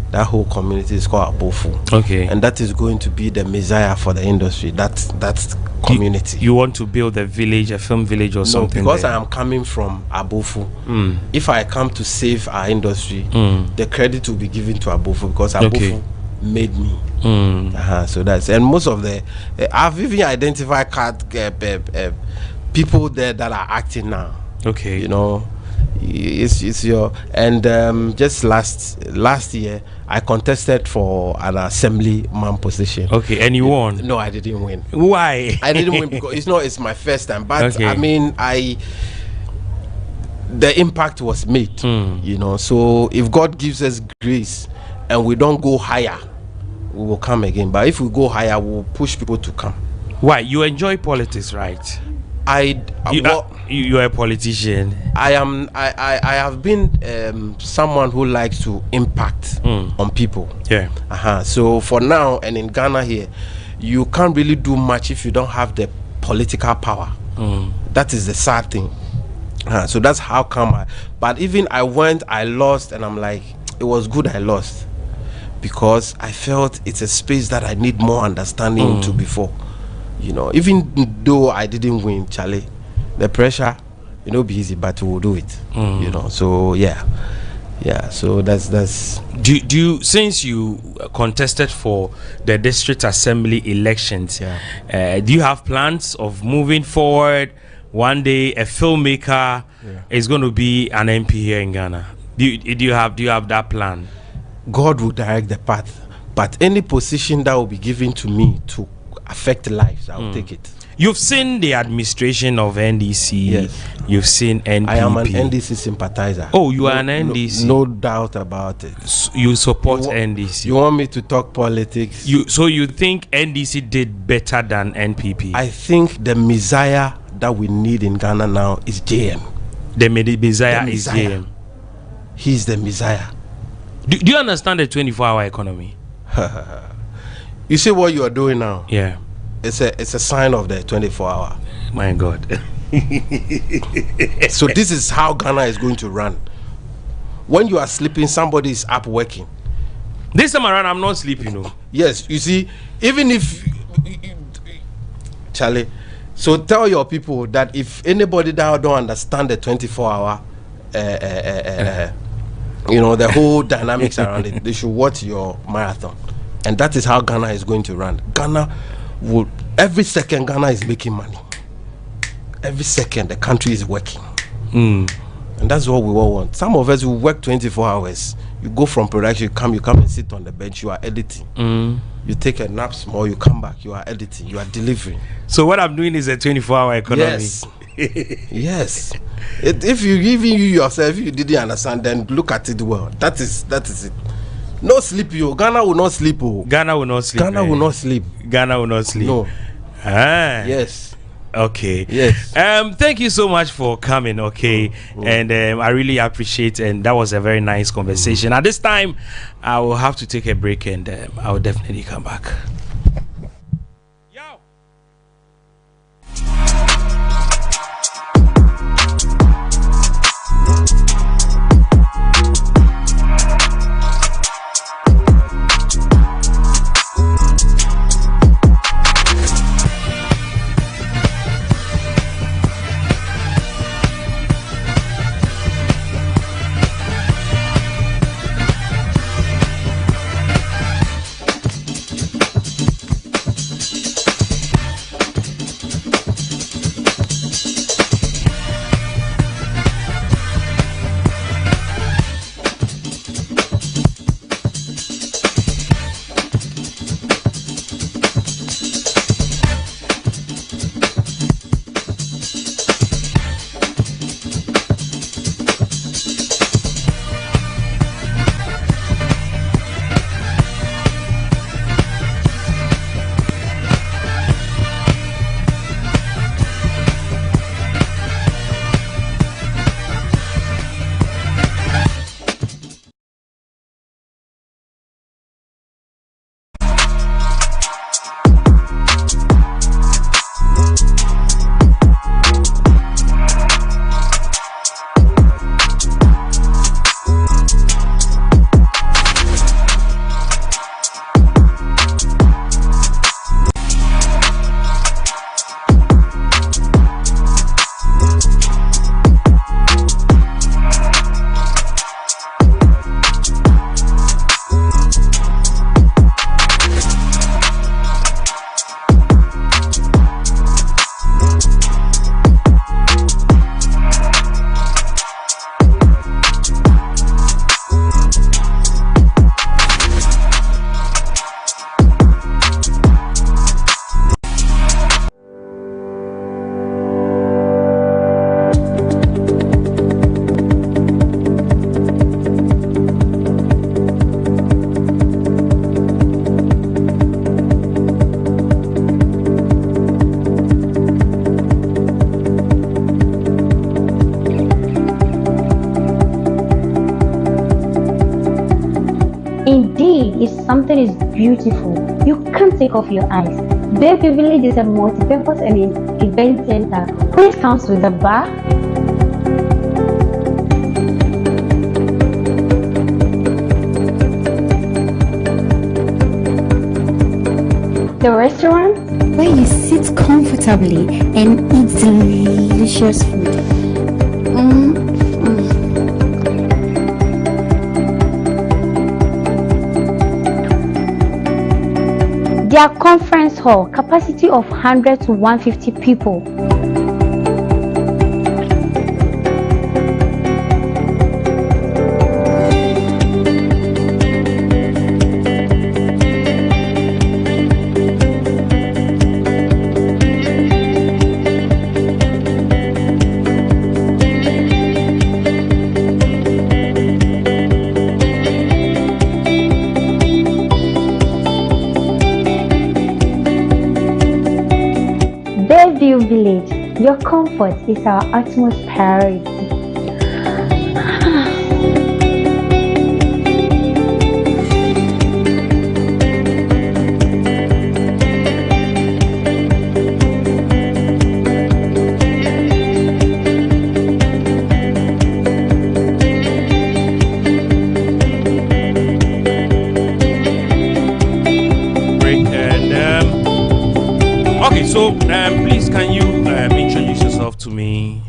That whole community is called Abofu. Okay. And that is going to be the messiah for the industry. That's community. You want to build a village, a film village or something? Because I am coming from Abofu. If I come to save our industry, the credit will be given to Abofu, because Abofu made me. So that's, and most of I've even identified people there that are acting now. Okay. You know, it's your, and just last year I contested for an assemblyman position. Okay, and you won? No, I didn't win. Why? I didn't win because it's my first time. But I mean, the impact was made. You know, so if God gives us grace and we don't go higher, we will come again. But if we go higher, we'll push people to come. Why? You enjoy politics, right? You're a politician. I have been someone who likes to impact on people. Yeah. So for now, and in Ghana here, you can't really do much if you don't have the political power. That is the sad thing. So that's how come but even I lost, and I'm like, it was good I lost, because I felt it's a space that I need more understanding into before. You know, even though I didn't win, Charlie, the pressure, be easy, but we'll do it. You know, so yeah. So that's. Do you, since you contested for the district assembly elections, do you have plans of moving forward? One day, a filmmaker is going to be an MP here in Ghana. Do you have that plan? God will direct the path, but any position that will be given to me to affect lives, I'll take it. You've seen the administration of NDC. Yes. You've seen NPP. I am an NDC sympathizer. Oh, you are an NDC. No doubt about it. You support NDC. You want me to talk politics? So you think NDC did better than NPP? I think the messiah that we need in Ghana now is JM. The messiah is JM. He's the messiah. Do you understand the 24-hour economy? You see what you are doing now? Yeah. It's a sign of the 24-hour. My God. So this is how Ghana is going to run. When you are sleeping, somebody is up working. This time around, I'm not sleeping. Yes, you see, even if Charlie, so tell your people that if anybody that don't understand the 24-hour, the whole dynamics around it, they should watch your marathon. And that is how Ghana is going to run. Every second Ghana is making money. Every second the country is working. And that's what we all want. Some of us will work 24 hours. You go from production, you come and sit on the bench, you are editing. You take a nap small, you come back, you are editing, you are delivering. So what I'm doing is a 24-hour economy. Yes. Yes. If you even you yourself, you didn't understand, then look at it well. That is it. No sleep, you. Ghana will not sleep. Ghana will not sleep. Ghana will not sleep. Ghana will not sleep. No. Yes. Okay. Yes. Thank you so much for coming. Okay. And I really appreciate, and that was a very nice conversation. At this time, I will have to take a break, and I will definitely come back. If something is beautiful, you can't take off your eyes. Baby Village is a multi-purpose and event center which comes with a bar, the restaurant where you sit comfortably and eat delicious food. Their conference hall, capacity of 100 to 150 people. Bayview Village, your comfort is our utmost priority. So, please, can you introduce yourself to me?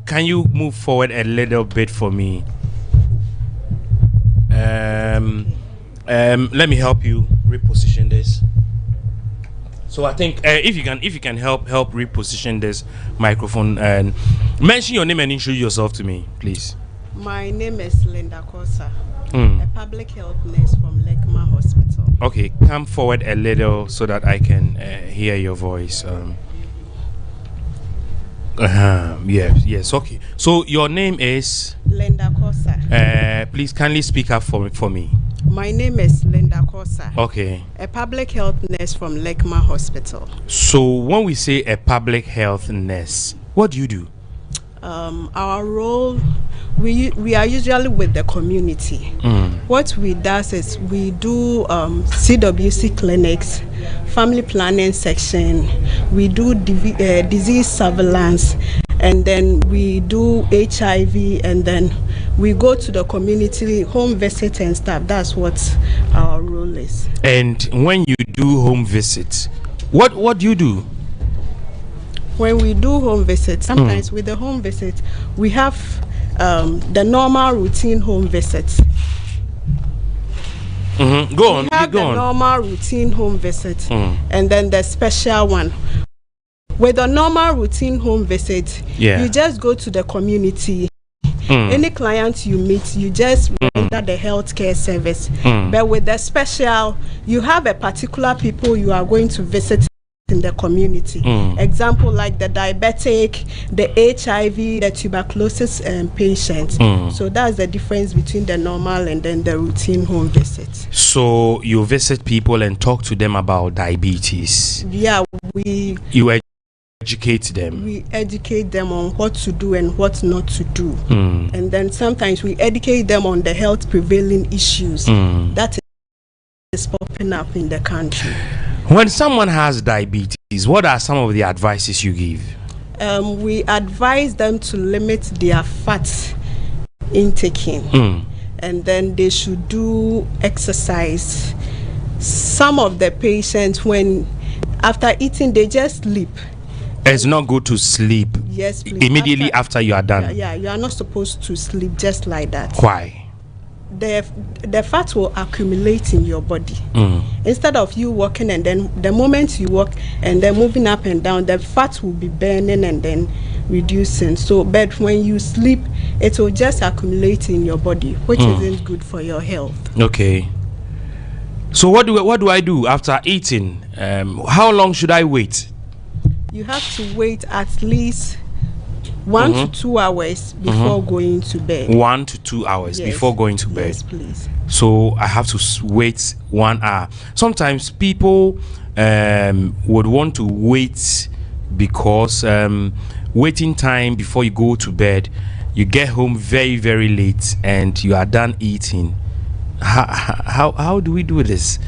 Can you move forward a little bit for me? Let me help you reposition this. So I think if you can help reposition this microphone and mention your name and introduce yourself to me, please. My name is Linda Kosa, a public health nurse from Lekma Hospital. Okay, come forward a little so that I can hear your voice. Yes, okay. So your name is Linda Kosa. Please kindly speak up for me. My name is Linda Kosa. Okay. A public health nurse from Lekma Hospital. So when we say a public health nurse, what do you do? Our role, we are usually with the community. What we do is we do CWC clinics, family planning section, we do disease surveillance, and then we do HIV, and then we go to the community, home visit and stuff. That's what our role is. And when you do home visits, what do you do? When we do home visits, sometimes with the home visit, we have the normal routine home visits. Go on. We have the normal routine home visit, and then the special one. With the normal routine home visit, you just go to the community. Any client you meet, you just render the healthcare service. But with the special, you have a particular people you are going to visit in the community. Example like the diabetic, the HIV, the tuberculosis patient. So that's the difference between the normal and then the routine home visit. So you visit people and talk to them about diabetes. Yeah, you educate them. We educate them on what to do and what not to do. And then sometimes we educate them on the health prevailing issues that is popping up in the country. When someone has diabetes, what are some of the advices you give? We advise them to limit their fat intaking, and then they should do exercise. Some of the patients, when after eating, they just sleep. It's not good to sleep. Yes, please. Immediately after you are done. Yeah, you are not supposed to sleep just like that. Why? The fat will accumulate in your body. Instead of you walking and then the moment you walk and then moving up and down, the fat will be burning and then reducing. So, but when you sleep, it will just accumulate in your body, which isn't good for your health. Okay. So what do I do after eating? How long should I wait? You have to wait at least 1 to 2 hours before going to bed. 1 to 2 hours before going to bed. Yes, please. So I have to wait 1 hour. Sometimes people would want to wait because waiting time before you go to bed, you get home very, very late and you are done eating. How do we do this?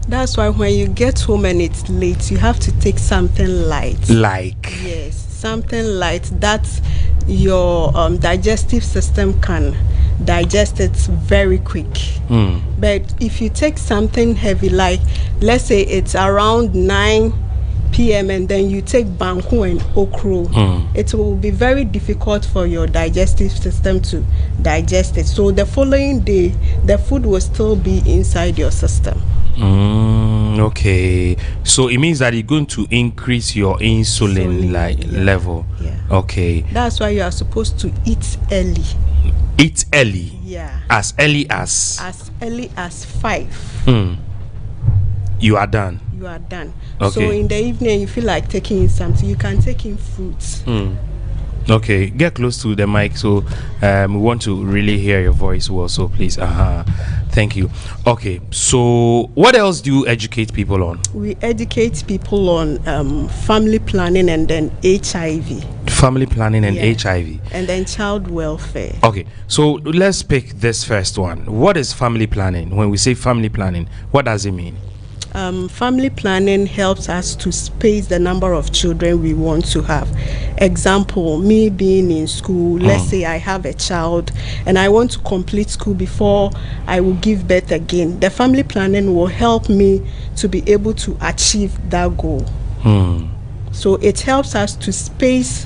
That's why when you get home and it's late, you have to take something light. Like? Yes, something light that your digestive system can digest it very quick. But if you take something heavy, like let's say it's around 9 p.m. and then you take banku and okro, it will be very difficult for your digestive system to digest it. So the following day, the food will still be inside your system. Okay, so it means that you're going to increase your insulin level. Yeah. Okay, that's why you are supposed to eat early. Eat early? Yeah. As early as 5. You are done. You are done. Okay. So in the evening you feel like taking something, you can take in fruits. Okay, get close to the mic so we want to really hear your voice well, so please. Thank you. Okay, so what else do you educate people on? We educate people on family planning and then HIV. Family planning and HIV. And then child welfare. Okay, so let's pick this first one. What is family planning? When we say family planning, what does it mean? Family planning helps us to space the number of children we want to have. Example, me being in school, let's say I have a child and I want to complete school before I will give birth again. The family planning will help me to be able to achieve that goal. So it helps us to space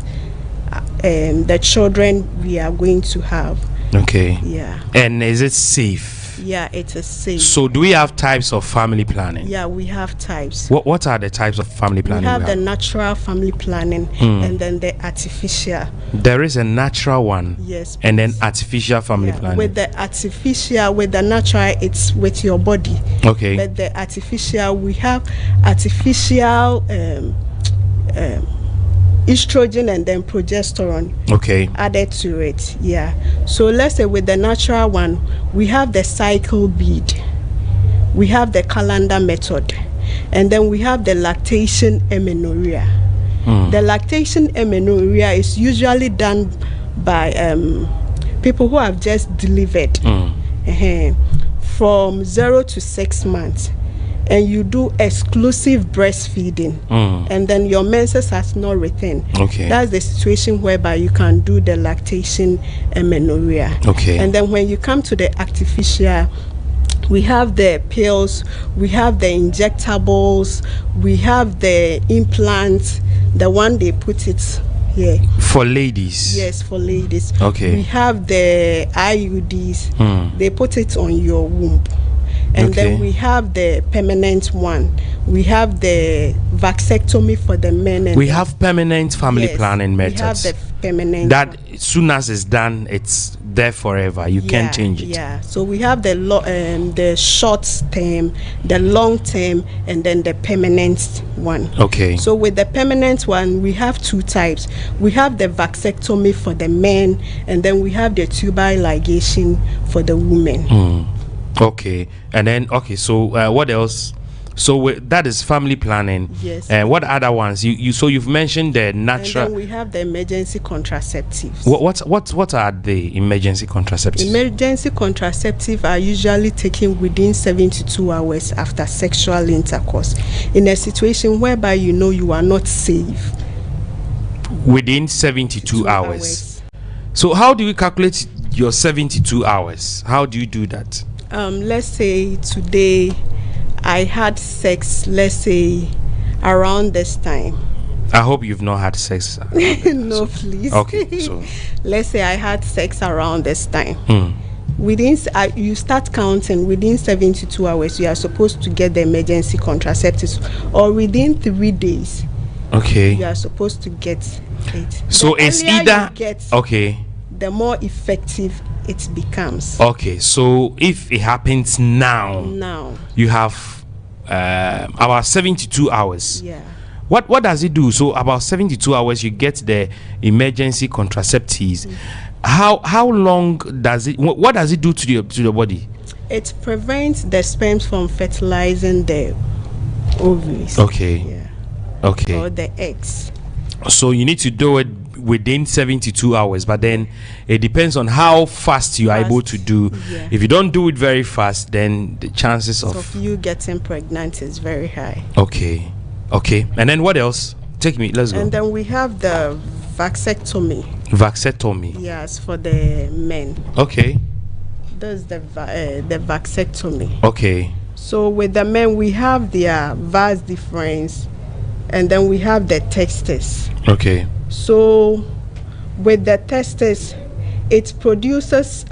the children we are going to have. Okay. Yeah. And is it safe? Yeah, it is safe. So do we have types of family planning? Yeah, we have types. What are the types of family planning? We have the natural family planning and then the artificial. There is a natural one. Yes. And then artificial family planning. With the artificial, with the natural, it's with your body. Okay. But the artificial, we have artificial estrogen and then progesterone added to it. Yeah. So let's say with the natural one, we have the cycle bead, we have the calendar method, and then we have the lactation amenorrhea. The lactation amenorrhea is usually done by people who have just delivered from 0 to 6 months. And you do exclusive breastfeeding, and then your menses has not returned. That's the situation whereby you can do the lactation amenorrhea. And then when you come to the artificial, we have the pills, we have the injectables, we have the implants, the one they put it here. For ladies? Yes, for ladies. Okay. We have the IUDs, they put it on your womb. And then we have the permanent one. We have the vasectomy for the men. And we have permanent family planning methods. We have the permanent. That as soon as it's done, it's there forever. You can't change it. Yeah. So we have the short term, the long term, and then the permanent one. Okay. So with the permanent one, we have two types. We have the vasectomy for the men, and then we have the tubal ligation for the women. Okay, and then so what else? So that is family planning. Yes. And what other ones? You've mentioned the natural. And then we have the emergency contraceptives. What are the emergency contraceptives? Emergency contraceptives are usually taken within 72 hours after sexual intercourse, in a situation whereby you are not safe. Within 72 hours. So how do you calculate your 72 hours? How do you do that? Let's say today I had sex, let's say around this time. I hope you've not had sex. No, please. Okay, so let's say I had sex around this time. Within you start counting within 72 hours. You are supposed to get the emergency contraceptives, or within 3 days. Okay. You are supposed to get it. So it's either the more effective it becomes. Okay, so if it happens now you have about 72 hours. Yeah. What does it do? So about 72 hours you get the emergency contraceptives. How long does it? What does it do to the body? It prevents the sperms from fertilizing the ovaries. Okay. Yeah. Okay. Or the eggs. So you need to do it within 72 hours, but then it depends on how fast you are able to do. Yeah. If you don't do it very fast, then the chances of you getting pregnant is very high. Okay. And then what else? Let's go. And then we have the vasectomy. Yes, for the men. Okay. That's the vasectomy. Okay. So with the men, we have their vas deferens, and then we have the testes. Okay. So with the testes, it produces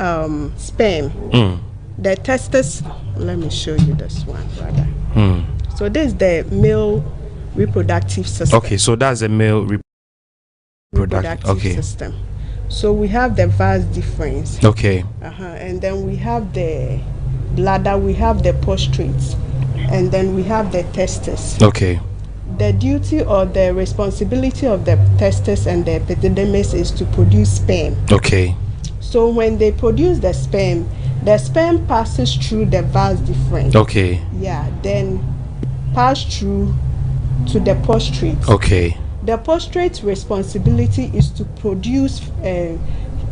sperm. The testes, let me show you this one rather. So this is the male reproductive system. Okay, so that's a male reproductive system. So we have the vas deferens. Okay. And then we have the bladder, we have the prostrates, and then we have the testes. Okay. The duty or the responsibility of the testes and the epididymis is to produce sperm. Okay. So when they produce the sperm passes through the vas deferens. Okay. Yeah, then pass through to the prostrate. Okay. The prostrate's responsibility is to produce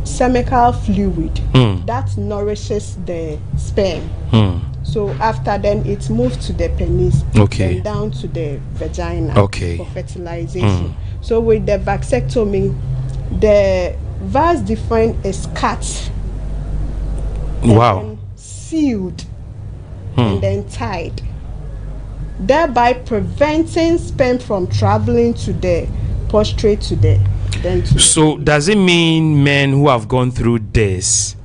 seminal fluid that nourishes the sperm. So after then it moves to the penis and down to the vagina for fertilization. So with the vasectomy, the vas deferens is cut. And sealed and then tied, thereby preventing sperm from traveling to the prostrate to the So does it mean men who have gone through this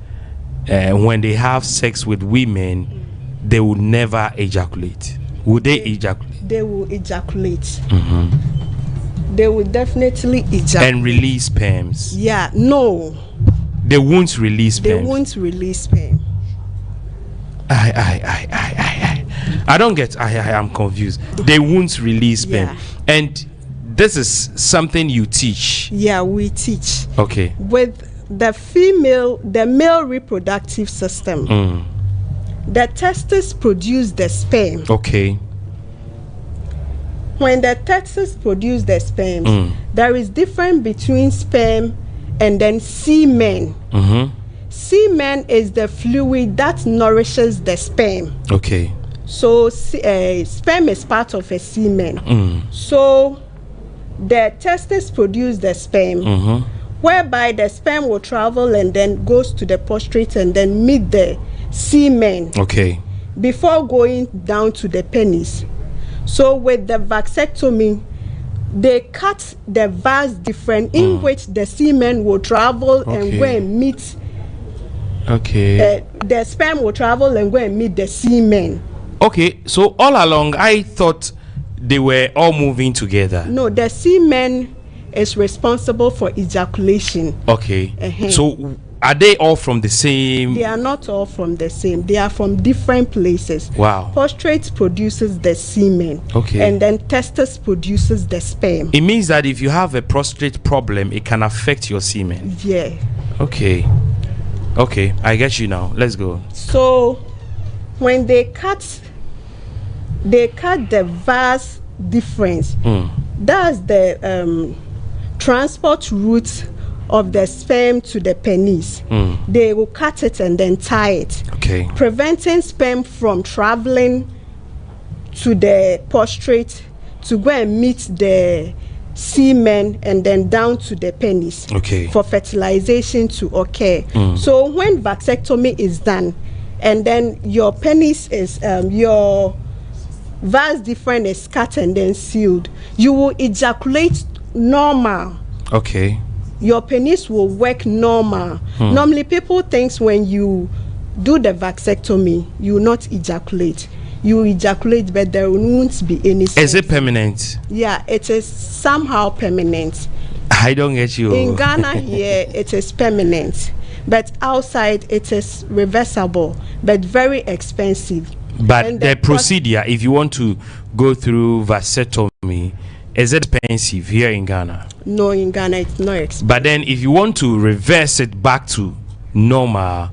when they have sex with women, they will never ejaculate. Would they ejaculate? They will ejaculate. Mm-hmm. They will definitely ejaculate. And release sperms. Yeah, no. They won't release sperm. They won't release sperm. I don't get. I'm confused. They won't release sperm. Yeah. And this is something you teach. Yeah, we teach. Okay. With the male reproductive system, the testes produce the sperm. Okay. When the testes produce the sperm, there is difference between sperm and then semen. Semen is the fluid that nourishes the sperm. Okay. So sperm is part of a semen. So the testes produce the sperm, whereby the sperm will travel and then goes to the prostate and then meet the semen. Okay. Before going down to the penis. So with the vasectomy, they cut the vas different in which the semen will travel and go and meet. Okay. The sperm will travel and go and meet the semen. Okay, so all along I thought they were all moving together. No, the semen is responsible for ejaculation. Okay. So are they all from the same? They are not all from the same. They are from different places. Wow. Prostate produces the semen. Okay. And then testis produces the sperm. It means that if you have a prostate problem, it can affect your semen. Yeah. Okay. Okay, I get you now. Let's go. So when they cut the vas difference. That's the transport route of the sperm to the penis. They will cut it and then tie it, preventing sperm from traveling to the prostate to go and meet the semen and then down to the penis for fertilization to occur. So when vasectomy is done and then your penis is your vas different is cut and then sealed, you will ejaculate normal. Your penis will work normal. Normally people think when you do the vasectomy you will not ejaculate. You ejaculate, but there won't be any sense. Is it permanent? Yeah, it is somehow permanent. I don't get you. In Ghana here it is permanent, but outside it is reversible but very expensive. But and the procedure, if you want to go through vasectomy, is it expensive here in Ghana? No, in Ghana it's not expensive. But then if you want to reverse it back to normal,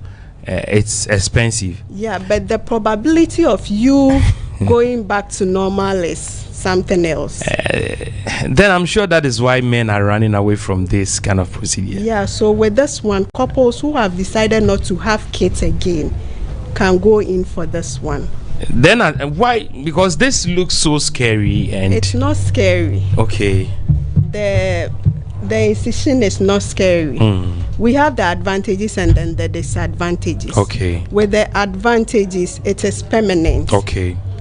it's expensive. Yeah, but the probability of you going back to normal is something else. Then I'm sure that is why men are running away from this kind of procedure. Yeah, so with this one, couples who have decided not to have kids again can go in for this one. Then why? Because this looks so scary and it's not scary. Okay. The incision is not scary. We have the advantages and then the disadvantages. With the advantages, it is permanent.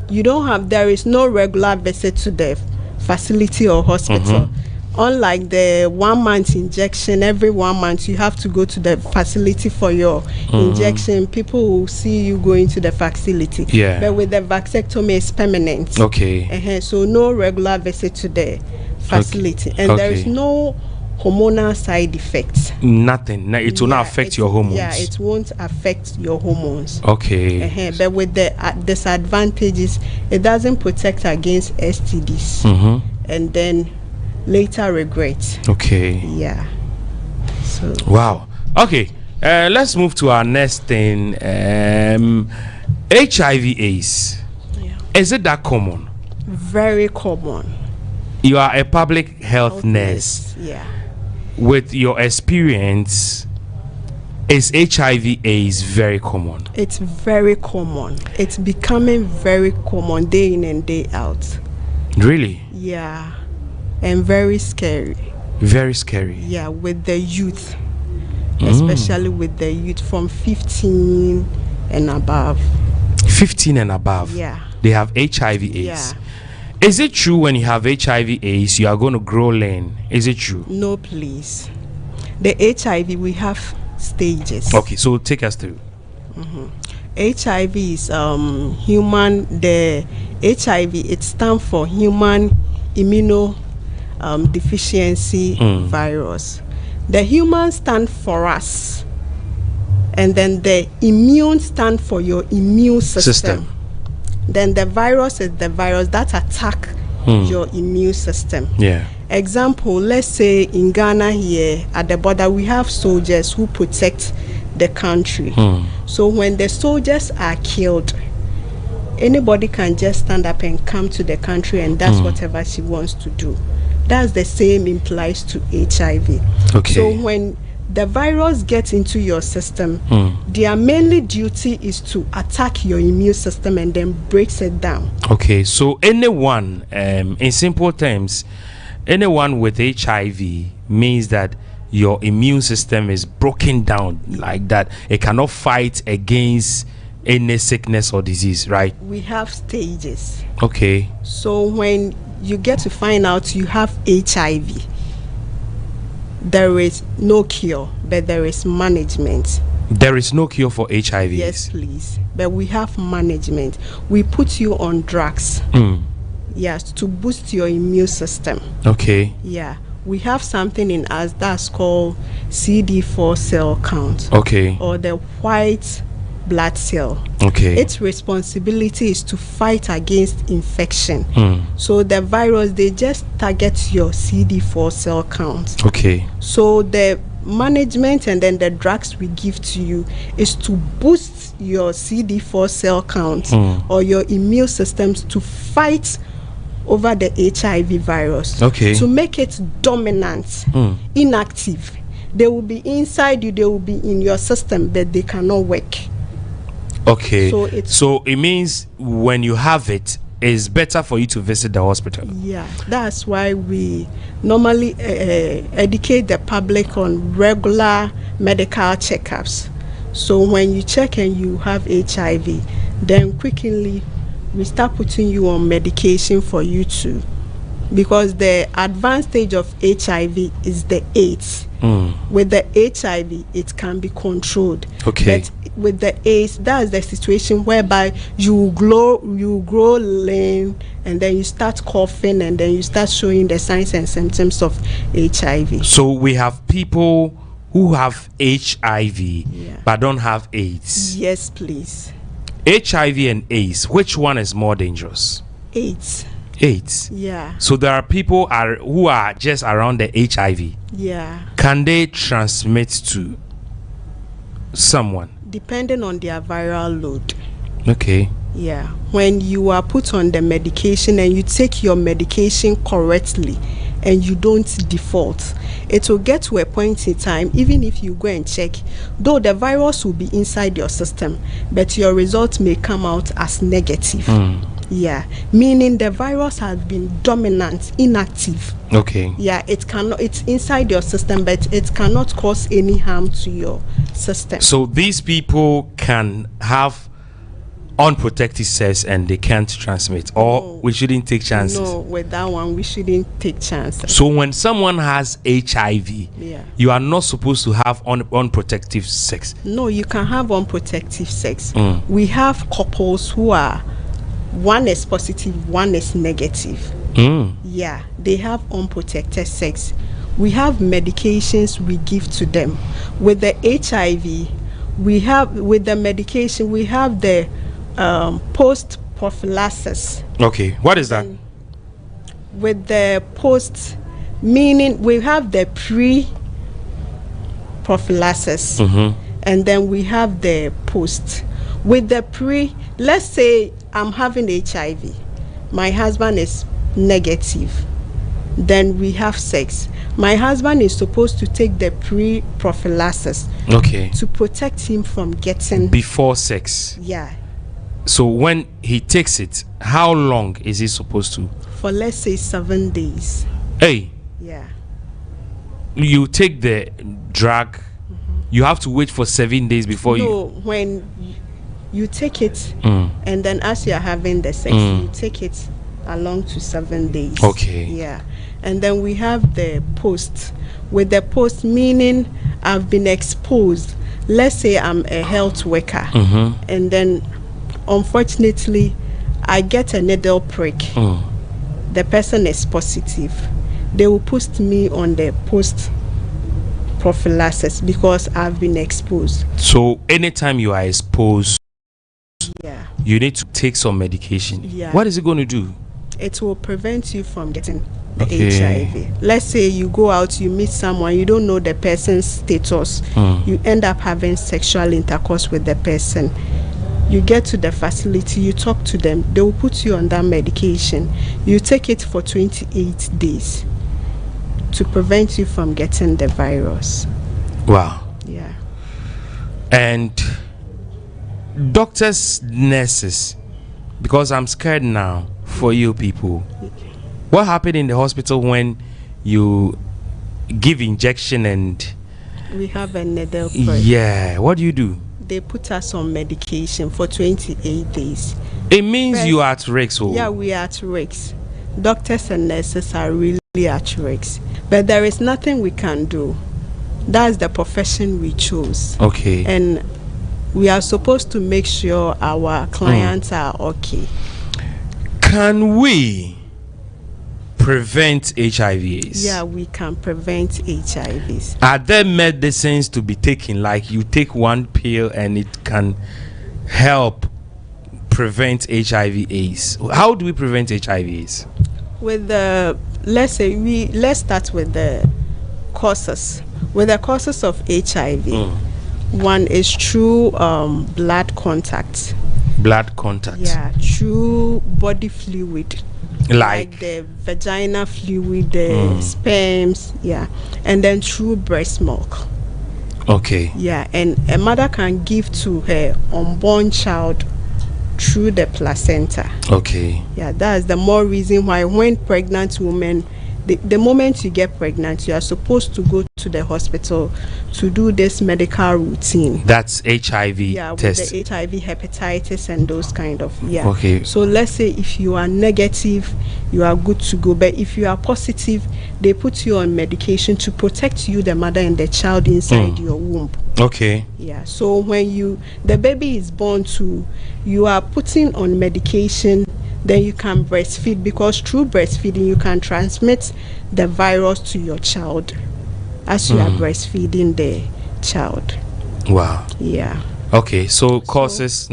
You don't have, there is no regular visit to the facility or hospital. Unlike the 1 month injection, every 1 month you have to go to the facility for your injection. People will see you going to the facility. But with the vasectomy, it's permanent. So no regular visit to the facility. And there is no hormonal side effects. Nothing. It will not affect your hormones. Yeah, it won't affect your hormones. But with the disadvantages, it doesn't protect against STDs. And then later regret. Yeah. So wow. Let's move to our next thing. HIV/AIDS. Is it that common? Very common. You are a public health nurse. Yeah. With your experience, is HIV/AIDS very common? It's very common. It's becoming very common day in and day out. Really? Yeah. And very scary. Very scary. Yeah, with the youth. Especially with the youth from 15 and above. 15 and above? Yeah. They have HIV/AIDS. Yeah. Is it true when you have HIV/AIDS you are going to grow lean? Is it true? No, please. The HIV, we have stages. So take us through. HIV is the HIV, it stands for human immunodeficiency virus. The human stand for us, and then the immune stand for your immune system. Then the virus is the virus that attack your immune system. Example, let's say in Ghana here at the border we have soldiers who protect the country. So when the soldiers are killed, anybody can just stand up and come to the country and that's whatever she wants to do. That's the same implies to HIV. So when the virus gets into your system, their mainly duty is to attack your immune system and then breaks it down. So anyone, in simple terms, anyone with HIV means that your immune system is broken down like that. It cannot fight against any sickness or disease, right? We have stages. So when you get to find out you have HIV, there is no cure, but there is management. There is no cure for HIV? Yes, please. But we have management. We put you on drugs. Yes, to boost your immune system. Yeah. We have something in us that's called CD4 cell count. Or the white blood cell. Its responsibility is to fight against infection. So the virus, they just target your CD4 cell count. So the management and then the drugs we give to you is to boost your CD4 cell count or your immune systems to fight over the HIV virus, to make it dominant, inactive. They will be inside you, they will be in your system, but they cannot work. So it means when you have it, it's better for you to visit the hospital. Yeah, that's why we normally educate the public on regular medical checkups. So when you check and you have HIV, then quickly we start putting you on medication for you too, because the advanced stage of HIV is the AIDS. With the HIV, it can be controlled. But with the AIDS, that's the situation whereby you grow lean, and then you start coughing, and then you start showing the signs and symptoms of HIV. So we have people who have HIV but don't have AIDS. Yes, please. HIV and AIDS, which one is more dangerous? AIDS. Yeah. So there are people who are just around the HIV. Yeah. Can they transmit to someone? Depending on their viral load. Yeah. When you are put on the medication and you take your medication correctly and you don't default, it will get to a point in time, even if you go and check, though the virus will be inside your system, but your results may come out as negative. Yeah, meaning the virus has been dominant, inactive. Yeah, it's inside your system, but it cannot cause any harm to your system. So these people can have unprotected sex and they can't transmit, or we shouldn't take chances? No, with that one we shouldn't take chances. So when someone has HIV, you are not supposed to have unprotected sex? No, you can have unprotected sex. We have couples who are, one is positive, one is negative. Yeah, they have unprotected sex. We have medications we give to them. With the HIV, with the medication, we have the post prophylaxis. What is that? With the post, meaning we have the pre prophylaxis, and then we have the post. With the pre, let's say I'm having HIV, my husband is negative, then we have sex. My husband is supposed to take the pre prophylaxis to protect him from getting before sex. Yeah. So when he takes it, how long is he supposed to? For let's say 7 days. Yeah. You take the drug, you have to wait for 7 days before No, when you take it, and then as you are having the sex, you take it along to 7 days. Yeah. And then we have the post. With the post, meaning I've been exposed. let's say I'm a health worker, and then unfortunately I get a needle prick. The person is positive. They will put me on the post prophylaxis because I've been exposed. So anytime you are exposed, yeah, you need to take some medication. Yeah. What is it going to do? It will prevent you from getting the HIV. Let's say you go out, you meet someone, you don't know the person's status, you end up having sexual intercourse with the person. You get to the facility, you talk to them, they will put you on that medication. You take it for 28 days to prevent you from getting the virus. Wow. Yeah. And doctors, nurses, because I'm scared now for you people. What happened in the hospital when you give injection and we have a needle prick? Yeah, what do you do? They put us on medication for 28 days. It means you are at risk. Oh. Yeah, we are at risk. Doctors and nurses are really at risk. But there is nothing we can do. That's the profession we chose. Okay. And we are supposed to make sure our clients are okay. Can we prevent HIV/AIDS? Yeah, we can prevent HIVs. Are there medicines to be taken, like you take one pill and it can help prevent HIV/AIDS? How do we prevent HIV/AIDS? With the, let's start with the causes. With the causes of HIV, one is through blood contact. Blood contact. Yeah, through body fluid. Like the vagina fluid, the sperms, yeah, and then through breast milk. Okay. Yeah, and a mother can give to her unborn child through the placenta. Okay. Yeah, that's the more reason why when pregnant women, the moment you get pregnant, you are supposed to go to the hospital to do this medical routine. That's HIV test. With the HIV, hepatitis, and those kind of, yeah. Okay. So let's say if you are negative, you are good to go. But if you are positive, they put you on medication to protect you, the mother, and the child inside your womb. Okay. Yeah. So when the baby is born to, you are putting on medication. Then you can breastfeed, because through breastfeeding you can transmit the virus to your child as you are breastfeeding the child. Wow. Yeah. Okay, so causes,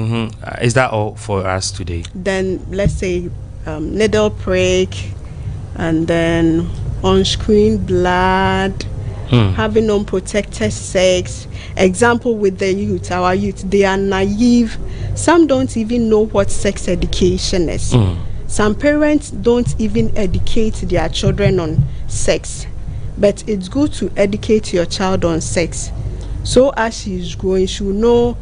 is that all for us today? Then let's say needle prick, and then on-screen blood, having unprotected sex. Example with the youth, our youth, they are naive. Some don't even know what sex education is. Some parents don't even educate their children on sex. But it's good to educate your child on sex. So as she's growing, she will know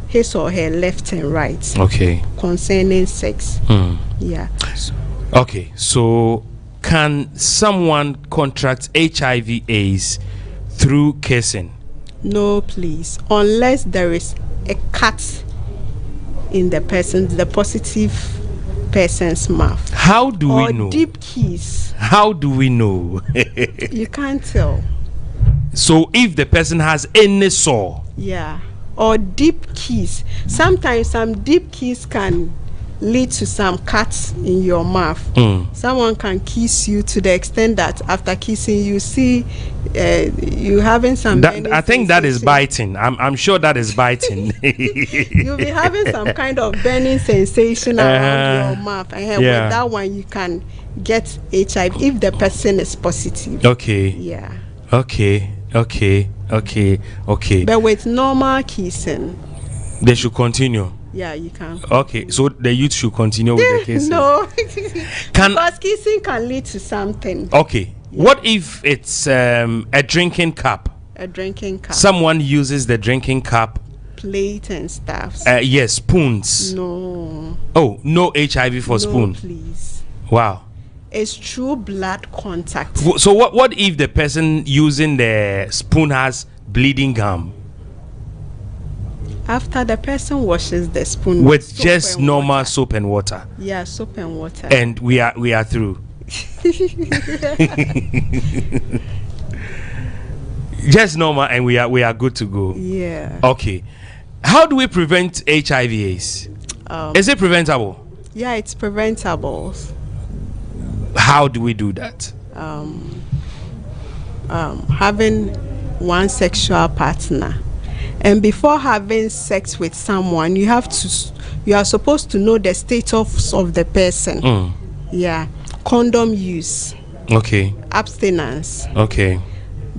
his or her left and right. Okay. Concerning sex. Yeah. Okay, so can someone contract HIV/AIDS through kissing? No, please. Unless there is a cut in the positive person's mouth. How do we know? Deep kiss. How do we know? You can't tell. So if the person has any sore. Yeah. Or deep kiss. Sometimes some deep kiss can lead to some cuts in your mouth. Someone can kiss you to the extent that after kissing you see you having some I think that is biting. I'm sure that is biting. You'll be having some kind of burning sensation around your mouth, and with that one you can get HIV if the person is positive. Okay. Yeah. Okay. But with normal kissing, they should continue. Yeah, you can. Okay, so the youth should continue with the kissing. No, because kissing can lead to something. Okay, what if it's a drinking cup? A drinking cup. Someone uses the drinking cup. Plate and stuff. Yes, spoons. No. Oh, no HIV for spoon. Please. Wow. It's through blood contact. So what if the person using the spoon has bleeding gum? After the person washes the spoon with just normal soap and water. Yeah, soap and water. And we are through. Just normal, and we are good to go. Yeah. Okay. How do we prevent HIV/AIDS? Is it preventable? Yeah, it's preventable. How do we do that? Having one sexual partner, and before having sex with someone, you are supposed to know the status of the person. Yeah. Condom use. Okay. Abstinence. Okay.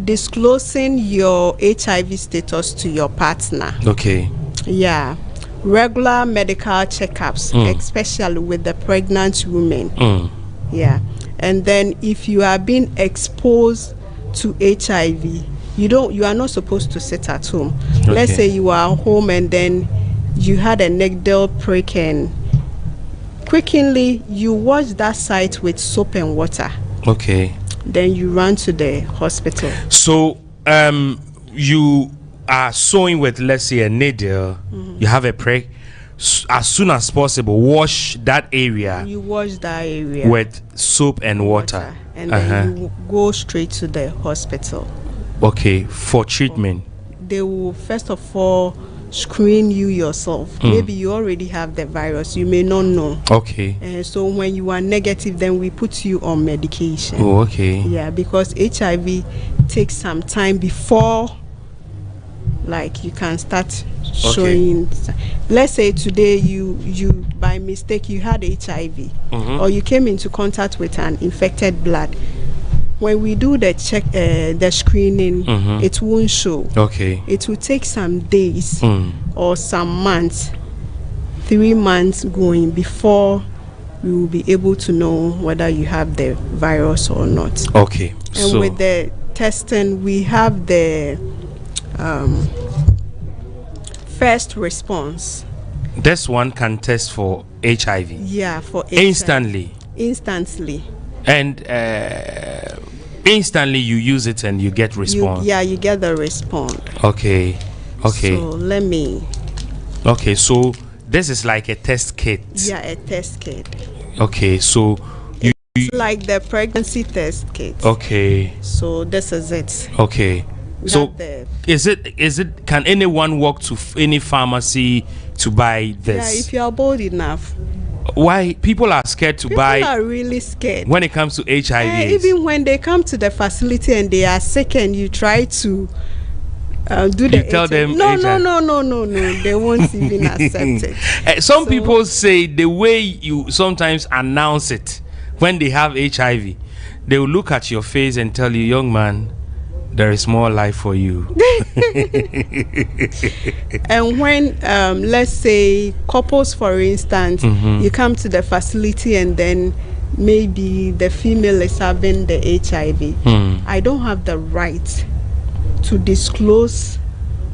Disclosing your HIV status to your partner. Okay. Yeah. Regular medical checkups, especially with the pregnant women. Yeah. And then if you are being exposed to HIV, you are not supposed to sit at home. Okay. Let's say you are home and then you had a needle prick, and quickly you wash that site with soap and water. Okay. Then you run to the hospital. So you are sewing with, let's say, a needle, you have a prick. As soon as possible, wash that area. You wash that area with soap and water. And then you go straight to the hospital. Okay, for treatment. They will first of all screen you yourself. Maybe you already have the virus, you may not know. Okay. And so when you are negative, then we put you on medication. Oh, okay. Yeah, because HIV takes some time before, like, you can start showing. Let's say today you by mistake you had HIV, or you came into contact with an infected blood. When we do the check, the screening, it won't show. Okay. It will take some days or some months, 3 months going before we will be able to know whether you have the virus or not. Okay. And with the testing, we have the first response. This one can test for HIV. Yeah, for HIV. Instantly. Instantly. And instantly you use it and you get response. You get the response. Okay. Okay. So let me. Okay, so this is like a test kit. Yeah, a test kit. Okay, so it's like the pregnancy test kit. Okay. So this is it. Okay. So is it can anyone walk to any pharmacy to buy this? Yeah, if you are bold enough. Why people are scared to buy? People are really scared when it comes to HIV. Even when they come to the facility and they are sick, and you try to do the. You tell them no, they won't even accept it. Some people say the way you sometimes announce it when they have HIV, they will look at your face and tell you, young man, there is more life for you. And when let's say couples, for instance, you come to the facility and then maybe the female is having the HIV, I don't have the right to disclose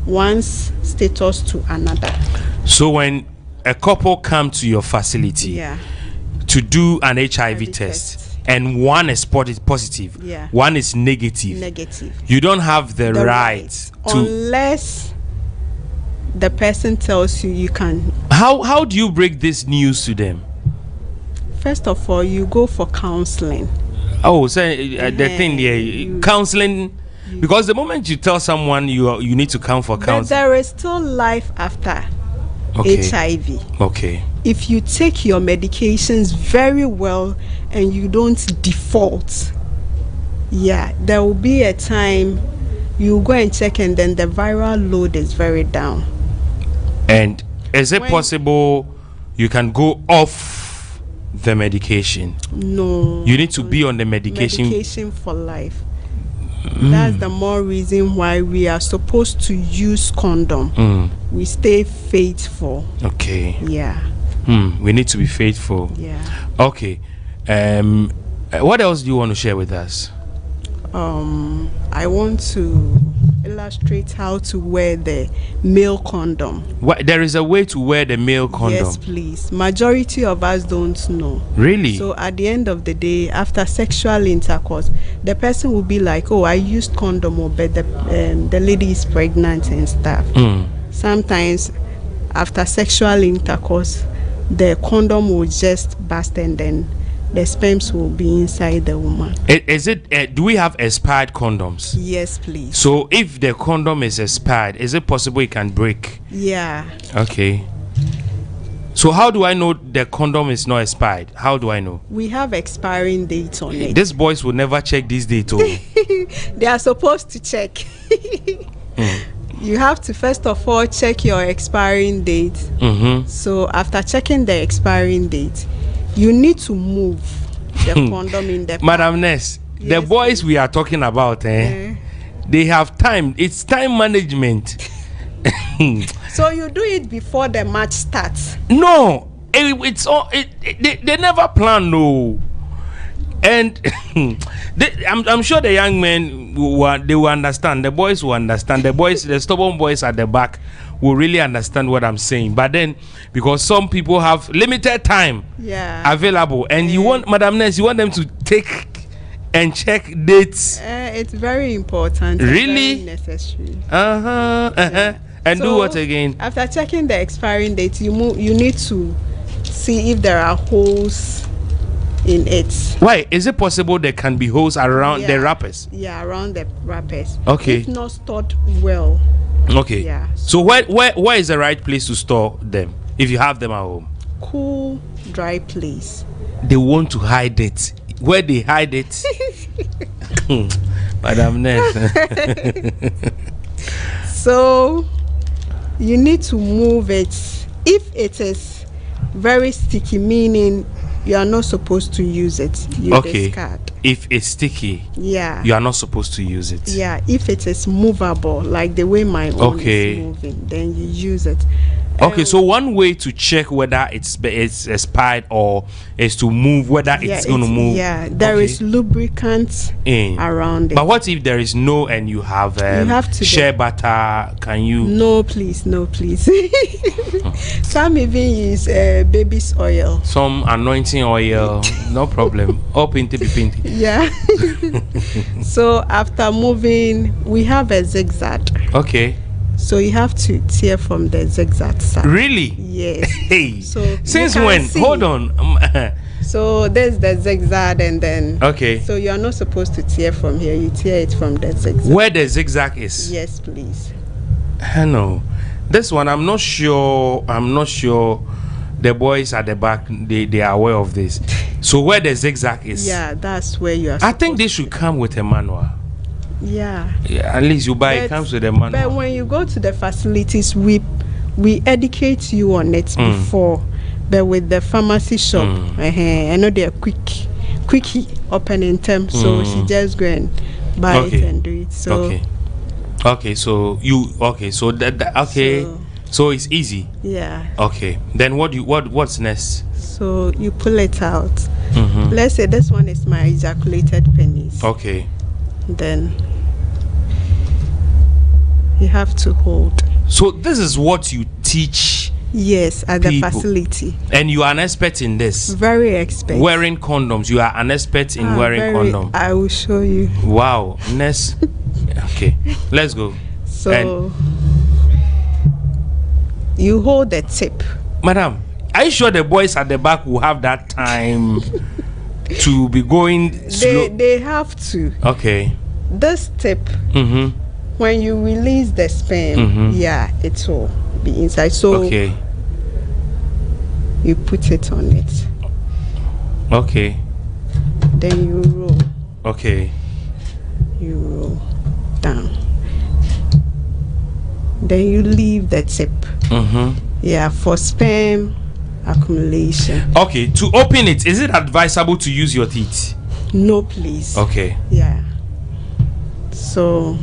one's status to another. So when a couple come to your facility to do an HIV test, and one is positive, one is negative, you don't have the right to, unless the person tells you you can. How do you break this news to them? First of all, you go for counseling. Oh, so the thing there, counseling, because the moment you tell someone you need to come for counseling, but there is still life after HIV. Okay. If you take your medications very well and you don't default, there will be a time you go and check, and then the viral load is very down. And is it possible you can go off the medication? No. You need to be on the medication for life. That's the more reason why we are supposed to use condom. We stay faithful. Okay. Yeah. We need to be faithful. Yeah. Okay. What else do you want to share with us? I want to illustrate how to wear the male condom. There is a way to wear the male condom? Yes, please. Majority of us don't know. Really? So at the end of the day, after sexual intercourse, the person will be like, oh, I used condom, but the lady is pregnant and stuff. Sometimes after sexual intercourse, the condom will just burst, and then the sperms will be inside the woman. Is it? Do we have expired condoms? Yes, please. So if the condom is expired, is it possible it can break? Yeah. Okay. So how do I know the condom is not expired? How do I know? We have expiring dates on it. These boys will never check this date. They are supposed to check. You have to first of all check your expiring date. So after checking the expiring date, you need to move the condom in the Madam Ness, the boys we are talking about, they have time. It's time management. So you do it before the match starts? No, it's all. They never plan, no. And I'm sure the young men they will understand. The boys will understand. The boys, the stubborn boys at the back, will really understand what I'm saying. But then, because some people have limited time available, and you want, Madam Ness, you want them to take and check dates. It's very important. Really? Very necessary. And so, do what again? After checking the expiring date, you need to see if there are holes in it. Why? Is it possible there can be holes around the wrappers? Yeah, around the wrappers. Okay. If not stored well. Okay. Yeah. So where is the right place to store them if you have them at home? Cool, dry place. They want to hide it. Where they hide it? Madam Ness. So you need to move it. If it is very sticky, meaning you are not supposed to use it, you discard. If it's sticky, you are not supposed to use it. Yeah, if it is movable, like the way my own is moving, then you use it. Okay, so one way to check whether it's expired or is to move whether it's going to move. Yeah, there is lubricant around it. But what if there is no, and you have shea butter? Can you? No, please, no, please. Some even use baby's oil. Some anointing oil, no problem. All pinty be pinty. Yeah. So after moving, we have a zigzag. Okay. So you have to tear from the zigzag side. Really? Yes. Hey. So since when? Hold on. So there's the zigzag, and then so you are not supposed to tear from here. You tear it from the zigzag. Where the zigzag is? Yes, please. No. This one I'm not sure. The boys at the back they are aware of this. So where the zigzag is? Yeah, that's where you are. I think they should come with a manual. Yeah. At least you buy it comes with a manual. But when you go to the facilities, we educate you on it before. But with the pharmacy shop, I know they're quickie opening term, so she just go and buy it and do it. So so it's easy. Yeah. Okay. Then what's next? So you pull it out. Let's say this one is my ejaculated penis. Okay. Then you have to hold. So this is what you teach? Yes, at the facility. And you are an expert in this? Very expert. Wearing condoms. You are an expert in wearing condoms. I will show you. Wow. Next. Okay. Let's go. So you hold the tip. Madam, are you sure the boys at the back will have that time to be going slow? They have to. Okay. This tip, when you release the sperm, it will be inside. So you put it on it. Okay. Then you roll. Okay. You roll down. Then you leave the tip. Yeah, for sperm accumulation. Okay, to open it, is it advisable to use your teeth? No, please. Okay. Yeah. So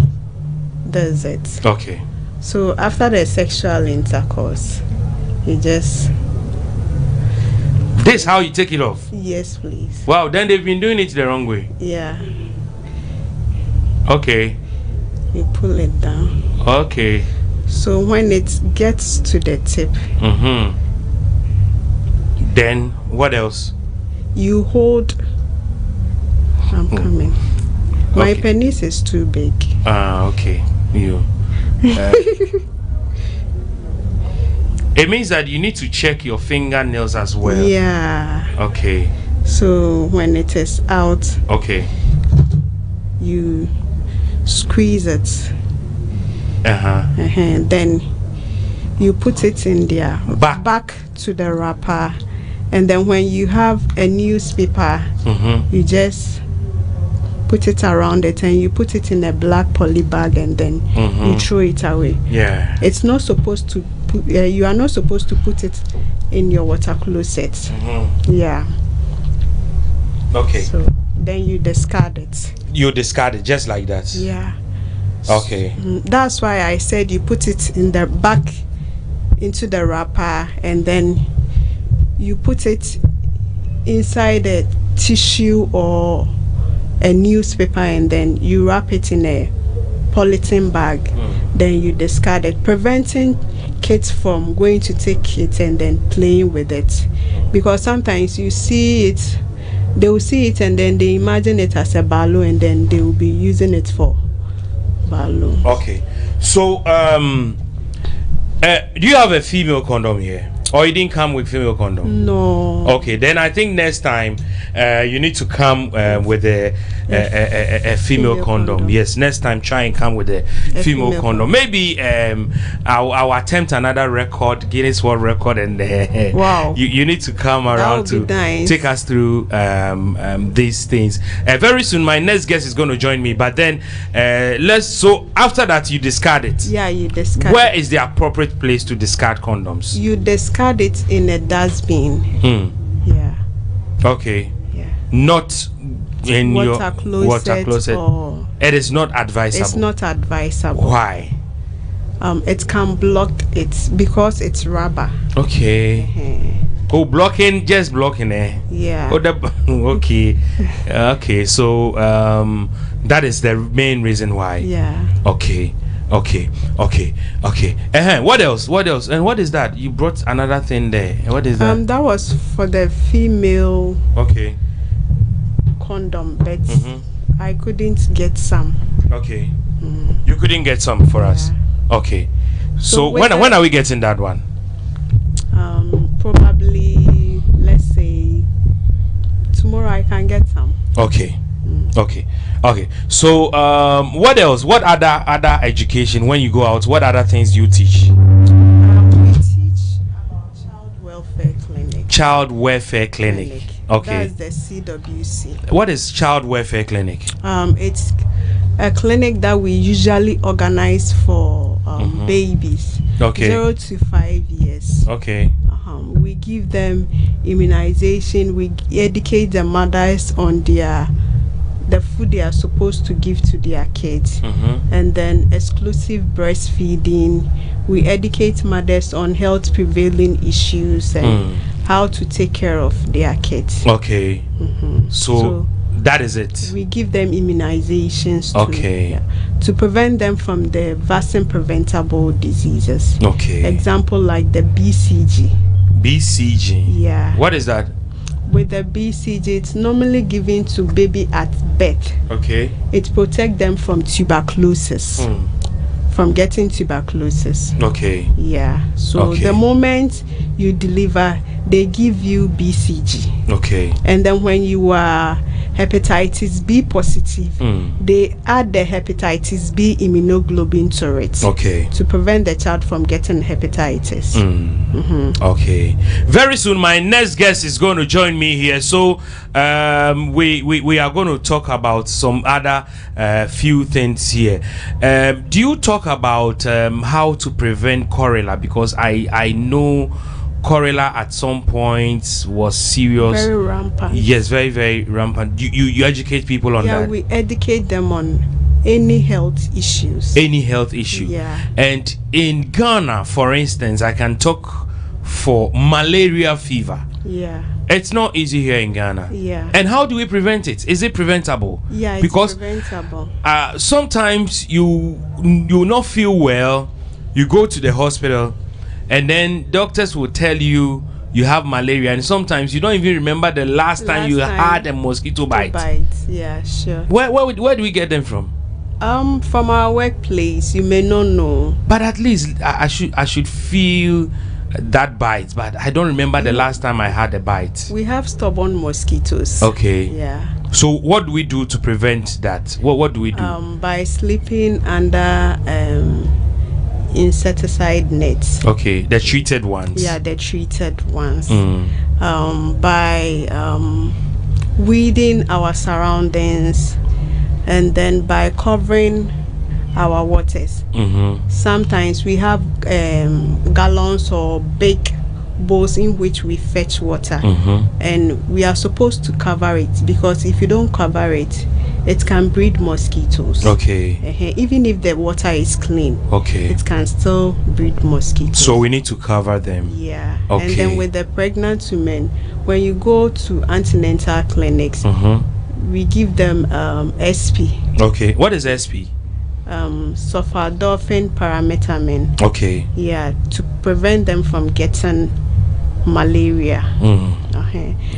that's it. Okay. So after the sexual intercourse, you just. This how you take it off? Yes, please. Wow, then they've been doing it the wrong way. Yeah. Okay. You pull it down. Okay. So when it gets to the tip, then what else? You hold. I'm coming. My penis is too big. Okay. You. It means that you need to check your fingernails as well. Yeah. Okay. So when it is out, okay, you squeeze it. Then you put it in there back to the wrapper, and then when you have a newspaper, you just put it around it and you put it in a black poly bag, and then you throw it away. Yeah, it's not supposed to put, you are not supposed to put it in your water closet. Yeah. Okay, so then you discard it. You discard it just like that. Yeah. Okay. That's why I said you put it in the back into the wrapper, and then you put it inside a tissue or a newspaper, and then you wrap it in a polythene bag. Then you discard it, preventing kids from going to take it and then playing with it, because sometimes you see it, they will see it and then they imagine it as a balloon, and then they will be using it for balloon. Okay, so do you have a female condom here, or you didn't come with female condom? No. Okay, then I think next time you need to come with a female condom. Yes, next time try and come with a female condom. Maybe I'll attempt another record, Guinness World Record, and wow, you need to come around to take us through these things. Very soon my next guest is going to join me, but then so after that you discard it. Yeah, you discard. Where is the appropriate place to discard condoms? You discard it in a dustbin. Yeah. Okay. Yeah. Not in water closet. Or it is not advisable. It's not advisable. Why? It can block it because it's rubber. Okay. Oh, just blocking eh? Yeah. Okay. Okay. So that is the main reason why. Yeah. Okay. What else? And what is that? You brought another thing there. What is that? That was for the female condom, but I couldn't get some. Okay. You couldn't get some for us. Okay. So when are we getting that one? Probably, let's say tomorrow I can get some. Okay. Okay. So what else? What other education when you go out? What other things do you teach? We teach about child welfare clinic. Child welfare clinic. Okay. That's the CWC. What is child welfare clinic? It's a clinic that we usually organize for babies. 0 to 5 years. Okay. We give them immunization. We educate the mothers on the food they are supposed to give to their kids, and then exclusive breastfeeding. We educate mothers on health prevailing issues and how to take care of their kids. Okay. So that is it. We give them immunizations to prevent them from the vaccine preventable diseases. Example like the BCG. Yeah. What is that? With the BCG, it's normally given to baby at birth. Okay. It protects them from tuberculosis, from getting tuberculosis. Okay. Yeah. So the moment you deliver, they give you BCG. Okay. And then when you are hepatitis B positive, they add the hepatitis B immunoglobulin to it. Okay. To prevent the child from getting hepatitis. Okay. Very soon my next guest is going to join me here. So we are going to talk about some other few things here. Do you talk about how to prevent cholera? Because I know cholera at some point was serious, very rampant. Yes, very, very rampant. You educate people on that? Yeah, we educate them on any health issues. Yeah. And in Ghana, for instance, I can talk for malaria fever. Yeah. It's not easy here in Ghana. Yeah. And how do we prevent it? Is it preventable? Yeah, because preventable. Sometimes you not feel well, you go to the hospital, and then doctors will tell you have malaria, and sometimes you don't even remember the last time you had a mosquito bite. Yeah, sure. Where do we get them from? From our workplace. You may not know, but at least I should feel that bites, but I don't remember the last time I had a bite. We have stubborn mosquitoes. Okay. Yeah. So what do we do to prevent that? What do we do? By sleeping under insecticide nets. Okay, the treated ones. Yeah, the treated ones. By weeding our surroundings, and then by covering our waters. Sometimes we have gallons or big bowls in which we fetch water, and we are supposed to cover it, because if you don't cover it, it can breed mosquitoes. Okay. Even if the water is clean, okay, it can still breed mosquitoes. So we need to cover them. Yeah. Okay. And then with the pregnant women, when you go to antenatal clinics, we give them SP. Okay. What is SP? Sulfadolphin parametamine. Okay. Yeah, to prevent them from getting malaria.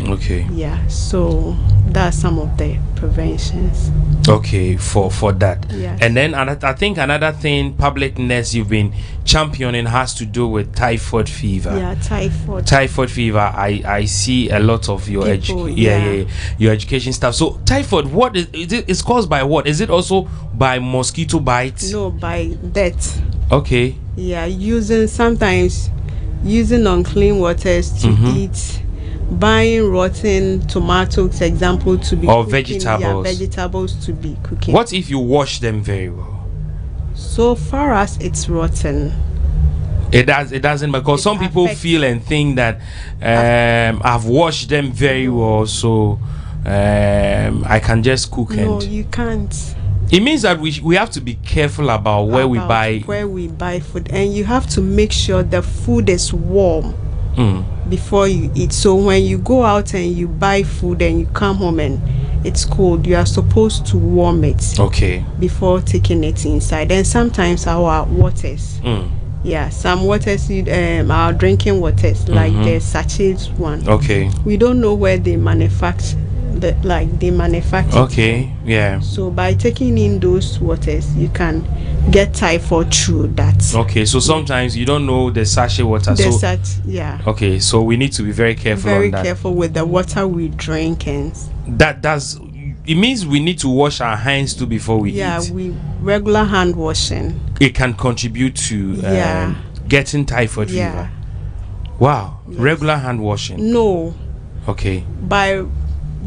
Okay. Yeah, so that's some of the preventions. Okay, for that. Yes. And then I think another thing, publicness you've been championing has to do with typhoid fever. Yeah, typhoid. Typhoid fever. I see a lot of your your education stuff. So typhoid, what is it? It's caused by what? Is it also by mosquito bites? No, by death. Okay. Yeah, sometimes using unclean waters to eat, buying rotten tomatoes, example, to be or cooking, vegetables. Yeah, vegetables to be cooking. What if you wash them very well? So far as it's rotten, it doesn't, because some people feel and think that I've washed them very well, so I can just cook. No, and you can't. It means that we have to be careful about where we buy food, and you have to make sure the food is warm before you eat. So when you go out and you buy food and you come home and it's cold, you are supposed to warm it before taking it inside. And sometimes our waters, some waters, our drinking waters, like the sachet one, we don't know where they manufacture yeah. So by taking in those waters, you can get typhoid through that. Okay, so sometimes you don't know the sachet water. Okay, so we need to be very careful. Very careful with the water we drink, and it means we need to wash our hands too before we eat. Yeah, regular hand washing. It can contribute to getting typhoid fever. Wow, regular hand washing. No. Okay. By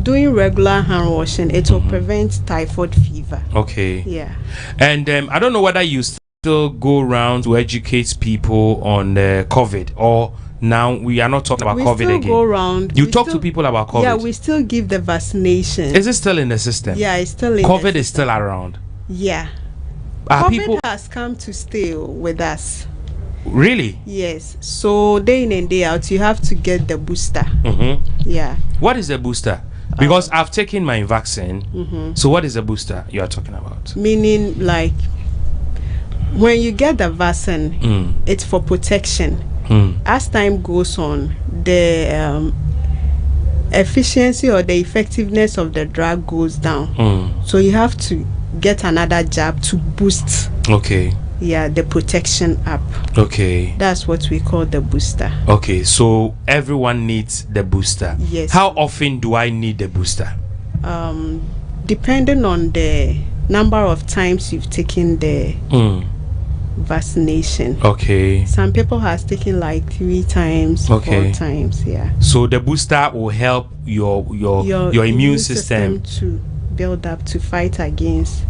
doing regular hand washing, it will prevent typhoid fever. Okay. Yeah. And I don't know whether you still go around to educate people on COVID, or now we are not talking about COVID again. Go around. You talk to people about COVID. Yeah, we still give the vaccination. Is it still in the system? Yeah, it's still in. COVID is still around. Yeah. COVID has come to stay with us. Really? Yes. So day in and day out, you have to get the booster. Yeah. What is the booster? Because I've taken my vaccine. So what is the booster you are talking about? Meaning, like, when you get the vaccine, it's for protection. As time goes on, the efficiency or the effectiveness of the drug goes down. So you have to get another jab to boost the protection up. That's what we call the booster. So everyone needs the booster. Yes. How often do I need the booster? Depending on the number of times you've taken the vaccination. Some people has taken like 3 times, 4 times. Yeah. So the booster will help your immune system to build up to fight against.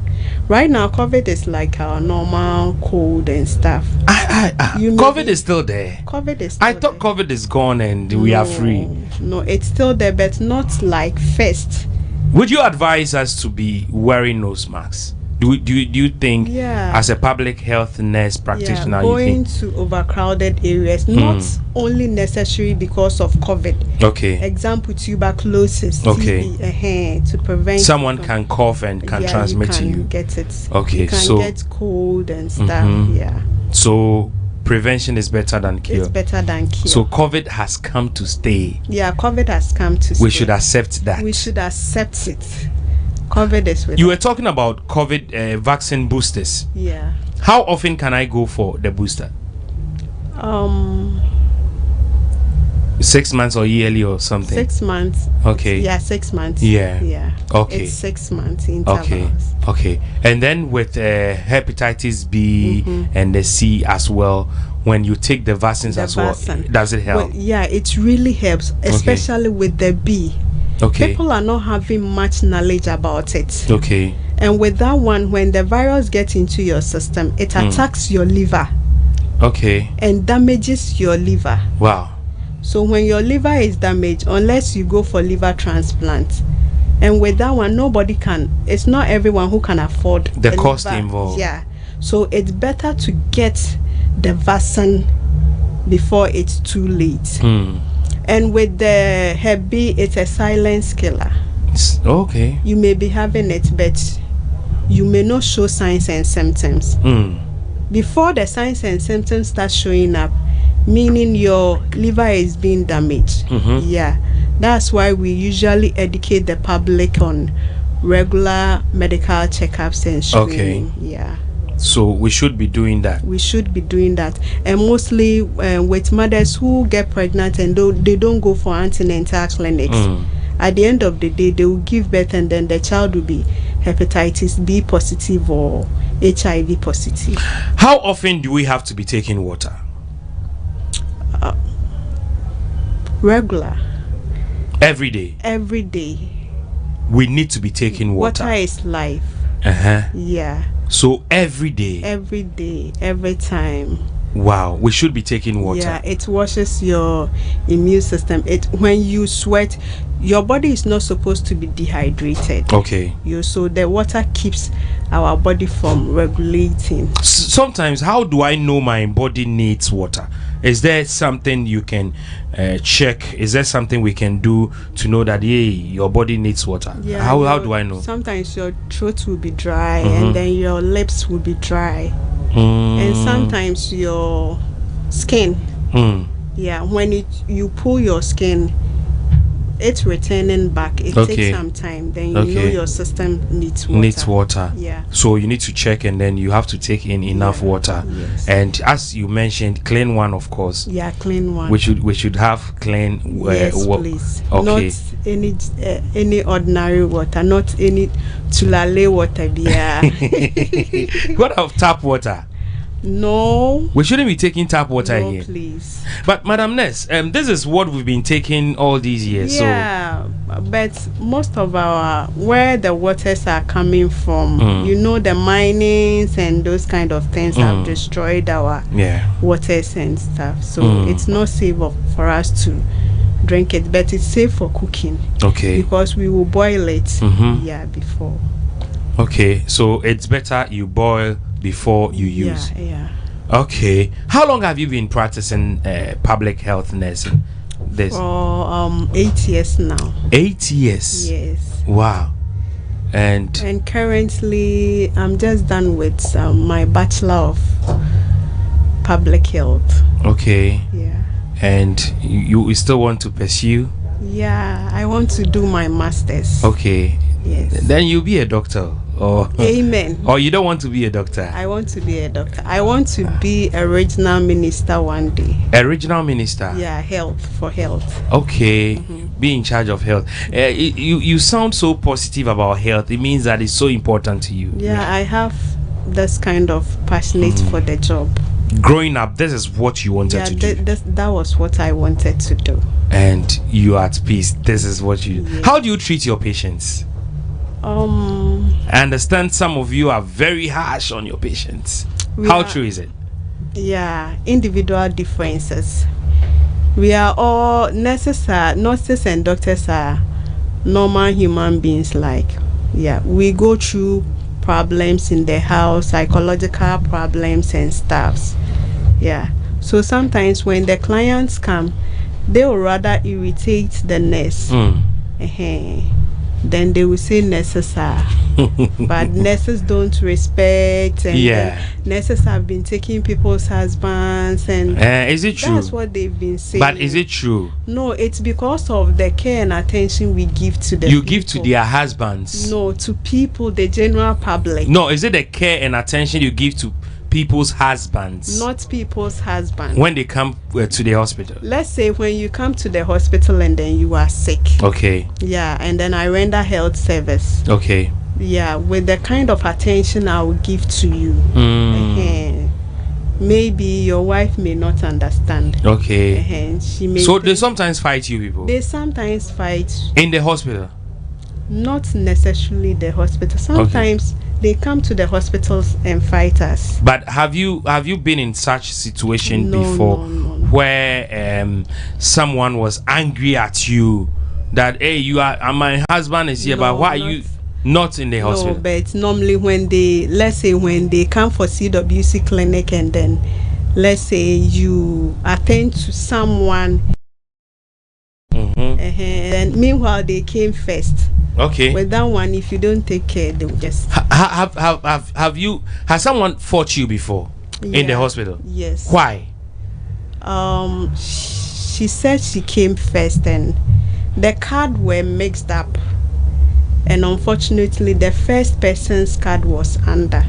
Right now, COVID is like our normal cold and stuff. COVID is still there. COVID is still I thought there. COVID is gone and we are free. No, it's still there, but not like first. Would you advise us to be wearing nose masks? Do you think, as a public health nurse practitioner, going to overcrowded areas, not only necessary because of COVID. Example, tuberculosis, TB, to prevent. Someone can cough and can transmit to you. Get it. Okay, you can get cold and stuff. Yeah. So prevention is better than cure. It's better than cure. So COVID has come to stay. Yeah, COVID has come to stay. We should accept that. We should accept it. COVID is with you were talking about COVID vaccine boosters. Yeah. How often can I go for the booster? 6 months or yearly or something? 6 months. Okay. Yeah, 6 months. Yeah. Okay. It's 6 months intervals. Okay. And then with hepatitis B and the C as well, when you take the vaccines well, does it help? Well, yeah, it really helps, especially with the B. Okay. People are not having much knowledge about it. Okay. And with that one, when the virus gets into your system, it attacks your liver. Okay. And damages your liver. Wow. So when your liver is damaged, unless you go for liver transplant, and with that one, nobody can. It's not everyone who can afford the cost liver. involved. Yeah. So it's better to get the vaccine before it's too late. And with the Hep B, it's a silent killer. Okay. You may be having it, but you may not show signs and symptoms. Before the signs and symptoms start showing up, meaning your liver is being damaged. Yeah. That's why we usually educate the public on regular medical checkups and screening. Okay. Yeah. So we should be doing that. We should be doing that, and mostly with mothers who get pregnant and they don't go for antenatal clinics. At the end of the day, they will give birth, and then the child will be hepatitis B positive or HIV positive. How often do we have to be taking water? Regular. Every day. Every day. We need to be taking water. Water is life. Yeah. So every day. Every day, every time. Wow, we should be taking water. Yeah, it washes your immune system. When you sweat, your body is not supposed to be dehydrated. Okay. So the water keeps our body from regulating. Sometimes, how do I know my body needs water? Is there something you can check? Is there something we can do to know that your body needs water? Yeah, how do I know? Sometimes your throat will be dry, and then your lips will be dry, and sometimes your skin. Yeah, when you pull your skin, it's returning back. It takes some time. Then you know your system needs water. Yeah. So you need to check, and then you have to take in enough water. Yes. And as you mentioned, clean one, of course. Yeah, clean one. We should have clean. Yes, please. Okay. Not any ordinary water. Not any tulale water. Yeah. What of tap water? No. We shouldn't be taking tap water here. Please. But Madam Ness, this is what we've been taking all these years. Yeah, but most of where the waters are coming from, the minings and those kind of things have destroyed our waters and stuff. So it's not safe for us to drink it, but it's safe for cooking. Okay. Because we will boil it. Before. Okay, so it's better you boil before you use. Yeah. Okay. How long have you been practicing public health nursing? For 8 years now. 8 years. Yes. Wow. And currently I'm just done with my Bachelor of Public Health. Okay. Yeah. And you still want to pursue? Yeah, I want to do my master's. Okay. Yes. Then you'll be a doctor. Amen. Or you don't want to be a doctor? I want to be a doctor. I want to be a regional minister one day. A regional minister? Yeah, for health. Okay. Be in charge of health. You sound so positive about health. It means that it's so important to you. Yeah, I have this kind of passionate for the job. Growing up, this is what you wanted to do. That was what I wanted to do. And you are at peace. This is what you do. How do you treat your patients? I understand some of you are very harsh on your patients. How true is it? Yeah, individual differences. We are all nurses and doctors are normal human beings. We go through problems in the house, psychological problems and stuffs. Yeah. So sometimes when the clients come, they will rather irritate the nurse. Then they will say nurses are but nurses don't respect, and nurses have been taking people's husbands, and is it true? That's what they've been saying. But is it true? No, it's because of the care and attention we give to them. You give to their husbands? No, to people, the general public. No, is it the care and attention you give to people's husbands. Not people's husbands. When they come to the hospital. Let's say when you come to the hospital and then you are sick. Okay. Yeah, and then I render health service. Okay. Yeah, with the kind of attention I will give to you. Maybe your wife may not understand. Okay. She may so they sometimes fight you people? They sometimes fight. In the hospital? Not necessarily the hospital. Sometimes they come to the hospitals and fight us. But have you been in such situation before where someone was angry at you that hey, you are my husband is here, but why are you not in the hospital? No, but normally when they, let's say when they come for CWC clinic and then let's say you attend to someone and meanwhile they came first. Okay. With that one, if you don't take care, they will just has someone fought you before in the hospital? Yes. Why? She said she came first and the card were mixed up, and unfortunately the first person's card was under.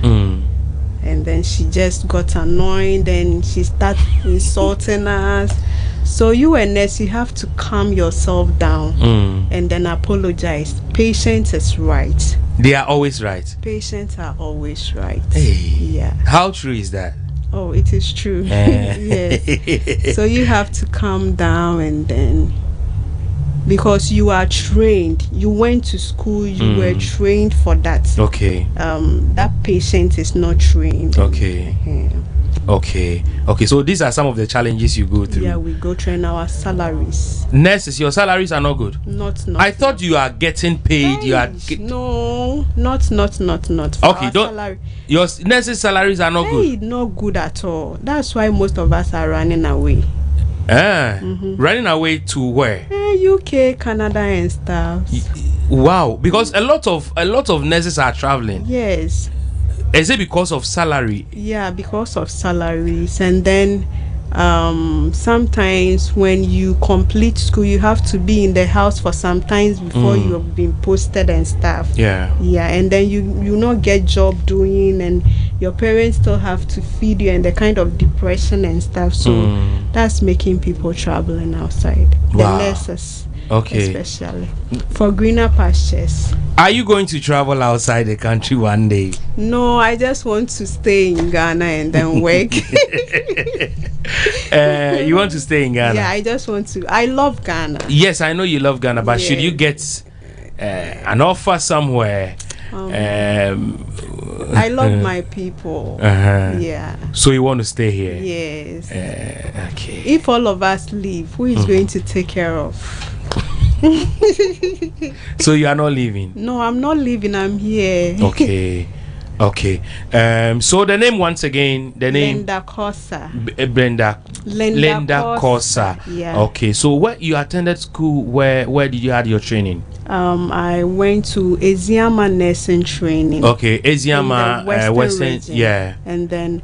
And then she just got annoyed and she started insulting us. So you and nurse, you have to calm yourself down and then apologize. Patient is right. They are always right. Patients are always right. Hey. Yeah. How true is that? Oh, it is true. Yes. So you have to calm down and then, because you are trained, you went to school, you were trained for that. Okay. That patient is not trained. Okay. Okay. So these are some of the challenges you go through. Yeah, we go through in our salaries. Nurses, your salaries are not good. Not. I thought you are getting paid. Hey, you are not. Okay, don't. Your nurses' salaries are not good. Not good at all. That's why most of us are running away. Running away to where? UK, Canada, and stuff. Wow, because a lot of nurses are traveling. Yes. Is it because of salary? Yeah, because of salaries. And then sometimes when you complete school, you have to be in the house for some times before you have been posted and stuff. Yeah. And then you not get job doing, and your parents still have to feed you, and the kind of depression and stuff. So that's making people traveling outside. Wow. The nurses. Okay. Especially for greener pastures. Are you going to travel outside the country one day? No, I just want to stay in Ghana and then work. You want to stay in Ghana? Yeah, I just want to. I love Ghana. Yes, I know you love Ghana, but should you get an offer somewhere? I love my people. Yeah. So you want to stay here? Yes. Okay. If all of us leave, who is going to take care of? So you are not leaving? No, I'm not leaving. I'm here. Okay. So the name once again, the name Linda Kosa. Linda Kosa. Yeah. Okay. So where you attended school? Where did you have your training? I went to Eziama nursing training. Okay, Eziama Western. Yeah. And then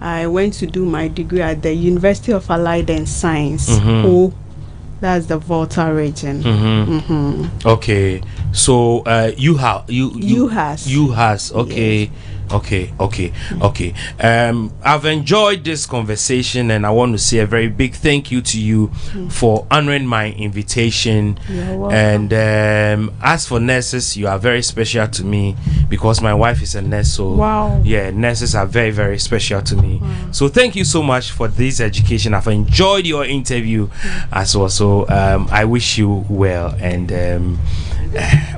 I went to do my degree at the University of Allied and Science. That's the Volta region. Okay, so you has okay. Yes. Okay. I've enjoyed this conversation, and I want to say a very big thank you to you for honoring my invitation. You're welcome. And as for nurses, you are very special to me because my wife is a nurse. So wow. Yeah, nurses are very, very special to me. Wow. So thank you so much for this education. I've enjoyed your interview as well. So I wish you well, and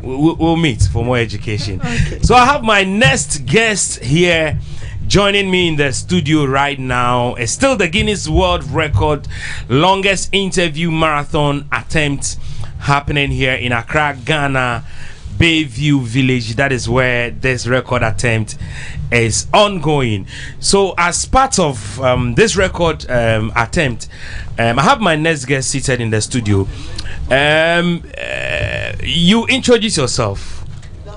we'll meet for more education. Okay. So I have my next guest here joining me in the studio right now. It's still the Guinness World Record longest interview marathon attempt happening here in Accra, Ghana, Bayview Village. That is where this record attempt is ongoing. So as part of this record attempt, I have my next guest seated in the studio. You introduce yourself.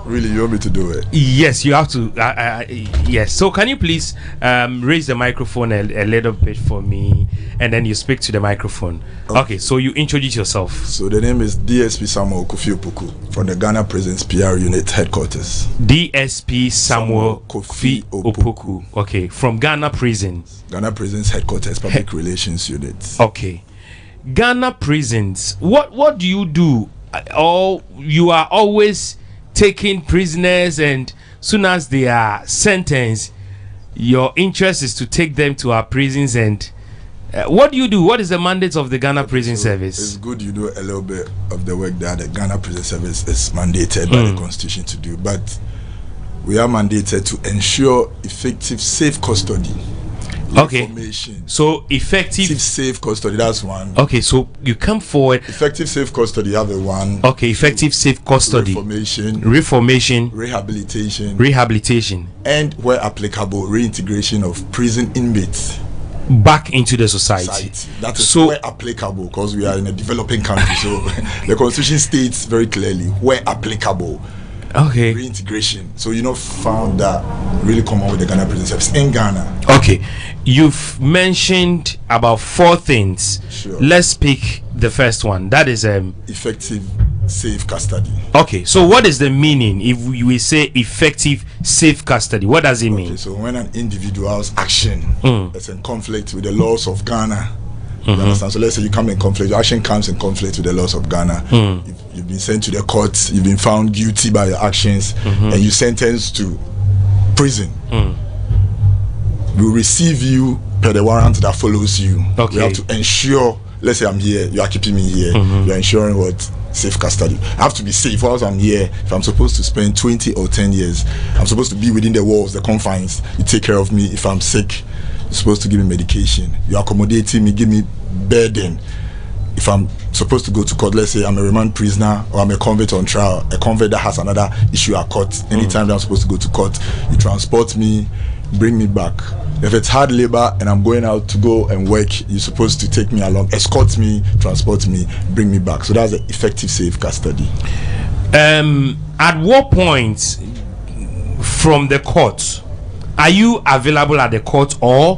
Really, you want me to do it? Yes, you have to. Yes. So can you please raise the microphone a little bit for me, and then you speak to the microphone. Okay. So you introduce yourself. So the name is DSP Samuel Kofi Opoku from the Ghana Prisons PR Unit Headquarters. DSP Samuel Kofi Opoku. Okay, from Ghana Prisons. Ghana Prisons Headquarters Public Relations Unit. Okay. Ghana Prisons. What do you do? Or you are always taking prisoners, and soon as they are sentenced, your interest is to take them to our prisons. And what do you do? What is the mandate of the Ghana Prison Service? It's good you do a little bit of the work that the Ghana Prison Service is mandated by the Constitution to do, but we are mandated to ensure effective safe custody. Okay. So effective safe custody, that's one. Okay, so you come forward. Effective safe custody, have a one. Okay, effective safe custody. Reformation. Rehabilitation. And where applicable, reintegration of prison inmates back into the society. That is so where applicable, because we are in a developing country. So the Constitution states very clearly where applicable. Okay. Reintegration. So you know, found that really common with the Ghana Prison Service in Ghana. Okay. You've mentioned about 4 things. Sure. Let's pick the first one. That is effective safe custody. Okay. So what is the meaning if we say effective safe custody? What does it mean? So when an individual's action is in conflict with the laws of Ghana. You understand? So let's say you come in conflict, your action comes in conflict with the laws of Ghana. You've been sent to the courts, you've been found guilty by your actions, and you sentenced to prison. We'll receive you per the warrant that follows you. Okay. We have to ensure, let's say I'm here, you are keeping me here, you're ensuring what? Safe custody. I have to be safe whilst I'm here. If I'm supposed to spend 20 or 10 years, I'm supposed to be within the walls, the confines. You take care of me. If I'm sick, you're supposed to give me medication. You're accommodating me, give me burden. If I'm supposed to go to court, let's say I'm a remand prisoner or I'm a convict on trial, a convict that has another issue at court. Anytime that I'm supposed to go to court, you transport me, bring me back. If it's hard labor and I'm going out to go and work, you're supposed to take me along, escort me, transport me, bring me back. So that's the effective safe custody. At what point from the court are you available at the court, or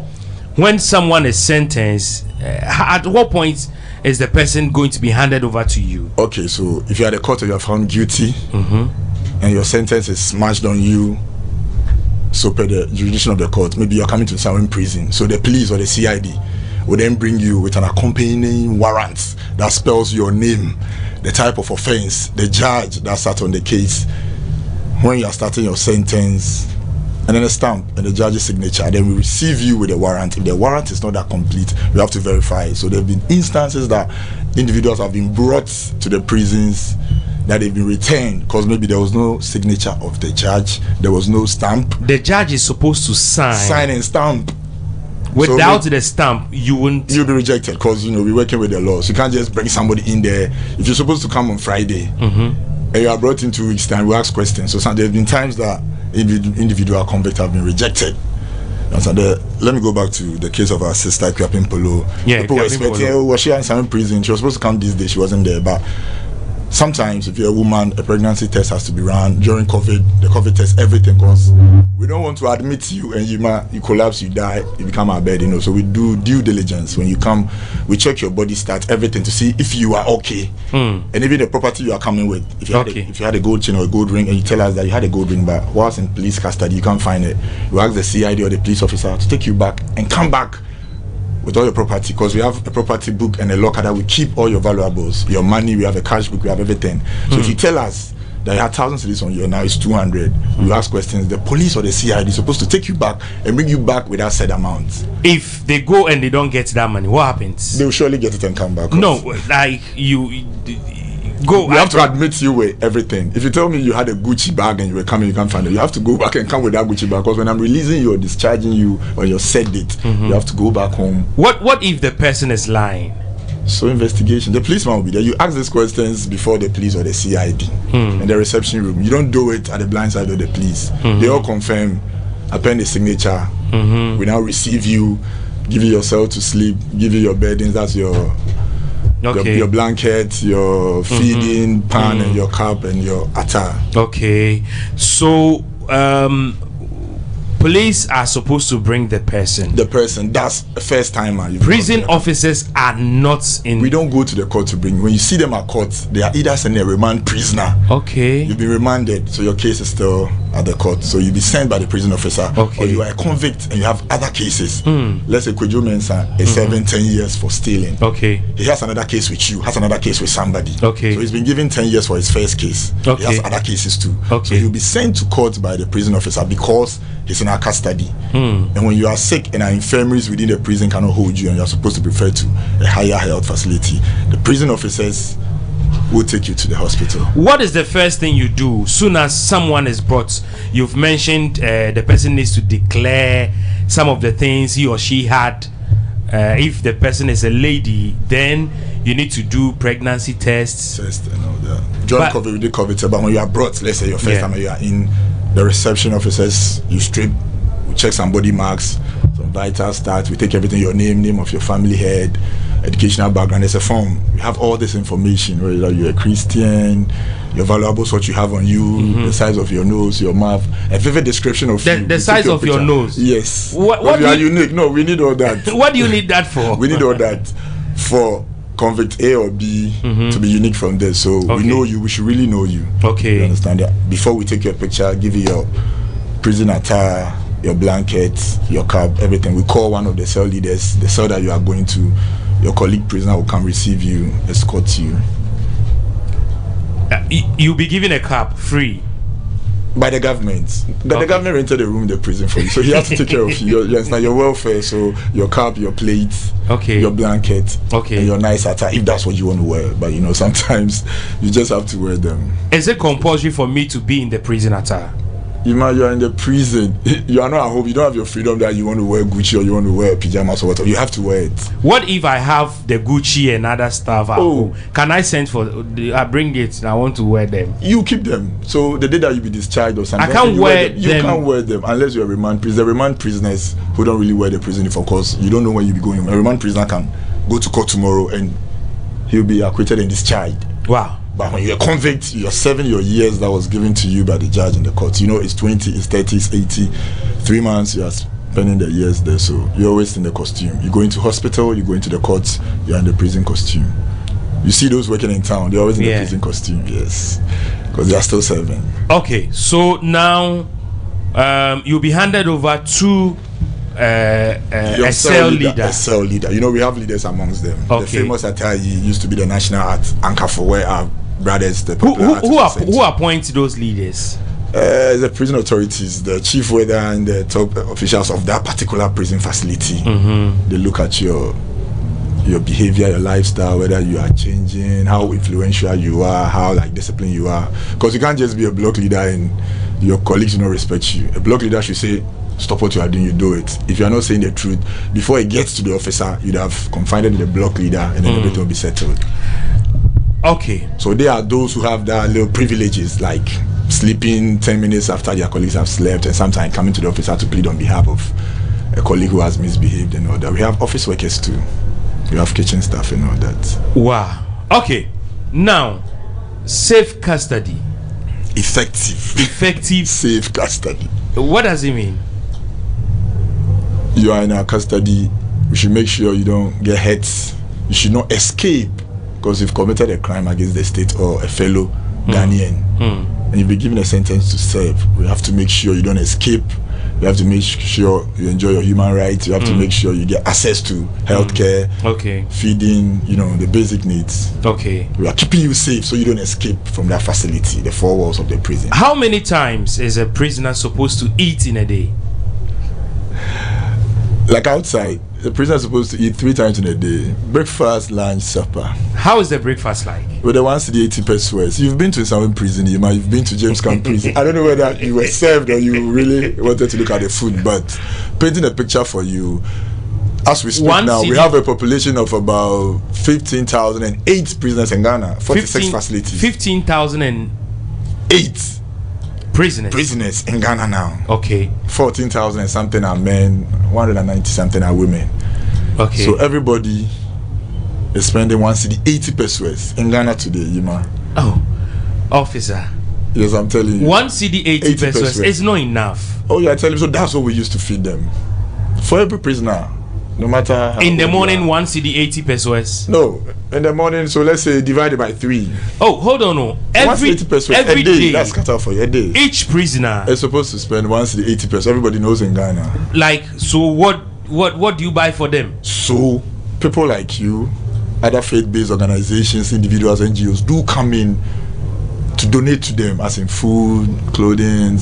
when someone is sentenced, at what point is the person going to be handed over to you? Okay, so if you're at the court and you're found guilty and your sentence is smashed on you, so per the jurisdiction of the court, maybe you're coming to some prison, so the police or the CID will then bring you with an accompanying warrant that spells your name, the type of offense, the judge that sat on the case when you are starting your sentence, and then a stamp and the judge's signature. Then we receive you with a warrant. If the warrant is not that complete, we have to verify it. So there have been instances that individuals have been brought to the prisons that they've been returned because maybe there was no signature of the judge, there was no stamp. The judge is supposed to sign and stamp. Without the stamp, you'll be rejected, because we're working with the laws. You can't just bring somebody in there. If you're supposed to come on Friday and you are brought in 2 weeks time, we ask questions. So there have been times that individual convicts have been rejected. So let me go back to the case of our sister Kwapin Polo. People were expecting, was she in some prison? She was supposed to come this day, she wasn't there. But sometimes if you're a woman, a pregnancy test has to be run during COVID. The COVID test, everything, because we don't want to admit you and you collapse, you die, you become our bed. So we do due diligence. When you come, we check your body stats, everything, to see if you are okay. And even the property you are coming with. If you had a gold chain or a gold ring and you tell us that you had a gold ring, but whilst in police custody you can't find it, you ask the CID or the police officer to take you back and come back with all your property, because we have a property book and a locker that we keep all your valuables, your money. We have a cash book, we have everything. So if you tell us that you had 1,000 cedis on you and now it's 200, you ask questions, the police or the CID is supposed to take you back and bring you back with that said amount. If they go and they don't get that money, what happens? They will surely get it and come back. No, like you go. We have to admit you with everything. If you tell me you had a Gucci bag and you were coming, you can't find it, you have to go back and come with that Gucci bag, because when I'm releasing you or discharging you on your set date, you have to go back home. What if the person is lying? So investigation, the policeman will be there. You ask these questions before the police or the CID in the reception room. You don't do it at the blind side of the police. They all confirm, append the signature. We now receive you, give you yourself to sleep, give you your beddings. That's your Okay. Your blanket, your feeding pan, and your cup and your attire. Okay. So police are supposed to bring the person. That's a first timer. Prison officers are not in. We don't go to the court to bring. When you see them at court, they are either sending a remand prisoner. Okay. You've been remanded, so your case is still at the court. So you'll be sent by the prison officer. Okay. Or you are a convict and you have other cases. Let's say Kwejo Mensah is 10 years for stealing. Okay. He has another case with you, has another case with somebody. Okay. So he's been given 10 years for his first case. Okay. He has other cases too. Okay. So he'll be sent to court by the prison officer because he's in our custody. And when you are sick and our infirmaries within the prison cannot hold you and you're supposed to be referred to a higher health facility, the prison officers will take you to the hospital. What is the first thing you do soon as someone is brought? You've mentioned the person needs to declare some of the things he or she had. If the person is a lady, then you need to do pregnancy tests. And all that. During COVID, we did COVID, but when you are brought, let's say your first time you are in, the reception officers, you strip, we check some body marks, some vital stats, we take everything, your name of your family head, educational background. There's a form. We have all this information, whether you're a Christian, your valuables, what you have on you, the size of your nose, your mouth, a vivid description of you. The size of your nose? Yes. What you are unique. No, we need all that. What do you need that for? We need all that for convict A or B to be unique from there. So we know you, we should really know you. Okay. You understand that? Before we take your picture, give you your prison attire, your blanket, your cap, everything. We call one of the cell leaders, the cell that you are going to. Your colleague prisoner will come receive you, escort you. You'll be given a cap free by the government. The government rented a room in the prison for you, so he has to take care of you. You understand your welfare, so your cap, your plate, your blanket, and your nice attire, if that's what you want to wear. But you know, sometimes you just have to wear them. Is it compulsory for me to be in the prison attire? You are in the prison. You are not at home. You don't have your freedom that you want to wear Gucci or you want to wear pajamas or whatever. You have to wear it. What if I have the Gucci and other stuff at home? Can I send for? I bring it and I want to wear them. You keep them. So the day that you be discharged or something, I can't wear them. You can't wear them unless you're a remand prisoner. The remand prisoners who don't really wear the prison uniform, of course, you don't know when you be going. A remand prisoner can go to court tomorrow and he'll be acquitted and discharged. Wow. But when you're a convict, you're serving your years that was given to you by the judge in the court. You know, it's 20, it's 30, it's 80. 3 months, you are spending the years there. So you're always in the costume. You go into hospital, you go into the courts, you're in the prison costume. You see those working in town, they're always in the prison costume, yes. Because they are still serving. Okay, so now you'll be handed over to a cell leader. A cell leader. You know, we have leaders amongst them. The famous Atayi used to be the national art anchor for where our brothers, the who appoints those leaders? The prison authorities, the chief warder and the top officials of that particular prison facility. They look at your behavior, your lifestyle, whether you are changing, how influential you are, how disciplined you are. Because you can't just be a block leader and your colleagues do not respect you. A block leader should say, stop what you are doing, you do it. If you are not saying the truth, before it gets to the officer, you'd have confided in the block leader and then everything will be settled. Okay. So there are those who have that little privileges, like sleeping 10 minutes after their colleagues have slept and sometimes coming to the officer to plead on behalf of a colleague who has misbehaved and all that. We have office workers too. We have kitchen staff and all that. Wow. Okay. Now, safe custody. Effective safe custody. What does it mean? You are in our custody. We should make sure you don't get hurt. You should not escape because you've committed a crime against the state or a fellow Ghanaian and you've been given a sentence to serve. We have to make sure you don't escape. You have to make sure you enjoy your human rights. You have to make sure you get access to healthcare, feeding, the basic needs. Okay. We are keeping you safe so you don't escape from that facility, the four walls of the prison. How many times is a prisoner supposed to eat in a day? Like outside, the prisoner is supposed to eat 3 times in a day: breakfast, lunch, supper. How is the breakfast like? With the 1 cedi 80 pesos. You've been to some prison, you've been to James Camp prison. I don't know whether you were served or you really wanted to look at the food, but painting a picture for you, as we speak now, we have a population of about 15,008 prisoners in Ghana, 46 facilities. 15,008 prisoners in Ghana now. Okay. 14,000 and something are men, 190 something are women. Okay. So everybody is spending 1 cedi 80 pesos in Ghana today, Yima. Oh, officer. Yes, I'm telling you. 1 cedi 80 pesos is not enough. Oh, yeah, I tell you. So that's what we used to feed them. For every prisoner, no matter how. In the morning, 1 cedi 80 pesos. No, in the morning, so let's say divided by 3. Oh, hold on. No. Every day, that's cut out for you. A day. Each prisoner is supposed to spend 1 cedi 80 pesos. Everybody knows in Ghana. Like, so what do you buy for them? So, people like you, other faith-based organizations, individuals, NGOs do come in to donate to them, as in food, clothing,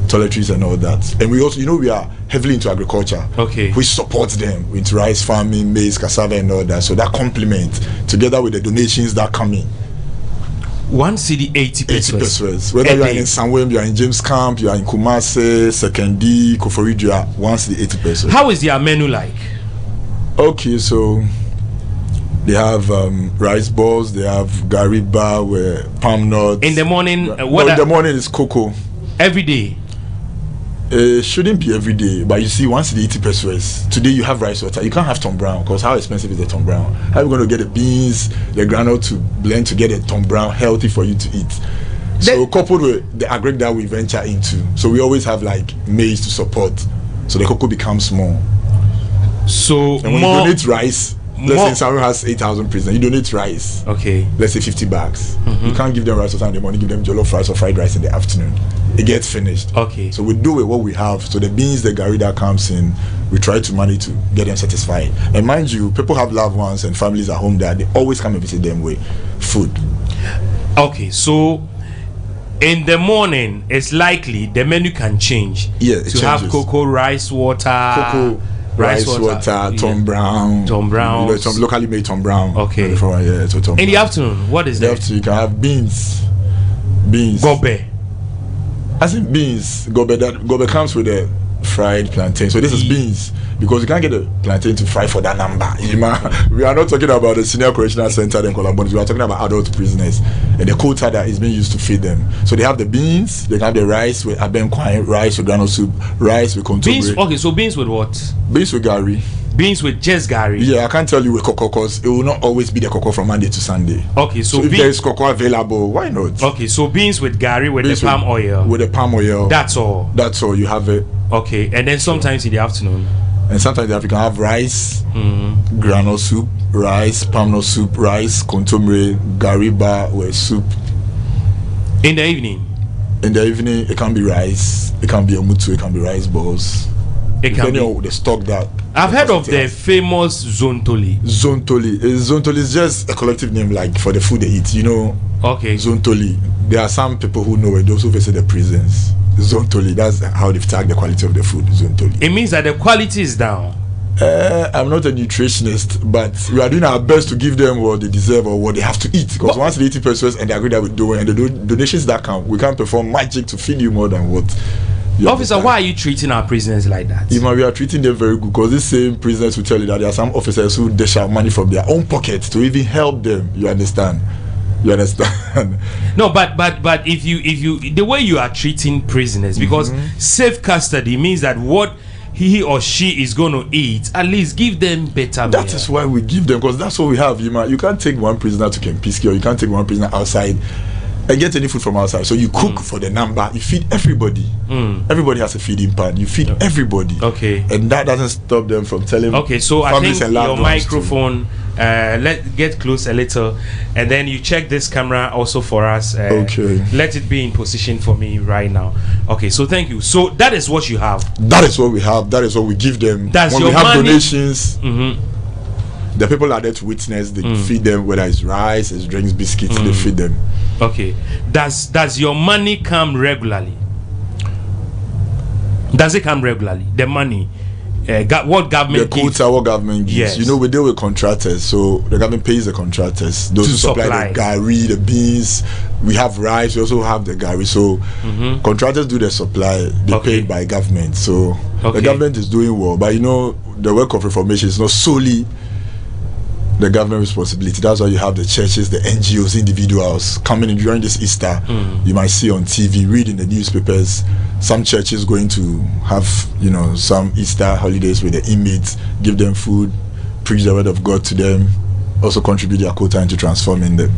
toiletries and all that. And we also, we are heavily into agriculture. Okay. We support them into rice farming, maize, cassava and all that. So that complement together with the donations that come in. 1 cedi 80 pesos. 80 pesos. Whether you are in Sanwem, you are in James Camp, you are in Kumasi, Sekendi, Koforidua, 1 cedi 80 pesos. How is their menu like? Okay, so they have rice balls, they have gariba, palm nuts. In the morning, in the morning is cocoa. Every day? It shouldn't be every day, but you see, 1 cedi 80 pesos. Today you have rice water. You can't have Tom Brown because how expensive is the Tom Brown? How are you going to get the beans, the granule to blend to get a Tom Brown healthy for you to eat? So coupled with the agric that we venture into, so we always have like maize to support, so the cocoa becomes small. So and when you donate rice, let's say someone has 8,000 prisoners, you donate rice. Okay. Let's say 50 bags. You can't give them rice water in the morning, give them jollof rice or fried rice in the afternoon. It gets finished. Okay. So we do with what we have. So the beans, the gari that comes in, we try to manage to get them satisfied. And mind you, people have loved ones and families at home that they always come and visit them with food. Okay, so in the morning, it's likely the menu can change. Yeah, to have cocoa, rice, water. Rice water, Tom Brown. Locally made Tom Brown. Okay. So Tom in the afternoon, what is that? In the afternoon, you can have beans. Gobe. As in beans. Gobe comes with a fried plantain. So this is beans. Because you can't get a plantain to fry for that number. We are not talking about the senior correctional center in Columbus. We are talking about adult prisoners and the quota that is being used to feed them. So they have the beans, they have the rice with abenquine, rice with granule soup, rice with contobre. Beans. Okay, so beans with what? Beans with gari. Beans with just gari. Yeah, I can't tell you with cocoa because it will not always be the cocoa from Monday to Sunday. Okay, so if there is cocoa available, why not? Okay, so beans with gari with the palm oil. With the palm oil. That's all. That's all. You have it. Okay, and then sometimes in the afternoon. And sometimes you can have rice, granule soup, rice, palm nut soup, rice, contomere, gariba with soup. In the evening? In the evening, it can be rice, it can be omutu, it can be rice balls. It can be the stock that. I've heard of the famous Zontoli. Zontoli is just a collective name like for the food they eat, Okay. Zontoli. There are some people who know it, those who visit the prisons. Zontoli, that's how they've tagged the quality of the food. Zontoli. It means that the quality is down. I'm not a nutritionist, but we are doing our best to give them what they deserve or what they have to eat. Because once they 80 pesos and they agree that we're doing, and the donations that come, we can't perform magic to feed you more than what. Officer, why are you treating our prisoners like that? We are treating them very good because these same prisoners will tell you that there are some officers who dish out money from their own pockets to even help them. You understand? No, but if you the way you are treating prisoners, because safe custody means that what he or she is going to eat, at least give them better. That is why we give them, because that's what we have. You can't take one prisoner to Kempiski, or you can't take one prisoner outside and get any food from outside. So you cook for the number, you feed everybody. Everybody has a feeding pan, you feed everybody. Okay. And that doesn't stop them from telling. Okay, so I think your microphone, let's get close a little, and then you check this camera also for us. Okay. Let it be in position for me right now. Okay, so thank you. So that is what you have. That is what we have. That is what we give them. That's when your we have money. Donations. The people are there to witness. They feed them, whether it's rice, it's drinks, biscuits. They feed them. Okay. Does your money come regularly? Does it come regularly? The money, what government? The quota, what government gives. Yes. We deal with contractors, so the government pays the contractors. Those who supply the gari, the beans. We have rice. We also have the gari. So contractors do the supply. They paid by government. So the government is doing well. But the work of reformation is not solely the government responsibility. That's why you have the churches, the NGOs, individuals coming in during this Easter. You might see on TV, read in the newspapers, some churches going to have some Easter holidays with the inmates, give them food, preach the word of God to them, also contribute their quota into transforming them.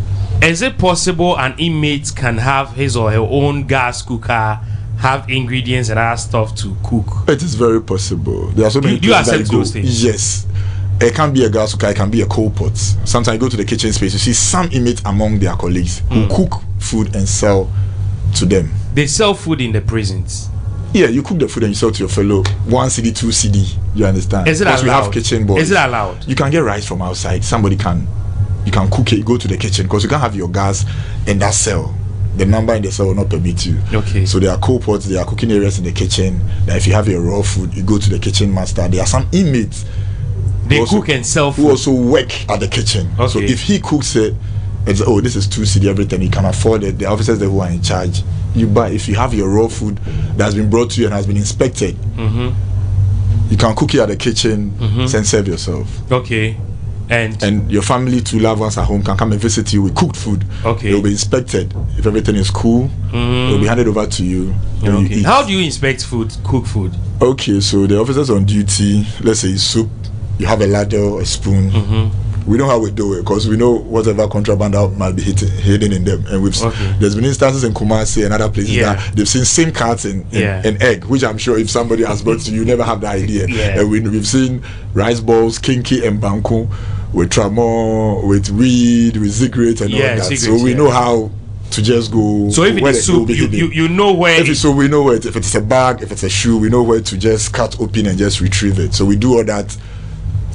Is it possible an inmate can have his or her own gas cooker, have ingredients and other stuff to cook? It is very possible. There are so many. Do you accept those things? Yes. It can be a gas cooker, it can be a coal pot. Sometimes you go to the kitchen space, you see some inmates among their colleagues who cook food and sell to them. They sell food in the prisons. Yeah, you cook the food and you sell to your fellow 1 CD, 2 CD. You understand? Is it allowed? We have kitchen boys. Is it allowed? You can get rice from outside. You can cook it, go to the kitchen, because you can't have your gas in that cell. The number in the cell will not permit you. Okay. So there are coal pots, there are cooking areas in the kitchen. That if you have your raw food, you go to the kitchen master. There are some inmates. They cook and sell food. Who also work at the kitchen. Okay. So if he cooks it, it's this is 2 CD, everything, you can afford it. The officers there who are in charge, you buy. If you have your raw food that's been brought to you and has been inspected, you can cook it at the kitchen and serve yourself. Okay. And your family, 2 loved ones at home can come and visit you with cooked food. Okay. It will be inspected. If everything is cool, it will be handed over to you. Okay. You eat. How do you inspect food, cook food? Okay, so the officers on duty, let's say soup, you have a ladle, a spoon. We know how we do it because we know whatever contraband that might be hidden in them. And there's been instances in Kumasi and other places that they've seen same carts in egg, which I'm sure if somebody has brought to you, never have the idea. And we've seen rice balls, kinky and banku with tramor, with weed, with cigarette and all that. So we know how to just go. So if it is soup, you know where. If we know where. If it's a bag, if it's a shoe, we know where to just cut open and just retrieve it. So we do all that.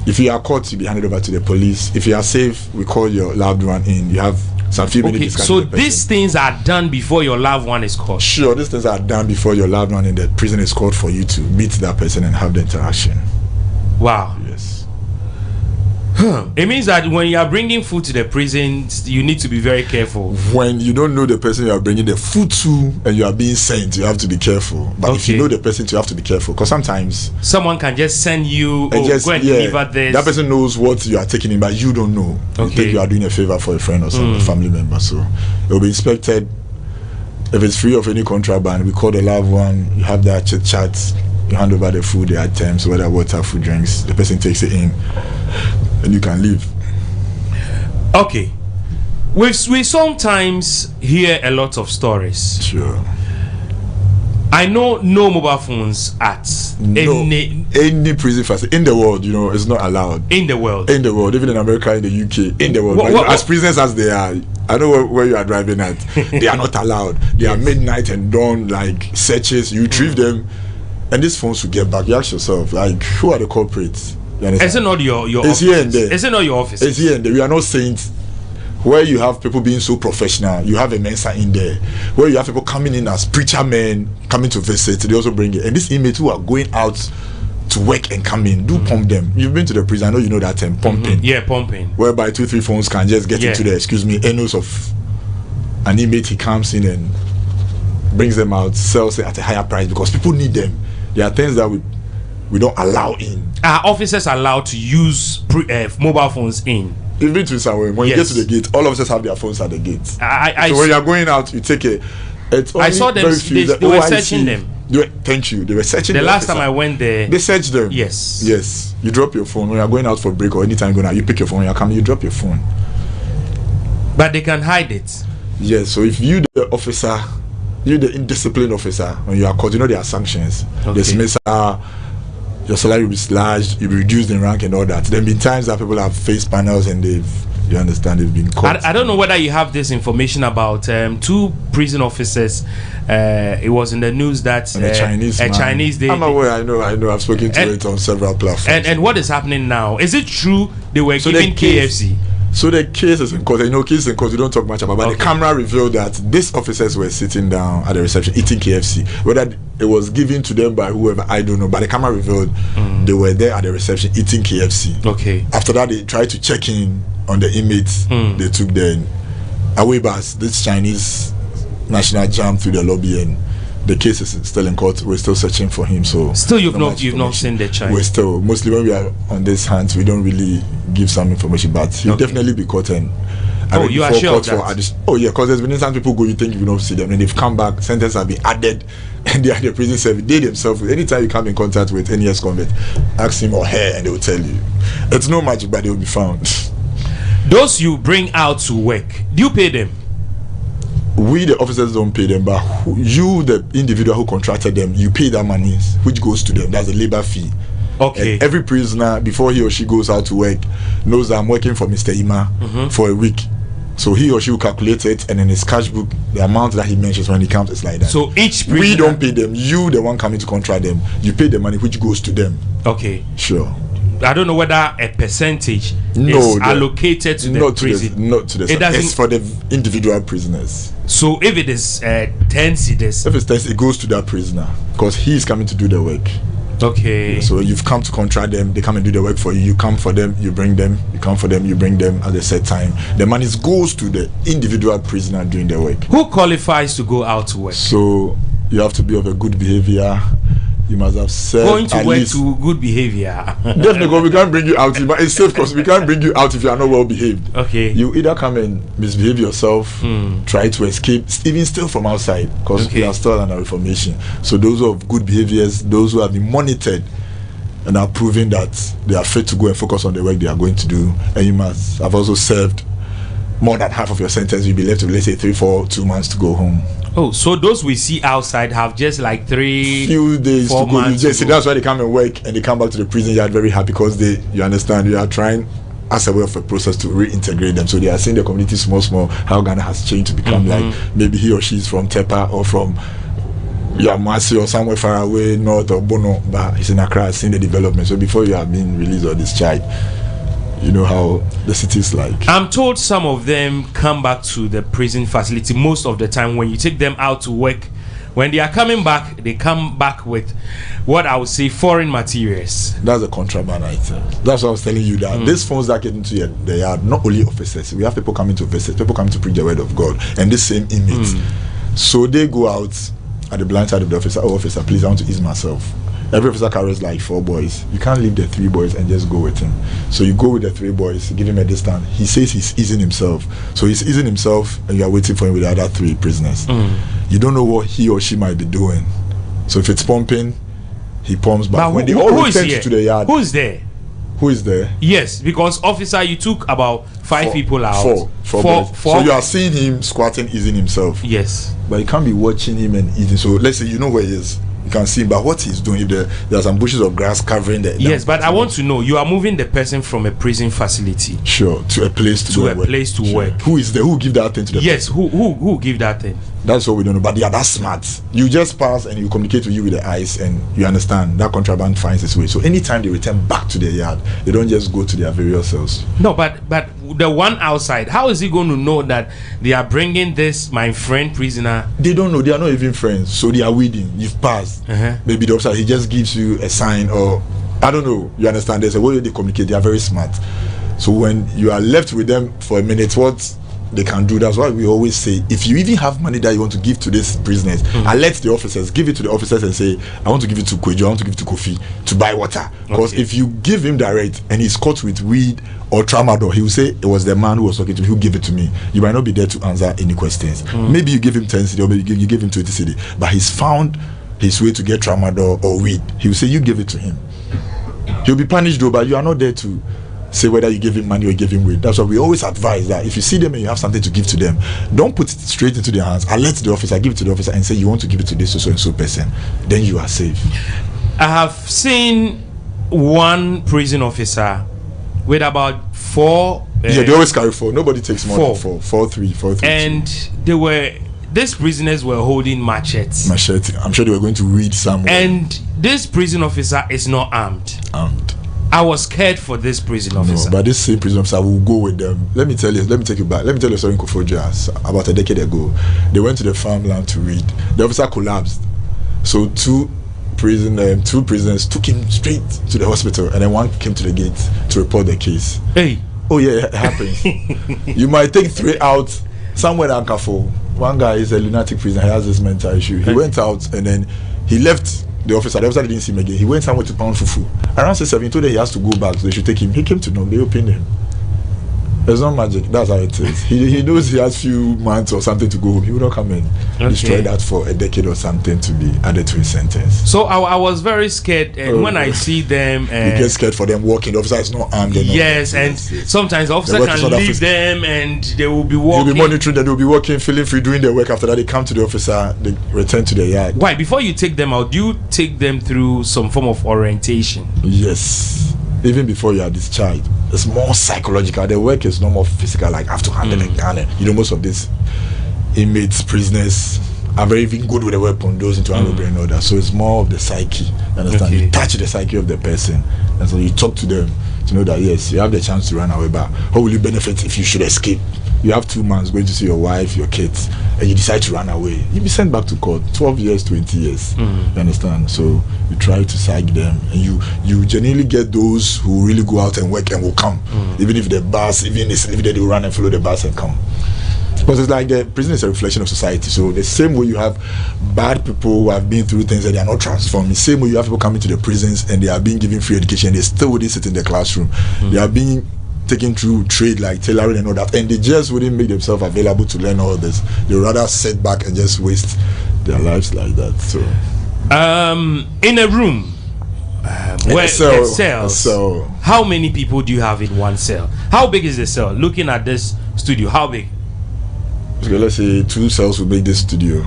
If you are caught, you'll be handed over to the police. If you are safe, we call your loved one in. You have some few minutes discussion. So these things are done before your loved one is caught? Sure, these things are done before your loved one in the prison is called for you to meet that person and have the interaction. Wow. Yes. It means that when you are bringing food to the prisons, you need to be very careful. When you don't know the person you are bringing the food to and you are being sent, you have to be careful. But if you know the person, you have to be careful, because sometimes someone can just send you go and deliver this. That person knows what you are taking in, but you don't know. You think you are doing a favor for a friend or some family member. So it will be inspected. If it's free of any contraband, we call the loved one. You have that chit chat. You hand over the food, the items, whether water, food, drinks. The person takes it in, and you can leave. Okay. We sometimes hear a lot of stories. Sure. I know no mobile phones at any prison facility in the world. It's not allowed. In the world, even in America, in the UK, in the world. As prisoners as they are, I know where you are driving at. They are not allowed. They are midnight and dawn searches. You retrieve them, and these phones will get back. You ask yourself, who are the culprits? Is it not your it's office? Here and there. Is it not your office? It's here and there. We are not saints. Where you have people being so professional, you have a Mensa in there. Where you have people coming in as preacher men, coming to visit, they also bring it. And these inmates who are going out to work and come in, pump them. You've been to the prison, I know you know that term, pumping. Yeah, pumping. Whereby 2-3 phones can just get into the, anus of an inmate. He comes in and brings them out, sells it at a higher price because people need them. There are things that we don't allow in. Are officers allowed to use mobile phones in? Even to somewhere, when you get to the gate, all officers have their phones at the gate. So when you are going out, you take it. I saw them. They were searching them. Thank you. They were searching. The last time I went there, they searched them. Yes. You drop your phone when you are going out for break or anytime you go out. You pick your phone. When you are coming, you drop your phone. But they can hide it. Yes. So if you, the officer, you the indisciplined officer, when you are caught, there are sanctions. Dismissal. Your salary will be slashed, you'll be reduced in rank and all that. There have been times that people have faced panels and they've been caught. I don't know whether you have this information about 2 prison officers. It was in the news that a Chinese man. I'm aware, I know. I've spoken to it on several platforms. And what is happening now? Is it true they were giving KFC? So the case is in court. Cases in court we don't talk much about, but the camera revealed that these officers were sitting down at the reception eating KFC. Whether it was given to them by whoever, I don't know, but the camera revealed they were there at the reception eating KFC. Okay. After that, they tried to check in on the inmates. They took the away bus. This Chinese national jam through the lobby, and the case is still in court. We're still searching for him. So still, you've not seen the Chinese. We're still mostly when we are on this hands, we don't really give some information, but he'll definitely be caught. And you are sure of that? Because there's been some people go, you think you don't see them, and they've come back, sentences have been added, and they are the prison service. They themselves, anytime you come in contact with any ex-convict, ask him or her, and they will tell you. It's no magic, but they will be found. Those you bring out to work, do you pay them? We the officers don't pay them, but you the individual who contracted them, you pay that money which goes to them. That's a labor fee. Okay. And every prisoner before he or she goes out to work knows that I'm working for Mr. Ima for a week. So he or she will calculate it, and in his cash book, the amount that he mentions when he comes is like that. So each prisoner, we don't pay them. You, the one coming to contract them, you pay the money which goes to them. Okay. Sure. I don't know whether a percentage is allocated to the prison. Not to the. It's for the individual prisoners. So if it is 10 cedis, if it's 10, it goes to that prisoner because he is coming to do the work. Okay. So you've come to contract them, they come and do the work for you. You come for them, you bring them. You come for them, you bring them at a set time. The money goes to the individual prisoner doing the work. Who qualifies to go out to work? So you have to be of a good behavior. You must have served going to at work least to good behavior. Definitely, we can't bring you out. But it's safe because we can't bring you out if you are not well behaved. Okay. You either come and misbehave yourself, try to escape, even still from outside, because we are still under reformation. So those who have good behaviors, those who have been monitored and are proving that they are fit to go and focus on the work they are going to do, and you must have also served more than half of your sentence. You'll be left with, let's say, 2 months to go home. Oh, so those we see outside have just like 3 few days 4 to go. months Just, that's why they come and work and they come back to the prison yard very happy because you understand, you are trying as a way of a process to reintegrate them. So they are seeing the community small, how Ghana has changed to become like maybe he or she is from Tepa or from Yamasi or somewhere far away, north or Bono, but he's in Accra, seeing the development. So before you have been released or discharged, you know how the city is like. I'm told some of them come back to the prison facility most of the time. When you take them out to work, when they are coming back, they come back with what I would say foreign materials. That's a contraband item. That's what I was telling you, that these phones that get into the yard, not only officers, we have people coming to visit, people coming to preach the word of God, and this same inmates. So they go out at the blind side of the officer. Oh, officer, please, I want to ease myself. Every officer carries like 4 boys. You can't leave the 3 boys and just go with him. So you go with the 3 boys, give him a distance. He says he's easing himself. So he's easing himself and you are waiting for him with the other 3 prisoners. You don't know what he or she might be doing. So if it's pumping, he pumps back. But when they all return to the yard. Who is there? Who is there? Yes, because officer, you took about 5 people out. 4. So you are seeing him squatting, easing himself. Yes. But you can't be watching him and eating. So let's say you know where he is. You can see, but what he's doing, if there are some bushes of grass covering the. Yes, but I want to know, you are moving the person from a prison facility. Sure, to a place to work. Who is there? Who give that thing to the Yes, who give that thing? That's what we don't know, but they are that smart. You just pass and you communicate with you with the eyes and you understand that contraband finds its way. So anytime they return back to their yard, they don't just go to their various cells. No, but the one outside, how is he going to know that they are bringing this, my friend prisoner? They don't know. They are not even friends. So they are weeding. You've passed. Maybe the officer, he just gives you a sign or I don't know. You understand? There's a way they communicate. They are very smart. So when you are left with them for a minute, what they can do, that's why we always say, if you even have money that you want to give to these prisoners, alert the officers, give it to the officers and say, I want to give it to Kwejo, I want to give it to Kofi to buy water. Because if you give him direct and he's caught with weed or tramadol, he will say it was the man who was talking to me who gave it to me. You might not be there to answer any questions. Maybe you give him 10 cedi or maybe you give him 20 cedi, but he's found his way to get tramadol or weed. He will say you give it to him. He'll be punished though, but you are not there to say whether you give him money or give him weed. That's why we always advise that if you see them and you have something to give to them, don't put it straight into their hands. Alert the officer, give it to the officer and say you want to give it to this so and so person. Then you are safe. I have seen one prison officer with about 4. Yeah, they always carry 4. Nobody takes more than 4. 4, 3. And these prisoners were holding machetes. I'm sure they were going to read somewhere. And this prison officer is not armed. I was scared for this prison officer. No, but this same prison officer will go with them. Let me take you back. Let me tell you a story in Koforidua about a decade ago. They went to the farmland to read. The officer collapsed. So 2 prisoners took him straight to the hospital, and then one came to the gate to report the case. Hey. Oh yeah, it happens. You might take 3 out somewhere in Ankafo. One guy is a lunatic prisoner. He has this mental issue. He went out and then he left the officer didn't see him again. He went somewhere to pound fufu. Around 6-7, he told them he has to go back, so they should take him. He came to know. They opened him. It's not magic. That's how it is. He knows he has few months or something to go. He will not come and destroy that for a decade or something to be added to his sentence. So I was very scared, and when I see them, you get scared for them walking. The officer is not armed. Yes, and sometimes the officer can leave them, and they will be walking. You'll be monitoring them. They'll be walking, feeling free, doing their work. After that, they come to the officer. They return to their yard. Why? Before you take them out, do you take them through some form of orientation? Yes. Even before you are discharged, it's more psychological. The work is no more physical, like I have to handle a gun. You know, most of these inmates, prisoners are very even good with a weapon, those into robbery and all that. So it's more of the psyche. You understand? You touch the psyche of the person, and so you talk to them to know that yes, you have the chance to run away, but how will you benefit if you should escape? You have 2 months going to see your wife, your kids, and you decide to run away. You'll be sent back to court. 12 years, 20 years. You understand? So you try to psych them, and you genuinely get those who really go out and work and will come, even if the bus, even if they will run and follow the bus and come. Because it's like the prison is a reflection of society. So the same way you have bad people who have been through things and they are not transformed, the same way you have people coming to the prisons and they are being given free education, they still wouldn't sit in the classroom. They are being taken through trade like tailoring and all that, and they just wouldn't make themselves available to learn all this. They would rather sit back and just waste their lives like that. So in a room where cells, how many people do you have in one cell? How big is the cell? Looking at this studio, how big? Okay, let's say 2 cells will make this studio.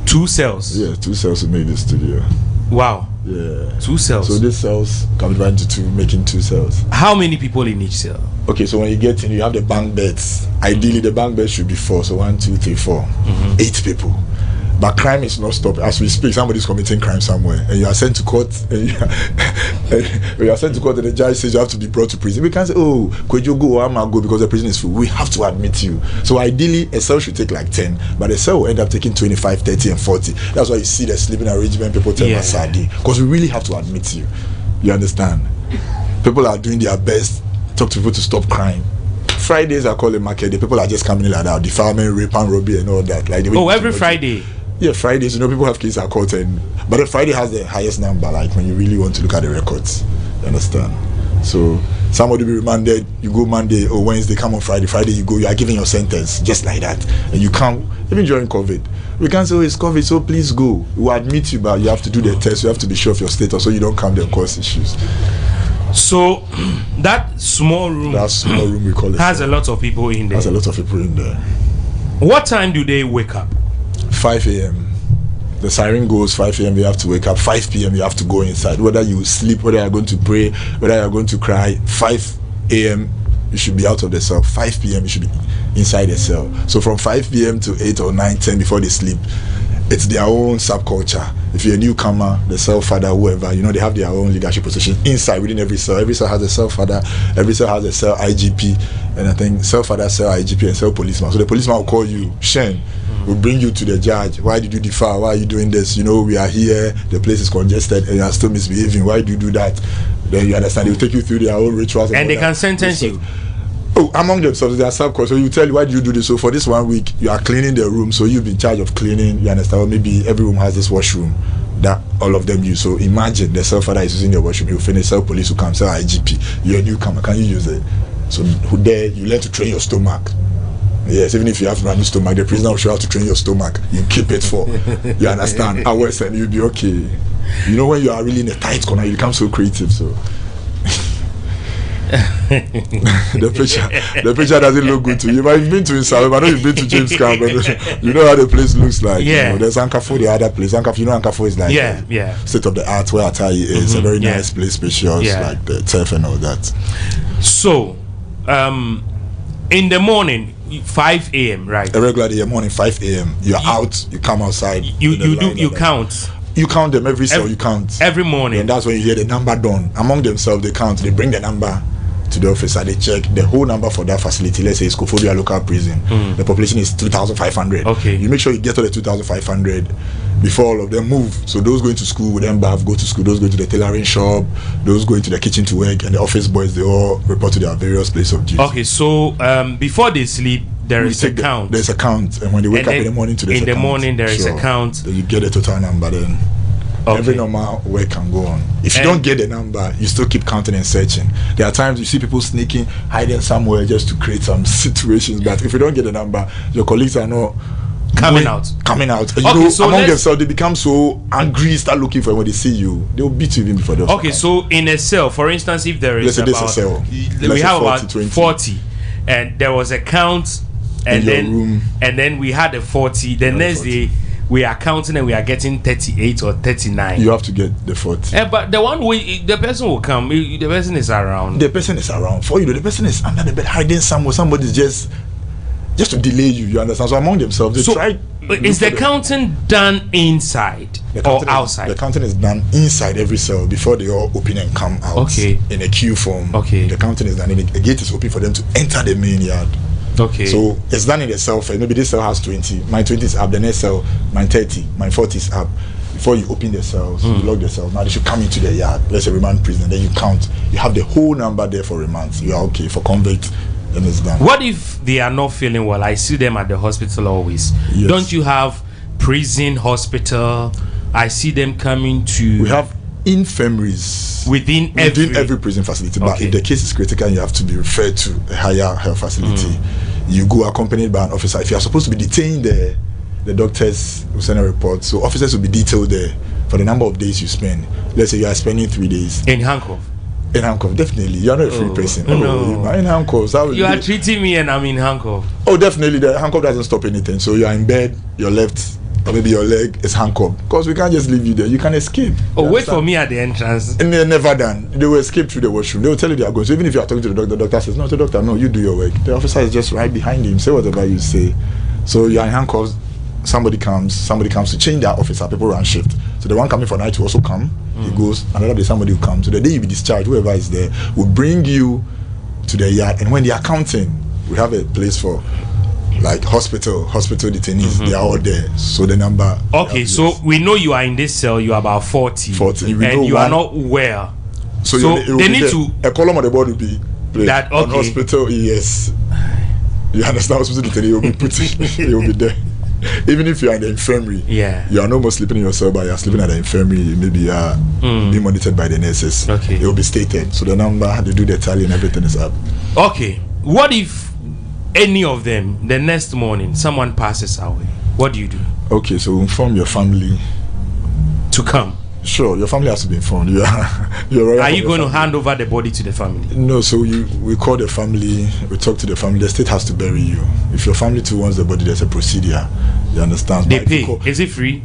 2 cells? Yeah, 2 cells will make this studio. Wow. Yeah. 2 cells. So these cells come divided into 2, making 2 cells. How many people in each cell? Okay, so when you get in, you have the bunk beds. Ideally, the bunk beds should be 4. So 1, 2, 3, 4. 8 people. But crime is not stopped. As we speak, somebody is committing crime somewhere, and you are sent to court. And you are sent to court, and the judge says you have to be brought to prison. We can't say, "Oh, could you go? I'm not go because the prison is full." We have to admit you. So ideally, a cell should take like 10, but a cell will end up taking 25, 30, and 40. That's why you see the sleeping arrangement. People tell us Sadi, because we really have to admit you. You understand? People are doing their best. Talk to people to stop crime. Fridays I call it market day. People are just coming in like that, defilement, rape and robbery and all that. Like every Friday. Yeah, Fridays, you know, people have cases at court, but the Friday has the highest number, like when you really want to look at the records. You understand? So somebody will be remanded, you go Monday or Wednesday, come on Friday you go, you are giving your sentence just like that, and you come. Even during COVID, we can't say, "Oh, it's COVID, so please go." We will admit you, but you have to do the test. You have to be sure of your status so you don't come there and cause issues. So that small room we call it, has a lot of people in there. Has a lot of people in there. What time do they wake up? 5 a.m. The siren goes 5 a.m. You have to wake up. 5 p.m. you have to go inside. Whether you sleep, whether you're going to pray, whether you're going to cry, 5 a.m. you should be out of the cell. 5 p.m. you should be inside the cell. So from 5 p.m. to 8 or 9, 10 before they sleep, it's their own subculture. If you're a newcomer, the cell father, whoever, you know, they have their own leadership position inside within every cell. Every cell has a cell father, every cell has a cell IGP, and I think cell father, cell IGP, and cell policeman. So the policeman will call you, Shen, will bring you to the judge. Why did you defile? Why are you doing this? You know, we are here, the place is congested, and you are still misbehaving. Why do you do that? Then you understand, they will take you through their own rituals. And they can sentence you. Oh, among themselves, they are subculture. So you tell you, why do you do this? So for this 1 week, you are cleaning the room. So you've been in charge of cleaning. You understand? Or maybe every room has this washroom that all of them use. So imagine the cell father is using your washroom. You finish, cell police who come, cell IGP. You're a newcomer. Can you use it? So there, you learn to train your stomach. Yes, even if you have running stomach, the prisoner will show how to train your stomach. You keep it for, you understand, hours, and you'll be okay. You know, when you are really in a tight corner, you become so creative. So. the picture doesn't look good to you. But you've been to Inside, I know you've been to James Camp, but you know how the place looks like. Yeah. You know, there's Ankafo, the other place. Ankafo, you know, Ankafo is like state of the art where Atayi is. A very nice place, spacious, like the turf and all that. So, in the morning, 5 a.m., right? A regular day, morning, 5 a.m. You're out, you come outside. You count. You count them every cell. You count every morning, and that's when you hear the number done. Among themselves, they count. They bring the number to the officer. They check the whole number for that facility. Let's say it's Koforidua local prison. The population is 2,500. Okay. You make sure you get to the 2,500 before all of them move. So those going to school with them go to school. Those going to the tailoring shop. Those going to the kitchen to work, and the office boys, they all report to their various places of duty. Okay. So before they sleep, there is a count. There's a count, and when they wake up in the morning, to in the morning there is a count. Then you get the total number then. Every normal work can go on. If you don't get the number, you still keep counting and searching. There are times you see people sneaking, hiding somewhere just to create some situations. But if you don't get the number, your colleagues are not coming out. You know, so among themselves, they become so angry, start looking for you. When they see you, they'll beat you even before they Okay, so in a cell, for instance, if there is about, a cell. We have 40, and there was a count, and then we had a 40. The next day we are counting and we are getting 38 or 39. You have to get the 40. But the person will come. The person is around. The person is around for you. The person is under the bed hiding somewhere. Somebody's just to delay you. You understand? So among themselves, they try. Is the counting done inside or outside? The counting is done inside every cell before they all open and come out. Okay. In a queue form. Okay. The counting is done. The gate is open for them to enter the main yard. Okay. So it's done in the cell first. Maybe this cell has 20. My 20 is up. The next cell, mine 30. Mine 40 is up. Before you open the cells, you lock the cells. Now they should come into the yard. Let's say remand prison. Then you count. You have the whole number there for remands. You are okay. For convict, then it's done. What if they are not feeling well? I see them at the hospital always. Yes. Don't you have prison hospital? I see them coming to. We have infirmaries within every prison facility. But if the case is critical, you have to be referred to a higher health facility. You go accompanied by an officer. If you are supposed to be detained there, the doctors will send a report. So officers will be detailed there for the number of days you spend. Let's say you are spending 3 days in handcuff. In handcuff, definitely. You are not a free person. No. You are in handcuffs. You are treating me and I'm in handcuff. Oh, definitely. The handcuff doesn't stop anything. So you are in bed, your left or maybe your leg is handcuffed. Because we can't just leave you there. You can escape. Wait for me at the entrance. And they're never done. They will escape through the washroom. They will tell you they are going. So even if you are talking to the doctor says, no, the doctor, no, you do your work. The officer is just right behind him. Say whatever you say. So you are in handcuffs. Somebody comes to change their officer. People run shift. So the one coming for night will also come. He goes. Another day somebody will come. So the day you be discharged, whoever is there will bring you to the yard. And when they are counting, we have a place for like hospital detainees. They are all there. So the number. Okay, so we know you are in this cell. You are about 40. And you are not well. So they need to. A column on the board will be placed. That on hospital. Yes. You understand? Hospital detainee will be put. It will be there. Even if you are in the infirmary, you are no more sleeping in your cell, but you are sleeping at the infirmary. Maybe you are being monitored by the nurses. It will be stated. So the number, they do the tally, and everything is up. Okay. What if any of them, the next morning, someone passes away? What do you do? Okay, so inform your family to come. Sure, your family has to be informed. Are you going to hand over the body to the family? No, so we call the family, we talk to the family. The state has to bury you. If your family too wants the body, there's a procedure. You understand? They pay. Is it free?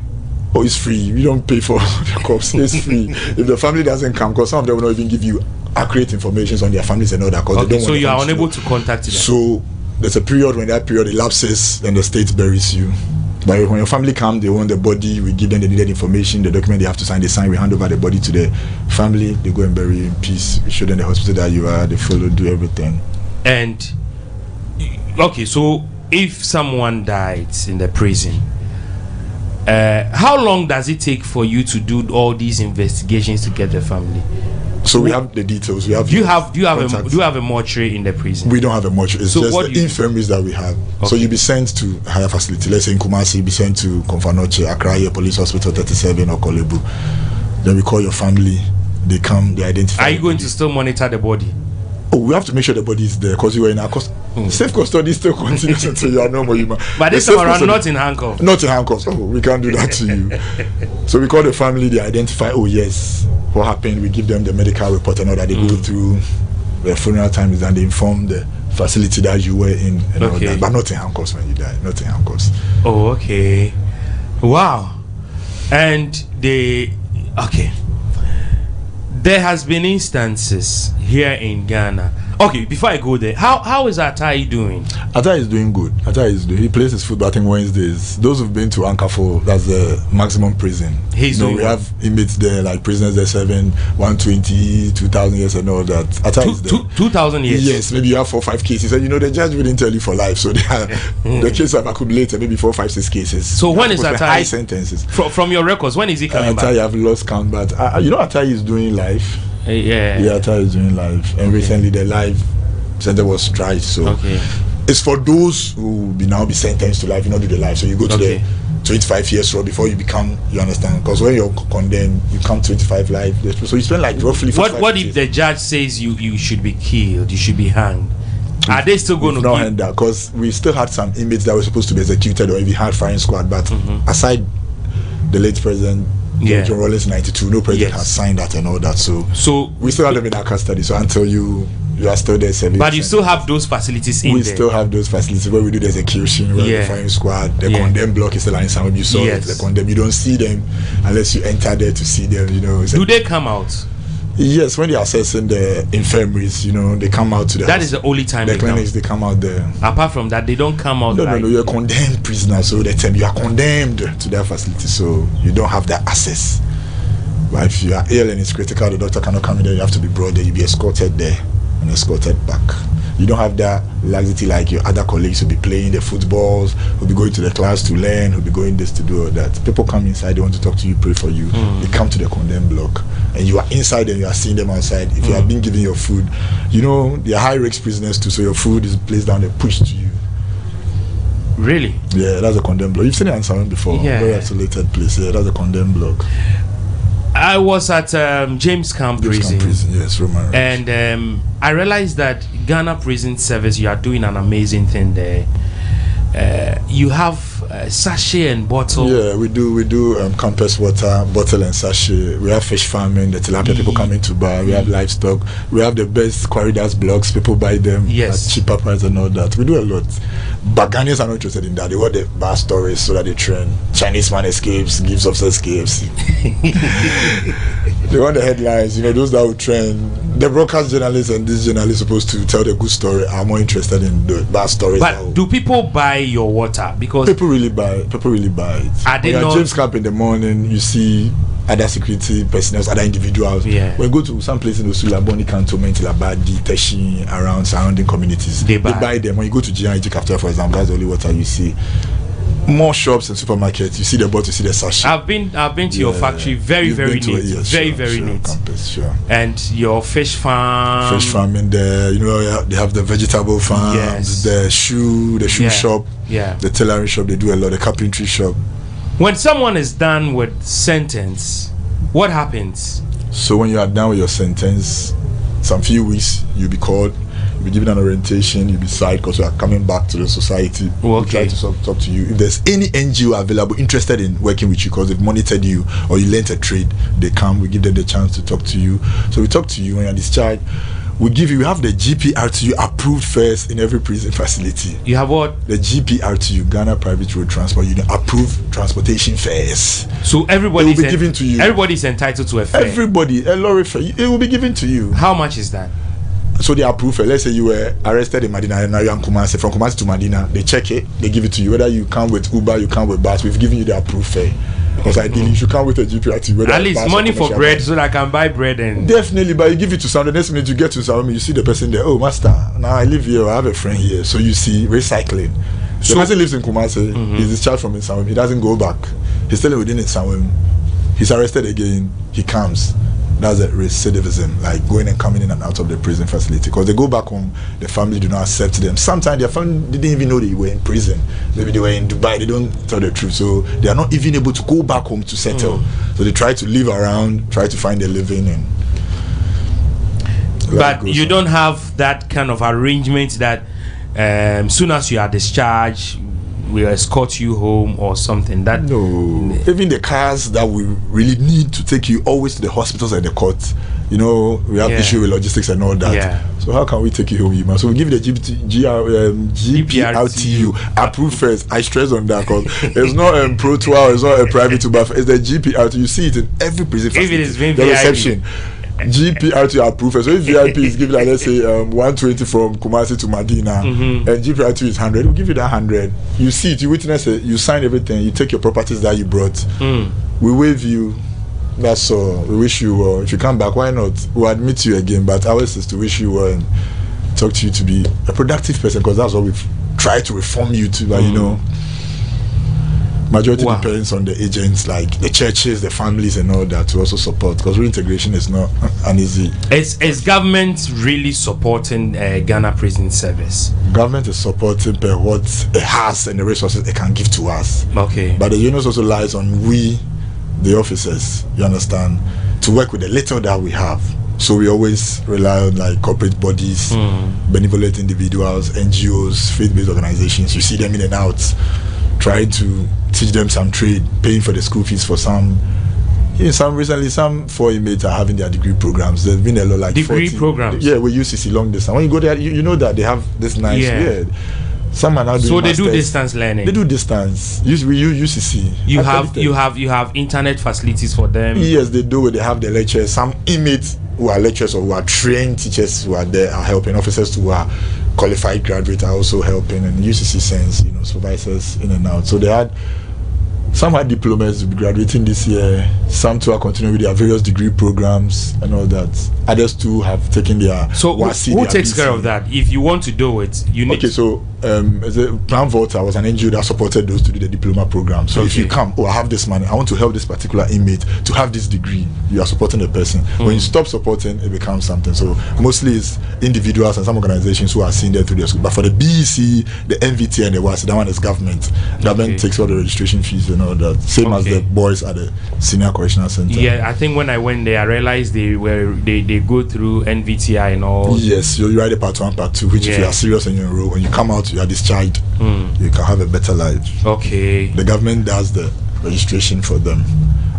Oh, it's free. We don't pay for the corpse. It's free. If the family doesn't come, because some of them will not even give you accurate information on their families and all that. Okay, so you are unable to contact them. So there's a period when that period elapses, then the state buries you. But when your family come, they want the body, we give them the needed information, the document they have to sign, they sign, we hand over the body to the family, they go and bury you in peace. We show them the hospital that you are, they follow, do everything. And okay, so if someone dies in the prison, how long does it take for you to do all these investigations to get the family? So we have the details. We have. Do you have a mortuary in the prison? We don't have a mortuary. It's so just the infirmaries that we have. Okay. So you'll be sent to a higher facility. Let's say in Kumasi, you'll be sent to Konfanoche, Accra Police Hospital 37 or Kolebu. Then we call your family. They come. They identify. Are you going to still monitor the body? Oh, we have to make sure the body is there because you were in our safe custody. Still continues until you are normal human. But this time around, not in handcuffs. Not in handcuffs. Oh, we can't do that to you. So we call the family. They identify. Oh yes, what happened? We give them the medical report and all that. They go through. The funeral time is done. They inform the facility that you were in and all that. But not in handcuffs when you die. Not in handcuffs. Oh, okay. Wow. And there has been instances here in Ghana. Okay, before I go there, how is Atai doing? Atai is doing good. He plays his football, I think, Wednesdays. Those who've been to Ankafo, that's the maximum prison. We have inmates there, like prisoners there serving 120, 2,000 years and all that. Atai is there. 2,000 years? Yes, maybe you have 4 or 5 cases. And the judge wouldn't tell you for life. So the cases have accumulated, maybe 4, 5, 6 cases. So when is Atai? High sentences. From your records, when is he coming back? Atai, I've lost count, but Atai is doing live. Yeah, Atai is doing live. And recently the live center was tried. So it's for those who will now be sentenced to life, do the life. So you go to the 25 years old before you become, you understand? Because when you're condemned, you come 25 life. So you spend like roughly. What if the judge says you should be killed, you should be hanged? Are they still going to not hand that? Because we still had some inmates that were supposed to be executed, or even had firing squad. But aside the late president, John Rawlings 92, no president has signed that and all that. So we still have them in our custody. So until you are still there serving. But you still have those facilities in there. We still have those facilities where we do the execution, where the firing squad, the condemned block is still in some. You saw it, the condemned. You don't see them unless you enter there to see them. Do they come out? Yes, when they are assessing the infirmaries, they come out to the. That house. Is the only time the clinics they come out there. Apart from that, they don't come out. No, you're a condemned prisoner, so they tell you are condemned to their facility, so you don't have that access. But if you are ill and it's critical, the doctor cannot come in there. You have to be brought there. You be escorted there and escorted back. You don't have that laxity like your other colleagues who be playing the footballs, who be going to the class to learn, who be going this to do all that. People come inside, they want to talk to you, pray for you. They come to the condemned block, and you are inside and you are seeing them outside. If you have been given your food, they are high-risk prisoners too, so your food is placed down and pushed to you. Really? Yeah, that's a condemned block. You've seen it in Salon before. Yeah. Very isolated place. Yeah, that's a condemned block. I was at James Camp Prison. Yes, Roman. And I realized that Ghana Prison Service, you are doing an amazing thing there. You have sachet and bottle. Yeah, we do campus water, bottle and sachet. We have fish farming, the tilapia people coming to buy. We have livestock. We have the best corridors blocks. People buy them at cheaper price and all that. We do a lot. But Ghanaians are not interested in that. They want the bad stories so that they trend. Chinese man escapes, gives officers KFC. They want the headlines, those that will trend. The broadcast journalists and these journalists supposed to tell the good story are more interested in the bad stories. But do people buy your water? Because people really buy it. Are they not? At James Camp in the morning, you see other security personnel, other individuals. Yeah. When you go to some place in Osula, Boni Cantonment, Labadi, Teshi, around surrounding communities, they buy them. When you go to GIG Capital, for example, that's the only water you see. More shops and supermarkets, you see the bottle, you see the sachet. I've been to your factory, very neat, very neat. Campus, sure. And your fish farm in there, they have the vegetable farms, the shoe shop, the tailoring shop. They do a lot, the carpentry shop. When someone is done with sentence, what happens? So when you are done with your sentence, some few weeks you'll be called. You'll be given an orientation, you'll be cited because you are coming back to the society. We'll try to talk to you. If there's any NGO available interested in working with you because they've monitored you or you learned a trade, they come, we give them the chance to talk to you. So we talk to you when you're discharged. We have the GPRTU approved first in every prison facility. You have what? The GPRTU, Ghana Private Road Transport Union, approved transportation fares. So everybody will be given to you. Everybody is entitled to a fare. Everybody, a lorry fare, it will be given to you. How much is that? So they approve it. Let's say you were arrested in Medina and now you're in Kumasi. From Kumasi to Medina, they check it, they give it to you. Whether you come with Uber, you come with bus, we've given you the approved fare. Because ideally you should come with a GPRT. At least money for bread so that I can buy bread and definitely, but you give it to someone. The next minute you get to someone, you see the person there. Oh, master, now I live here, I have a friend here. So you see recycling. The person lives in Kumasi, he's discharged from Nsawam, he doesn't go back. He's still within Nsawam. He's arrested again, he comes. That's a recidivism, like going and coming in and out of the prison facility. Because they go back home, the family do not accept them. Sometimes their family didn't even know they were in prison. Maybe they were in Dubai, they don't tell the truth. So they are not even able to go back home to settle. So they try to live around, try to find a living. But you don't have that kind of arrangement that soon as you are discharged, we'll escort you home or something. That no, even the cars that we really need to take you always to the hospitals and the courts, we have issue with logistics and all that. So how can we take you home? So we give you the GPRTU approved first. I stress on that because it's not Pro Tour, it's not a private Uber, it's the GPRTU. You see it in every prison facility. If it is being the reception. GPRTU approved. So if VIP is given, like, let's say 120 from Kumasi to Medina, and GPRTU is 100, we'll give you that 100. You see it, you witness it, you sign everything, you take your properties that you brought. We waive you. That's all. We wish you well. If you come back, why not? We'll admit you again, but ours is to wish you well and talk to you to be a productive person, because that's what we've tried to reform you to, Majority depends on the agents, like the churches, the families, and all that to also support, because reintegration is not an easy. Is government really supporting Ghana Prison Service? Government is supporting per what it has and the resources it can give to us. Okay. But the unions also lies on we, the officers, you understand, to work with the little that we have. So we always rely on like corporate bodies, benevolent individuals, NGOs, faith-based organizations. You see them in and out, trying to teach them some trade, paying for the school fees for some. Recently, some 4 inmates are having their degree programs. There's been a lot like degree programs. Yeah, we UCC long distance. When you go there, you know that they have this nice. Some are now doing so they do masters. distance learning. They do distance. We use UCC. You have internet facilities for them. Yes, they do. They have the lectures. Some inmates who are lecturers or who are trained teachers who are there are helping. Officers who are qualified graduates are also helping. And UCC sends supervisors in and out. So they had. Some had diplomas to be graduating this year. Some too are continuing with their various degree programs and all that. Others too have taken their. So who takes care of that? If you want to do it, you need. Okay, so Plan Volta was an NGO that supported those to do the diploma program. So if you come, I have this money, I want to help this particular inmate to have this degree. You are supporting the person. When you stop supporting, it becomes something. So mostly it's individuals and some organizations who are seen there through their school. But for the BEC, the NVT and the WASI, that one is government. Government takes all the registration fees and all that. Same as the boys at the Senior Correctional Center. Yeah, I think when I went there, I realized they go through NVTI and all. Yes, so you write a part 1, part 2, which if you are serious and you enroll, when you come out, you are discharged, you can have a better life. Okay. The government does the registration for them.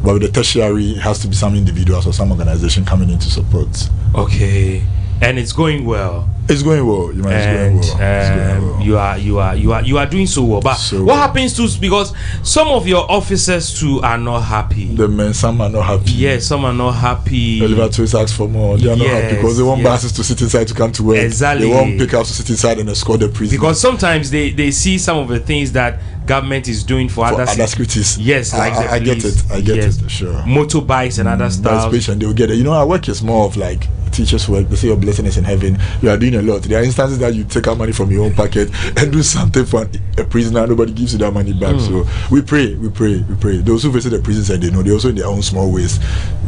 But with the tertiary, it has to be some individuals or some organization coming in to support. Okay. And it's going well. It's going well. It's going well. You are doing so well. But what happens to, because some of your officers too are not happy. The men, some are not happy. Yes, some are not happy. Oliver Twist asks for more. They are not happy because they want buses to sit inside to come to work. Exactly. They want pickups to sit inside and escort the prison. Because sometimes they see some of the things that government is doing for other securities. Yes, like I get it. I get it. Sure. Motorbikes and other stuff. They will get it. Our work is more of like teachers' work. They say your blessing is in heaven. You are doing a lot. There are instances that you take out money from your own pocket and do something for a prisoner. Nobody gives you that money back. So we pray. Those who visit the prisons and they know, they also in their own small ways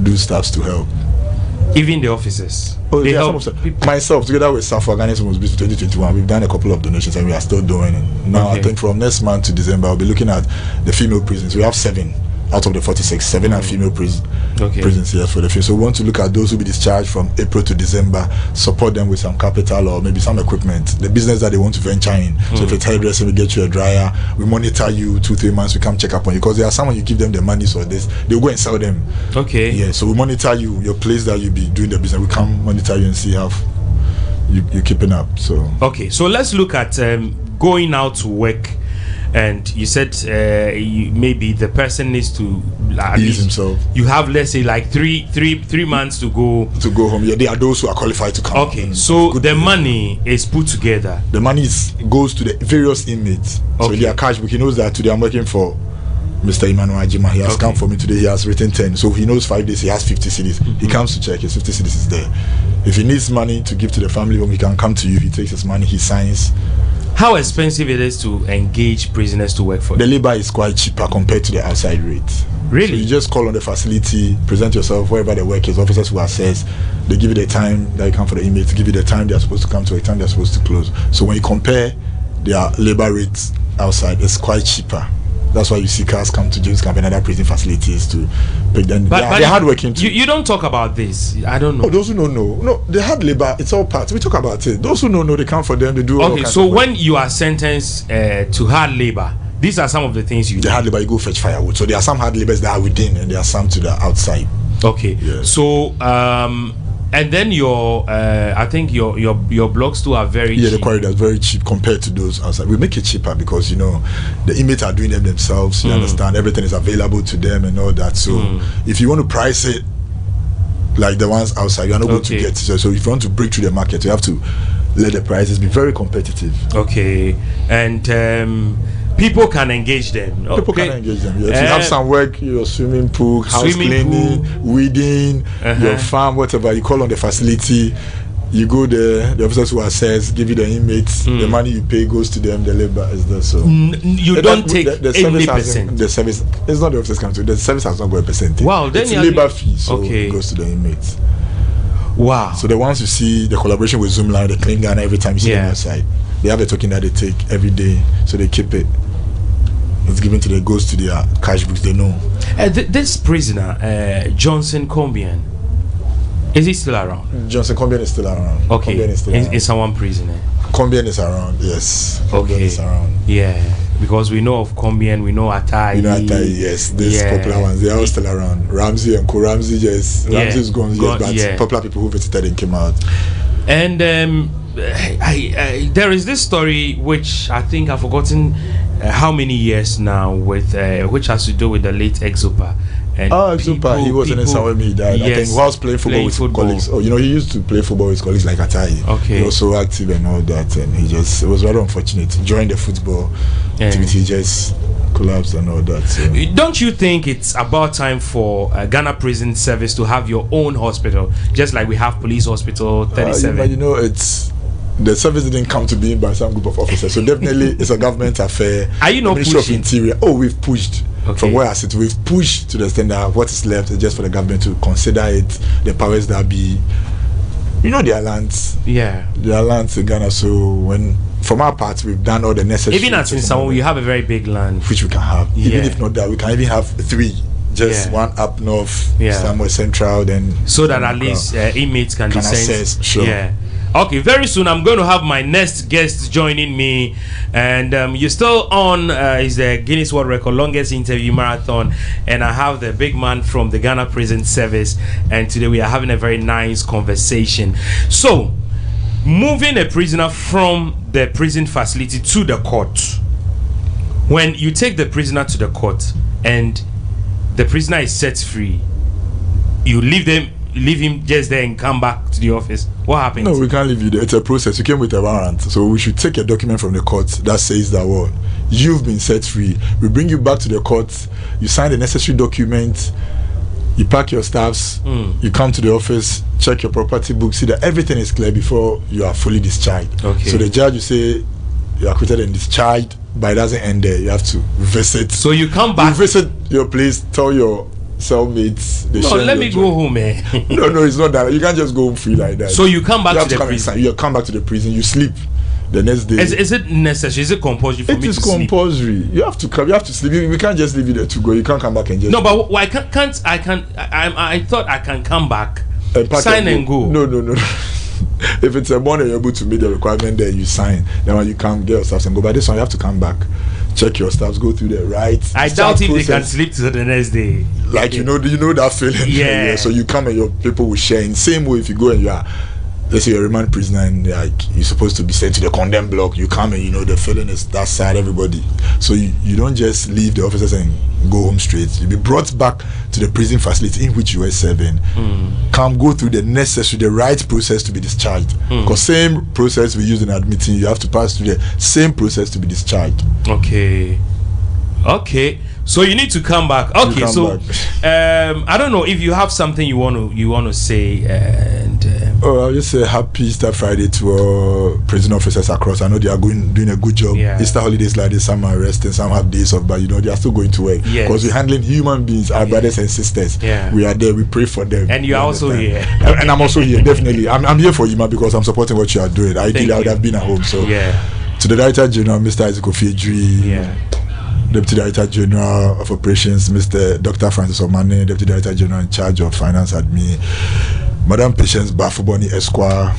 do stuff to help. Even the officers. They help. Myself, together with South Organism was busy 2021. We've done a couple of donations and we are still doing it. Now I think from next month to December, I'll be looking at the female prisons. We have 7 out of the 46, 7 are female prisons here for the field. So we want to look at those who be discharged from April to December, support them with some capital or maybe some equipment, the business that they want to venture in. So if it's hairdressing, we get you a dryer, we monitor you 2-3 months, we come check up on you, because there are some when you give them the money for this, they'll go and sell them. Okay. Yeah, so we monitor you, your place that you be doing the business, we come monitor you and see how you're keeping up. So okay, so let's look at going out to work. And you said maybe the person needs to ease himself. You have, let's say, like three months to go home. Yeah, there are those who are qualified to come. Okay, so the money is put together. The money goes to the various inmates. So in their cash book, he knows that today I'm working for Mr. Emmanuel Ajima. He has come for me today. He has written 10. So he knows 5 days. He has 50 cedis. He comes to check. His 50 cedis is there. If he needs money to give to the family home, he can come to you. He takes his money. He signs. How expensive it is to engage prisoners to work for you? The labor is quite cheaper compared to the outside rate. Really? So you just call on the facility, present yourself wherever the work is. Officers who assess, they give you the time that you come for the inmates, give you the time they're supposed to come to, the time they're supposed to close. So when you compare their labor rates outside, it's quite cheaper. That's why you see cars come to James Camp and other prison facilities to pick them. But they're hardworking too. You don't talk about this. I don't know. Oh, those who don't know. No, the hard labor, it's all part. We talk about it. Those who don't know, they come for them, they do all kinds so of work. when you are sentenced to hard labor, these are some of the things you do. The hard labor, you go fetch firewood. So there are some hard labors that are within and there are some to the outside. Okay. Yes. So and then I think your blocks too are very cheap. The corridor is very cheap compared to those outside. We make it cheaper because the inmates are doing them themselves. You understand, everything is available to them and all that. So if you want to price it like the ones outside, you are not going to get. So if you want to break through the market, you have to let the prices be very competitive. Okay, and people can engage them. People can engage them. Yes. You have some work, your swimming pool, house cleaning, weeding, your farm, whatever. You call on the facility. You go there, the officers who assess, give you the inmates, the money you pay goes to them, the labor is there. So you don't take any percent. The service, it's not the officers come to, the service has not got a percentage. Wow, then it's labor fee, so it goes to the inmates. Wow. So the ones you see the collaboration with Zoomline, the Clean Ghana, every time you see them outside, they have a token that they take every day, so they keep it. It's given to them, goes to their cash books, they know. This prisoner, Johnson Combian, is he still around? Johnson Combian is still around. Okay. Combian is still around. Is someone prisoner? Combian is around, yes. Combian is around. Yeah, because we know of Combian, we know Atai. You know Atai, yes. These popular ones, they are all still around. Ramsey and Co. Ramsey, yes. Ramsey is gone, yes, but popular people who visited and came out. And there is this story which I think I've forgotten how many years now, with which has to do with the late Exopa. And Exopa, he wasn't in somewhere he died. Yes, I think whilst playing football with colleagues. Oh, you know, he used to play football with colleagues like Atai. Okay. He was so active and all that, and it was rather unfortunate. During the football activity, he just collapsed and all that. So. Don't you think it's about time for Ghana Prison Service to have your own hospital, just like we have Police Hospital 37? But you know, the service didn't come to being by some group of officers, so definitely it's a government affair. Are you not Ministry pushing? of Interior. Oh, we've pushed. Okay. From where I sit, we've pushed to the extent that what is left is just for the government to consider it, the powers that be. You know, their lands. Yeah. Their lands in Ghana. So from our part, we've done all the necessary. Even as in Samoa, you have a very big land, which we can have. Even if not that, we can even have 3. Just one up north, somewhere central, then so that at least inmates can access. Sure. Yeah. Okay, very soon I'm going to have my next guest joining me, and you're still on is the Guinness World Record longest interview marathon, and I have the big man from the Ghana Prison Service, and today we are having a very nice conversation. So, moving a prisoner from the prison facility to the court. When you take the prisoner to the court and the prisoner is set free, you leave him just there and come back to the office. What happens? No, we can't leave you there. It's a process. You came with a warrant, so we should take a document from the court that says that what you've been set free. We bring you back to the court. You sign the necessary document. You pack your stuffs. You come to the office, check your property book, see that everything is clear before you are fully discharged. Okay. So the judge will say you are acquitted and discharged, but it doesn't end there. You have to visit. So you come back. You visit your place. Tell your cellmates. No, let me go home, eh? No, it's not that. You can't just go home free like that. So you come back to the prison. You come back to the prison. You sleep the next day. Is it necessary? Is it compulsory for me to sleep? It is compulsory. You have to come. You have to sleep. We can't just leave you there to go. You can't come back and just. No, but why can't I thought I can come back, sign and go. No. If it's a morning, you're able to meet the requirement there. You sign. Then when you come, get your stuff and go. But this one, you have to come back. Check your stuff, go through the rights. I doubt if they can sleep till the next day. Like you know that feeling. Yeah. So you come and your people will share. In the same way, if you go and you are, let's say you're a remand prisoner and like you're supposed to be sent to the condemned block, you come and the feeling is that side, everybody. So you don't just leave the officers and go home straight. You'll be brought back to the prison facility in which you were serving. Come go through the right process to be discharged. Because same process we use in admitting, you have to pass through the same process to be discharged. Okay. So you need to come back. Okay, so I don't know if you have something you want to say. I'll just say happy Easter Friday to all prison officers across. I know they are doing a good job. Easter holidays like this, some are resting, some have days off, but they are still going to work because we're handling human beings, our brothers and sisters. We are there. We pray for them. And you are also here. And I'm also here. Definitely, I'm here for Yima because I'm supporting what you are doing. Ideally, I would have been at home. So to the Director General, Mr. Isaac Ofiedri. Deputy Director General of Operations, Mr. Dr. Francis Omane, Deputy Director General in charge of Finance Admin, Madam Patience Bafuboni Esquire,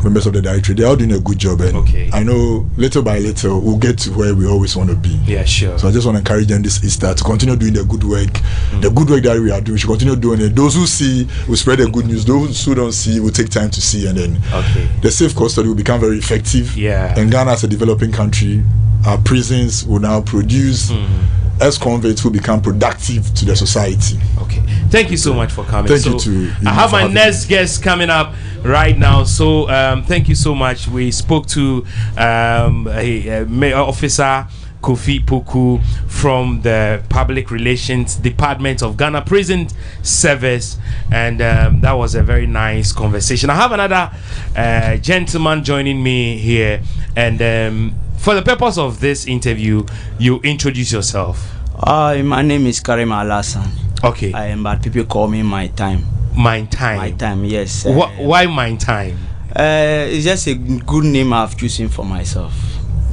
members of the directory, they're all doing a good job, and I know little by little we'll get to where we always want to be. Yeah, sure. So I just want to encourage them this Easter to continue doing the good work. The good work that we are doing, we should continue doing it. Those who see will spread the good news. Those who don't see will take time to see, and then the safe custody will become very effective. And Ghana as a developing country, our prisons will now produce ex-convicts who become productive to the society. Thank you so much for coming. Thank you too. I have my next guest coming up right now. So thank you so much. We spoke to Officer Kofi Poku from the Public Relations Department of Ghana Prison Service, and that was a very nice conversation. I have another gentleman joining me here, and for the purpose of this interview, you introduce yourself. My name is Karim Alassan. Okay. But people call me My Time. My Time. My Time, yes. Why My Time? It's just a good name I've chosen for myself.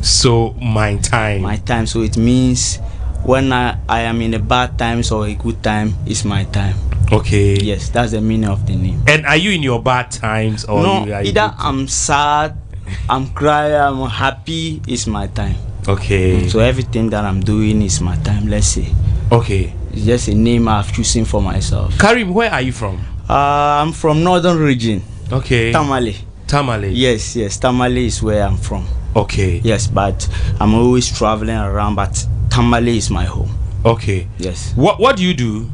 So My Time. My Time. So it means when I am in a bad times or a good time, it's my time. Okay. Yes, that's the meaning of the name. And are you in your bad times or no? You either I'm sad, I'm crying, I'm happy. It's my time. Okay. So everything that I'm doing is my time. Let's say. Okay. It's just a name I've chosen for myself. Karim, where are you from? I'm from Northern Region. Okay. Tamale. Tamale. Yes. Tamale is where I'm from. Okay. Yes, but I'm always traveling around, but Tamale is my home. Okay. Yes. What do you do?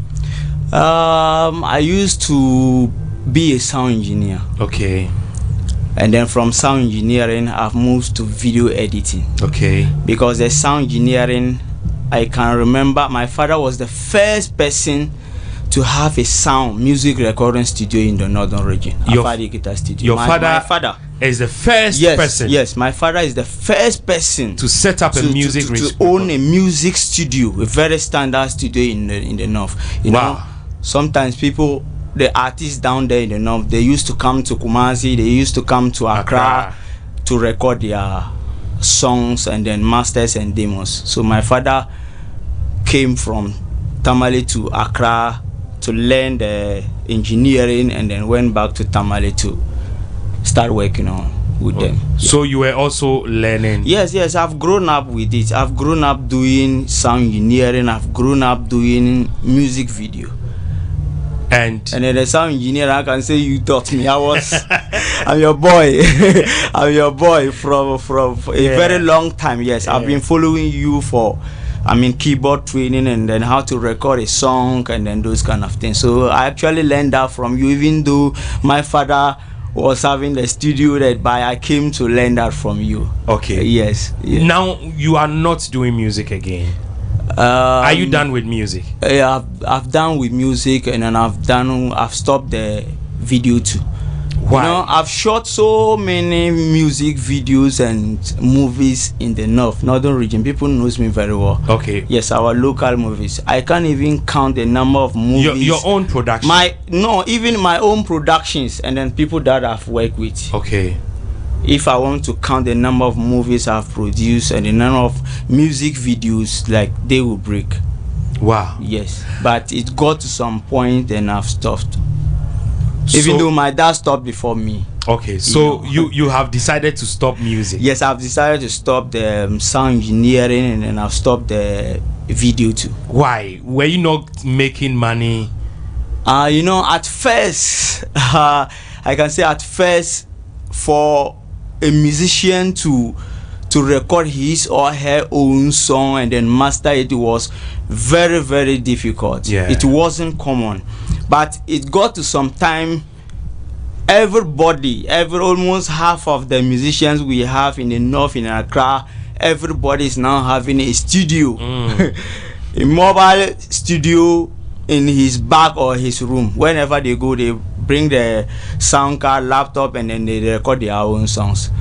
I used to be a sound engineer. Okay. And then from sound engineering, I've moved to video editing. Okay. Because the sound engineering, I can remember my father was the first person to have a sound music recording studio in the Northern Region. Your father is the first person. Yes, my father is the first person to set up a music to own a music studio, a very standard studio in the North. You know, sometimes people, the artists down there in the North, they used to come to Kumasi, they used to come to Accra to record their songs and then masters and demos. So my father came from Tamale to Accra to learn the engineering and then went back to Tamale to start working on with them. So you were also learning? Yes, I've grown up with it. I've grown up doing sound engineering. I've grown up doing music video. And then the sound engineer, I can say you taught me. I'm your boy. I'm your boy from a very long time. Yes, I've been following you for, keyboard training and then how to record a song and then those kind of things. So I actually learned that from you, even though my father was having the studio but I came to learn that from you. Okay. Yes. Now you are not doing music again. Are you done with music? Yeah, I've done with music and then I've stopped the video too. Why? You know, I've shot so many music videos and movies in the Northern Region. People knows me very well. Okay. Yes, our local movies. I can't even count the number of movies. Your own production? Even my own productions and then people that I've worked with. Okay. If I want to count the number of movies I've produced and the number of music videos, like they will break. Wow. Yes. But it got to some point and I've stopped. Even though my dad stopped before me. Okay, so you have decided to stop music? Yes, I've decided to stop the sound engineering and then I've stopped the video too. Why? Were you not making money? At first, I can say at first, for a musician to record his or her own song and then master it was very, very difficult. Yeah. It wasn't common. But it got to some time, almost half of the musicians we have in the North, in Accra, everybody is now having a studio. A mobile studio in his bag or his room. Whenever they go, they bring the sound card, laptop, and then they record their own songs.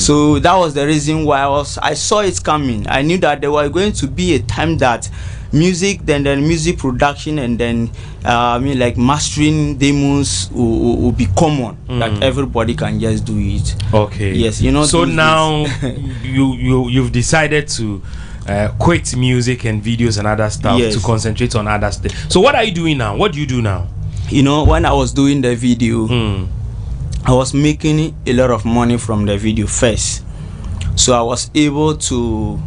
So that was the reason why I saw it coming. I knew that there was going to be a time that music, then music production, and then like mastering demos will be common. That everybody can just do it. Okay. Yes, So now you've decided to quit music and videos and other stuff to concentrate on other stuff. So what are you doing now? What do you do now? When I was doing the video, I was making a lot of money from the video first. So I was able to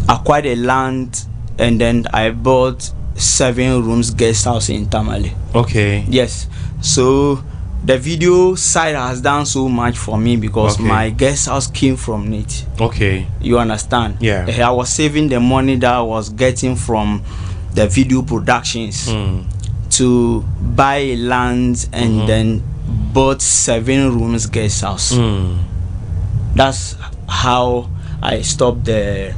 acquire a land and then I bought 7 rooms guest house in Tamale. Okay. Yes. So the video side has done so much for me because my guest house came from it. Okay. You understand? Yeah. I was saving the money that I was getting from the video productions to buy land and then bought 7 rooms guest house. That's how I stopped the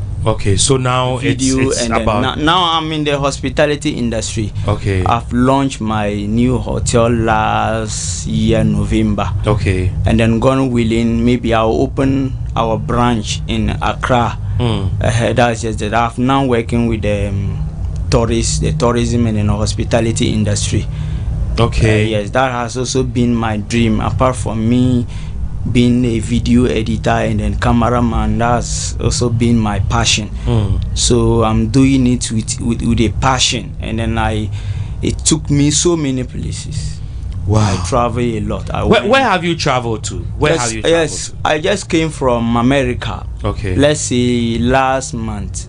so now video, it's and about now I'm in the hospitality industry. I've launched my new hotel last year November. And then God willing, maybe I'll open our branch in Accra. That's just that. I'm now working with the tourism and the hospitality industry. Yes, that has also been my dream. Apart from me being a video editor and then cameraman, that's also been my passion. So I'm doing it with a passion, and then it took me so many places. I travel a lot. Where have you traveled to? Yes, I just came from America. Let's say last month.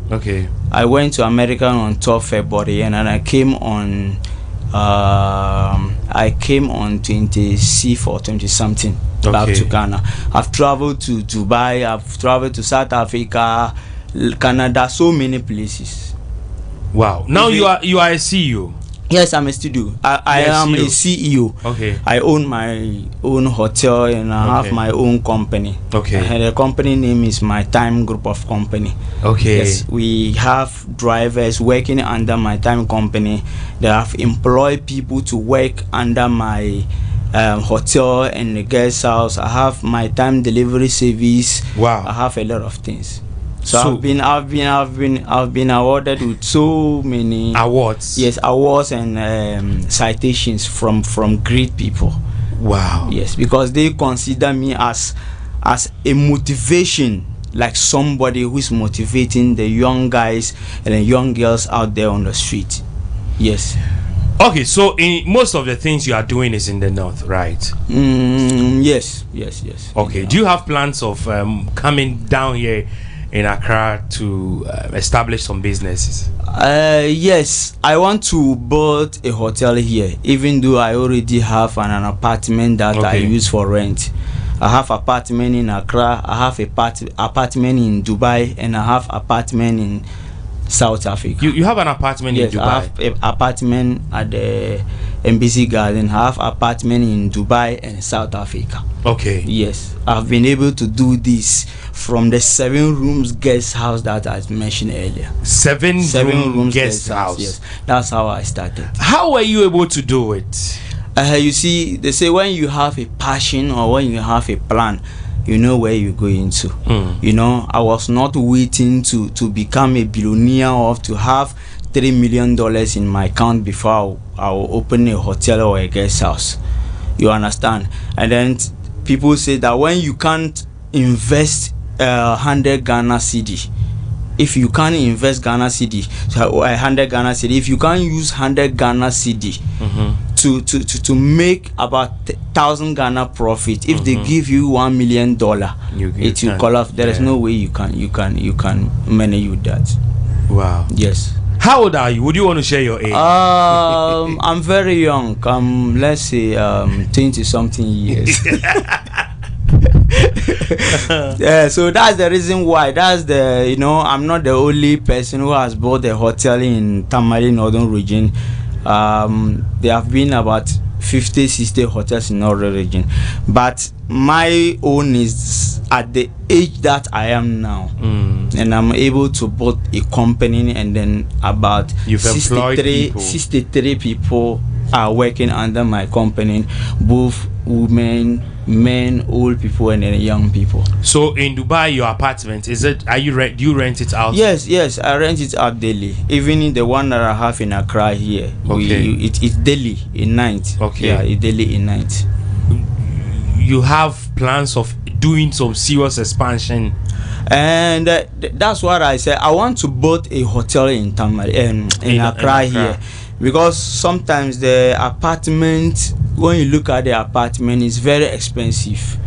I went to America on 12 February, and then I came on 26 or 20 something back to Ghana. I've traveled to Dubai, I've traveled to South Africa, Canada, so many places. Wow. Now you are a CEO. Yes, I'm a studio. I am a CEO. I own my own hotel and I have my own company. And the company name is My Time Group of Company. Yes, we have drivers working under My Time Company. They have employed people to work under my hotel and the guest house. I have My Time delivery service. I have a lot of things. So I've been awarded with so many awards. Yes, awards and citations from great people. Yes, because they consider me as a motivation, like somebody who is motivating the young guys and the young girls out there on the street. Yes. So in most of the things you are doing is in the north, right? Yes. Do you have plans of coming down here in Accra to establish some businesses? Yes, I want to build a hotel here, even though I already have an apartment that I use for rent. I have apartment in Accra, I have apartment in Dubai, and I have apartment in South Africa. You have an apartment in Dubai? I have an apartment at the Embassy Garden. I have apartment in Dubai and South Africa. Yes, I've been able to do this from the 7 rooms guest house that I mentioned earlier. 7 rooms guest house. Yes, that's how I started. How were you able to do it? You see, they say when you have a passion or when you have a plan, you know where you're going to. You know, I was not waiting to become a billionaire or to have $3 million in my account before I will open a hotel or a guest house. You understand? And then people say that when you can't invest 100 Ghana cedi, if you can't invest Ghana cedi, 100 Ghana cedi, if you can't use 100 Ghana cedi to make about 1,000 Ghana profit, if they give you $1 million, it will call off. There is no way you can manage with that. Wow. Yes. How old are you? Would you want to share your age? I'm very young. Let's say 20 something years. Yeah, so that's the reason why. I'm not the only person who has bought a hotel in Tamale Northern region. There have been about 50-60 hotels in Northern region, but my own is at the age that I am now, and I'm able to build a company, and then about 63 people are working under my company, both women, men, old people, and then young people. So in Dubai, your apartment, do you rent it out? Yes, I rent it out daily. Even in the one that I have in Accra here, it's daily in night. It's daily in night. You have plans of doing some serious expansion, and that's what I said. I want to build a hotel in Tamale in Accra here, because sometimes the apartment, when you look at the apartment, is very expensive.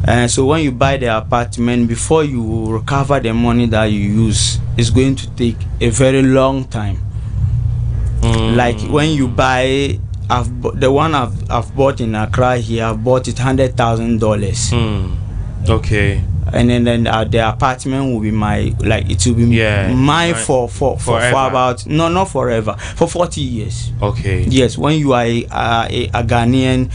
And so when you buy the apartment, before you recover the money that you use, it's going to take a very long time. Like when you buy, the one I've bought in Accra here, I've bought it $100,000. and then the apartment will be my, like it will be mine for about not forever, for 40 years. Okay. Yes, when you are a Ghanaian,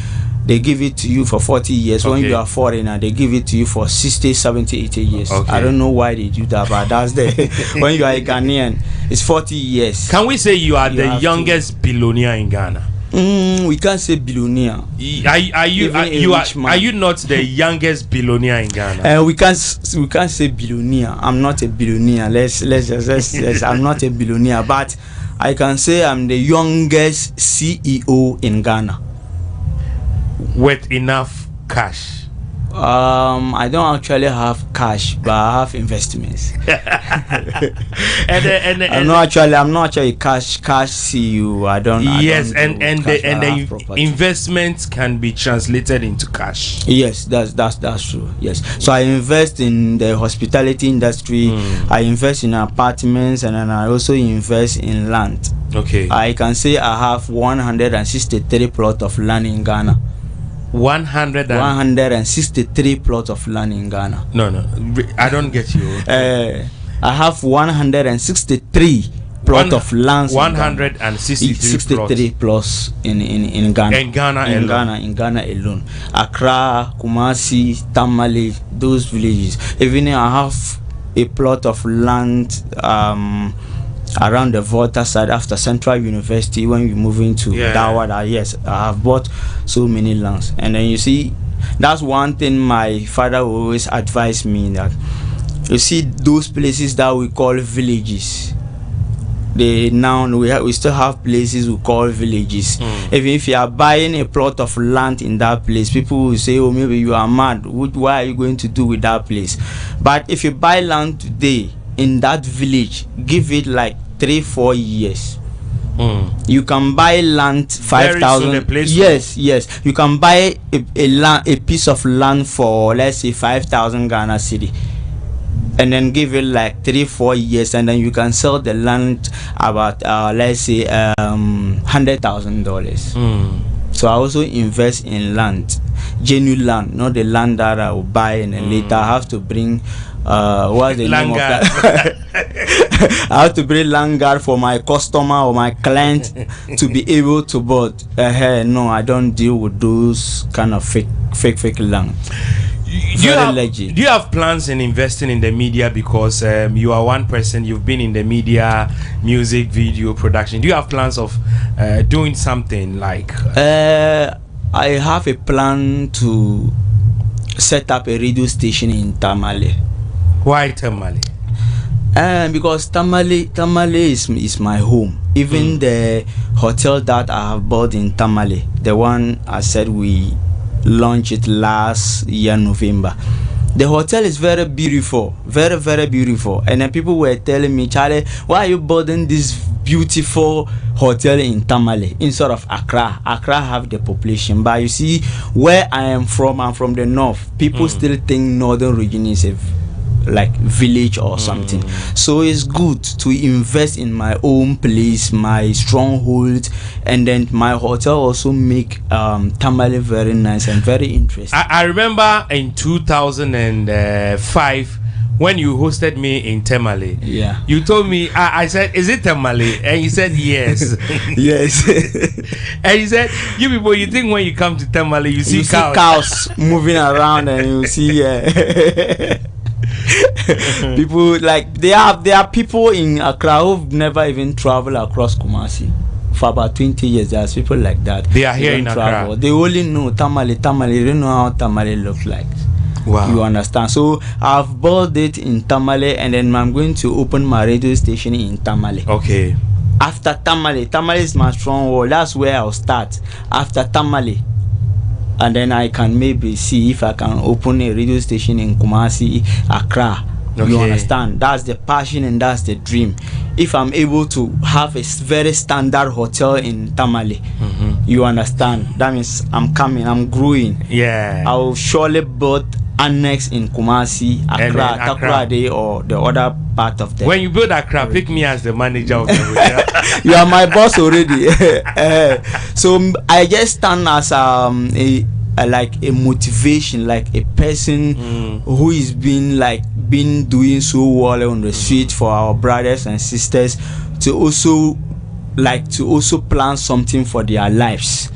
they give it to you for 40 years. When you are foreigner, they give it to you for 60, 70, 80 years. I don't know why they do that, but that's the when you are a Ghanaian, it's 40 years. Can we say you are the youngest billionaire in Ghana? We can't say billionaire. Are you not the youngest billionaire in Ghana? We can't say billionaire. I'm not a billionaire. Let's I'm not a billionaire, but I can say I'm the youngest CEO in Ghana. With enough cash? I don't actually have cash, but I have investments. I'm not actually cash CEO. I don't. Yes, and the investments can be translated into cash. Yes, that's true. Yes, so I invest in the hospitality industry. I invest in apartments, and then I also invest in land. Okay. I can say I have 163 plots of land in Ghana. 163 plots of land in Ghana. No, I don't get you. I have 163 plots of land. 163 plots in Ghana. In Ghana alone. Accra, Kumasi, Tamale, those villages. Even I have a plot of land around the Volta side after Central University. When we move into Dawada, yes, I have bought so many lands. And then you see, that's one thing my father always advised me, that you see those places that we call villages, we still have places we call villages. Even if you are buying a plot of land in that place, people will say, oh, maybe you are mad, what are you going to do with that place? But if you buy land today in that village, give it like 3-4 years, you can buy land 5,000. Yes, you can buy a piece of land for, let's say, 5,000 Ghana cedi, and then give it like 3-4 years, and then you can sell the land about let's say $100,000. So I also invest in land, genuine land, not the land that I will buy and then later I have to bring what's the name of that? I have to bring land guard for my customer or my client to be able to board. No, I don't deal with those kind of fake land. Do you have plans in investing in the media, because you are one person, you've been in the media, music, video production? Do you have plans of doing something like I have a plan to set up a radio station in Tamale. Why Tamale? Because Tamale is my home. Even the hotel that I have bought in Tamale, the one I said we launched it last year November, the hotel is very beautiful, very, very beautiful. And then people were telling me, Charlie, why are you building this beautiful hotel in Tamale instead of Accra? Accra have the population, but you see where I'm from the north, people still think northern region is a like village or something. So it's good to invest in my own place, my stronghold, and then my hotel also make Tamale very nice and very interesting. I remember in 2005 when you hosted me in Tamale. Yeah, you told me, I said, is it Tamale? And you said yes. Yes. And you said, you people, you think when you come to Tamale you see cows moving around, and you see people like there are people in Accra who've never even traveled across Kumasi for about 20 years. There's people like that. They are here in Accra. They only know Tamale. They don't know how Tamale looks like. Wow. You understand? So I've bought it in Tamale, and then I'm going to open my radio station in Tamale. Okay. After Tamale is my stronghold. That's where I'll start. After Tamale, and then I can maybe see if I can open a radio station in Kumasi, Accra. Okay. You understand? That's the passion and that's the dream. If I'm able to have a very standard hotel in Tamale, you understand? That means I'm coming, I'm growing. Yeah. I'll surely build annex in Kumasi, Accra, Takoradi, or the other part of the. When you build Accra, pick me as the manager of the hotel. You are my boss already. So I just stand as a like a motivation, like a person who is been doing so well on the street for our brothers and sisters to also plan something for their lives.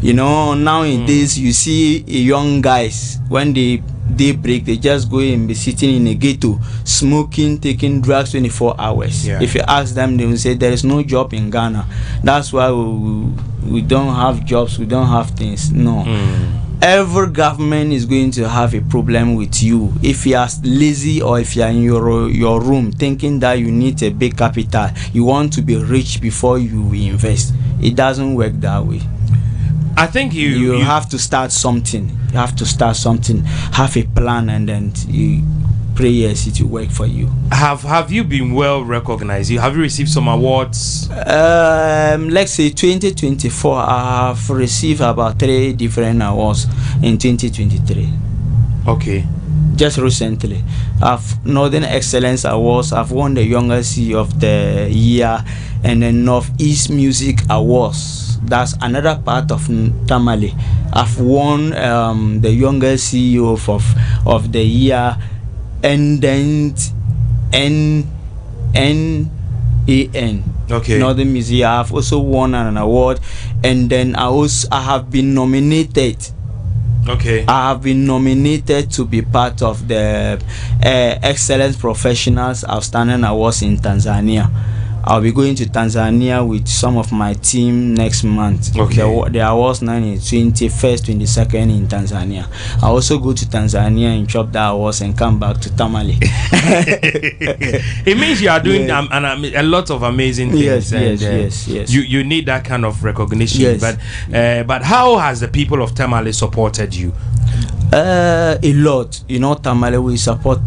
You know, nowadays you see young guys, when they break, they just go and be sitting in a ghetto, smoking, taking drugs 24 hours. If you ask them, they will say there is no job in Ghana. That's why we don't have jobs, we don't have things. No. Every government is going to have a problem with you if you are lazy, or if you are in your room thinking that you need a big capital, you want to be rich before you invest. It doesn't work that way. I think you have to start something. You have to start something, have a plan, and then you pray yes, it will work for you. Have you been well recognized? Have you received some awards? Let's say 2024, I have received about 3 different awards in 2023. Okay. Just recently, I've Northern Excellence Awards. I've won the Youngest CEO of the Year, and the Northeast Music Awards. That's another part of Tamale. I've won the Youngest CEO of the Year, and then NAN. Okay. Northern Music. I've also won an award, and then I have been nominated. Okay. I have been nominated to be part of the Excellence Professionals Outstanding Awards in Tanzania. I'll be going to Tanzania with some of my team next month. Okay. The awards now is 21st, 22nd in Tanzania. I also go to Tanzania and chop the awards and come back to Tamale. It means you are doing a lot of amazing things. Yes. You need that kind of recognition. Yes. But how has the people of Tamale supported you? A lot. You know, Tamale, we support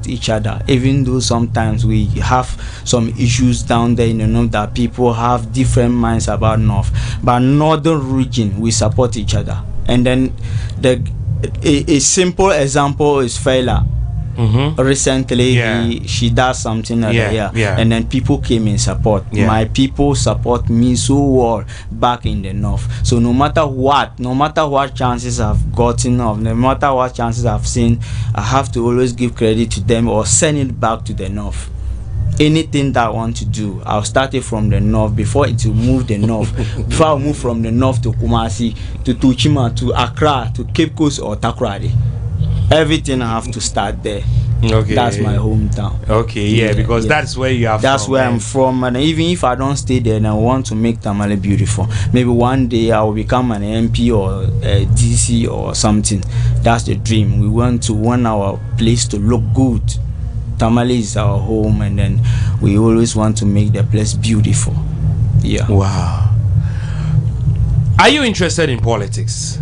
each other, even though sometimes we have some issues down there. You know, that people have different minds about North, but Northern region, we support each other. And then a simple example is Fela. Recently, she does something and then people came in support. My people support me so well back in the North. So no matter what chances I've gotten, no matter what chances I've seen, I have to always give credit to them or send it back to the North. Anything that I want to do, I'll start it from the North before it will move the North. Before I move from the North to Kumasi, to Tuchima, to Accra, to Cape Coast or Takoradi. Everything I have to start there. Okay. That's my hometown. Okay, because that's where you are from. That's where I'm from, and even if I don't stay there and I want to make Tamale beautiful, maybe one day I will become an MP or a DC or something. That's the dream. We want our place to look good. Tamale is our home, and then we always want to make the place beautiful. Yeah. Wow. Are you interested in politics?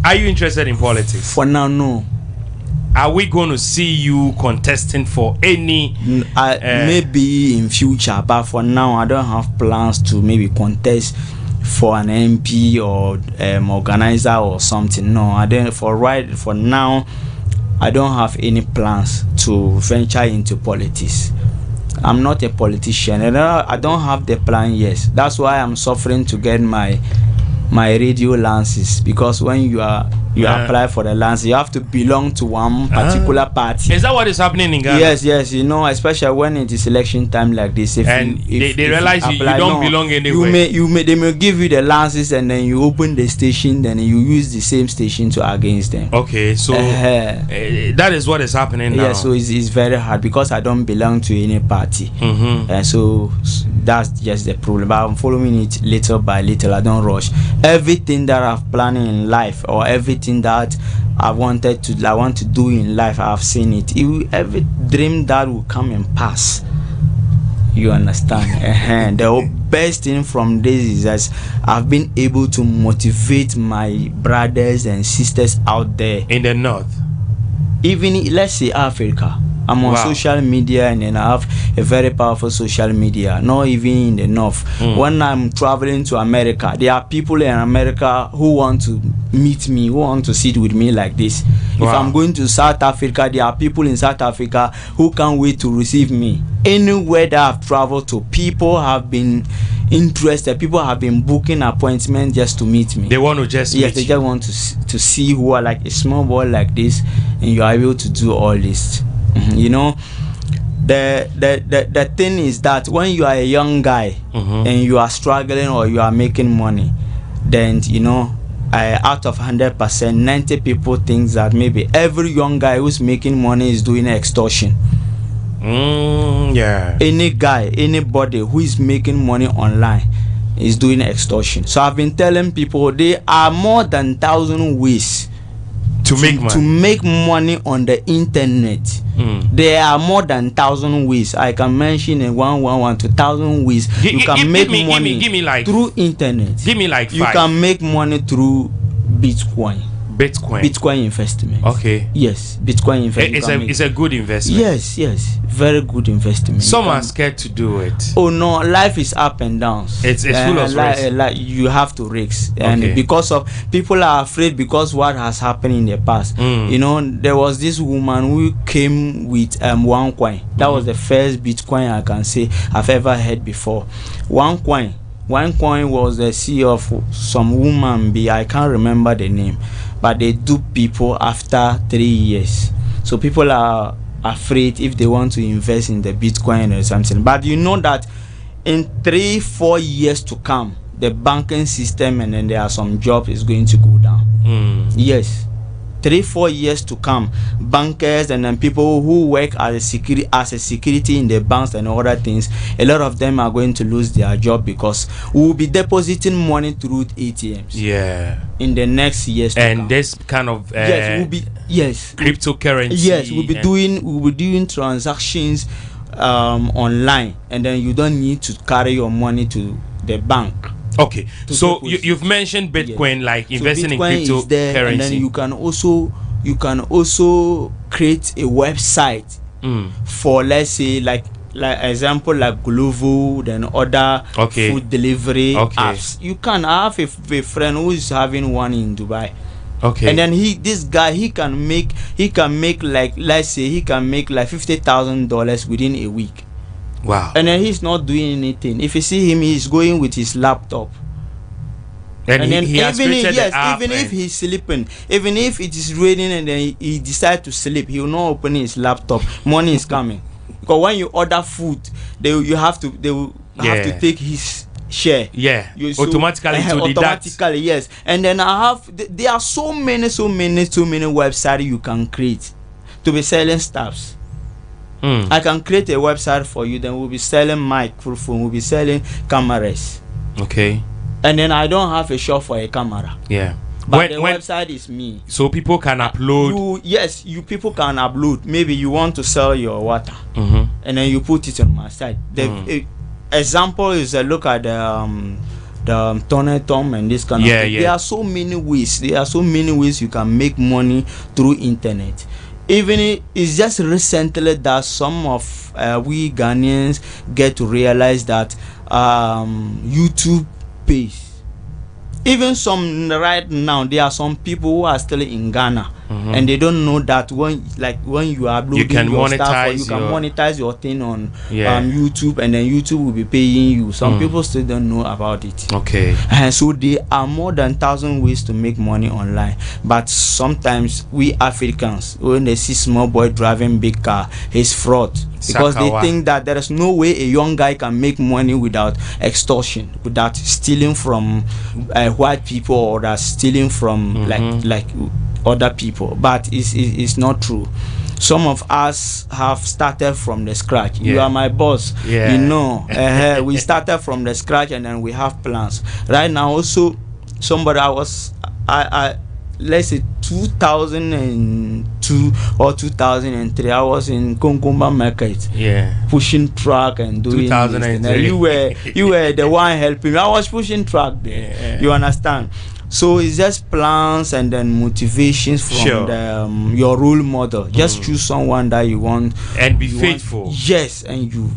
Are you interested in politics? For now, no. Are we going to see you contesting for any? Maybe in future, but for now, I don't have plans to maybe contest for an MP or organizer or something. No, I don't. For now, I don't have any plans to venture into politics. I'm not a politician, and I don't have the plan yet. That's why I'm suffering to get my radio license, because when you apply for the license, you have to belong to one particular party. Is that what is happening in Ghana? Yes. You know, especially when it is election time like this. If they realize you don't belong anywhere. They may give you the license, and then you open the station, then you use the same station to against them. Okay, so that is what is happening now. Yeah, so it's very hard because I don't belong to any party. And so that's just the problem. But I'm following it little by little. I don't rush. Everything that I've planned in life, or everything that I want to do in life, I've seen it. Every dream that will come and pass. You understand? The best thing from this is that I've been able to motivate my brothers and sisters out there in the North. Even let's say Africa. I'm on social media, and then I have a very powerful social media, not even in the North. When I'm traveling to America, there are people in America who want to meet me, who want to sit with me like this. If I'm going to South Africa, there are people in South Africa who can't wait to receive me. Anywhere that I've traveled to, people have been interested. People have been booking appointments just to meet me. They want to just yes, they just want to see who are like a small boy like this, and you are able to do all this. You know, the thing is that when you are a young guy and you are struggling or you are making money, then you know, out of 100%, 90 people think that maybe every young guy who's making money is doing extortion. Yeah. Any guy, anybody who is making money online is doing extortion. So I've been telling people there are more than 1,000 ways to make money on the internet. There are more than 1,000 ways. I can mention a 111 to 1,000 ways you can make money through internet. Give me like 5. You can make money through Bitcoin investment. Okay. Yes, Bitcoin investment. It's a good investment. Yes, very good investment. Some are scared to do it. Oh no, life is up and downs. It's full of risks. You have to risk, and because of people are afraid because what has happened in the past. You know, there was this woman who came with OneCoin. That was the first Bitcoin I can say I've ever heard before. OneCoin was the CEO of some woman. I can't remember the name. But they dupe people after 3 years. So people are afraid if they want to invest in the Bitcoin or something. But you know that in 3-4 years to come, the banking system and then there are some jobs is going to go down. Yes. 3-4 years to come, bankers and then people who work as a security in the banks and other things, a lot of them are going to lose their job because we will be depositing money through ATMs. Yeah. In the next years. And this kind of cryptocurrency. Yes, we'll be doing transactions online, and then you don't need to carry your money to the bank. Okay, so you've mentioned Bitcoin, like investing in cryptocurrency, there, and then you can also create a website for, let's say, like example like Glovo, then other food delivery apps. You can have a friend who is having one in Dubai. Okay. And then this guy he can make like, let's say he can make like $50,000 within a week. Wow. And then he's not doing anything. If you see him, he's going with his laptop. And then he has created the app, even if he's sleeping, even if it is raining and then he decides to sleep, he will not open his laptop. Money is coming. Because when you order food, they will have to take his share. Yeah. Automatically, yes. And then there are so many websites you can create to be selling stuffs. I can create a website for you, then we'll be selling microphone, we'll be selling cameras. Okay. And then I don't have a shop for a camera. Yeah. But the website is me. So people can upload. People can upload. Maybe you want to sell your water, and then you put it on my site. The example is look at the Tony Tom and this kind of thing. There are so many ways. You can make money through internet. Even it's just recently that some of we Ghanaians get to realize that YouTube pays. Even some right now, there are some people who are still in Ghana and they don't know that when you are uploading your stuff, or you can monetize your thing on YouTube, and then YouTube will be paying you. Some people still don't know about it. Okay. And so there are more than 1,000 ways to make money online. But sometimes we Africans, when they see small boy driving big car, it's fraud. Because they think that there is no way a young guy can make money without extortion, without stealing from white people, or that stealing from like other people. But it's not true. Some of us have started from the scratch. You are my boss. You know, we started from the scratch, and then we have plans. Right now, also, let's say 2002 or 2003, I was in Konkomba Market, pushing truck and doing 2003. You were the one helping me. I was pushing truck there. You understand? So it's just plans and then motivations from your role model. Just choose someone that you want and be faithful. Yes, and you.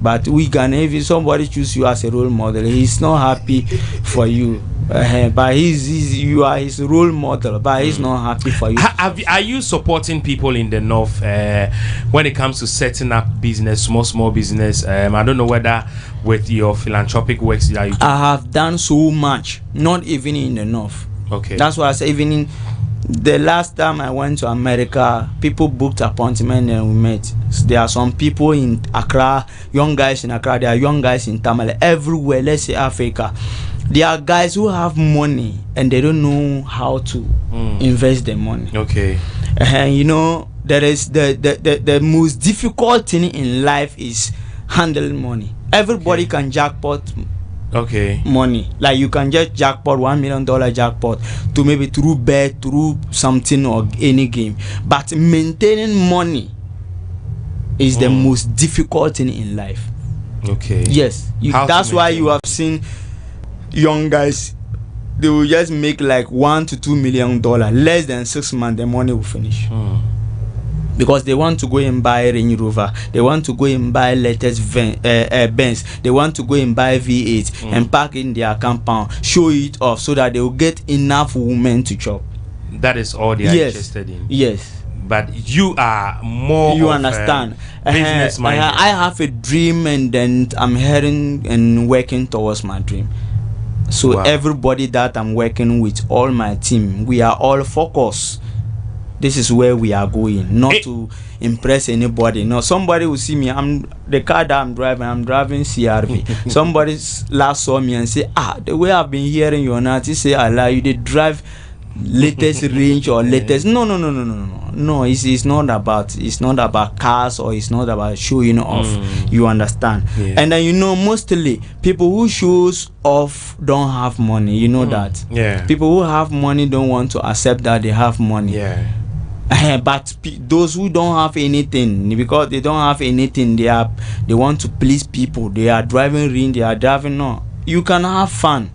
But if somebody choose you as a role model, he's not happy for you. But you are his role model, but he's not happy for you. Are you supporting people in the north when it comes to setting up business, small business? I don't know whether with your philanthropic works that you do. I have done so much, not even in the north. Okay. That's why I say even in the last time I went to America, people booked appointment and we met. So there are some people in Accra, young guys in Accra, there are young guys in Tamale, everywhere, let's say Africa. There are guys who have money and they don't know how to invest their money. Okay. And you know, there is the most difficult thing in life is handling money. Everybody can jackpot money. Like you can just jackpot $1 million jackpot to maybe through bet, through something or any game. But maintaining money is the most difficult thing in life. Okay. Yes. That's why you have seen young guys, they will just make like $1 to $2 million. Less than 6 months, the money will finish. Because they want to go and buy Range Rover, they want to go and buy latest Benz, they want to go and buy V8 and park in their compound, show it off so that they will get enough women to chop. That is all they are interested in. Yes. But you are more. You understand? Business minded. I have a dream, and then I'm heading and working towards my dream. So everybody that I'm working with, all my team, we are all focused. This is where we are going, not to impress anybody. No, somebody will see me. The car that I'm driving CRV. Somebody last saw me and say, the way I've been hearing you now, he say, Allah, you did drive latest range or latest. No. It's not about cars, or it's not about showing off. You understand? Yeah. And then mostly people who shows off don't have money. You know that. Yeah. People who have money don't want to accept that they have money. Yeah. But those who don't have anything, because they don't have anything, they want to please people. They are driving ring. They are driving. No, you can have fun.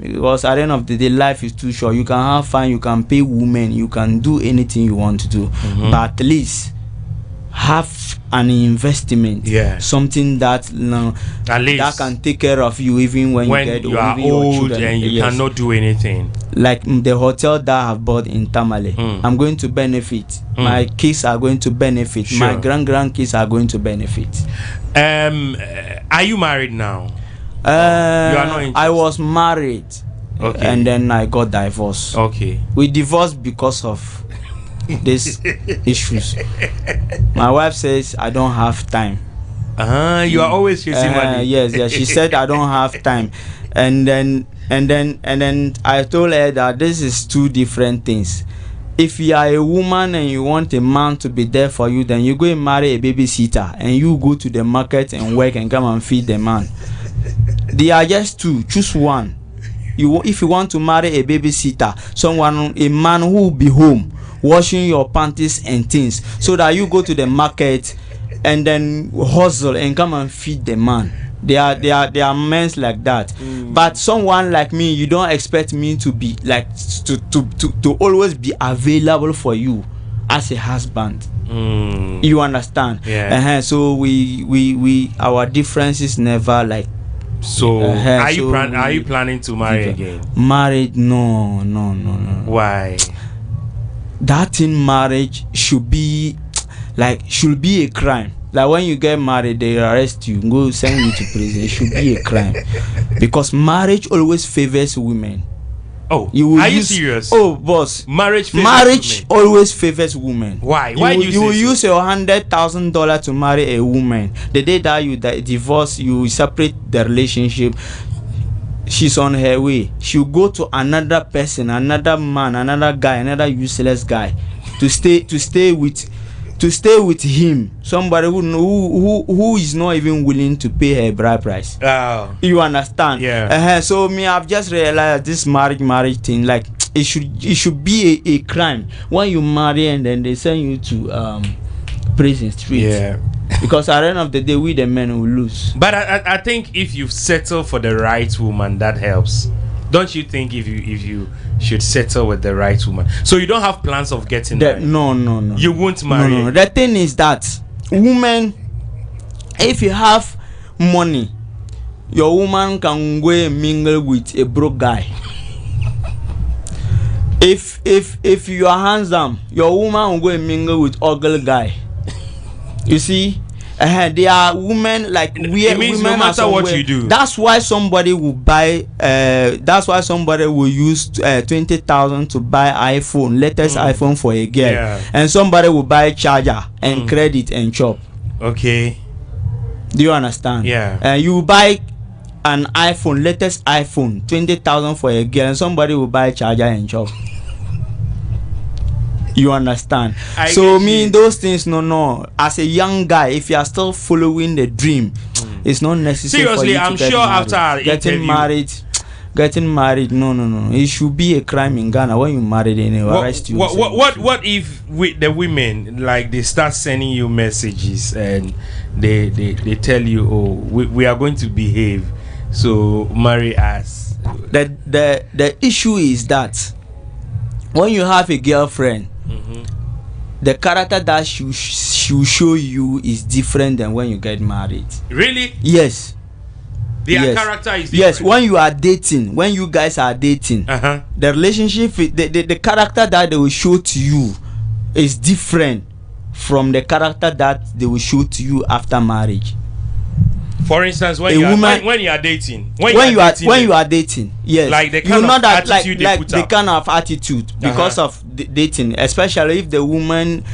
Because at the end of the day, life is too short. You can have fun, you can pay women, you can do anything you want to do. But at least have an investment. Something that that can take care of you even when you get you are old and you cannot do anything. Like the hotel that I have bought in Tamale, I'm going to benefit. My kids are going to benefit. Sure. My grandkids are going to benefit. Are you married now? You are not interested. I was married, and then I got divorced. Okay. We divorced because of these issues. My wife says I don't have time. You are always chasing money. Yes. She said I don't have time, and then I told her that this is two different things. If you are a woman and you want a man to be there for you, then you go and marry a babysitter, and you go to the market and work and come and feed the man. They are just two. Choose one. If you want to marry a babysitter, a man who will be home washing your panties and things, so that you go to the market and then hustle and come and feed the man. There are men like that. But someone like me, you don't expect me to be like to always be available for you as a husband. You understand? Yeah. So we our differences never like. So are you planning to marry again? Married? No. Why? That in marriage should be a crime. Like when you get married, they arrest you, go send you to prison. It should be a crime, because marriage always favors women. Oh, are you serious? Oh, boss, marriage always favors women. Why? Why do you will use your $100,000 to marry a woman? The day that you divorce, you separate the relationship. She's on her way. She'll go to another person, another man, another guy, another useless guy, to stay with him. Somebody who is not even willing to pay her bride price. Oh. You understand? Yeah. So I've just realized this marriage thing, like it should be a crime when you marry and then they send you to prison street. Yeah. Because at the end of the day, we the men will lose. But I think if you settle for the right woman, that helps. Don't you think if you should settle with the right woman? So you don't have plans of getting married? No. You won't marry? No. The thing is that women, if you have money, your woman can go and mingle with a broke guy. If you are handsome, your woman will go and mingle with ugly guy. You see, there are women like it means women no matter what you do. That's why somebody will buy. That's why somebody will use 20,000 to buy iPhone, latest iPhone for a girl, and somebody will buy charger and credit and chop. Okay. Do you understand? Yeah. You buy an iPhone, latest iPhone, 20,000 for a girl, and somebody will buy charger and chop. You understand? So those things, no. As a young guy, if you are still following the dream, it's not necessary. Seriously, for you I'm to sure after our getting married, no. It should be a crime in Ghana when you married and they arrest you. What if the women, like, they start sending you messages and they tell you, oh, we are going to behave, so marry us? The issue is that when you have a girlfriend, the character that she will show you is different than when you get married. Really? Yes. Their character is different. Yes, when you are dating, when you guys are dating, the relationship, the character that they will show to you is different from the character that they will show to you after marriage. For instance, when you are dating, yes, like the kind of attitude they put the up. kind of attitude because of dating, especially if the woman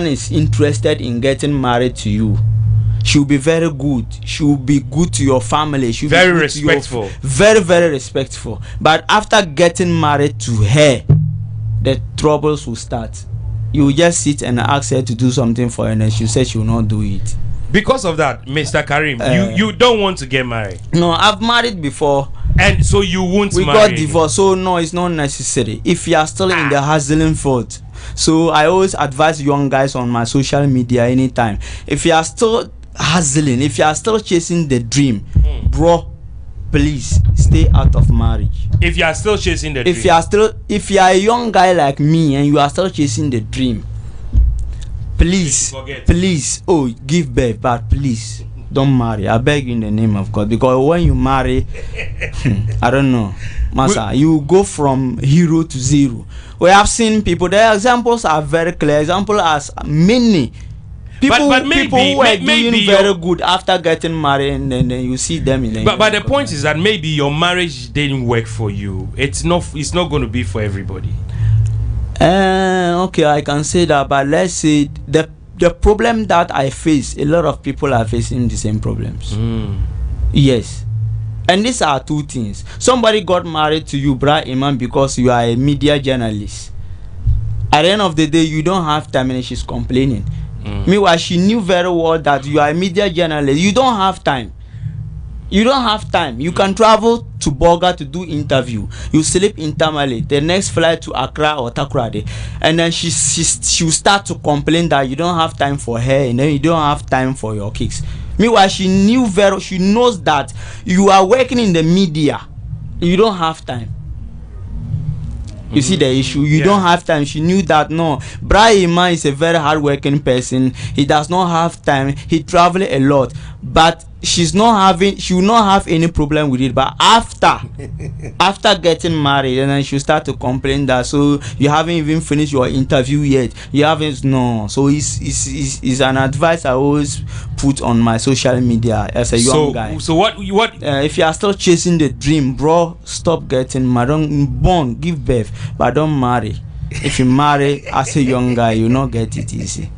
is interested in getting married to you, she'll be very good. She'll be good to your family. She'll very be respectful. Very, very respectful. But after getting married to her, the troubles will start. You just sit and ask her to do something for her, and she said she will not do it. Because of that, Mr. Karim, you don't want to get married. No, I've married before. And so you won't marry. We got divorced, so no, it's not necessary. If you are still in the hustling field. So I always advise young guys on my social media anytime. If you are still hustling, if you are still chasing the dream, bro, please stay out of marriage. If you are still chasing the dream. If you are a young guy like me and you are still chasing the dream, please, give birth, but please don't marry. I beg you in the name of God, because when you marry, I don't know, Masa, you go from hero to zero. We have seen people. The examples are very clear. Example as many people, people who were doing very good after getting married, and then you see them in. But the point is that maybe your marriage didn't work for you. It's not going to be for everybody. Okay, I can say that, but let's say the problem that I face, a lot of people are facing the same problems. Yes, and these are two things. Somebody got married to you, Bra Iman, because you are a media journalist. At the end of the day, you don't have time, and she's complaining. Meanwhile, she knew very well that you are a media journalist. You don't have time. You can travel to Boga to do interview. You sleep in Tamale. The next flight to Accra or Takoradi, and then she'll start to complain that you don't have time for her, and then you don't have time for your kids. Meanwhile, she knows that you are working in the media. You don't have time. You see the issue. You don't have time. She knew that. No, Brahima is a very hardworking person. He does not have time. He travels a lot, but she will not have any problem with it. But after getting married, and then she'll start to complain that, so you haven't even finished your interview yet. You haven't. No. So it's an advice I always put on my social media as a young guy. So what? If you are still chasing the dream, bro, stop getting married. Give birth, but don't marry. If you marry as a young guy, you not get it easy.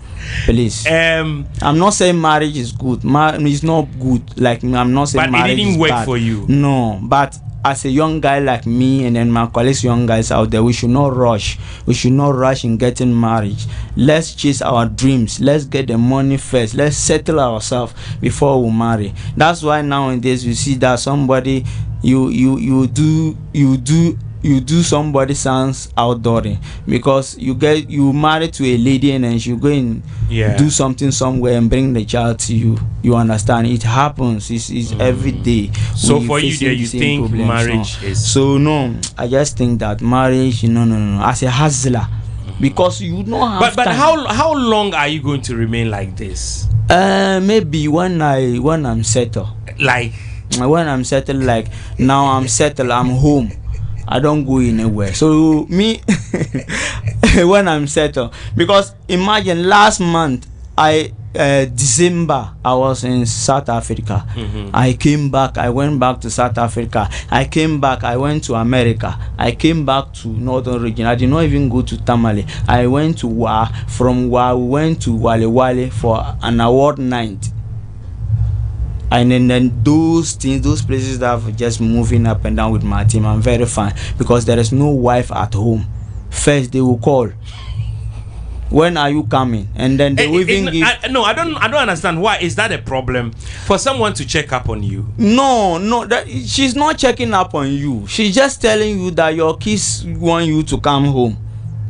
Please. I'm not saying marriage is good. It's not good. Like, I'm not saying marriage is bad. But it didn't work for you. No, but as a young guy like me, and then my colleagues, young guys out there, we should not rush. We should not rush in getting married. Let's chase our dreams. Let's get the money first. Let's settle ourselves before we marry. That's why nowadays you see that somebody you do somebody sounds outdooring, because you married to a lady and then she go and do something somewhere and bring the child to you. You understand? It happens. It's every day. So for you there, you think marriage is no? I just think that marriage, no. As a hustler, because you don't have but time. how long are you going to remain like this? Maybe when I'm settled. Like when I'm settled, like now I'm settled, I'm home. I don't go anywhere. So me, when I'm settled, because imagine last month, December, I was in South Africa. I came back. I went back to South Africa. I came back. I went to America. I came back to Northern region. I did not even go to Tamale. I went to Wa. From Wa, we went to Wale Wale for an award night. And then those things, those places that I've just moving up and down with my team, I'm very fine because there is no wife at home. First they will call, when are you coming? And then they will even give. I don't understand. Why is that a problem for someone to check up on you? No, she's not checking up on you. She's just telling you that your kids want you to come home.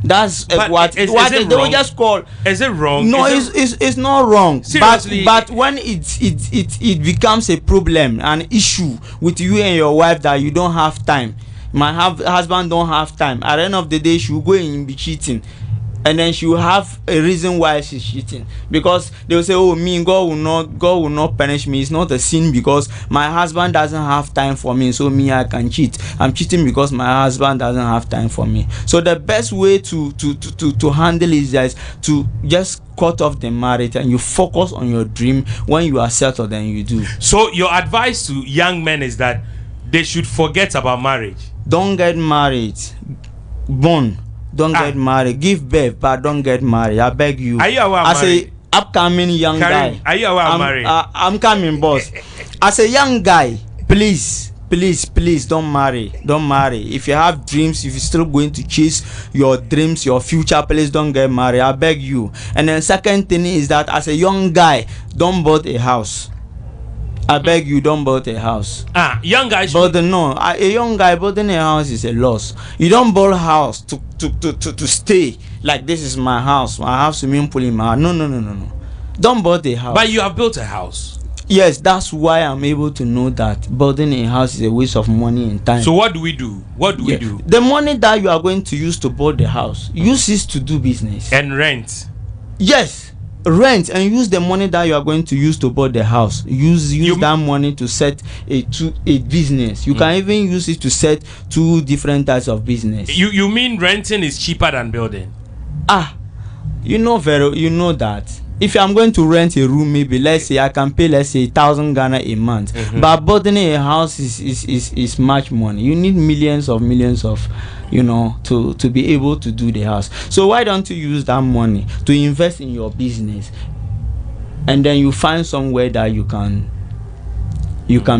That's what they will just call. Is it wrong? No, it's not wrong. Seriously, but when it becomes a problem, an issue with you and your wife that you don't have time. My husband don't have time. At the end of the day, she will go and be cheating. And then she will have a reason why she's cheating, because they will say, "Oh, me, God will not punish me. It's not a sin because my husband doesn't have time for me. So me, I can cheat. I'm cheating because my husband doesn't have time for me." So the best way to handle it is to just cut off the marriage and you focus on your dream. When you are settled, then you do. So your advice to young men is that they should forget about marriage. Don't get married. Don't get married. Give birth, but don't get married. I beg you. Are you aware as a upcoming young guy? Are you aware of marriage? I'm coming, boss. As a young guy, please don't marry. Don't marry. If you have dreams, if you're still going to chase your dreams, your future, please don't get married. I beg you. And then second thing is that as a young guy, don't buy a house. I beg you, don't build a house. Young guys. But a young guy building a house is a loss. You don't build a house to stay. Like, this is my house. I have swimming pool in my house. No. Don't build a house. But you have built a house. Yes, that's why I'm able to know that building a house is a waste of money and time. So what do we do? We do? The money that you are going to use to build the house, use it to do business. And rent. Yes. Rent and use the money that you are going to use to build the house. Use that money to set a business. You can even use it to set 2 different types of business. You mean renting is cheaper than building? You know that. If I'm going to rent a room, maybe let's say I can pay 1,000 Ghana a month. But building a house is much money. You need millions of to be able to do the house. So why don't you use that money to invest in your business, and then you find somewhere that you can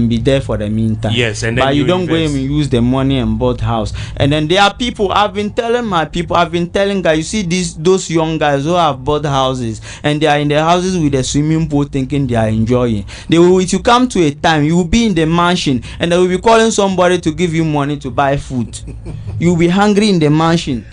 be there for the meantime. Yes, and then but you don't go and use the money and build house. And then there are people, I've been telling guys, you see those young guys who have bought houses and they are in the houses with a swimming pool thinking they are enjoying. If you come to a time, you will be in the mansion and they will be calling somebody to give you money to buy food. You will be hungry in the mansion.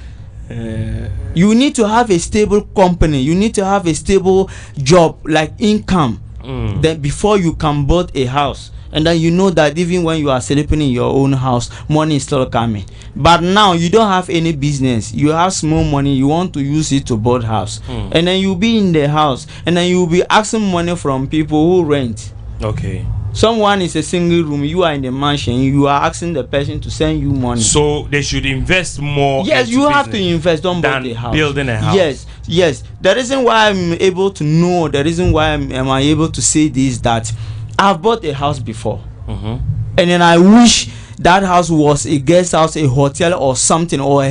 You need to have a stable company. You need to have a stable job, like income. Then before you can build a house, and then you know that even when you are sleeping in your own house, money is still coming. But now you don't have any business, you have small money, you want to use it to build house, and then you'll be in the house and then you'll be asking money from people who rent. Okay. Someone is a single room, you are in the mansion, you are asking the person to send you money. So they should invest more. Yes, you have to invest, don't build a house. Building a house. Yes. The reason why I'm able to know, the reason why am I able to say this, that I've bought a house before, and then I wish that house was a guest house, a hotel or something, or a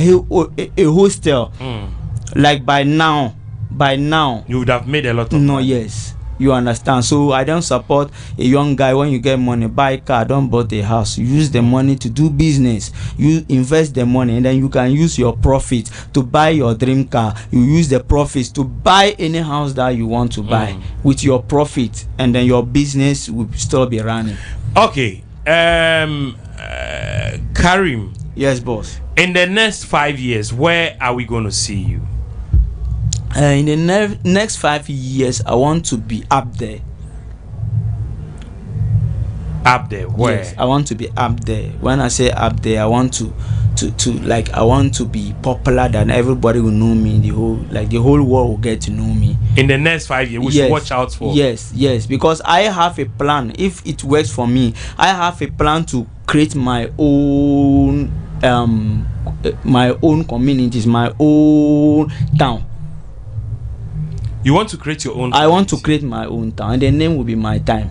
hostel. Like by now you would have made a lot of money. Yes. You understand? So I don't support a young guy. When you get money, buy a car, don't buy a house. Use the money to do business. You invest the money, and then you can use your profit to buy your dream car. You use the profits to buy any house that you want to buy with your profit, and then your business will still be running. Okay. Karim. Yes, boss. In the next 5 years, where are we going to see you? In the next 5 years, I want to be up there. Up there? Where? Yes, I want to be up there. When I say up there, I want to I want to be popular, that everybody will know me. The whole world will get to know me. In the next 5 years, we should watch out for. Yes, because I have a plan. If it works for me, I have a plan to create my own my own communities, my own town. You want to create your own? I want to create my own town, and the name will be My Time.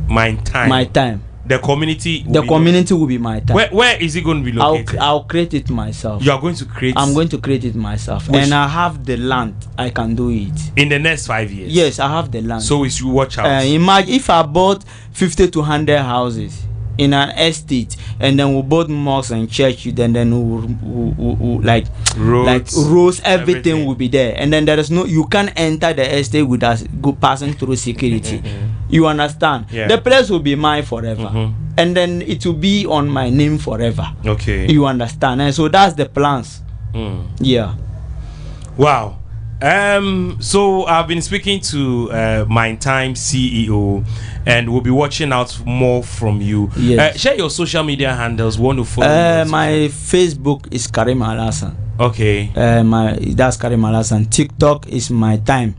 My Time. My Time. The community. The community will be my time. Where is it going to be located? I'll create it myself. You are going to create. I'm going to create it myself, and I have the land. I can do it in the next 5 years. Yes, I have the land. So we should watch out. Imagine if I bought 50 to 100 houses in an estate, and then we build mosques and church, then we'll like roads, everything will be there, and then there is no, you can't enter the estate without passing through security. You understand? Yeah. The place will be mine forever, and then it will be on my name forever. Okay. You understand? And so that's the plans. Yeah. Wow. So I've been speaking to My Time CEO, and we'll be watching out more from you. Yes. Share your social media handles. Want to follow? My Facebook is Karim Alhassan. Okay. That's Karim Alhassan. TikTok is My Time.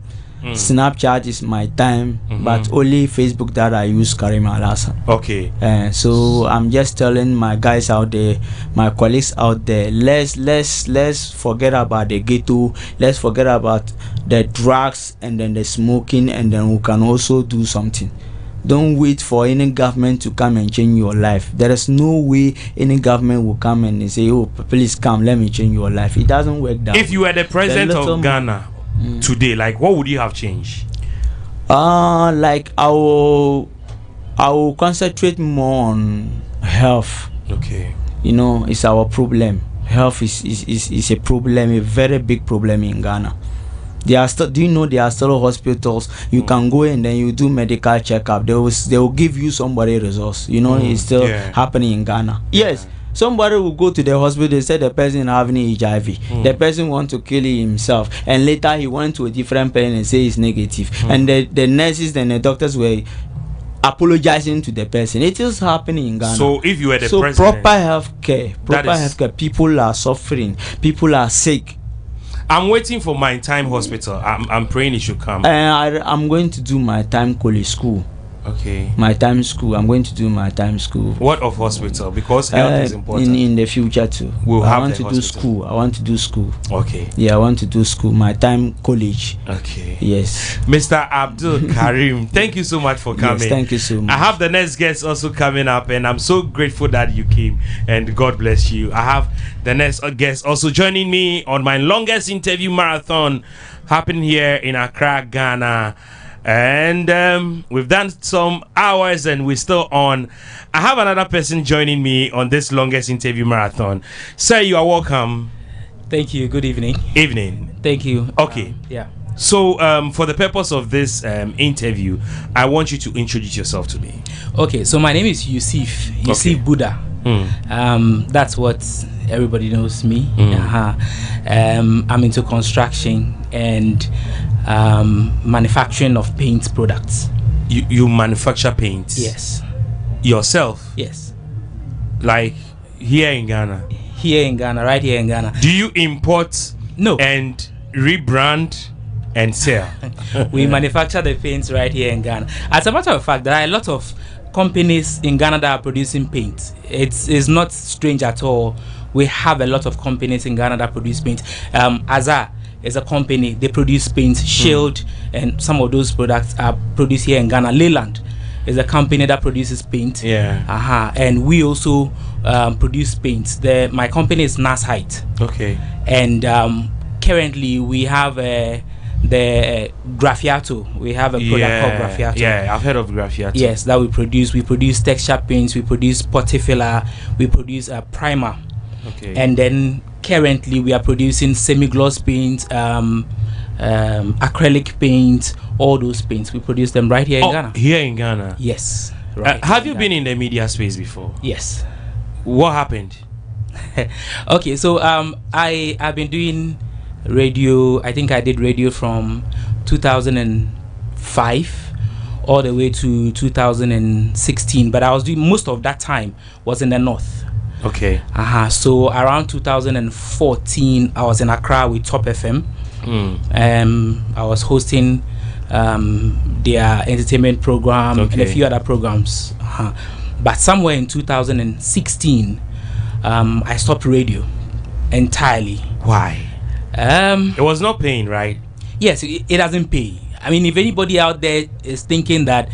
Snapchat is My Time, but only Facebook that I use Karim Alhassan. Okay. So I'm just telling my guys out there, my colleagues out there, let's forget about the ghetto, let's forget about the drugs and then the smoking, and then we can also do something. Don't wait for any government to come and change your life. There is no way any government will come and say, "Oh, please come, let me change your life." It doesn't work that way. If you were the president of Ghana today, like, what would you have changed? Like I will concentrate more on health. Okay. You know, it's our problem. Health is a problem, a very big problem in Ghana. There are still, do you know there are still hospitals you can go and then you do medical checkup. They will give you somebody resource. You know, it's still happening in Ghana. Yes. Somebody will go to the hospital, they say the person having HIV. The person want to kill himself, and later he went to a different person and say it's negative. And the nurses and the doctors were apologizing to the person. It is happening in Ghana. So if you were the president, proper healthcare, people are suffering, people are sick. I'm waiting for My Time Hospital. I'm praying it should come. I'm going to do My Time College School. Okay. My Time School. I'm going to do My Time School. What of hospital? Because health is important. In the future too. I want to do school. I want to do school. Okay. Yeah, I want to do school. My Time College. Okay. Yes. Mr. Abdul Karim, thank you so much for coming. Yes, thank you so much. I have the next guest also coming up, and I'm so grateful that you came, and God bless you. I have the next guest also joining me on my longest interview marathon happening here in Accra, Ghana. And we've done some hours and we're still on. I have another person joining me on this longest interview marathon. Sir, you are welcome. Thank you. Good evening. Evening. Thank you. Okay. Yeah. So for the purpose of this interview, I want you to introduce yourself to me. Okay. So my name is Yusuf. Yusuf Buddha. That's what everybody knows me. I'm into construction and manufacturing of paint products. You manufacture paints? Yes. Yourself? Yes. Like here in Ghana? Here in Ghana, right here in Ghana. Do you import? No. And rebrand and sell? We manufacture the paints right here in Ghana. As a matter of fact, there are a lot of companies in Ghana that are producing paint. It's not strange at all. We have a lot of companies in Ghana that produce paint. Azar is a company, they produce paint. Shield and some of those products are produced here in Ghana. Leyland is a company that produces paint. And we also produce paints. My company is Nashite. Okay. And currently we have the Graffiato. We have a product called Graffiato. Yeah, I've heard of Graffiato. Yes, that we produce. We produce texture paints, we produce putty filler, we produce a primer. Okay. And then currently we are producing semi-gloss paints, acrylic paints, all those paints. We produce them right here in Ghana. Here in Ghana? Yes. Right have you been in the media space before? Yes. What happened? Okay, so I've been doing radio. I think I did radio from 2005 all the way to 2016, but I was doing most of that time was in the north. Okay. So around 2014 I was in Accra with Top FM. I was hosting their entertainment program and a few other programs. But somewhere in 2016 I stopped radio entirely. Why? It was not paying, right? Yes, it doesn't pay. I mean, if anybody out there is thinking that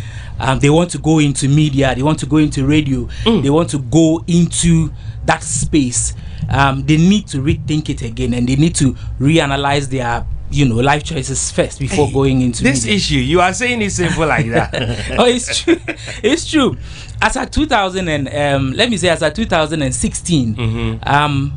they want to go into media, they want to go into radio, they want to go into that space, they need to rethink it again, and they need to reanalyze their life choices first before going into this media. issue. You are saying it's simple like that. Oh, it's true. It's true. As at 2016,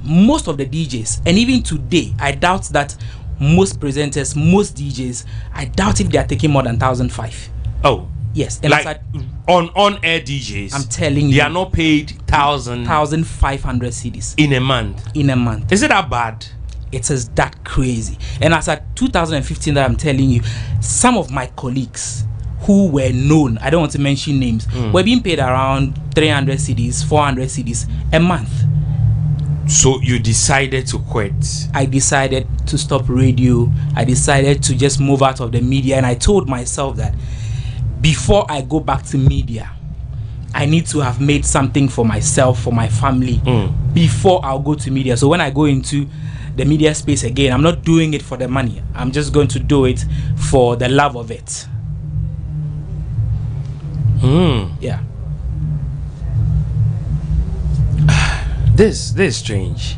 most of the DJs, and even today, I doubt that most presenters, most DJs, I doubt if they are taking more than 1,500. Oh, yes. And like on-air DJs, I'm telling you, they are not paid 1,500 cedis in a month. In a month. Is it that bad? It is that crazy. And as at 2015, that I'm telling you, some of my colleagues who were known, I don't want to mention names, were being paid around 300 cedis, 400 cedis a month. So you decided to quit? I decided to stop radio. I decided to just move out of the media, and I told myself that before I go back to media, I need to have made something for myself, for my family, before I'll go to media. So when I go into the media space again, I'm not doing it for the money. I'm just going to do it for the love of it. Yeah. This is strange.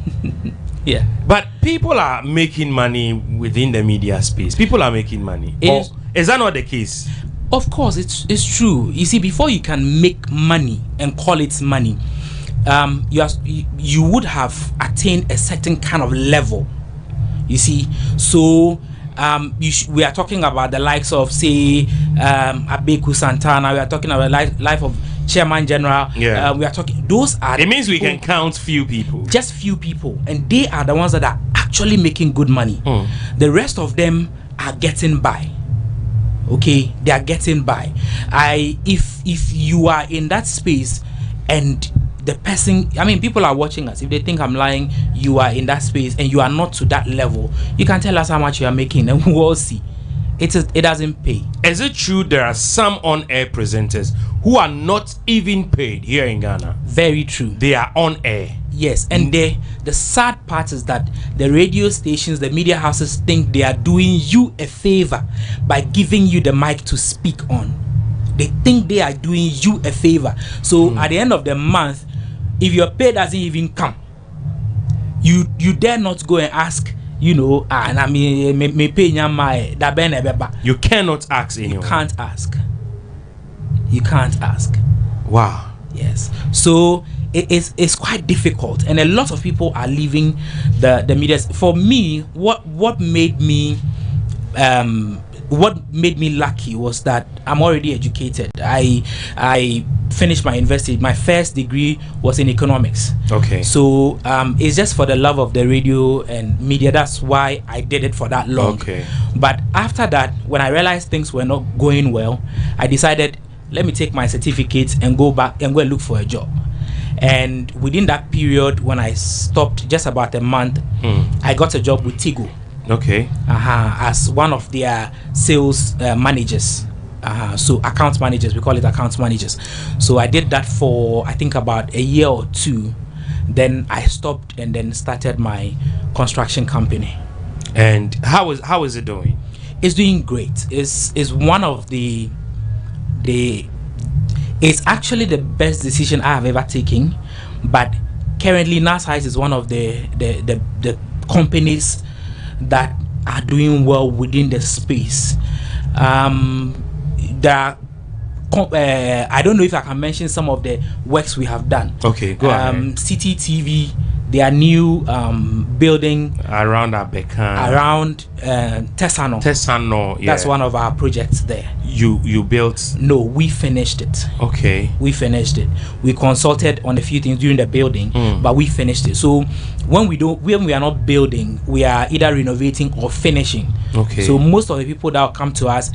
Yeah. But people are making money within the media space. People are making money. Is that not the case? Of course, it's true. You see, before you can make money and call it money, you would have attained a certain kind of level. You see, so we are talking about the likes of, say, Abeku Santana. We are talking about life of Chairman General. Yeah. We are talking. Those are. It means we can count few people. Just few people, and they are the ones that are actually making good money. The rest of them are getting by. Okay, they are getting by. If you are in that space, and the person, I mean, people are watching us. If they think I'm lying, you are in that space and you are not to that level, you can tell us how much you are making, and we'll see. It doesn't pay. Is it true there are some on-air presenters who are not even paid here in Ghana? Very true. They are on air. Yes, and the sad part is that the radio stations, the media houses think they are doing you a favor by giving you the mic to speak on. They think they are doing you a favor. So at the end of the month, if your pay doesn't even come, you dare not go and ask, and I mean, me pay that bene. You cannot ask anyone. You can't ask. You can't ask. Wow. Yes. So it's quite difficult, and a lot of people are leaving the media. For me, what made me lucky was that I'm already educated. I finished my university. My first degree was in economics. Okay. So it's just for the love of the radio and media. That's why I did it for that long. Okay. But after that, when I realized things were not going well, I decided, let me take my certificate and go back and go and look for a job. And within that period, when I stopped, just about a month, I got a job with Tigo. Okay. As one of their sales managers. So account managers, we call it account managers. So I did that for, I think, about a year or two. Then I stopped and then started my construction company. And how is it doing? It's doing great. It's one of the it's actually the best decision I have ever taken. But currently, NASHITE is one of the companies that are doing well within the space. There are, I don't know if I can mention some of the works we have done. Okay, go ahead. CTTV, their new building around Abekan, around Tesano. Tesano, yeah. That's one of our projects there. You built? No, we finished it. Okay. We finished it. We consulted on a few things during the building, but we finished it. So when we are not building, we are either renovating or finishing. Okay. So most of the people that will come to us,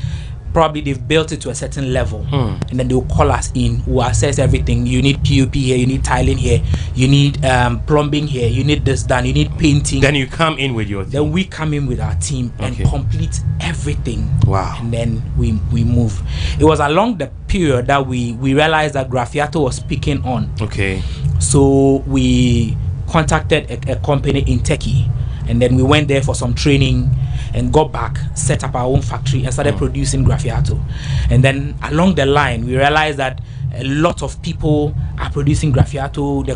probably they've built it to a certain level, and then they'll call us in. We'll assess everything. You need POP here, you need tiling here, you need plumbing here, you need this done, you need painting. Then you come in with your team. Then we come in with our team and complete everything. Wow. And then we move. It was along the period that we realized that Graphiato was picking on. Okay. So we contacted a company in Turkey, and then we went there for some training and got back, set up our own factory and started producing Graffiato. And then along the line we realized that a lot of people are producing Graffiato.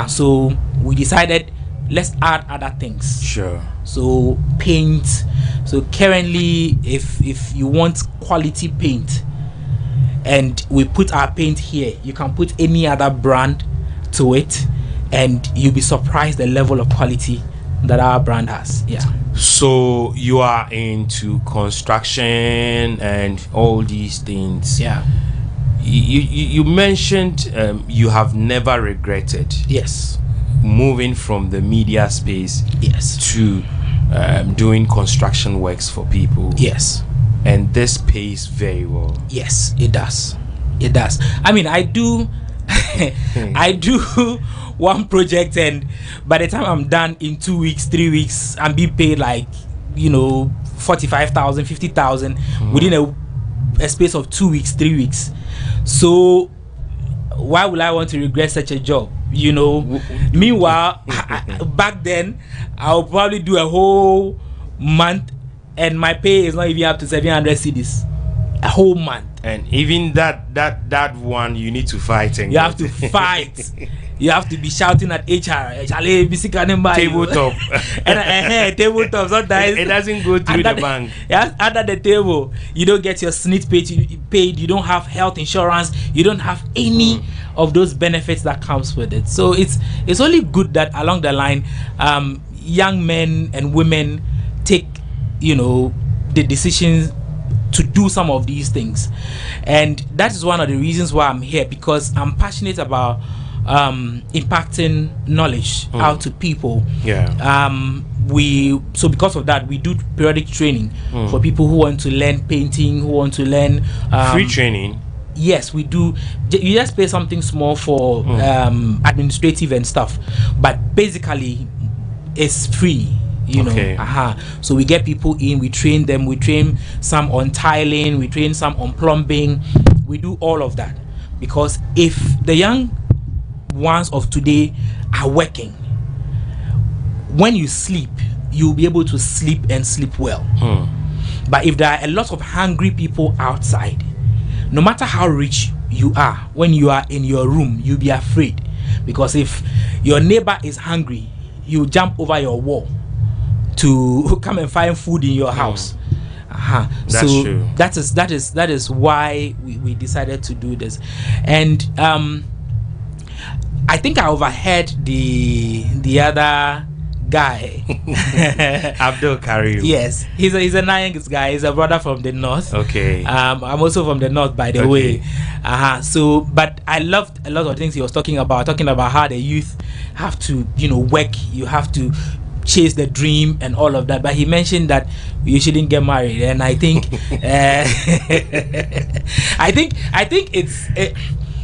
So we decided, let's add other things. Sure. So paint. So currently, if you want quality paint, and we put our paint here, you can put any other brand to it, and you'll be surprised the level of quality that our brand has. Yeah. So you are into construction and all these things. Yeah. You mentioned you have never regretted. Yes. Moving from the media space. Yes. To doing construction works for people. Yes. And this pays very well. Yes, it does. It does. I mean, I do I do one project, and by the time I'm done in 2 weeks, 3 weeks, I'm being paid like, 45,000, 50,000 within a space of 2 weeks, 3 weeks. So why would I want to regret such a job? Meanwhile, back then I'll probably do a whole month and my pay is not even up to 700 cedis a whole month. And even that one you need to fight. And you have to fight. You have to be shouting at HR. Tabletop. And tabletop. Sometimes it doesn't go through the bank. Under the table, you don't get your SNIT paid. You don't have health insurance. You don't have any of those benefits that comes with it. So it's only good that along the line, young men and women take the decisions to do some of these things. And that is one of the reasons why I'm here, because I'm passionate about impacting knowledge out to people. So because of that, we do periodic training for people who want to learn painting, who want to learn free training. Yes, we do. You just pay something small for administrative and stuff, but basically it's free. So we get people in, we train them, we train some on tiling, we train some on plumbing, we do all of that, because if the young ones of today are working, when you sleep, you'll be able to sleep and sleep well. But if there are a lot of hungry people outside, no matter how rich you are, when you are in your room, you'll be afraid, because if your neighbor is hungry, he'll jump over your wall to come and find food in your house. That's so true. That is why we decided to do this. And I think I overheard the other guy Abdul Karim. Yes, he's a nice guy. He's a brother from the north. Okay. I'm also from the north, by the way. So but I loved a lot of things he was talking about how the youth have to work, you have to chase the dream and all of that. But he mentioned that you shouldn't get married, and I think I think it's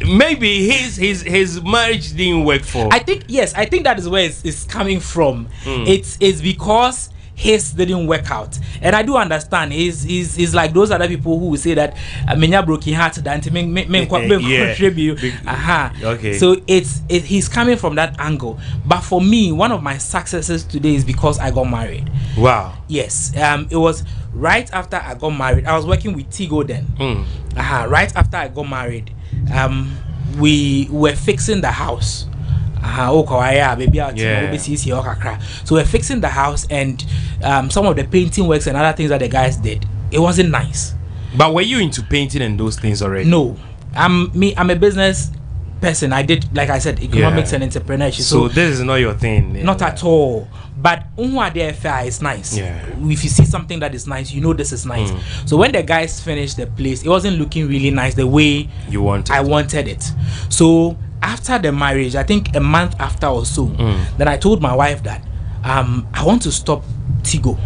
maybe his marriage didn't work for. I think that is where it's coming from. It's because his didn't work out, and I do understand. He's like those other people who will say that menya broken heart that Okay. So he's coming from that angle. But for me, one of my successes today is because I got married. Wow. Yes. It was right after I got married. I was working with Tigo then. Right after I got married, we were fixing the house. So we're fixing the house, and some of the painting works and other things that the guys did, it wasn't nice. But were you into painting and those things already? No, I'm a business person. I did, like I said, economics and entrepreneurship. So this is not your thing. Not at all. But it's nice. If you see something that is nice, this is nice. So when the guys finished the place, it wasn't looking really nice the way I wanted it. So after the marriage, I think a month after or so, then I told my wife that I want to stop Tigo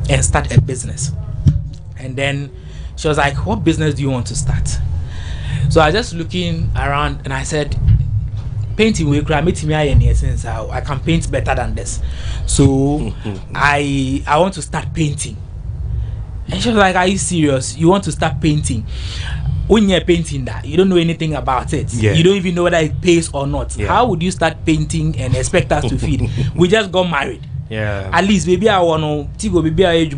and start a business. And then she was like, what business do you want to start? So I was just looking around and I said, painting will since I can paint better than this. So I want to start painting. And she was like, are you serious? You want to start painting? when you're painting that, you don't know anything about it. Yeah. You don't even know whether it pays or not. Yeah. How would you start painting and expect us to feed? We just got married. Yeah. At least maybe I want to go baby yeah.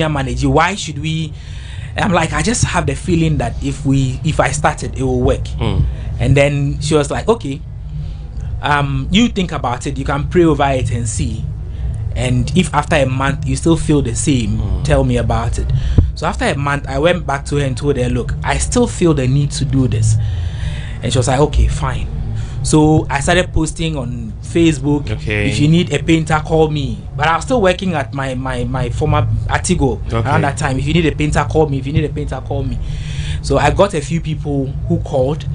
Manage. Why should we? I'm like, I just have the feeling that if I started, it will work. And then she was like, okay, you think about it, you can pray over it and see. And if after a month you still feel the same, tell me about it. So after a month, I went back to her and told her, look, I still feel the need to do this. And she was like, okay, fine. So I started posting on Facebook. Okay. If you need a painter, call me. But I was still working at my former Artigo around that time. If you need a painter, call me. If you need a painter, call me. So I got a few people who called.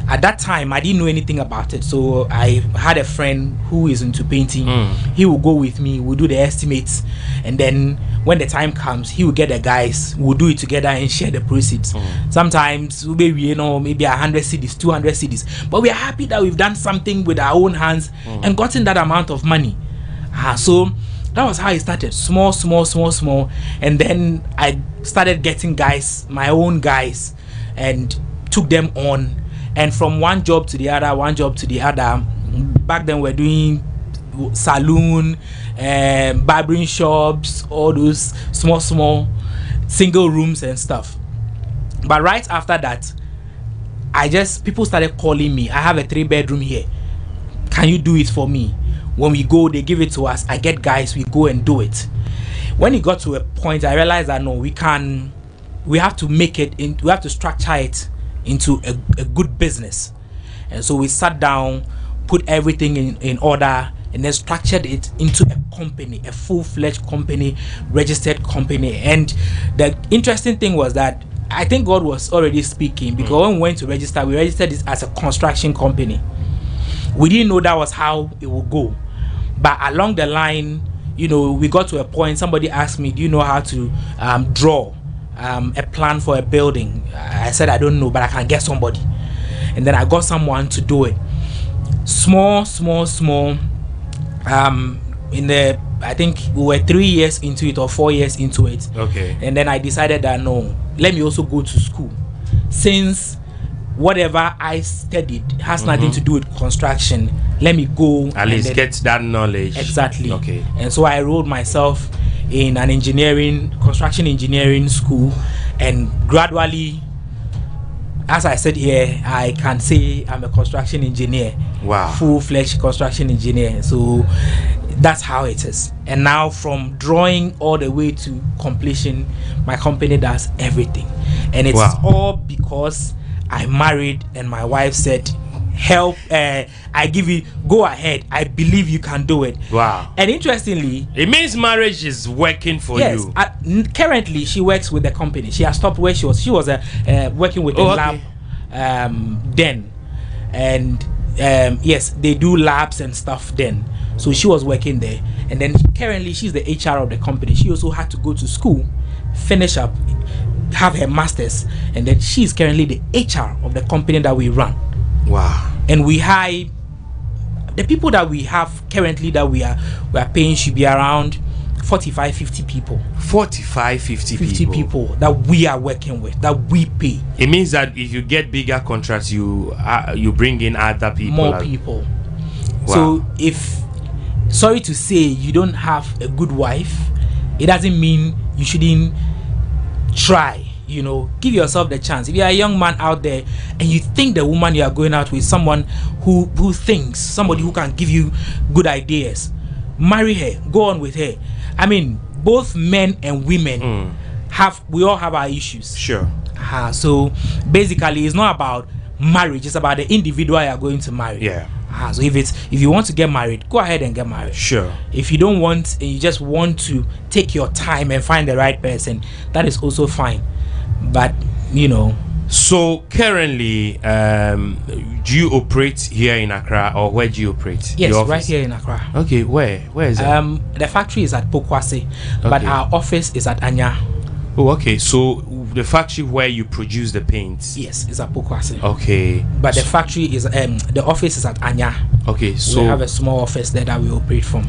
At that time, I didn't know anything about it. So I had a friend who is into painting. He will go with me. We'll do the estimates. And then when the time comes, he will get the guys. We'll do it together and share the proceeds. Sometimes, maybe 100 cedis, 200 cedis. But we are happy that we've done something with our own hands and gotten that amount of money. So that was how it started. Small. And then I started getting guys, my own guys, and took them on. And from one job to the other, back then we're doing saloon, barbering shops, all those small single rooms and stuff. But right after that, people started calling me. I have a 3-bedroom here. Can you do it for me? When we go, they give it to us. I get guys, we go and do it. When it got to a point, I realized that no, we have to structure it into a good business. And so we sat down, put everything in order, and then structured it into a company, a full-fledged company, registered company. And the interesting thing was that I think God was already speaking, because when we went to register, we registered it as a construction company. We didn't know that was how it would go. But along the line, we got to a point, somebody asked me, do you know how to draw a plan for a building? I said, I don't know, but I can get somebody. And then I got someone to do it. Small. I think we were 3 years into it or 4 years into it. Okay. And then I decided that no, let me also go to school. Since whatever I studied has nothing to do with construction, let me go at least get that knowledge. Exactly. Okay. And so I enrolled myself in an construction engineering school, and gradually, as I said here, I can say I'm a construction engineer. Wow. Full-fledged construction engineer. So that's how it is. And now from drawing all the way to completion, my company does everything. And it's all because I married and my wife said, help, I give you, go ahead, I believe you can do it. Wow. And interestingly, it means marriage is working for you. Currently she works with the company. She has stopped where she was working with the lab then, and yes, they do labs and stuff then. So she was working there, and then currently she's the HR of the company. She also had to go to school, finish up, have her masters, and then she's currently the HR of the company that we run. Wow. And we hire the people that we have currently that we are paying should be around 45-50 people. 45-50 people that we are working with, that we pay. It means that if you get bigger contracts, you bring in other people. More people. Wow. So if, sorry to say, you don't have a good wife, it doesn't mean you shouldn't try. Give yourself the chance. If you are a young man out there and you think the woman you are going out with, someone who thinks, somebody who can give you good ideas, marry her, go on with her. I mean, both men and women we all have our issues. Sure. So basically, it's not about marriage, it's about the individual you are going to marry. Yeah. So if you want to get married, go ahead and get married. Sure. If you don't want, and you just want to take your time and find the right person, that is also fine. But so currently, do you operate here in Accra, or where do you operate? Yes, right here in Accra. Okay, where is it? The factory is at Pokwase, but our office is at Anya. Oh, okay. So the factory where you produce the paints? Yes, it's at Pokwase. Okay. But the factory is the office is at Anya. Okay, so we have a small office there that we operate from.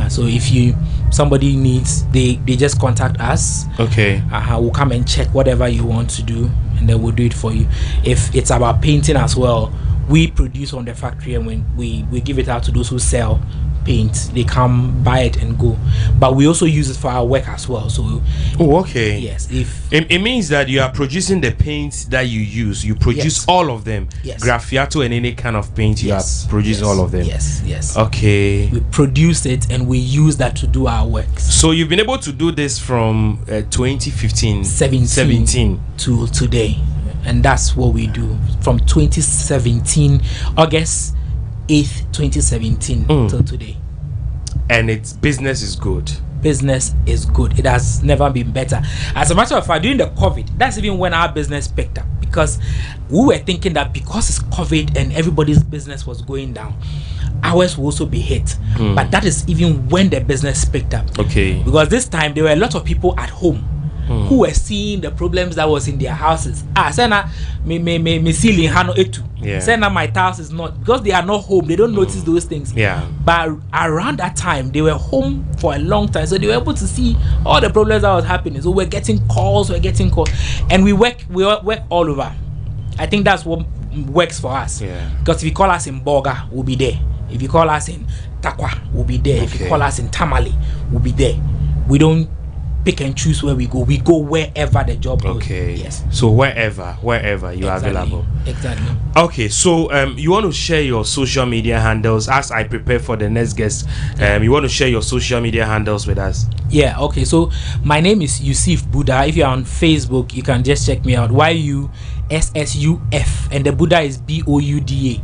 So if you somebody needs, they just contact us. Okay. We'll come and check whatever you want to do, and then we'll do it for you. If it's about painting as well, we produce on the factory, and when we give it out to those who sell paint, they come buy it and go. But we also use it for our work as well. So okay. Yes, if it means that you are producing the paints that you use, you produce all of them. Yes. Graffiato and any kind of paint, you have produced all of them. Yes. Okay. We produce it and we use that to do our work. So you've been able to do this from 2015 17 to today, and that's what we do from 2017 August 8th 2017 till today. And its business is good. Business is good. It has never been better. As a matter of fact, during the COVID, that's even when our business picked up, because we were thinking that because it's COVID and everybody's business was going down, ours will also be hit. But that is even when the business picked up. Okay. Because this time there were a lot of people at home who were seeing the problems that was in their houses. Sena me ceiling hano etu. Sena my house is not, because they are not home, they don't notice those things. But around that time they were home for a long time, so they were able to see all the problems that was happening. So we're getting calls, and we work all over. I think that's what works for us. Because if you call us in Boga, we'll be there. If you call us in Takwa, we'll be there. If you call us in Tamale, we'll be there. We don't pick and choose where we go. We go wherever the job goes. Yes. So wherever you are available. Exactly. Okay. So you want to share your social media handles as I prepare for the next guest. You want to share your social media handles with us? Yeah. Okay. So my name is Yusuf Buddha. If you're on Facebook, you can just check me out. YUSSUF, and the Buddha is BOUDA.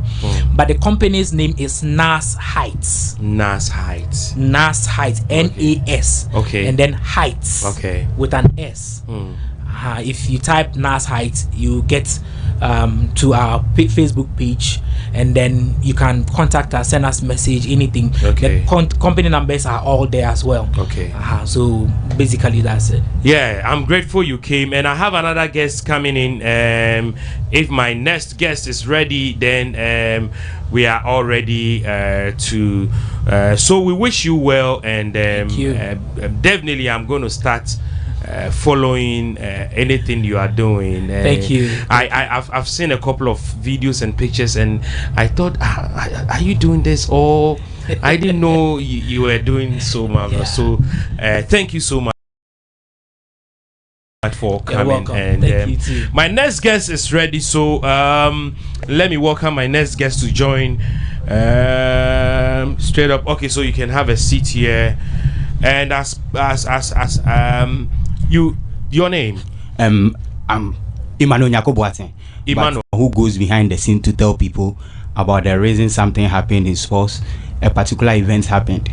But the company's name is NAS Heights. NAS Heights. NAS Heights. NAS. Okay. And then Heights. Okay. With an S. If you type NAS Heights, you get to our Facebook page, and then you can contact us, send us message, anything. The company numbers are all there as well. So basically that's it. Yeah, I'm grateful you came, and I have another guest coming in. If my next guest is ready, then we are all ready to so we wish you well, and Thank you. Definitely I'm going to start following anything you are doing. Thank you. I've seen a couple of videos and pictures, and I thought, are you doing this? Or I didn't know you were doing so marvelous. So thank you so much for coming. And thank you too. My next guest is ready, so let me welcome my next guest to join straight up. Okay, so you can have a seat here, and as your name? I'm Emmanuel Nyakobuaten. Emmanuel, who goes behind the scene to tell people about the reason something happened in sports, a particular event happened.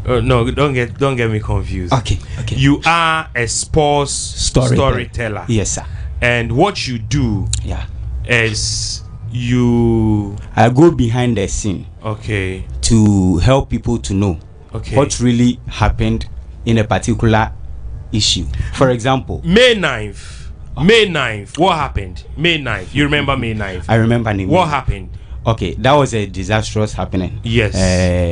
No, don't get me confused. Okay. You are a sports storyteller. Yes, sir. And what you do, is I go behind the scene. Okay. To help people to know what really happened in a particular issue. For example, May 9th. What happened? May 9th. You remember May 9th? I remember. What happened? Okay, that was a disastrous happening. Yes.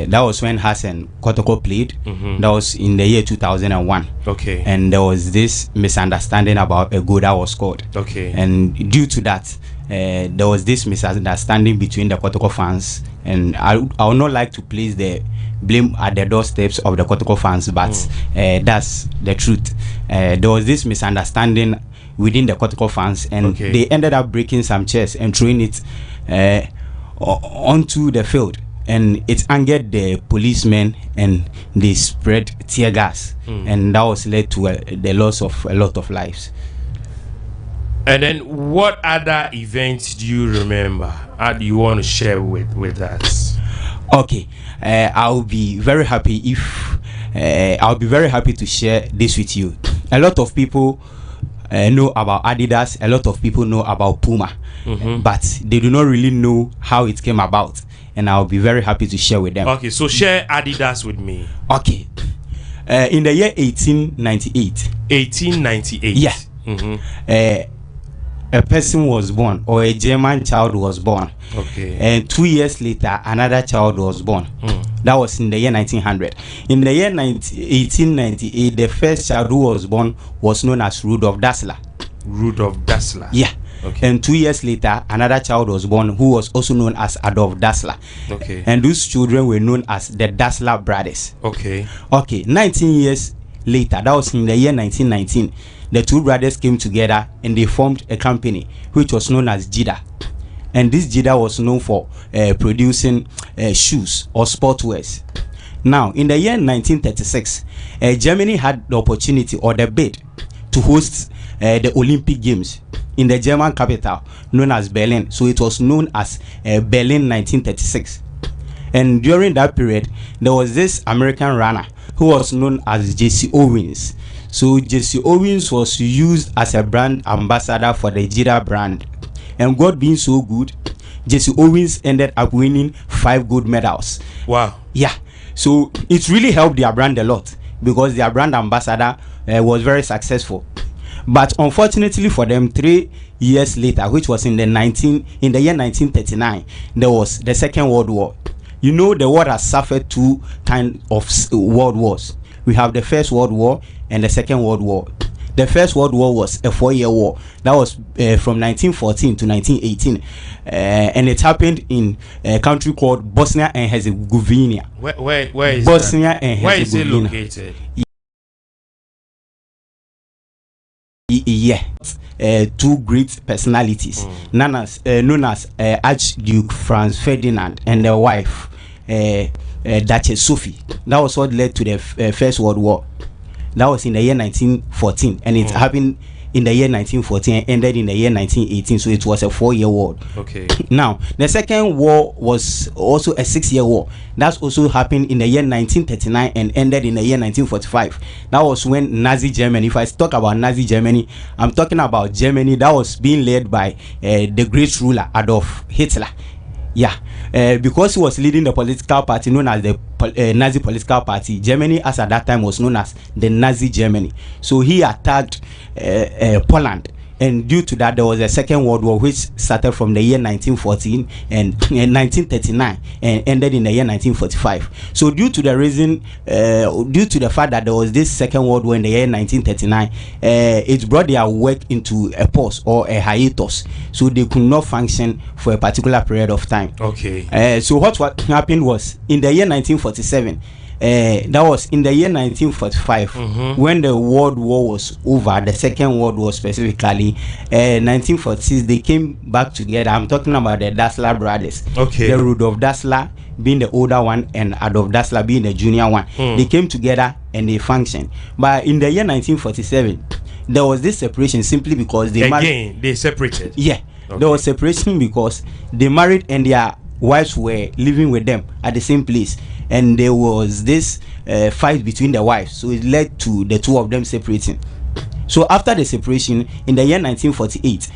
That was when Hassan Kotoko played. That was in the year 2001. Okay. And there was this misunderstanding about a goal that was scored. Okay. And due to that, there was this misunderstanding between the Kotoko fans, and I would not like to place the blame at the doorsteps of the Kotoko fans, but that's the truth. There was this misunderstanding within the Kotoko fans, and they ended up breaking some chairs and throwing it onto the field, and it angered the policemen, and they spread tear gas, and that was led to the loss of a lot of lives. And then what other events do you remember? How do you want to share with us? Okay, I'll be very happy if I'll be very happy to share this with you. A lot of people know about Adidas, a lot of people know about Puma, but they do not really know how it came about, and I'll be very happy to share with them. Okay, so share Adidas with me. Okay. In the year 1898. 1898. Yeah. A person was born, or a German child was born. Okay. And 2 years later, another child was born. That was in the year 1900. In the year 1898, the first child who was born was known as Rudolf Dassler. Rudolf Dassler. Yeah. Okay. And 2 years later, another child was born who was also known as Adolf Dassler. Okay. And those children were known as the Dassler brothers. Okay. Okay. 19 years later, that was in the year 1919, the two brothers came together and they formed a company which was known as Jida. And this Jida was known for producing shoes or sportwears. Now, in the year 1936, Germany had the opportunity or the bid to host the Olympic Games in the German capital known as Berlin. So it was known as Berlin 1936. And during that period, there was this American runner who was known as Jesse Owens. So Jesse Owens was used as a brand ambassador for the Jida brand. And God being so good, Jesse Owens ended up winning 5 gold medals. Wow. Yeah. So it really helped their brand a lot because their brand ambassador was very successful. But unfortunately for them, 3 years later, which was in the year 1939, there was the Second World War. You know, the world has suffered 2 kinds of world wars. We have the First World War and the Second World War. The First World War was a 4-year war. That was from 1914 to 1918. And it happened in a country called Bosnia and Herzegovina. Where is Bosnia that? and Herzegovina. Where is it located? Yeah. 2 great personalities known as Archduke Franz Ferdinand and their wife, Duchess Sophie. That was what led to the First World War. That was in the year 1914, and it happened in the year 1914 and ended in the year 1918. So it was a 4-year war. Okay. Now, the Second War was also a 6-year war. That also happened in the year 1939 and ended in the year 1945. That was when Nazi Germany, if I talk about Nazi Germany, I'm talking about Germany that was being led by the great ruler Adolf Hitler. Yeah, because he was leading the political party known as the Nazi political party. Germany, as at that time, was known as the Nazi Germany. So he attacked Poland, and due to that, there was a Second World War, which started from the year 1914 and 1939 and ended in the year 1945. So due to the reason, due to the fact that there was this Second World War in the year 1939, it brought their work into a pause or a hiatus. So they could not function for a particular period of time. Okay. So what happened was in the year 1947. That was in the year 1945 when the World War was over, the Second World War specifically. 1946 they came back together. I'm talking about the Dassler brothers. Okay. The Rudolf Dassler being the older one and Adolf Dassler being the junior one. They came together and they functioned. But in the year 1947 there was this separation simply because they separated. Yeah. Okay. There was separation because they married and their wives were living with them at the same place, and there was this fight between the wives, so it led to the 2 of them separating. So after the separation in the year 1948,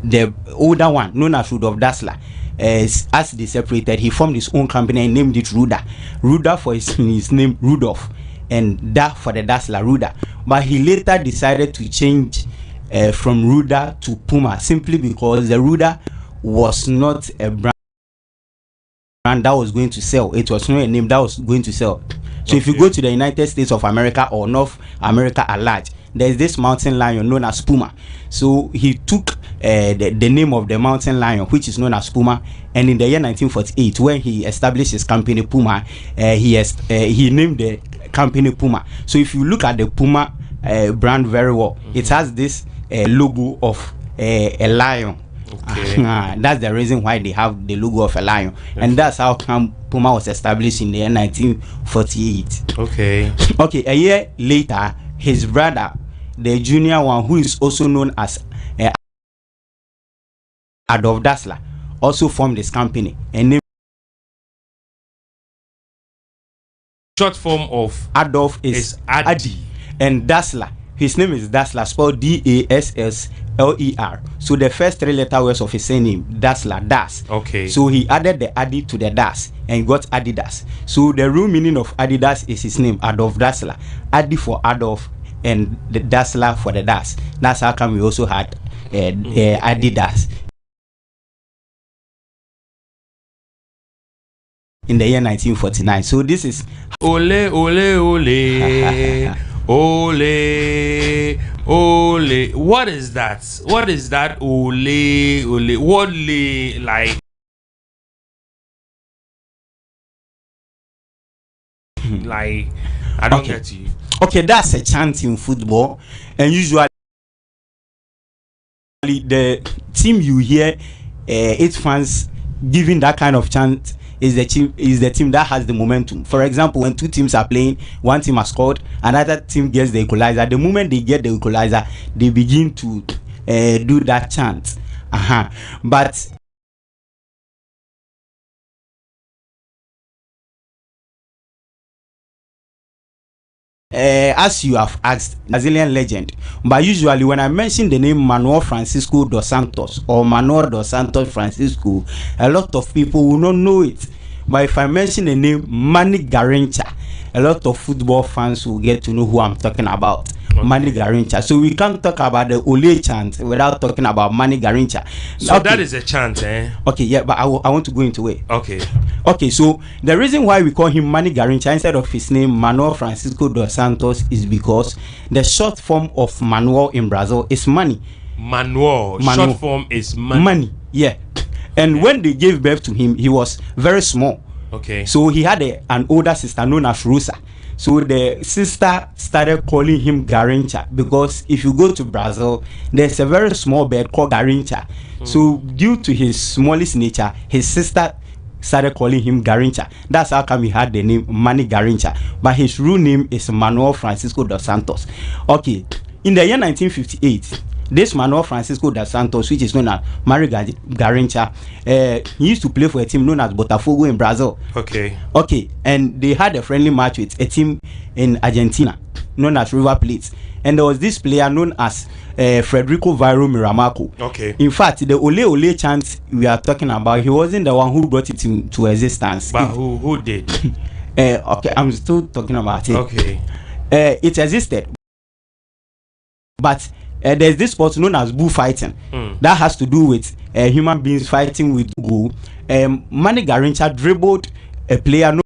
the older one known as Rudolf Dassler, as they separated, he formed his own company and named it Ruda for his name Rudolf, and Da for the Dassler, Ruda. But he later decided to change from Ruda to Puma simply because the Ruda was not a brand that was going to sell. It was not a name that was going to sell. So if you go to the United States of America or North America at large, there's this mountain lion known as Puma. So he took the name of the mountain lion, which is known as Puma, and in the year 1948 when he established his company Puma, he named the company Puma. So if you look at the Puma brand very well, it has this logo of a lion. Okay. That's the reason why they have the logo of a lion. Yes. And that's how Puma was established in the year 1948. Okay. Okay, a year later, his brother, the junior one, who is also known as Adolf Dassler, also formed this company and named short form of Adolf is Adi, and Dassler, his name is Dassler, spelled D-A-S-S-L-E-R. So the first 3 letter words of his surname, Dassler, Das. Okay. So he added the Adi to the Das and got Adidas. So the real meaning of Adidas is his name, Adolf Dassler. Adi for Adolf and the Dassler for the Das. That's how come we also had Adidas. in the year 1949. So this is ole ole ole ole ole. What is that? What is that? Ole ole. What like? Like, I don't get you. Okay, that's a chant in football, and usually the team you hear its fans giving that kind of chant is the team that has the momentum. For example, when two teams are playing, one team has scored, another team gets the equalizer. The moment they get the equalizer, they begin to do that chant. But as you have asked, Brazilian legend, but usually when I mention the name Manuel Francisco dos Santos or Manuel dos Santos Francisco, a lot of people will not know it. But if I mention the name Manny Garrincha, a lot of football fans will get to know who I'm talking about. Manny Garrincha. So we can't talk about the Ole chant without talking about Manny Garrincha. So that is a chant, eh? Okay, yeah, but I want to go into it. Okay, so the reason why we call him Manny Garrincha instead of his name Manuel Francisco dos Santos is because the short form of Manuel in Brazil is money. Manuel. Short form is money. Money, yeah. And when they gave birth to him, he was very small. Okay. So he had an older sister known as Rosa. So the sister started calling him Garrincha because if you go to Brazil, there's a very small bird called Garrincha. So due to his smallest nature, his sister started calling him Garrincha. That's how come he had the name Manny Garrincha. But his real name is Manuel Francisco dos Santos. Okay, in the year 1958, this Manuel Francisco dos Santos, which is known as Manny Garrincha, he used to play for a team known as Botafogo in Brazil. Okay, and they had a friendly match with a team in Argentina known as River Plate, and there was this player known as Frederico Vieira Miramaco. Okay. In fact, the Ole Ole chant we are talking about, he wasn't the one who brought it into existence. But who did? Okay, I'm still talking about it. Okay. It existed, but there's this sport known as bullfighting that has to do with human beings fighting with bull. Manny Garrincha dribbled a player known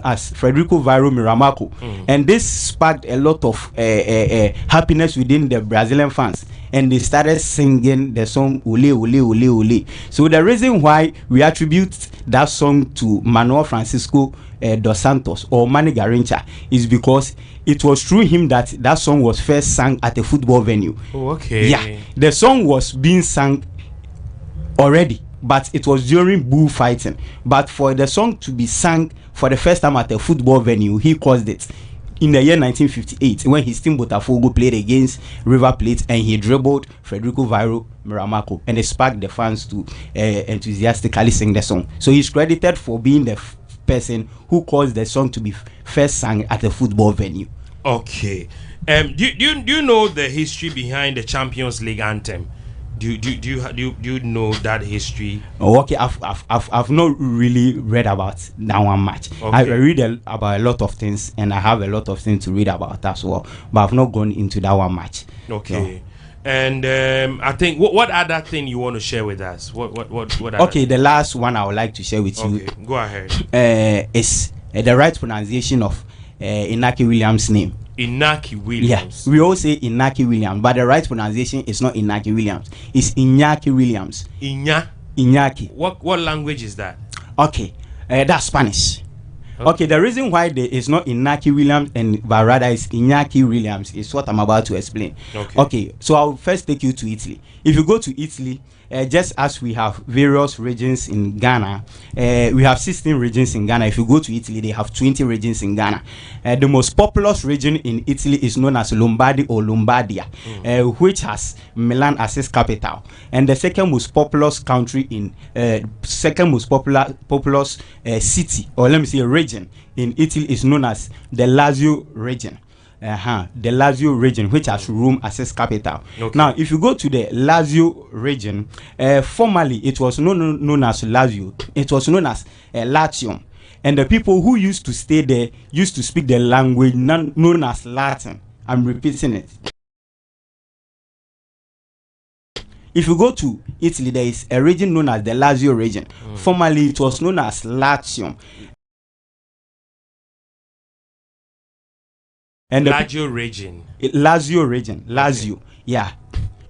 as Frederico Vieira Miramaco, and this sparked a lot of happiness within the Brazilian fans, and they started singing the song Ole Ole Ole Ole. So the reason why we attribute that song to Manuel Francisco dos Santos or Manny Garrincha is because it was through him that song was first sung at a football venue. Yeah, the song was being sung already, but it was during bullfighting. But for the song to be sung for the first time at a football venue, he caused it in the year 1958 when his team Botafogo played against River Plate and he dribbled Frederico Vieira Miramaco, and it sparked the fans to enthusiastically sing the song. So he's credited for being the person who caused the song to be first sung at a football venue. Okay. Do you know the history behind the Champions League anthem? Do you know that history? Oh, okay. I've not really read about that one much. Okay. I read about a lot of things, and I have a lot of things to read about as well. But I've not gone into that one much. Okay. No. And I think what other thing you want to share with us? What okay, the last one I would like to share with you. Go ahead. Is the right pronunciation of Inaki Williams' name. Inaki Williams. Yeah, we all say Inaki Williams, but the right pronunciation is not Inaki Williams. It's Iñaki Williams. Iñaki. What language is that? Okay, that's Spanish. Okay, the reason why there is not Inaki Williams but rather is Iñaki Williams is what I'm about to explain. Okay, so I'll first take you to Italy. If you go to Italy, just as we have various regions in Ghana, we have 16 regions in Ghana. If you go to Italy, they have 20 regions in Ghana. The most populous region in Italy is known as Lombardy or Lombardia, which has Milan as its capital. And the second most populous country in populous city, or let me say region in Italy, is known as the Lazio region. The Lazio region, which has Rome as its capital. Now, if you go to the Lazio region, formerly it was known as Lazio. It was known as Latium, and the people who used to stay there used to speak the language known as Latin. I'm repeating it. if you go to Italy, there is a region known as the Lazio region. Formerly, it was known as Latium. And Lazio region. Lazio region. Lazio. Yeah.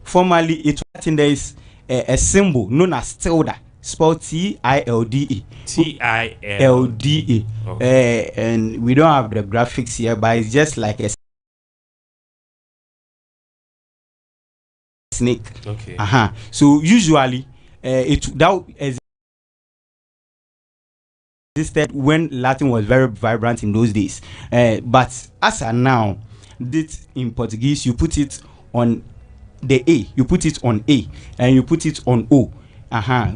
Formerly, it was in there is a symbol known as tilde, spelled Tilde. Tilde. And we don't have the graphics here, but it's just like a snake. Okay. So usually, that existed when Latin was very vibrant in those days. But as of now, this in Portuguese, you put it on the A, you put it on A, and you put it on O.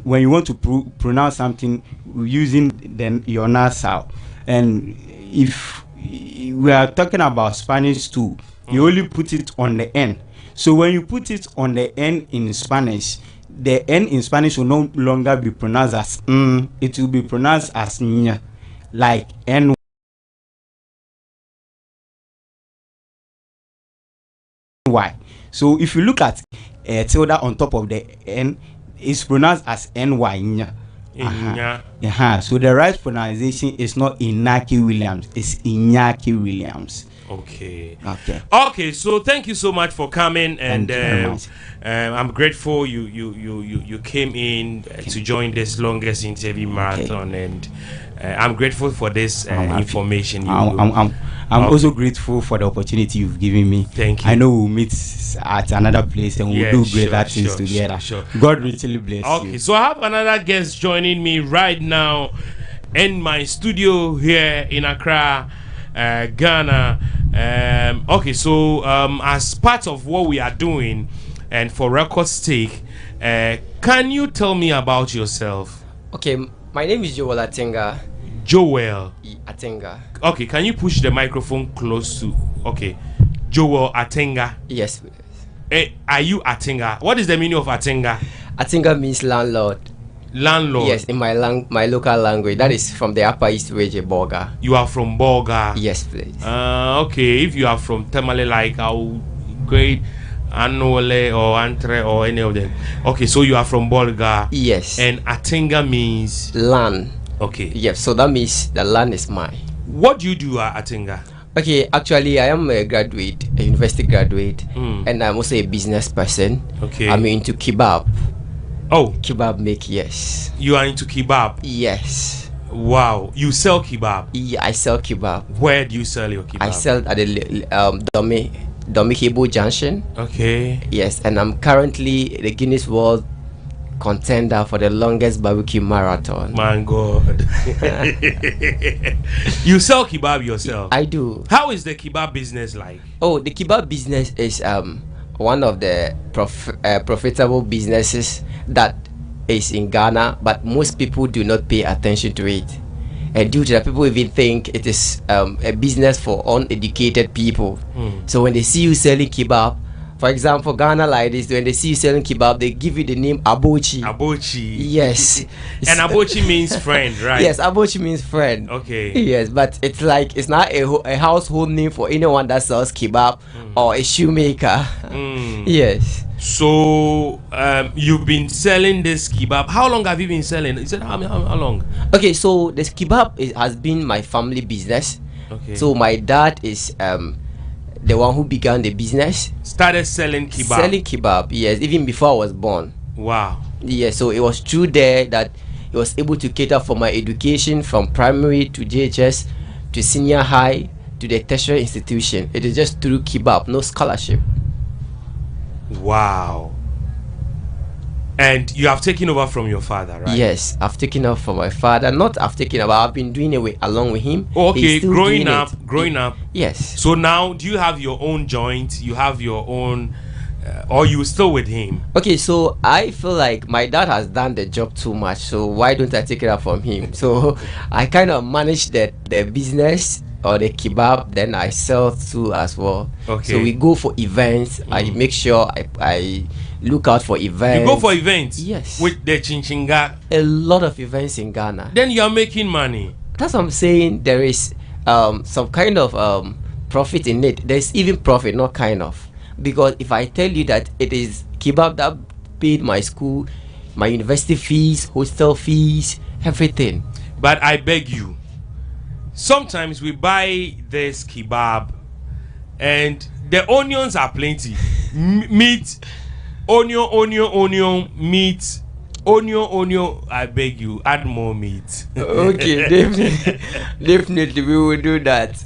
When you want to pronounce something using then your nasal. And if we are talking about Spanish too, you only put it on the N. So when you put it on the N in Spanish, the N in Spanish will no longer be pronounced as it will be pronounced as ñ, like N. Y. So if you look at tilde on top of the N, it's pronounced as NY. So the right pronunciation is not Inaki Williams, it's Iñaki Williams. Okay. So thank you so much for coming, and I'm grateful you came in to join this longest interview marathon, and I'm grateful for this information. I'm also grateful for the opportunity you've given me. Thank you. I know we'll meet at another place and we'll do great things together. God richly bless you. Okay, so I have another guest joining me right now in my studio here in Accra, Ghana. As part of what we are doing, and for record's sake, can you tell me about yourself? Okay, my name is Joel Atenga. Joel Atenga. Okay, can you push the microphone close to? Okay, Joel Atenga. Yes. Are you Atenga? What is the meaning of Atenga? Atenga means landlord. Landlord. Yes, in my local language. That is from the Upper East region, Bolga. You are from Bolga. Yes, please. Okay, if you are from Tamale, like our great Anole or Antre or any of them. Okay, so you are from Bolga. Yes. And Atenga means land. Okay. Yes, so that means the land is mine. What do you do at Atenga? Okay, actually, I am a graduate, a university graduate, and I'm also a business person. Okay. I'm into kebab. Oh. Kebab make, yes. You are into kebab? Yes. Wow. You sell kebab? Yeah, I sell kebab. Where do you sell your kebab? I sell at the Domihebo Junction. Okay. Yes, and I'm currently the Guinness World contender for the longest barbecue marathon. My God. You sell kebab yourself? I do. How is the kebab business like? Oh, the kebab business is one of the profitable businesses that is in Ghana, but most people do not pay attention to it. And due to that, people even think it is a business for uneducated people. So when they see you selling kebab, for example, Ghana like this, when they see you selling kebab, they give you the name Abochi. Abochi. Yes. And Abochi means friend, right? Yes, Abochi means friend. Okay. Yes, but it's like, it's not a household name for anyone that sells kebab or a shoemaker. Yes. So, you've been selling this kebab. How long have you been selling? You said how long? Okay, so this kebab has been my family business. Okay. So my dad is the one who began the business. Started selling kebab. Selling kebab, yes, even before I was born. Wow. Yes, so it was through there that he was able to cater for my education from primary to JHS to senior high to the tertiary institution. It is just through kebab, no scholarship. Wow. And you have taken over from your father, right? Yes, I've taken over from my father. I've been doing it along with him. Oh, okay, growing up. Yes. So now, do you have your own joint? You have your own, or you still with him? Okay, so I feel like my dad has done the job too much. So why don't I take it up from him? So I kind of manage the business or the kebab, then I sell too as well. Okay. So we go for events. I make sure I look out for events. You go for events? Yes. With the chinchinga? A lot of events in Ghana. Then you are making money. That's what I'm saying. There is some kind of profit in it. There's even profit, not kind of. Because if I tell you that it is kebab that paid my school, my university fees, hostel fees, everything. But I beg you, sometimes we buy this kebab and the onions are plenty. Meat, onion, meat, onion. I beg you, add more meat. Okay, definitely we will do that.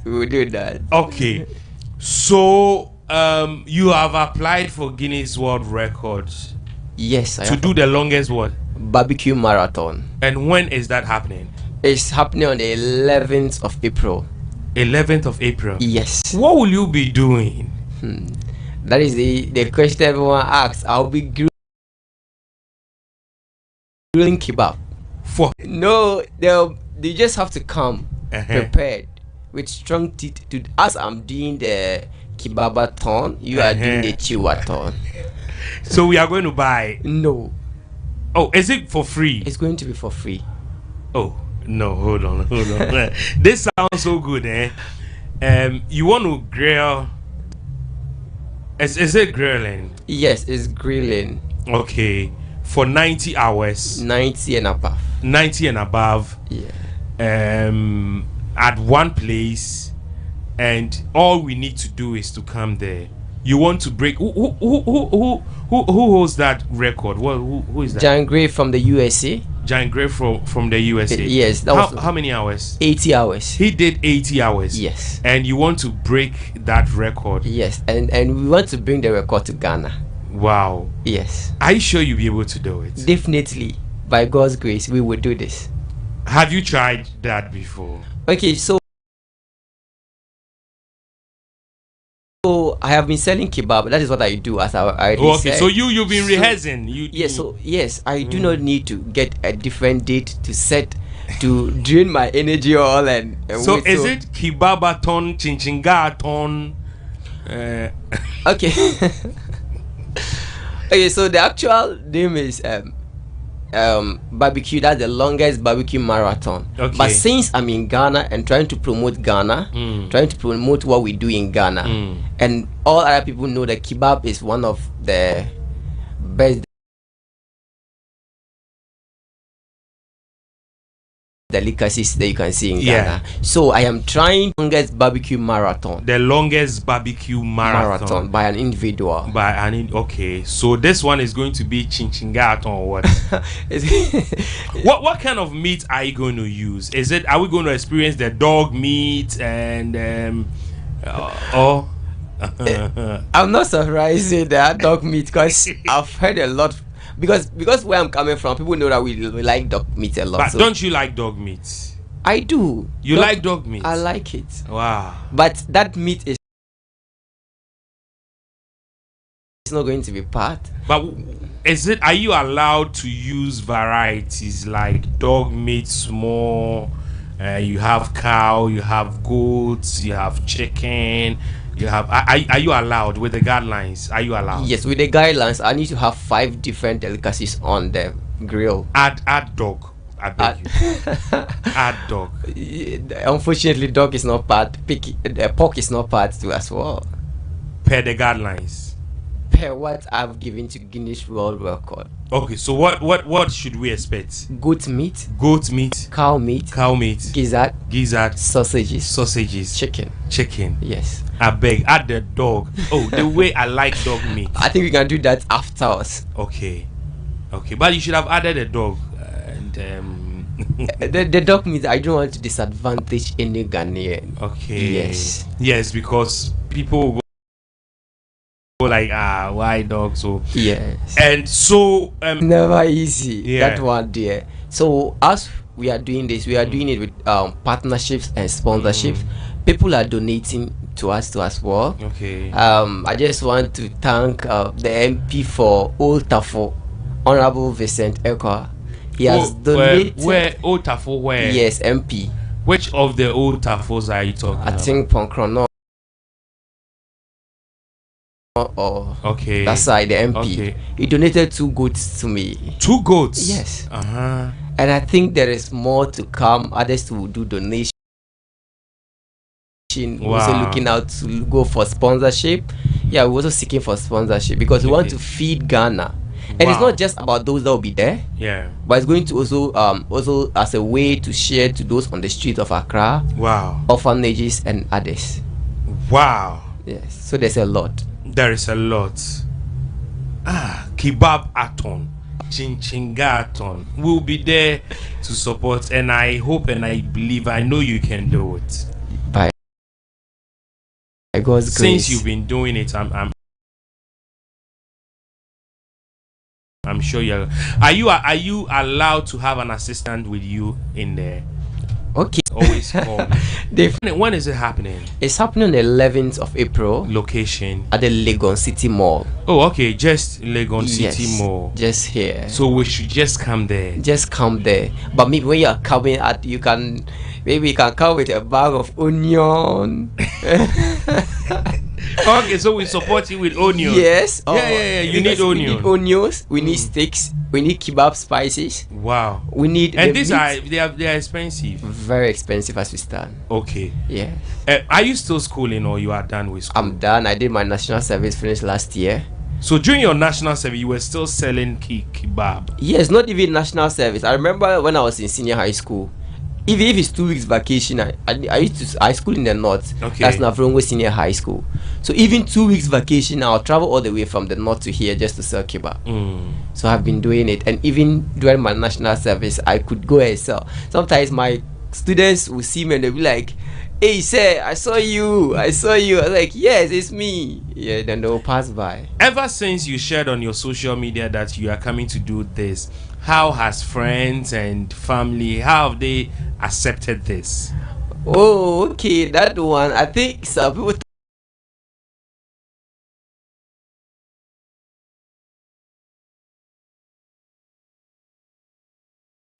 Okay, so you have applied for Guinness World Records. Yes, to do the longest what? Barbecue marathon. And when is that happening? It's happening on the 11th of April. 11th of April. Yes. What will you be doing? That is the question everyone asks. I'll be grilling kebab. For no, they just have to come prepared with strong teeth. As I'm doing the kebabathon, you are doing the chiwathon. So we are going to buy. No. Oh, is it for free? It's going to be for free. Oh no! Hold on. This sounds so good, eh? You want to grill? Is it grilling? Yes, it's grilling. Okay, for 90 hours. 90 and above. 90 and above. Yeah. At one place, and all we need to do is to come there. You want to break? Who holds that record? Who is that? John Gray from the USA. John Gray from the USA. Yes. How many hours? 80 hours. He did 80 hours. Yes. And you want to break that record? Yes. And we want to bring the record to Ghana. Wow. Yes. Are you sure you'll be able to do it? Definitely. By God's grace, we will do this. Have you tried that before? Okay, so I have been selling kebab. That is what I do, as I already said. So you've been rehearsing. Yes. I do not need to get a different date to set to drain my energy all and so wait, is it kebabathon, chinchingathon? Okay. Okay, so the actual name is barbecue. That's the longest barbecue marathon. Okay. But since I'm in Ghana and trying to promote Ghana, trying to promote what we do in Ghana, and all other people know that kebab is one of the best delicacies that you can see in Ghana. So I am trying the longest barbecue marathon. The longest barbecue marathon by an individual. Okay, so this one is going to be chinchingathon or what? What kind of meat are you going to use? Are we going to experience the dog meat and I'm not surprised with that dog meat because I've heard a lot. Because where I'm coming from, people know that we like dog meat a lot. But don't you like dog meat? I do. You like dog meat? I like it. Wow. But that meat is not going to be part. But are you allowed to use varieties like dog meat, small? You have cow, you have goats, you have chicken. You have. Are you allowed with the guidelines? Are you allowed? Yes, with the guidelines, I need to have 5 different delicacies on the grill. Add dog. I beg you. Add dog. Unfortunately, dog is not part. Pork is not part too as well. Per the guidelines. Per what I've given to Guinness World Record. Okay, so what should we expect? Goat meat. Cow meat. Gizzard. Sausages. Chicken. Yes. I beg, add the dog. Oh, the way I like dog meat. I think we can do that after us. Okay, but you should have added a dog. The dog meat, I don't want to disadvantage any Ghanaian. Okay. Yes, because people will go like, why dog? So yes. And so never easy. That one there. So as we are doing this, we are doing it with partnerships and sponsorships. People are donating to us as well. Okay. I just want to thank the MP for Old Tafo, Honorable Vincent Ekwa. He has donated. Where Old Tafo? Where? Yes, MP. Which of the Old Tafos are you talking about? I think Ponkrono. Okay. That's the MP. Okay. He donated 2 goats to me. 2 goats? Yes. And I think there is more to come. Others will do donation. Wow. Also looking out to go for sponsorship. Yeah, we're also seeking for sponsorship because we want to feed Ghana. And it's not just about those that will be there. Yeah. But it's going to also as a way to share to those on the streets of Accra. Wow. Orphanages and others. Wow. Yes. So there's a lot. There is a lot. Kebab Aton, Chinchingaton will be there to support, and I hope and I believe, I know you can do it. By God's grace. Since you've been doing it, I'm sure you're. Are you allowed to have an assistant with you in there? Okay. Always call. When is it happening? It's happening on the 11th of April. Location? At the Legon City Mall. Oh, okay. Just Legon City Mall. Just here. So we should just come there. Just come there. But maybe when you are coming you can come with a bag of onion. Okay, so we support you with onions. Yes. Yeah. You need onions. We need onions. We need steaks. We need kebab spices. Wow. We need. And these they are expensive. Very expensive as we stand. Okay. Yeah. Are you still schooling or you are done with school? I'm done. I did my national service, finished last year. So during your national service, you were still selling kebab? Yes, not even national service. I remember when I was in senior high school. Even if it's 2 weeks vacation, I used to high school in the north. Okay. That's Navrongo Senior High School. So even 2 weeks vacation, I'll travel all the way from the north to here just to sell kebab. So I've been doing it, and even during my national service, I could go and sell. Sometimes my students will see me and they'll be like, "Hey, sir, I saw you. I was like, "Yes, it's me." Yeah, then they'll pass by. Ever since you shared on your social media that you are coming to do this, how has friends and family, how have they accepted this? Oh, okay, that one. I think some people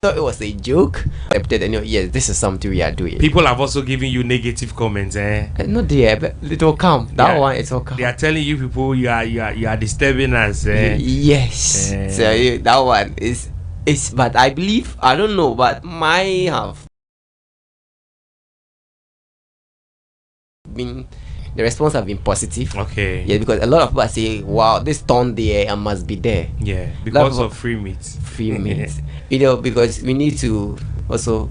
thought it was a joke. Accepted, and yes, this is something we are doing. People have also given you negative comments, eh? Not there, but it will come. That one, it will come. They are telling you people you are disturbing us. Yes. So that one is. But I believe, I don't know, but might have been, the response have been positive. Okay. Yeah, because a lot of people say, "Wow, this town there and must be there." Yeah, because of free meat. Free meat. Because we need to also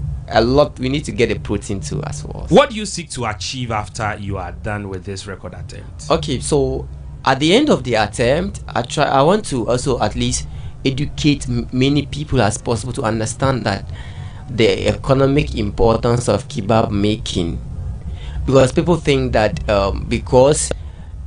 we need to get the protein too as well. What do you seek to achieve after you are done with this record attempt? Okay, so at the end of the attempt, I want to also at least educate many people as possible to understand that the economic importance of kebab making, because people think that because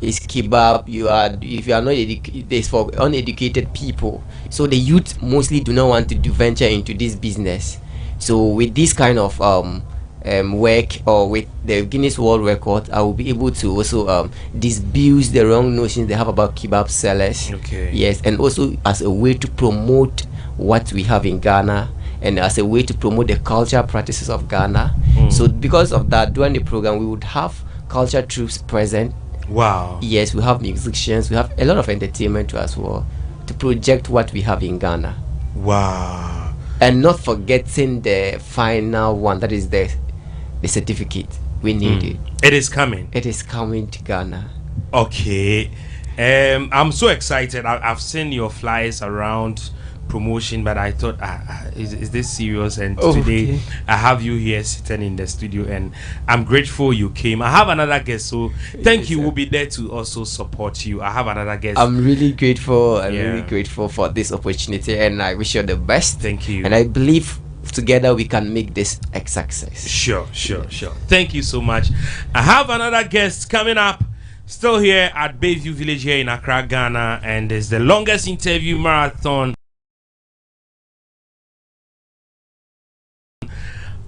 it's kebab, if you are not educated, it's for uneducated people. So the youth mostly do not want to venture into this business. So with this kind of work, or with the Guinness World Record, I will be able to also disabuse the wrong notions they have about kebab sellers. Okay. Yes, and also as a way to promote what we have in Ghana, and as a way to promote the cultural practices of Ghana. So because of that, during the program, we would have culture troops present. Wow. Yes, we have musicians, we have a lot of entertainment too as well, to project what we have in Ghana. Wow. And not forgetting the final one, that is the certificate. We need it. It is coming. It is coming to Ghana. Okay. I'm so excited. I've seen your flyers around promotion, but I thought, is this serious? And today I have you here sitting in the studio, and I'm grateful you came. I have another guest, so thank you. We'll be there to also support you. I have another guest. I'm really grateful. I'm really grateful for this opportunity, and I wish you the best. Thank you. And I believe together we can make this a success. Sure. Thank you so much. I have another guest coming up, still here at Bayview Village here in Accra, Ghana, and it's the longest interview marathon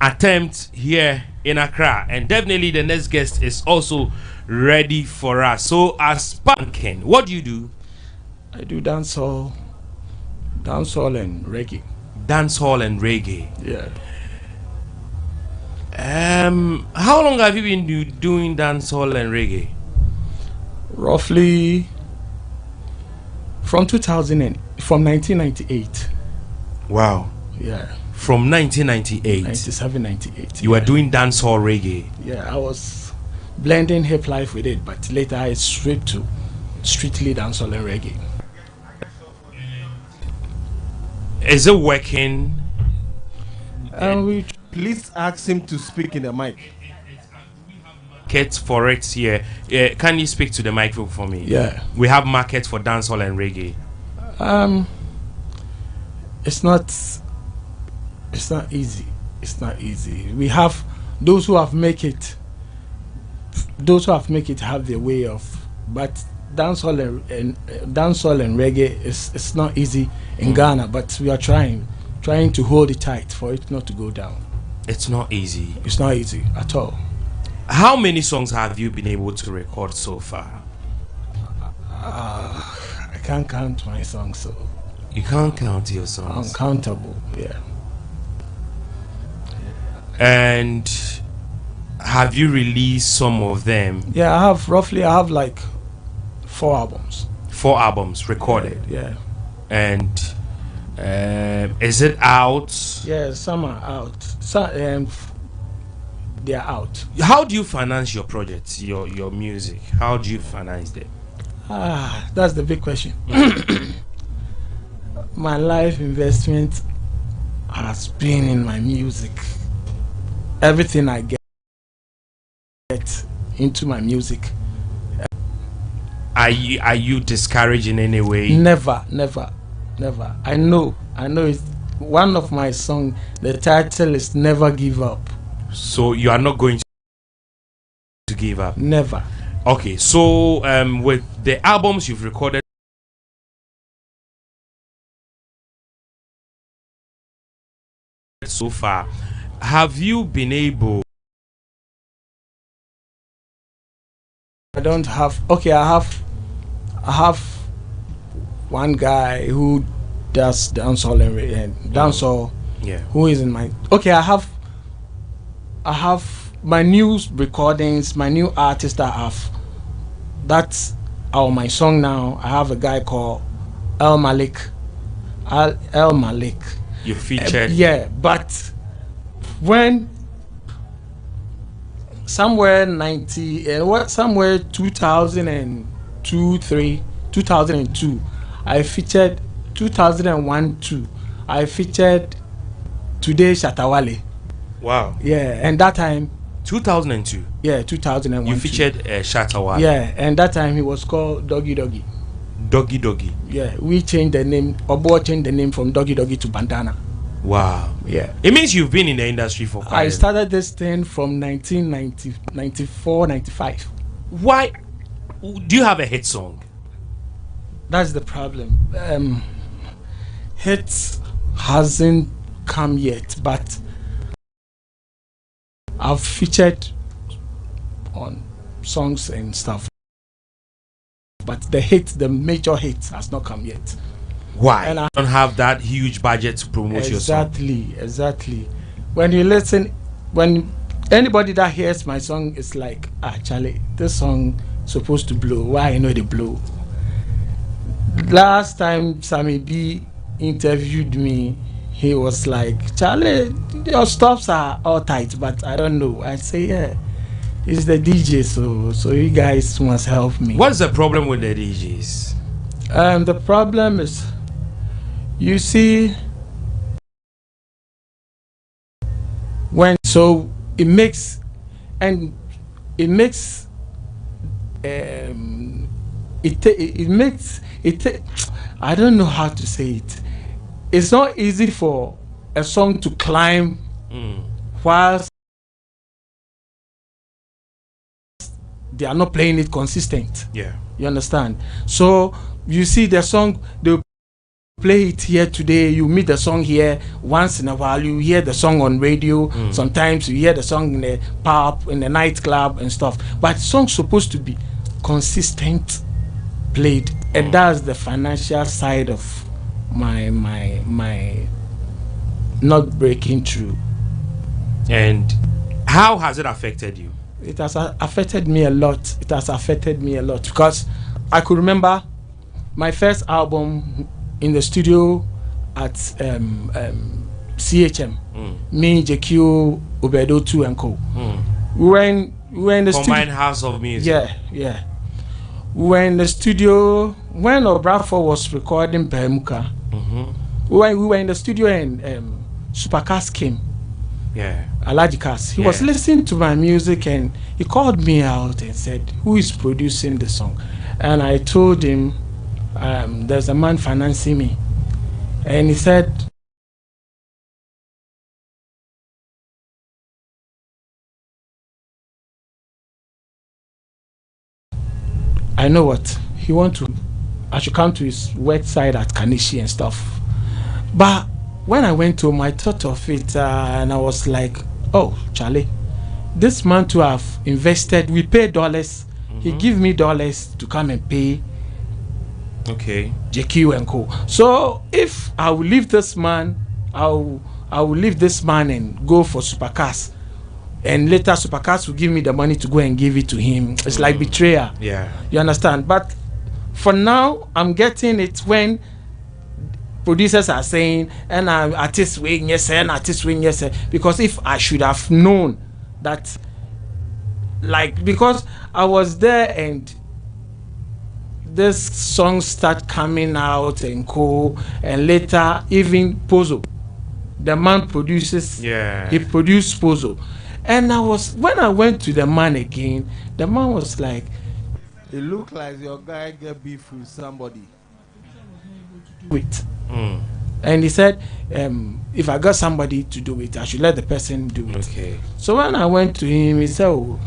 attempt here in Accra, and definitely the next guest is also ready for us. So as Spankin, what do you do? I do dancehall and reggae. Dancehall and reggae. Yeah. How long have you been doing dancehall and reggae? Roughly from 1998. Wow. Yeah. From 1998. 97, 98. You were doing dancehall reggae. Yeah, I was blending hip life with it, but later I switched to strictly dancehall and reggae. Is it working? Please ask him to speak in the mic. Market for it here. Can you speak to the microphone for me? Yeah. We have market for dancehall and reggae. It's not easy. It's not easy. We have those who have make it. Those who have make it have their way of, but dancehall and reggae it's not easy in Ghana. But we are trying to hold it tight for it not to go down. It's not easy. It's not easy at all. How many songs have you been able to record so far? I can't count my songs. So you can't count your songs. Uncountable, yeah. And have you released some of them? Yeah, I have like 4 albums. 4 albums recorded. Yeah. And is it out? Yeah, some are out. Some they are out. How do you finance your projects, your music? How do you finance them? That's the big question. My life investment has been in my music. Everything I get into my music. Are you discouraged in any way? Never. I know it's one of my songs. The title is Never Give Up. So you are not going to give up? Never. Okay, so with the albums you've recorded so far, have you been able? I don't have. Okay, I have one guy who does dancehall and dancehall. Yeah. Who is in my? Okay, I have my new recordings, my new artist I have. That's my song now. I have a guy called El Malik. El Malik. You featured. Yeah, but when somewhere 2002, I featured 2001-2. I featured Today Shatawale. Wow. Yeah, and that time 2002. Yeah, 2001. You featured Shatawale. Yeah, and that time he was called Doggy Doggy. Doggy Doggy. Yeah, we changed the name. Obo changed the name from Doggy Doggy to Bandana. Wow. Yeah. It means you've been in the industry for quite. I started this thing from 1994, 95. Why? Do you have a hit song? That's the problem. Hits hasn't come yet, but I've featured on songs and stuff. But the major hit has not come yet. Why? And I don't have that huge budget to promote your song. Exactly. When you listen, when anybody that hears my song is like, Charlie, this song supposed to blow. Why I know they blow? Last time Sammy B interviewed me, he was like, Charlie, your stops are all tight, but I don't know. I say, yeah, it's the DJ, so you guys must help me. What's the problem with the DJs? The problem is, you see, it makes I don't know how to say it. It's not easy for a song to climb whilst they are not playing it consistent. Yeah. You understand? So you see the song, they play it here today, you meet the song here, once in a while you hear the song on radio, sometimes you hear the song in the pub, in the nightclub and stuff. But the song's supposed to be consistent played, and that's the financial side of my not breaking through. And how has it affected you? It has affected me a lot. It has affected me a lot because I could remember my first album in the studio at CHM. Me, JQ, Obedo 2 and co. We were in the studio. Combined House of Music. Yeah. We were in the studio when Obrafo was recording Behemuka. We we were in the studio and Supercast came. Yeah. Alhaji Cass. He was listening to my music and he called me out and said, "Who is producing the song?" And I told him, "There's a man financing me." And he said, "I know what he want to. I should come to his website at Kanishi and stuff." But when I went home, I thought of it and I was like, "Oh, Charlie, this man to have invested. We pay dollars. He give me dollars to come and pay." Okay. JQ and Co. So if I will leave this man, I will leave this man and go for Supercast, and later Supercast will give me the money to go and give it to him. It's like betrayal. Yeah. You understand? But for now, I'm getting it when producers are saying, and artists wing yes and artists wing yes, because if I should have known that, like, because I was there and this song start coming out and co, and later even Pozo, the man produces, he produced Pozo, and when I went to the man again, the man was like, "It looked like your guy get beef with somebody." Wait. And he said, if I got somebody to do it, I should let the person do it. Okay. So when I went to him, he said, "Oh,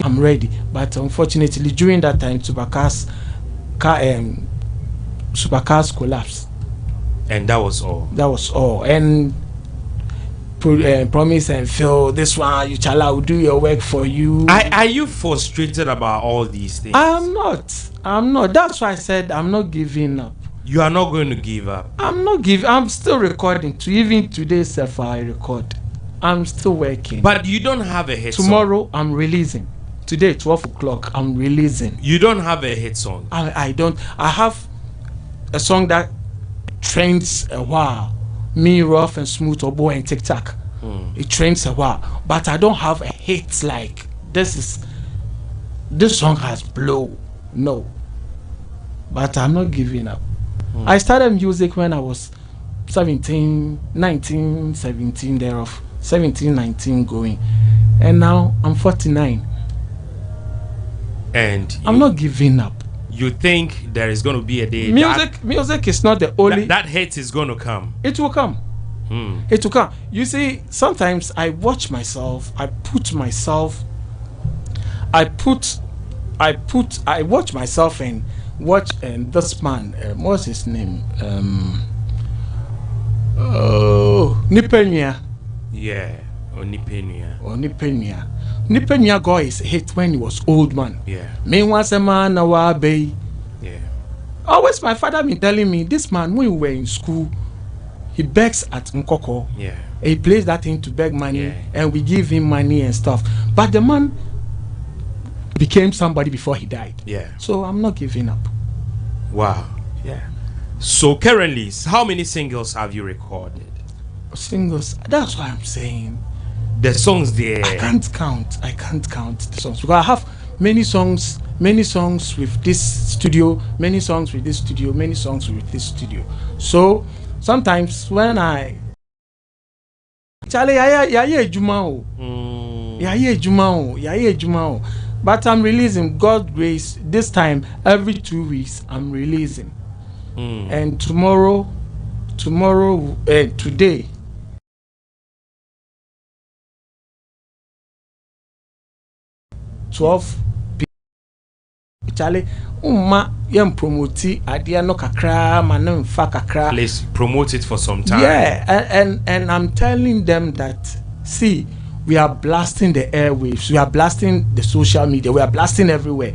I'm ready." But unfortunately, during that time, Supercast collapsed. And that was all. That was all. And Promise and Phil, this one, you chala will do your work for you. Are you frustrated about all these things? I'm not. That's why I said I'm not giving up. You are not going to give up. I'm still recording. Even today, Sefa, I record. I'm still working. But you don't have a hit song. Tomorrow, I'm releasing. Today, 12 o'clock, I'm releasing. You don't have a hit song? I don't. I have a song that trends a while. Me, Rough and Smooth, Obo and TikTok. It trends a while. But I don't have a hit like this song has blow. No. But I'm not giving up. I started music when I was 17, 19, 17 thereof. 17, 19 going. And now I'm 49. And I'm not giving up. You think there is going to be a day music is not the only that hate is going to come. It will come. It will come. You see, sometimes I watch myself, I watch myself and watch this man, what's his name? Nipenya. Yeah, or Nipenya. Nipenya got his hit when he was old man. Yeah. Me was a man now bay. Yeah. Always my father been telling me, this man when we were in school, he begs at Nkoko. Yeah. He plays that thing to beg money, and we give him money and stuff. But the man became somebody before he died. Yeah. So I'm not giving up. Wow. Yeah. So currently, how many singles have you recorded? Singles. That's why I'm saying. The songs there. I can't count the songs because I have many songs with this studio, many songs with this studio, many songs with this studio. So sometimes when Charlie, but I'm releasing. God grace. This time every 2 weeks I'm releasing. And today. Charlie, promote idea no kakra, man fa kakra. Please promote it for some time. Yeah, and I'm telling them that see, we are blasting the airwaves, we are blasting the social media, we are blasting everywhere.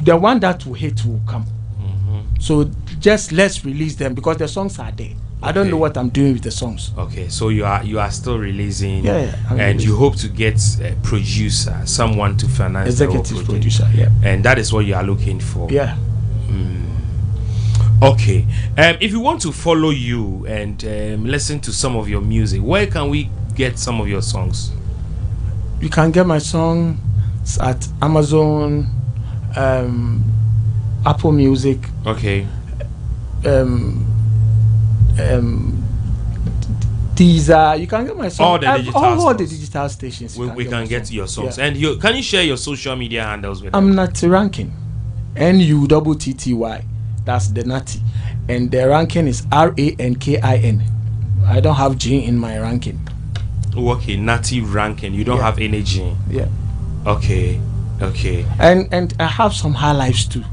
The one that will hate will come. So just let's release them because the songs are there. I don't know what I'm doing with the songs. Okay, so you are still releasing, and releasing. You hope to get a producer, someone to finance executive producer, and that is what you are looking for. Yeah. Okay. If you want to follow you and listen to some of your music, where can we get some of your songs? You can get my songs at Amazon, Apple Music. Okay. Deezer. You can get my song. All the digital stations. We can get your songs. Yeah. And can you share your social media handles with I'm Natty Rankin. NUTTY. That's the Natty. And the Rankin is RANKIN. I don't have G in my ranking. Okay, Natty Rankin. You don't have any G. Yeah. Okay. And I have some high lives too.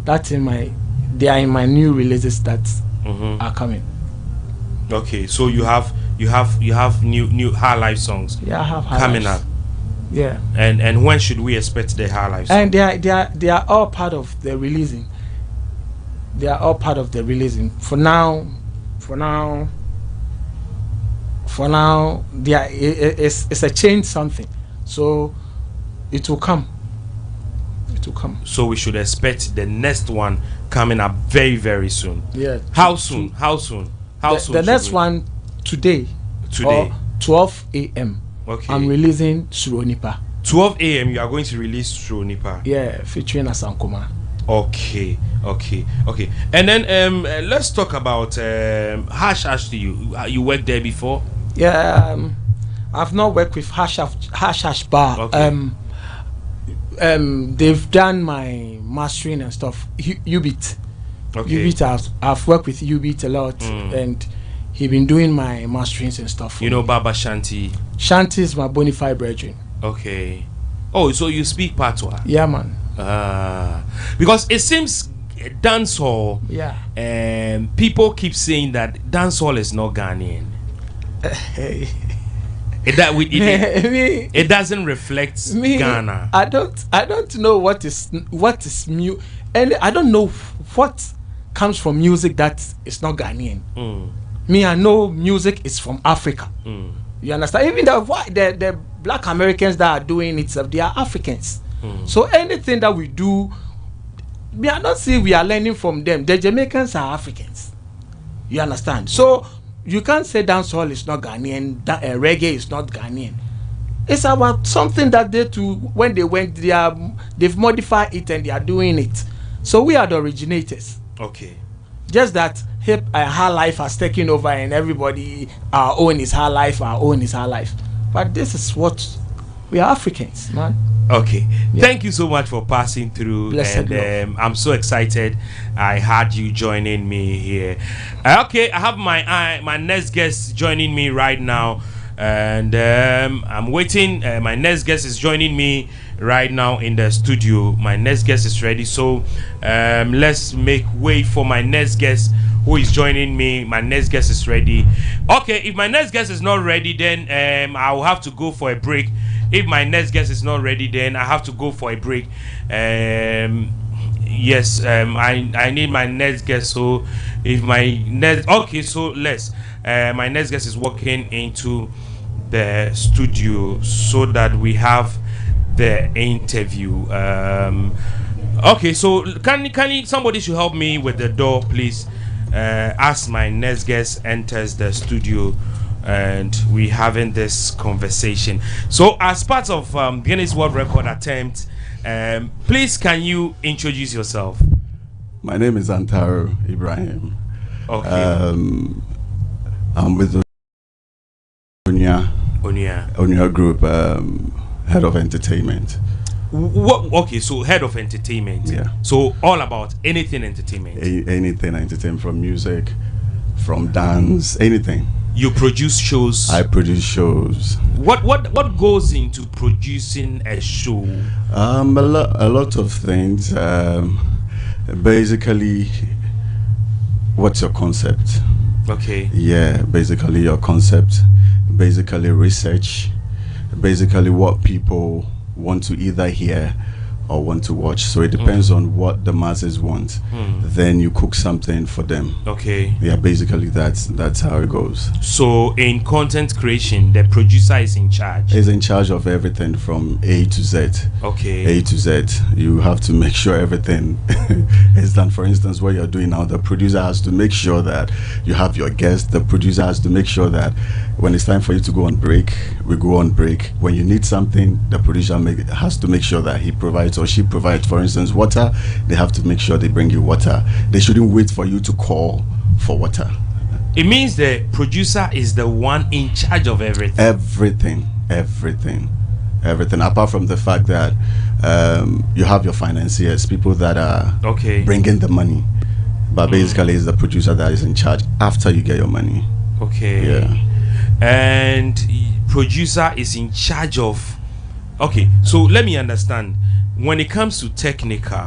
They are in my new releases that are coming. Okay, so you have new high life songs. Yeah, I have high coming lives. up. Yeah. And when should we expect the high life songs? And they are all part of the releasing. For now, it's a change something. So it will come. So we should expect the next one coming up very, very soon. Yeah. How soon? The next one today. 12 a.m. Okay. I'm releasing Suronipa. 12 a.m. you are going to release Suronipa. Yeah, featuring Asankoma. Okay. And then let's talk about Hash Hash. You worked there before? Yeah, I've not worked with Hash Hash Bar. Okay. They've done my mastering and stuff. Ubit. Okay. Ubit, I've worked with Ubit a lot, and he been doing my masterings and stuff. You know Baba Shanti? Shanti is my bona fide brethren. Okay. Oh, so you speak Patois? Yeah, man. Because it seems dancehall. Yeah. People keep saying that dancehall is not Ghanaian. It doesn't reflect Ghana. I don't know what is and I don't know what comes from music that is not Ghanaian. Me, I know music is from Africa. You understand? Even the black Americans that are doing it, they are Africans. So anything that we do, we are not saying we are learning from them. The Jamaicans are Africans. You understand? So you can't say dancehall is not Ghanaian, reggae is not Ghanaian. It's about something that they too, when they went, they've modified it and they are doing it. So we are the originators. Okay. Just that hip and high life has taken over and everybody, our own is high life. But this is what we are, Africans, man. Okay. Yeah. Thank you so much for passing through. Blessed and I'm so excited I had you joining me here. Okay, I have my next guest joining me right now, and I'm waiting. My next guest is joining me right now in the studio. My next guest is ready, so let's make way for my next guest who is joining me. My next guest is ready. Okay, if my next guest is not ready, then I will have to go for a break. If my next guest is not ready, then I have to go for a break. Yes, I need my next guest. So if my next, okay, so let's. My next guest is walking into the studio so that we have the interview. Okay, so can somebody should help me with the door, please? As my next guest enters the studio, and we having this conversation. So as part of Guinness World Record attempt, please can you introduce yourself? My name is Antaro Ibrahim. Okay. I'm with Onya Group, head of entertainment. What? Okay, so head of entertainment. Yeah. So all about anything entertainment. Anything entertainment, from music, from dance, anything. You produce shows. I produce shows. What goes into producing a show? A lot of things. Basically, what's your concept? Okay. Yeah, basically your concept. Basically research. Basically what people want to either hear or want to watch. So it depends on what the masses want. Then you cook something for them. Okay. Yeah, basically that's how it goes. So in content creation, the producer is in charge. He's in charge of everything from A to Z. Okay. A to Z. You have to make sure everything is done. For instance, what you're doing now, the producer has to make sure that you have your guest. The producer has to make sure that when it's time for you to go on break, we go on break. When you need something, the producer has to make sure that he provides or she provides. For instance, water, they have to make sure they bring you water. They shouldn't wait for you to call for water. It means the producer is the one in charge of everything. Everything, apart from the fact that you have your financiers, people that are bringing the money, but basically it's the producer that is in charge after you get your money. And producer is in charge of. So let me understand, when it comes to technical,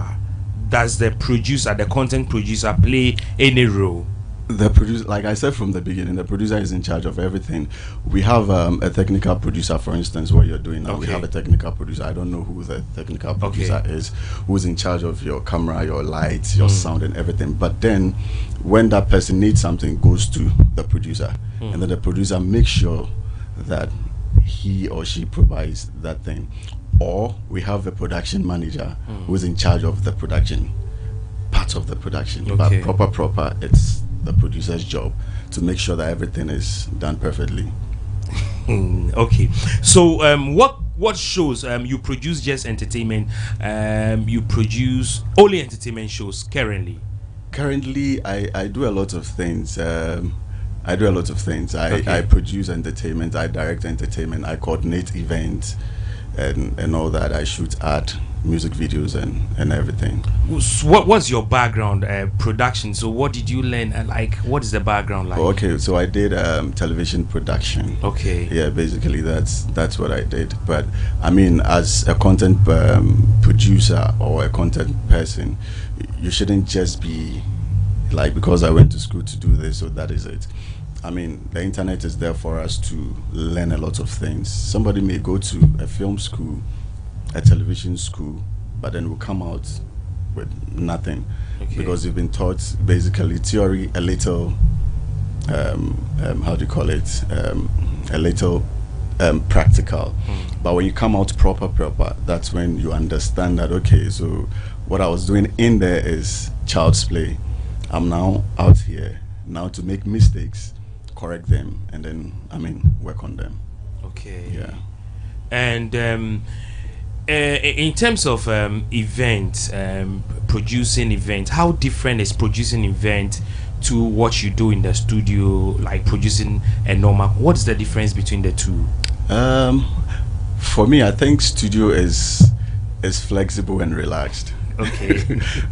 does the producer, the content producer, play any role? The producer, like I said from the beginning, the producer is in charge of everything. We have a technical producer, for instance, what you're doing now. We have a technical producer. I don't know who the technical producer is, who's in charge of your camera, your lights, your sound, and everything. But then, when that person needs something, it goes to the producer, and then the producer makes sure that he or she provides that thing. Or we have a production manager who's in charge of the production, part of the production. But proper, it's the producer's job to make sure that everything is done perfectly. So what shows you produce? Just entertainment? You produce only entertainment shows currently? I do a lot of things. I produce entertainment, I direct entertainment, I coordinate events and all that. I shoot art, music videos and everything. What was your background, production? So what did you learn, and like what is the background like? So I did television production. Basically that's what I did. But I mean, as a content producer or a content person, you shouldn't just be like, because I went to school to do this, so that is it. I mean, the internet is there for us to learn a lot of things. Somebody may go to a film school, a television school, but then will come out with nothing because you've been taught basically theory, a little how do you call it, a little practical. But when you come out proper, that's when you understand that, okay, so what I was doing in there is child's play. I'm now out here now to make mistakes, correct them, and then work on them. And in terms of events, producing events, how different is producing event to what you do in the studio, like producing a normal? What's the difference between the two? For me, I think studio is flexible and relaxed.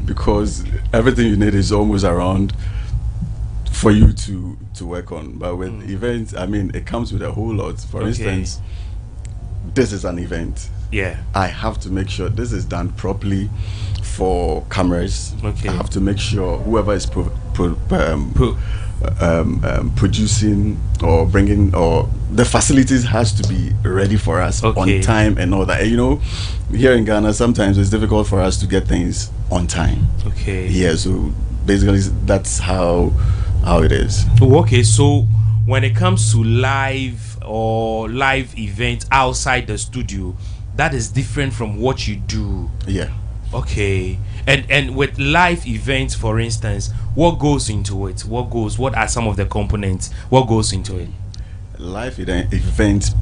Because everything you need is almost around for you to work on. But with events, I mean, it comes with a whole lot. For instance, this is an event. I have to make sure this is done properly for cameras. I have to make sure whoever is producing or bringing, or the facilities has to be ready for us on time and all that. And, you know, here in Ghana, sometimes it's difficult for us to get things on time. So basically that's how it is. So when it comes to live events outside the studio, that is different from what you do. And with live events, for instance, what goes into it? What are some of the components? What goes into it? Live event.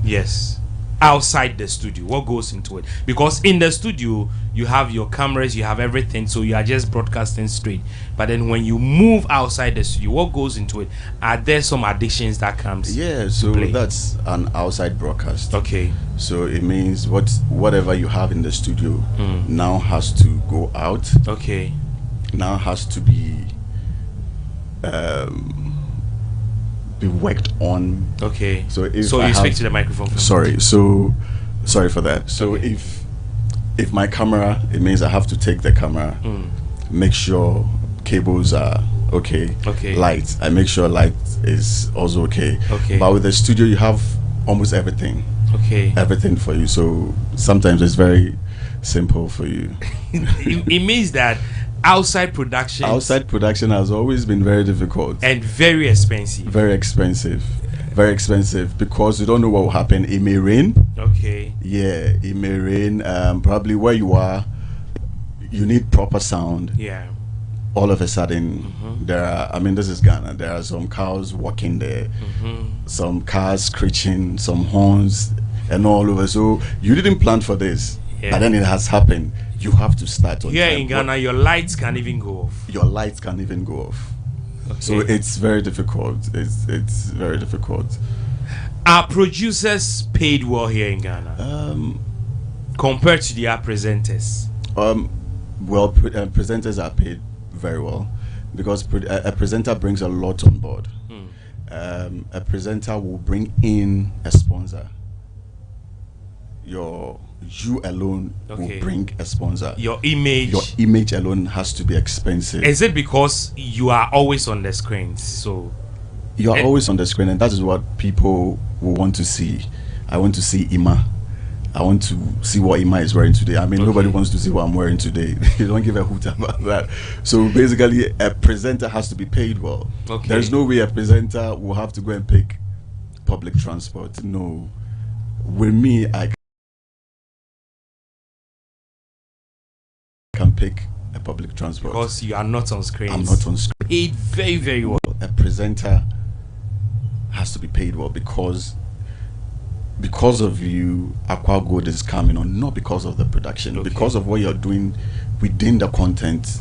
Yes. Outside the studio, what goes into it? Because in the studio you have your cameras, you have everything, so you are just broadcasting straight. But then when you move outside the studio, what goes into it? Are there some additions that comes? So that's an outside broadcast. So it means whatever you have in the studio now has to go out. Now has to be worked on. So you speak to the microphone. Sorry for that. So if my camera, it means I have to take the camera, make sure cables are light, I make sure light is also okay. But with the studio you have almost everything. Everything for you. So sometimes it's very simple for you. It means that outside production has always been very difficult and very expensive. Very expensive because you don't know what will happen. It may rain. It may rain. Probably where you are, you need proper sound. All of a sudden, there are, this is Ghana, there are some cows walking there, some cars screeching, some horns and all over. So you didn't plan for this. but then it has happened. You have to start on here time. in Ghana. Your lights can even go off. Your lights can even go off. Okay. So it's very difficult. It's very difficult. Are producers paid well here in Ghana compared to their presenters? Well, presenters are paid very well because a presenter brings a lot on board. A presenter will bring in a sponsor. You alone will bring a sponsor. Your image alone has to be expensive. Is it because you are always on the screens? So you are always on the screen, and that is what people will want to see. I want to see Ima. I want to see what Ima is wearing today. I mean, nobody wants to see what I'm wearing today. You don't give a hoot about that. So basically, a presenter has to be paid well. Okay. There's no way a presenter will have to go and pick public transport. No. With me, I can pick a public transport. Because you are not on screens. I'm not on screen. Paid very, very well. A presenter has to be paid well because of you, Aqua Gold is coming on, not because of the production, because of what you're doing within the content.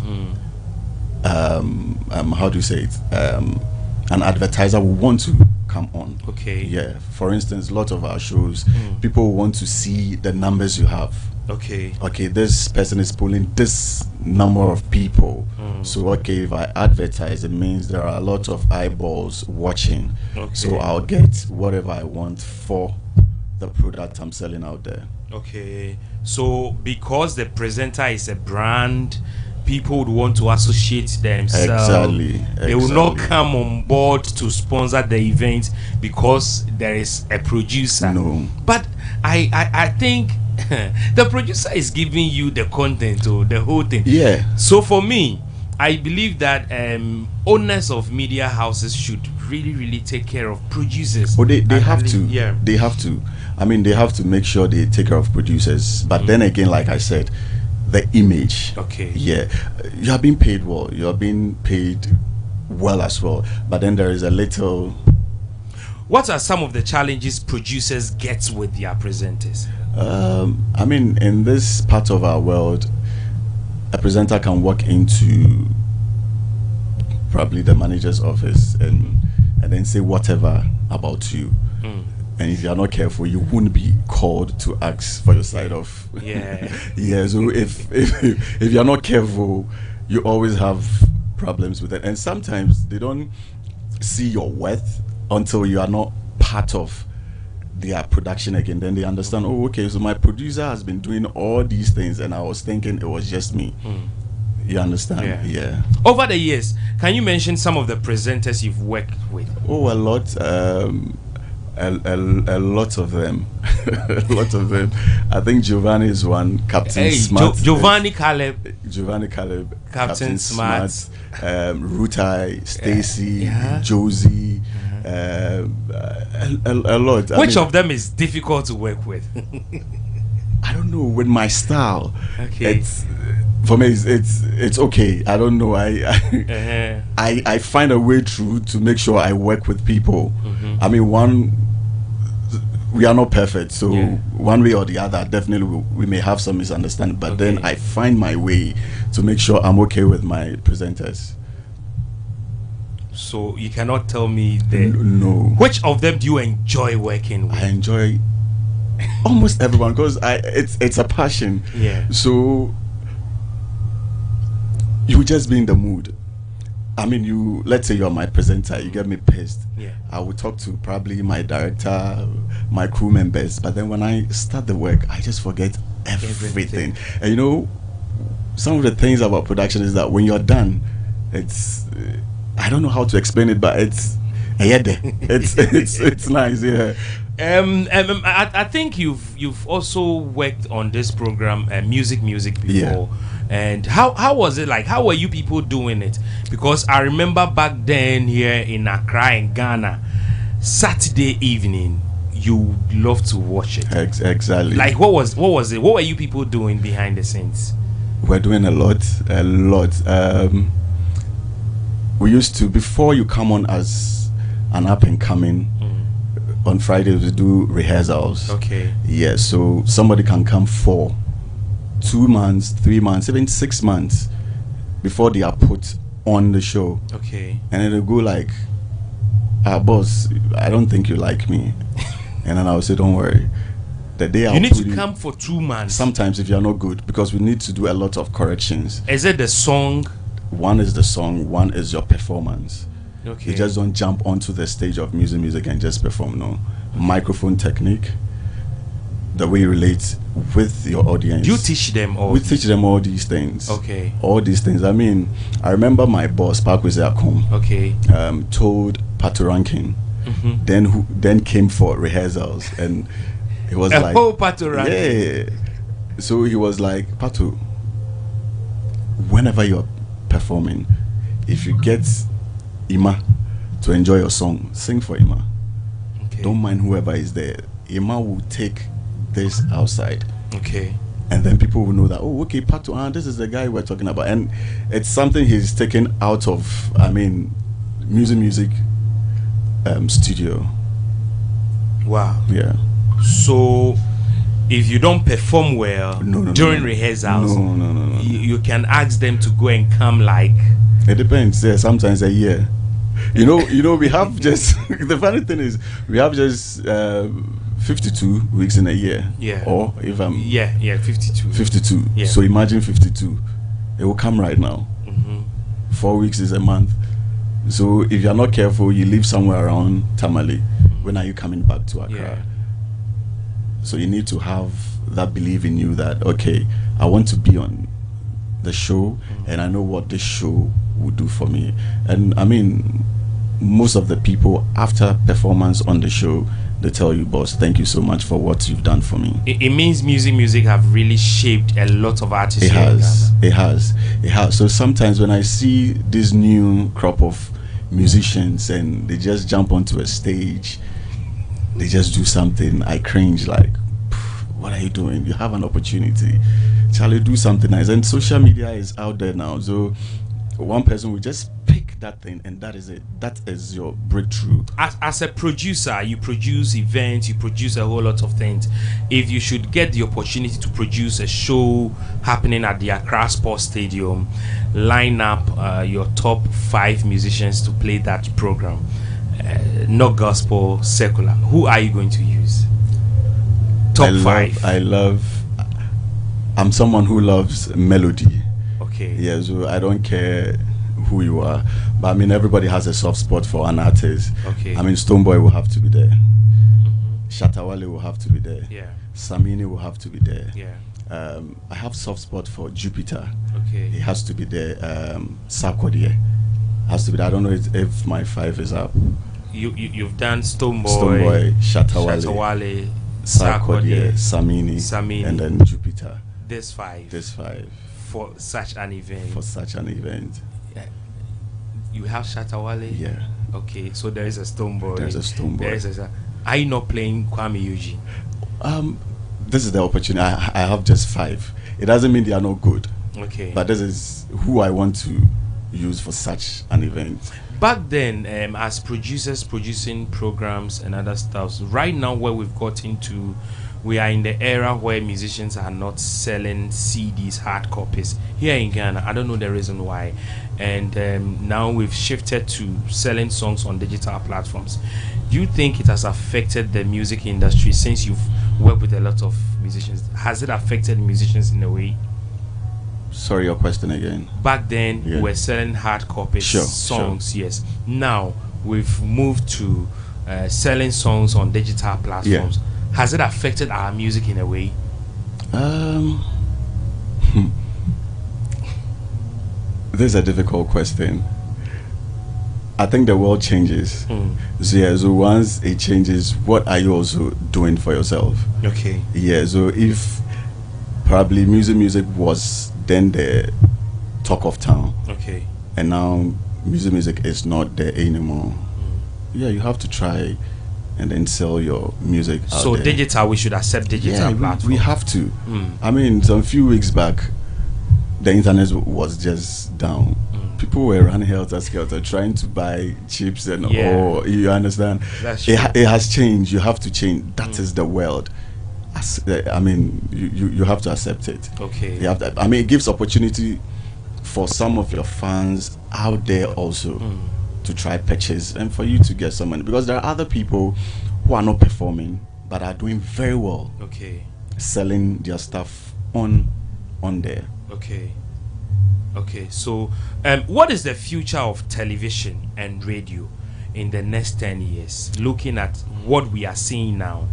How do you say it? An advertiser will want to come on. Okay. Yeah. For instance, a lot of our shows, people want to see the numbers you have. Okay. Okay, this person is pulling this number of people. So okay, if I advertise, it means there are a lot of eyeballs watching. Okay. So I'll get whatever I want for the product I'm selling out there. Okay. So because the presenter is a brand, people would want to associate themselves. Exactly. They will not come on board to sponsor the event because there is a producer. No. But I think the producer is giving you the content or the whole thing. Yeah. So for me, I believe that owners of media houses should really take care of producers. Oh, they have to. Yeah. They have to. I mean, they have to make sure they take care of producers. But then again, like I said, the image. Okay. Yeah. You are being paid well. You are being paid well as well. But then there is a little. What are some of the challenges producers get with their presenters? I mean, in this part of our world, a presenter can walk into probably the manager's office and then say whatever about you. And if you're not careful, you won't be called to ask for your side off. Yeah. Yeah. So if you're not careful, you always have problems with it. And sometimes they don't see your worth until you are not part of their production again. Then they understand, oh, okay, so my producer has been doing all these things and I was thinking it was just me. You understand? Yeah. Over the years, can you mention some of the presenters you've worked with? Oh, a lot. A lot of them. A lot of them. I think Giovanni is one. Captain Smart. Giovanni Caleb. Captain Smart. Rutai, Stacy, Josie. A lot. Which of them is difficult to work with? I don't know. With my style, okay. For me, it's okay. I don't know. I find a way through to make sure I work with people. I mean, we are not perfect, so one way or the other, definitely we may have some misunderstanding. But then I find my way to make sure I'm okay with my presenters. So you cannot tell me no. Which of them do you enjoy working with? I enjoy almost everyone because it's a passion. Yeah. So you just be in the mood. I mean, let's say you're my presenter, you get me pissed. Yeah. I will talk to probably my director, my crew members, but then when I start the work, I just forget everything. And you know, some of the things about production is that when you're done, it's I don't know how to explain it, but it's nice. Yeah. I think you've also worked on this program, music before. Yeah. And how was it like? How were you people doing it? Because I remember back then here in Accra in Ghana, Saturday evening, you love to watch it. Exactly. Like what was it? What were you people doing behind the scenes? We're doing a lot. We used to, before you come on as an up and coming, on Fridays we do rehearsals. Okay. Yeah, so somebody can come 4 2 months, 3 months, even 6 months before they are put on the show. Okay. And then they'll go like, boss, I don't think you like me. And then I'll say, don't worry. The day you need to come for 2 months. Sometimes if you're not good, because we need to do a lot of corrections. Is it the song? One is the song, one is your performance. Okay. You just don't jump onto the stage of music and just perform. No. Microphone technique, the way you relate with your audience. You teach them all. We teach them all these things. Okay. All these things. I mean, I remember my boss, Parkwese Akom, told Patu Rankin, then came for rehearsals, and it was like, oh, Patu Rankin. Yeah. So he was like, Patu, whenever you're performing, if you get Ima to enjoy your song, sing for Ima. Okay. Don't mind whoever is there. Ima will take this outside. Okay. And then people will know that, oh, okay, Patu, this is the guy we're talking about. And it's something he's taken out of, I mean, music studio. Wow. Yeah. So if you don't perform well during rehearsals, no. You can ask them to go and come like. It depends. Yeah, sometimes a year. You know, we have just the funny thing is we have just 52 weeks in a year. Yeah. Or if I'm 52. 52. Yeah. So imagine 52. It will come right now. 4 weeks is a month. So if you're not careful, you live somewhere around Tamale. When are you coming back to Accra? Yeah. So you need to have that belief in you that, okay, I want to be on the show and I know what this show will do for me. And I mean, most of the people after performance on the show, they tell you, boss, thank you so much for what you've done for me. It means music have really shaped a lot of artists. It has. So sometimes when I see this new crop of musicians and they just jump onto a stage, they just do something, I cringe like, what are you doing? You have an opportunity. Charlie, do something nice. And social media is out there now. So one person will just pick that thing and that is it. That is your breakthrough. As a producer, you produce events, you produce a whole lot of things. If you should get the opportunity to produce a show happening at the Accra Sports Stadium, line up your top 5 musicians to play that program. Not gospel, secular. Who are you going to use? Top 5. I'm someone who loves melody. Okay. Yeah, so I don't care who you are. But I mean, everybody has a soft spot for an artist. Okay. I mean, Stonebwoy will have to be there. Shatta Wale will have to be there. Yeah. Samini will have to be there. Yeah. I have soft spot for Jupiter. Okay. He has to be there. Sarkodie has to be there. I don't know if my 5 is up. You've done Stonebwoy, Shatta Wale, Sarkodie, Samini, and then Jupiter. This 5. For such an event. Yeah. You have Shatta Wale? Yeah. Okay, so there is a Stonebwoy. There's Are you not playing Kwame Eugene? This is the opportunity. I have just 5. It doesn't mean they are not good. Okay. But this is who I want to use for such an event. Back then, as producers producing programs and other stuff, right now where we've got into, we are in the era where musicians are not selling CDs, hard copies. Here in Ghana, I don't know the reason why. And now we've shifted to selling songs on digital platforms. Do you think it has affected the music industry since you've worked with a lot of musicians? Has it affected musicians in a way? Sorry, your question again. Back then, we were selling hard copies, songs, yes. Now, we've moved to selling songs on digital platforms. Yeah. Has it affected our music in a way? This is a difficult question. I think the world changes. So once it changes, what are you also doing for yourself? Okay. Yeah, so if probably music was then the talk of town. Okay. And now music is not there anymore. Yeah, you have to try and then sell your music out so there. Digital, we should accept digital platform. We have to. I mean, some few weeks back, the internet was just down. People were running helter-skelter trying to buy chips and all. You understand? That's true. It has changed. You have to change. That is the world. I mean, you have to accept it. Okay. You have to, I mean, it gives opportunity for some of your fans out there also to try purchase and for you to get some money, because there are other people who are not performing but are doing very well. Okay. Selling their stuff on there. Okay. Okay. So, what is the future of television and radio in the next 10 years? Looking at what we are seeing now,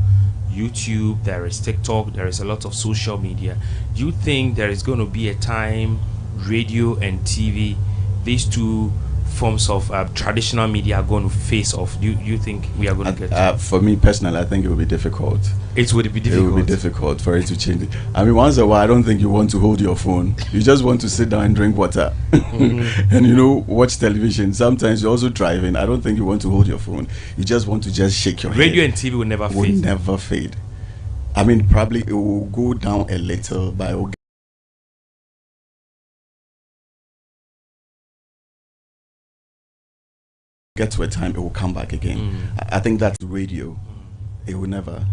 YouTube, there is TikTok, there is a lot of social media. Do you think there is going to be a time radio and TV, these two forms of traditional media, are going to face off? Do you think we are going to get for me personally, I think it will be difficult. It would be difficult. It will be difficult for it to change it. I mean, once in a while, I don't think you want to hold your phone. You just want to sit down and drink water and, you know, watch television. Sometimes you're also driving. I don't think you want to hold your phone. You just want to just shake your head. Radio and TV will never fade. Will never fade. I mean, probably it will go down a little, but it will get to a time it will come back again. I think that's radio. It will never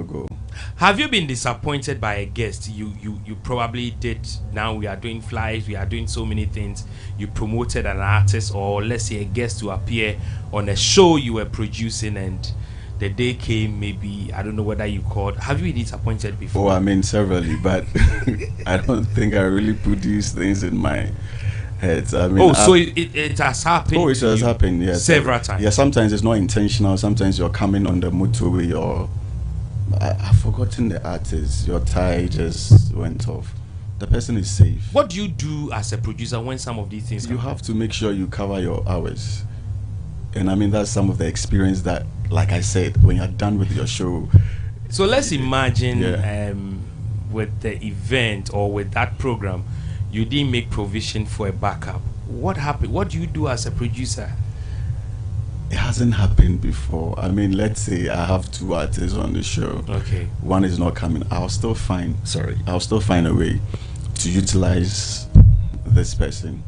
go. Have you been disappointed by a guest? You probably did. Now we are doing flies, we are doing so many things. You promoted an artist, or let's say a guest, to appear on a show you were producing, and the day came, maybe, I don't know whether you called. Have you been disappointed before? Oh, I mean, severally, but I don't think I really put these things in my head. I mean, so it has happened. Oh, it has happened, yes. Several times. Yeah, sometimes it's not intentional. Sometimes you're coming on the motorway, or I've forgotten the artist. Your tie just went off. The person is safe. What do you do as a producer when some of these things You have to make sure you cover your hours. And I mean, that's some of the experience that, like I said, when you're done with your show. So let's imagine with the event or with that program, you didn't make provision for a backup. What happened? What do you do as a producer? It hasn't happened before. I mean, let's say I have two artists on the show. Okay. One is not coming. I'll still find a way to utilize this person.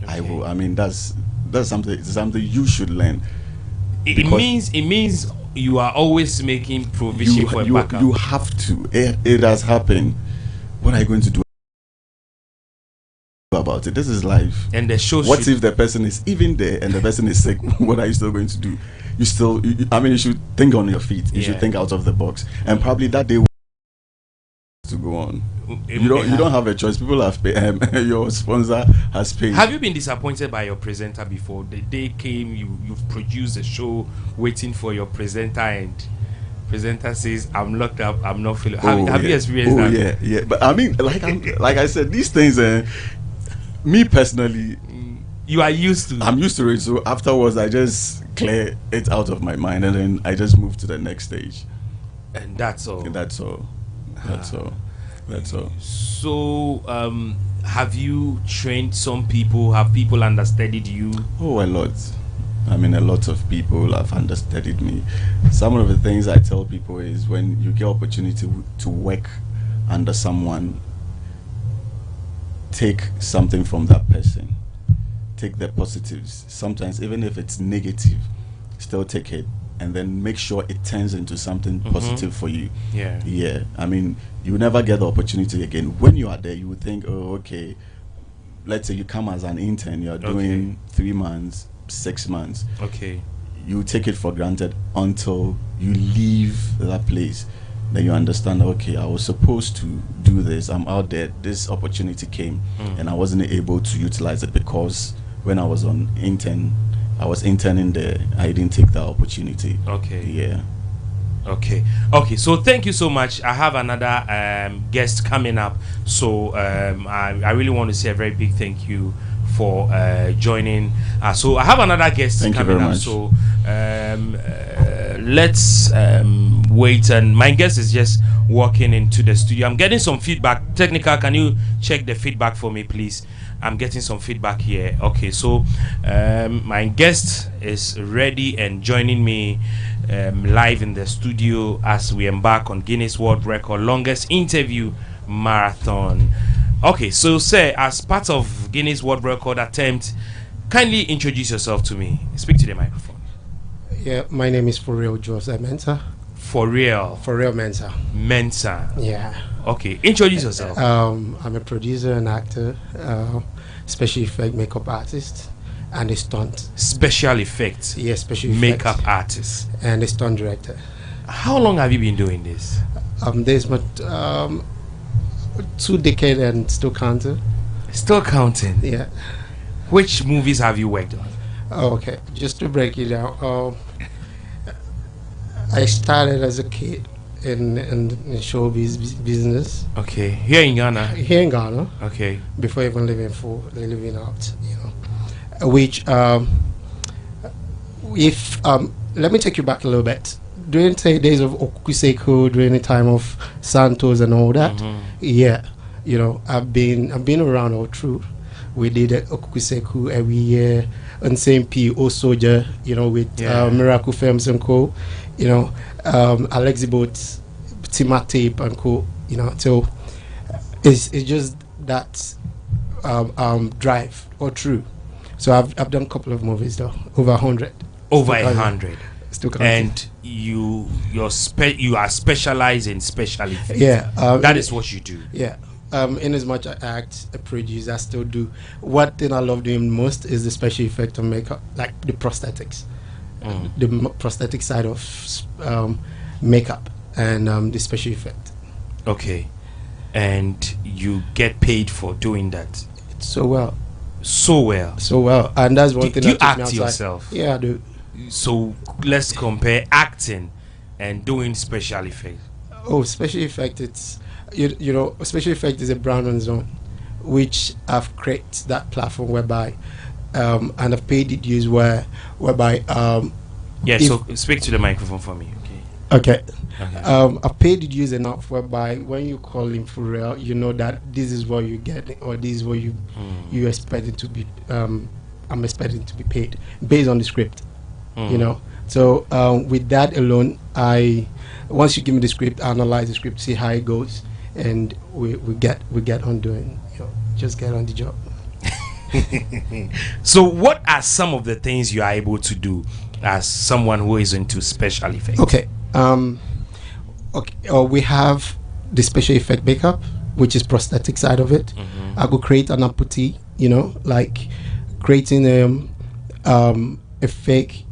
Okay. I will. I mean, that's something you should learn. It means you are always making provision for a backup. You have to. It has happened. What are you going to do about it? This is life. And the show. What if the person is even there and the person is sick? What are you still going to do? You should think on your feet. You should think out of the box. And probably that day to go on. You don't have a choice. People have paid. Your sponsor has paid. Have you been disappointed by your presenter before? The day came, you've produced a show waiting for your presenter, and presenter says, "I'm locked up. I'm not feeling." Have you experienced that? Yeah. But I mean, like I said, these things. Me personally, you are used to. I'm used to it. So afterwards, I just clear it out of my mind, and then I just move to the next stage. And that's all. That's all. So, have you trained some people? Have people understudied you? Oh, a lot. I mean, a lot of people have understudied me. Some of the things I tell people is, when you get opportunity to work under someone, take something from that person. Take the positives. Sometimes, even if it's negative, still take it. And then make sure it turns into something positive for you. Yeah. I mean, you never get the opportunity again. When you are there, you would think, oh, okay, let's say you come as an intern, you're doing 3 months, 6 months. Okay. You take it for granted until you leave that place. Then you understand, okay, I was supposed to do this. I'm out there. This opportunity came, and I wasn't able to utilize it because when I was I was interning there. I didn't take that opportunity. Okay. Yeah. Okay. So thank you so much. I have another guest coming up. So I really want to say a very big thank you for joining. So I have another guest coming up. Much. So let's wait. And my guest is just walking into the studio. I'm getting some feedback. Technical, can you check the feedback for me, please? I'm getting some feedback here. Okay, so my guest is ready and joining me live in the studio as we embark on Guinness World Record longest interview marathon. Okay, so sir, as part of Guinness World Record attempt, kindly introduce yourself to me. Speak to the microphone. Yeah, my name is For Real Jose Mensah For real. For real Mensa. Mensa. Yeah. Okay. Introduce yourself. I'm a producer and actor, special effect makeup artist, and a stunt. Special effects. Yeah, special makeup effects. artist. And a stunt director. How long have you been doing this? This but 2 decades and still counting. Still counting. Yeah. Which movies have you worked on? Okay, just to break it down. I started as a kid in showbiz business. Okay, here in Ghana. Here in Ghana. Okay. Before even living out, you know. Which let me take you back a little bit. During the days of Okuseku, during the time of Santos and all that, yeah, you know, I've been around all through. We did Okuseku every year on St. P. O Soldier, you know, with Miracle Films and Co. You know, Alexi Boat, Tima Tape and Co. You know, so it's just that drive or true. So I've done a couple of movies though, over 100. Over 100. And you are specialized in special effects. Yeah, that is what you do. Yeah. In as much I act, I produce, I still do. What thing I love doing most is the special effect of makeup, like the prosthetics, the prosthetic side of makeup and the special effect. Okay, and you get paid for doing that. So well. So well. So well, and that's one thing. Do you that act yourself? Yeah, I do. So let's compare acting and doing special effects. Oh, special effect, it's you know, special effect is a brand on its own, which I've created that platform whereby and I've paid it use whereby so speak to the microphone for me. Okay. I've paid it use enough whereby when you call in for real, you know that this is what you get or this is what you expected to be I'm expecting to be paid based on the script. You know, so with that alone, once you give me the script, I analyze the script, see how it goes, and we get on doing, you know, just get on the job. So what are some of the things you are able to do as someone who is into special effects? Okay, we have the special effect makeup, which is prosthetic side of it. I could create an amputee, you know, like creating a fake,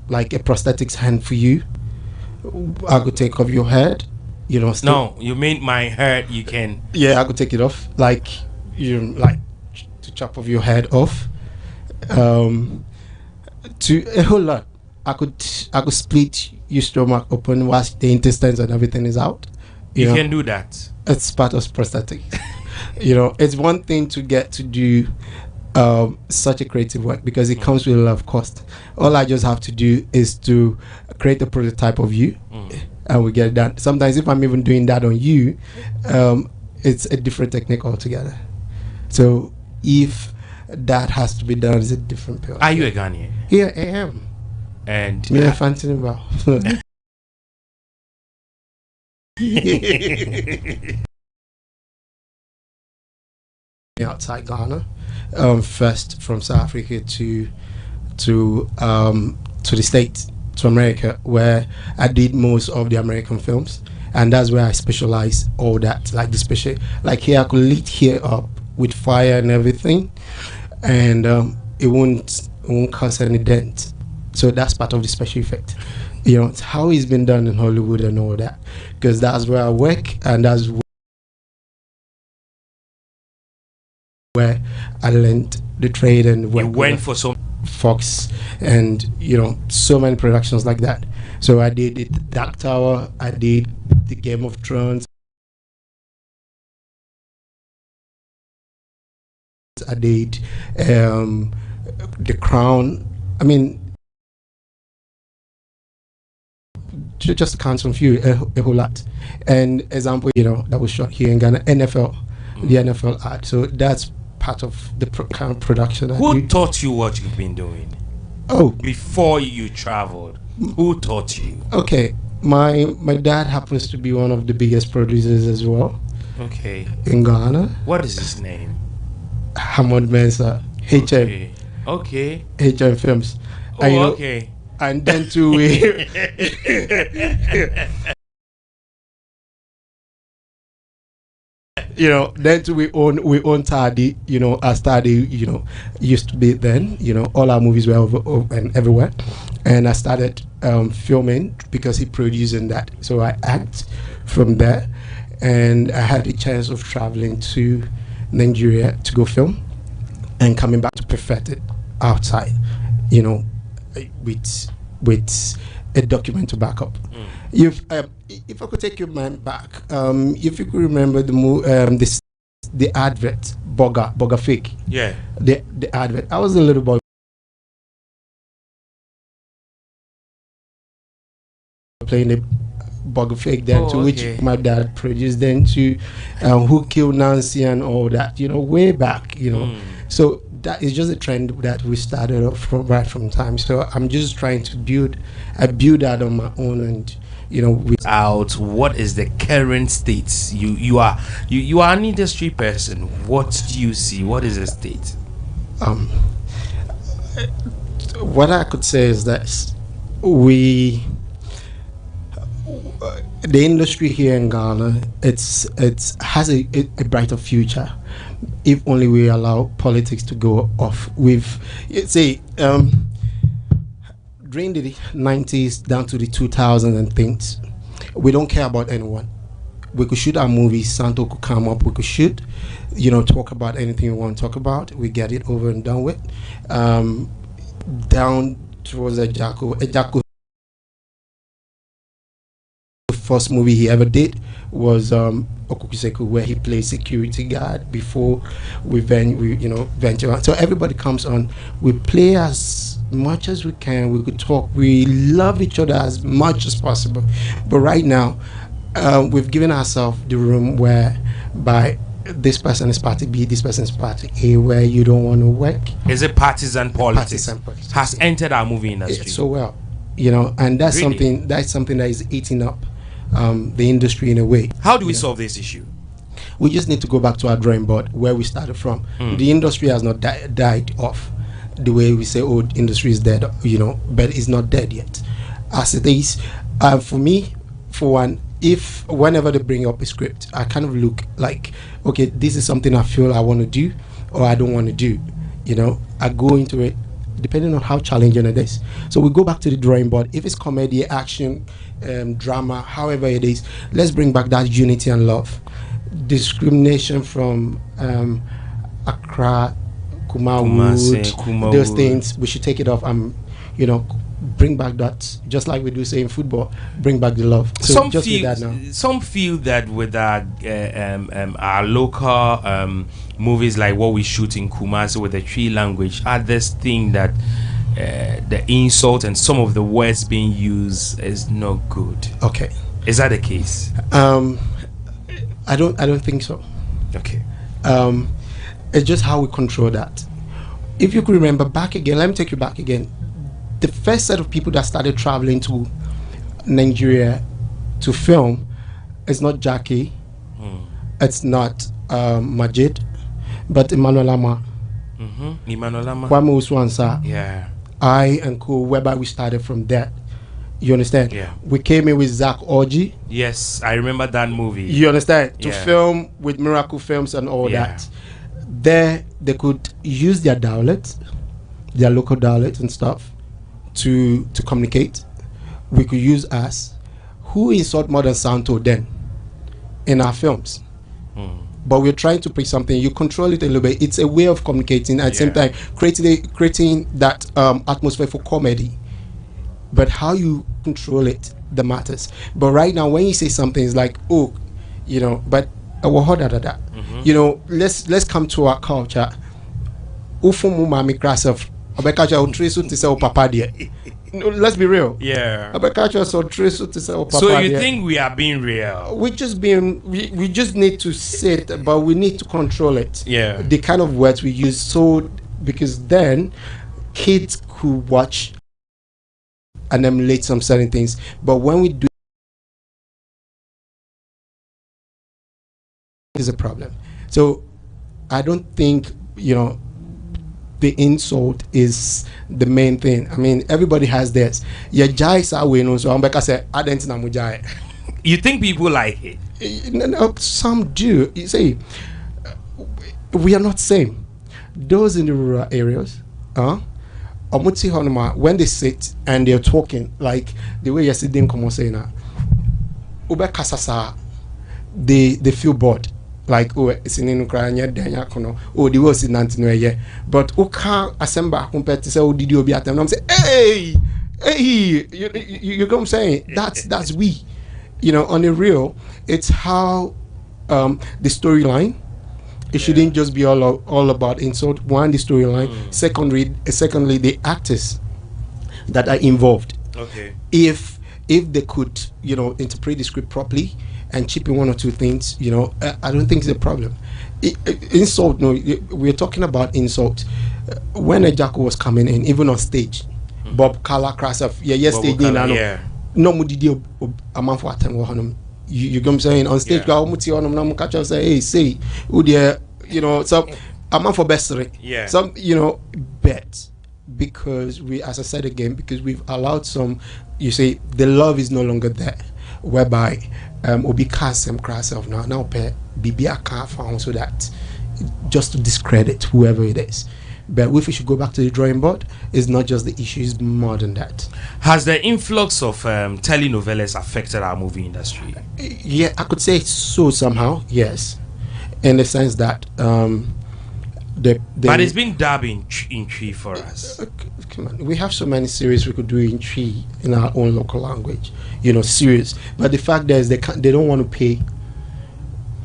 like a prosthetics hand for you. I could take off your head, you know. No, you mean my head? You can. Yeah, I could take it off, like to chop off your head off. To a whole lot. I could split your stomach open whilst the intestines and everything is out. You know? Can do that. It's part of prosthetics. You know, it's one thing to get to do such a creative work because it comes with a lot of cost. All I just have to do is to create a prototype of you and we get it done. Sometimes if I'm even doing that on you, it's a different technique altogether. So if that has to be done, it's a different pill. Are you a Ghanaian? Yeah, I am. And me and Fantin about outside Ghana, first from South Africa to the States, to America, where I did most of the American films, and that's where I specialize all that, like the special, like here I could lit here up with fire and everything, and it won't cause any dent. So that's part of the special effect. You know, it's how it's been done in Hollywood and all that, because that's where I work and that's where I learned the trade and went for some Fox and, you know, so many productions like that. So I did the Dark Tower, I did the Game of Thrones, I did The Crown. I mean, just to count some few, a whole lot. And example, you know, that was shot here in Ghana, NFL, the NFL ad. So that's part of the kind of production. Who taught you what you've been doing? Oh, before you traveled, who taught you? Okay, my dad happens to be one of the biggest producers as well. Okay. In Ghana. What is his name? Hamad Mensah, HM. Okay. HM Films. Oh, and, you know, okay. and then to we then to we own Tardy, as Tardy, used to be then, all our movies were over and everywhere. And I started filming because he producing that. So I act from there, and I had the chance of traveling to Nigeria to go film and coming back to perfect it outside, with a document to back up. If I could take your mind back, if you could remember the advert, Boga Fake. Yeah. The advert. I was a little boy playing the Boga Fake then, which my dad produced, then to Who Killed Nancy and all that, way back, So that is just a trend that we started off right from time. So I'm just trying to build that on my own, and out. What is the current state? You are an industry person. What do you see? What is the state? What I could say is that the industry here in Ghana, it has a brighter future if only we allow politics to go off. During the 90s down to the 2000s and things, we don't care about anyone. We could shoot our movies, Santo could come up, we could shoot, talk about anything we want to talk about, we get it over and done with. Down towards Ejako, the first movie he ever did was Okukuseku, where he played security guard before we venture on. So everybody comes on, we play as much as we can, we could talk, we love each other as much as possible. But right now, we've given ourselves the room where by this person is party B, this person is party A, where you don't want to work. Is it partisan politics? Has entered our movie industry. So well, and that's Really? something that is eating up the industry in a way. How do we solve this issue? We just need to go back to our drawing board where we started from. The industry has not died off the way we say, industry is dead, but it's not dead yet. As it is, for me, for one, if whenever they bring up a script, I kind of look like, okay, this is something I feel I want to do or I don't want to do. I go into it depending on how challenging it is. So we go back to the drawing board. If it's comedy, action, drama, however it is, let's bring back that unity and love. Discrimination from Accra, Kumasi, those things, we should take it off. Bring back that, just like we do say in football, bring back the love. So some feel that with our local movies like what we shoot in Kumasi with the Tree language, others think that the insult and some of the words being used is not good. Okay, is that the case? I don't think so. Okay. It's just how we control that. If you could remember back again, let me take you back again. The first set of people that started traveling to Nigeria to film is not Jackie, it's not Majid, but Emmanuel Lama. Emmanuel Lama. Kwame Uswansa. Yeah. I and Co. Whereby we started from that. You understand? Yeah. We came in with Zach Orji. Yes, I remember that movie. You understand? To Yeah. film with Miracle Films and all Yeah. that. There, they could use their dialect, their local dialect and stuff, to communicate. We could use us. Who insult more than Santo then in our films? But we're trying to preach something. You control it a little bit. It's a way of communicating at the same time, creating that atmosphere for comedy. But how you control it, that matters. But right now, when you say something, it's like, but let's come to our culture. Let's be real. Yeah. So you think we are being real? We just need to sit, but we need to control it. Yeah. The kind of words we use, so because then kids could watch and emulate some certain things. But when we do, is a problem. So I don't think the the insult is the main thing. I mean, everybody has theirs. Yeah, jai sa we no so I'm back. I say I didn't know jai. You think people like it? No, some do. You see, we are not same. Those in the rural areas, when they sit and they're talking, like the way yesterday come on saying that, they feel bored. Like, oh, it's in Ukraine, oh, the was in Antino, but who can't assemble compared to say, oh, did you be at them? I'm saying, hey, you come saying that's we, on the real, it's how the storyline. It shouldn't just be all about insult. One, the storyline. Secondly, the actors that are involved. Okay. If they could, interpret the script properly and chip in one or two things, I don't think it's a problem. Insult, no, we're talking about insult. When Ejako was coming in, even on stage, Bob Kala Krasov, stage no mudidi a man for atem. You get what I'm saying? On stage, say, hey, say, some a man for best, some, bet. Because as I said again, because we've allowed some, you say, the love is no longer there, whereby obi cast them crass of now pay BB can't found so that just to discredit whoever it is. But if we should go back to the drawing board, it's not just the issue, it's more than that. Has the influx of telenovelas affected our movie industry? Yeah, I could say so somehow, yes. In the sense that but it's been dubbed in Tree for us. Come on, we have so many series we could do in Tree in our own local language, series. But the fact is, they don't want to pay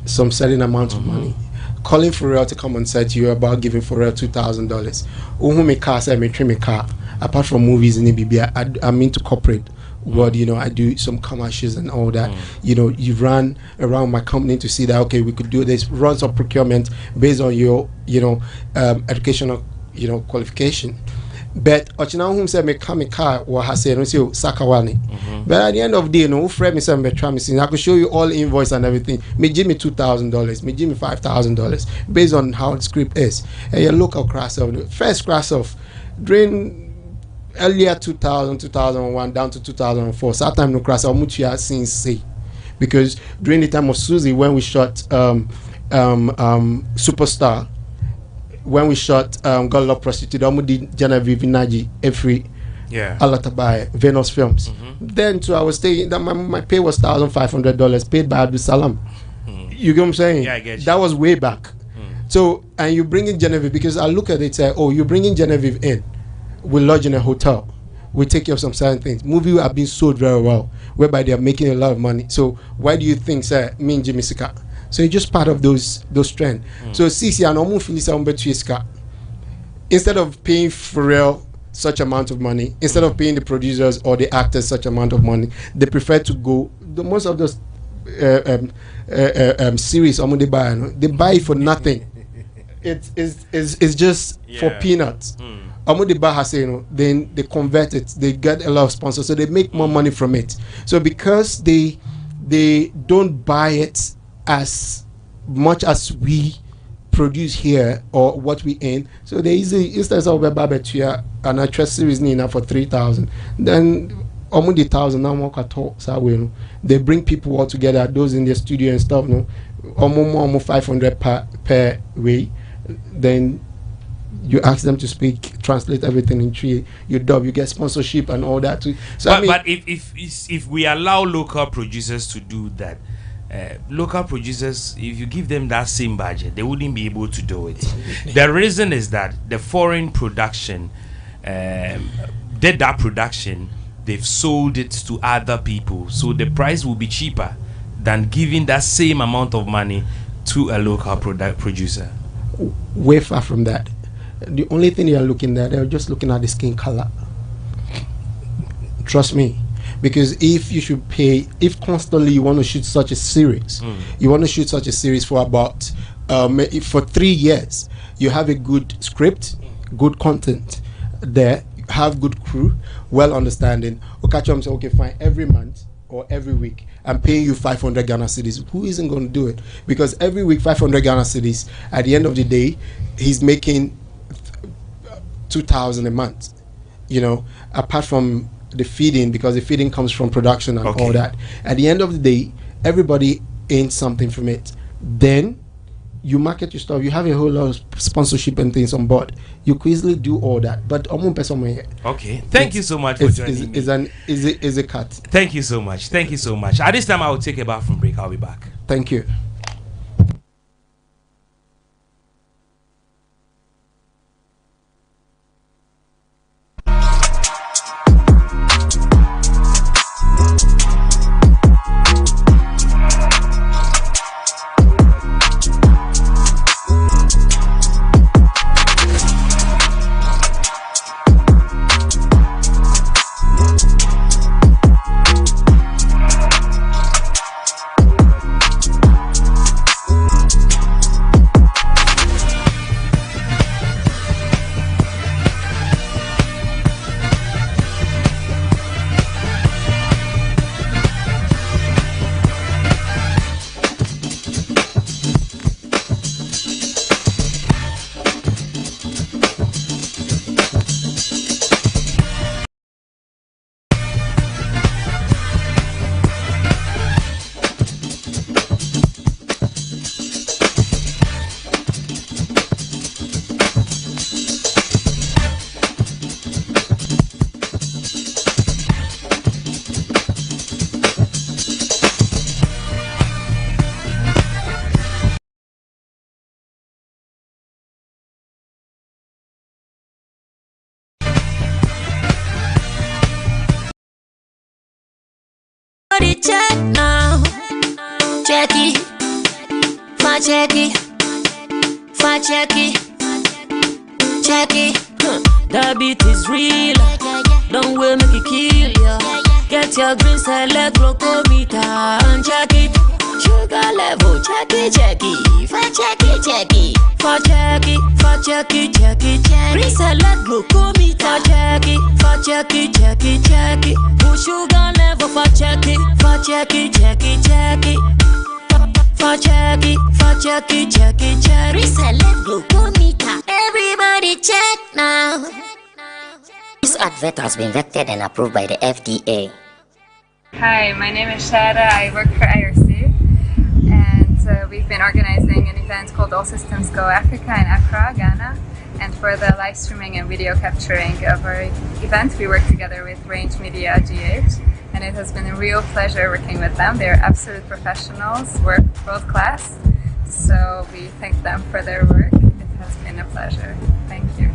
some certain amount of money. Calling Pharrell to come on set, you're about giving Pharrell $2,000. Who me car say me trim me car. Apart from movies in ABB, I'm into corporate world. I do some commercials and all that. You run around my company to see that okay, we could do this. Run some procurement based on your educational qualification. But whom said me come car or has said Sakawani. But at the end of the day, no friend me say me try me I could show you all invoice and everything. Me give me $2,000, me give me $5,000 based on how the script is. And your local crash off, the first crash off during earlier 2000, 2001 down to 2004. So that time no crash off much you have seen say. Because during the time of Susie when we shot Superstar, when we shot Girl Love Prostitute, I did Genevieve Naji every a lot by Venus Films. Then I was saying that my pay was $1,500 paid by Abdul Salam. You get what I'm saying? Yeah, I get you. That was way back. So and you bring in Genevieve because I look at it say, oh, you bring in Genevieve in, we lodge in a hotel, we take care of some certain things. Movie have been sold very well, whereby they are making a lot of money. So why do you think, sir, me and Jimmy Sika? So it's just part of those trends. So CC and Omu Philisa Umbetuiska, instead of paying Pharrell such amount of money, instead of paying the producers or the actors such amount of money, they prefer to go. Most of those series they buy it for nothing. It's just for peanuts. Then they convert it, they get a lot of sponsors, so they make more money from it. So because they don't buy it as much as we produce here or what we earn, so they easily instead of a barbetua an actress series for 3,000, then almost 1,000 now more so they bring people all together, those in the studio and stuff, almost 500 per way. Then you ask them to speak, translate everything in Tree, you dub, you get sponsorship and all that too. So but if we allow local producers to do that, local producers, if you give them that same budget, they wouldn't be able to do it. The reason is that the foreign production did that production, they've sold it to other people, so the price will be cheaper than giving that same amount of money to a local producer. Way far from that. The only thing they are looking at, they're just looking at the skin color. Trust me. Because if constantly you want to shoot such a series, for about for 3 years, you have a good script, good content there, have good crew, well understanding. Okay, fine, every month or every week I'm paying you 500 Ghana cedis. Who isn't going to do it? Because every week 500 Ghana cedis, at the end of the day, he's making 2,000 a month. You know, apart from the feeding, because the feeding comes from production and all that. At the end of the day, everybody earns something from it. Then you market your stuff. You have a whole lot of sponsorship and things on board. You could easily do all that. But okay, thank you so much for joining me. Is a cut. Thank you so much. Thank you so much. At this time, I will take a bathroom break. I'll be back. Thank you. Check now, check it, fa check it, fa check it, check it. The beat is real, don't will make it kill ya. Get your green select glucometer and check it. Sugar level, check it, fa check it, fa check it, fa check it, green select glucometer, check it, fa check it. Push sugar level, fa check it, fa check it, fa check it, green select glucometer. Everybody check now. This advert has been vetted and approved by the FDA. Hi, my name is Shara. I work for IRC, and we've been organizing an event called All Systems Go Africa in Accra, Ghana. And for the live streaming and video capturing of our event, we work together with Range Media GH, and it has been a real pleasure working with them. They're absolute professionals, work world class, so we thank them for their work. It has been a pleasure. Thank you.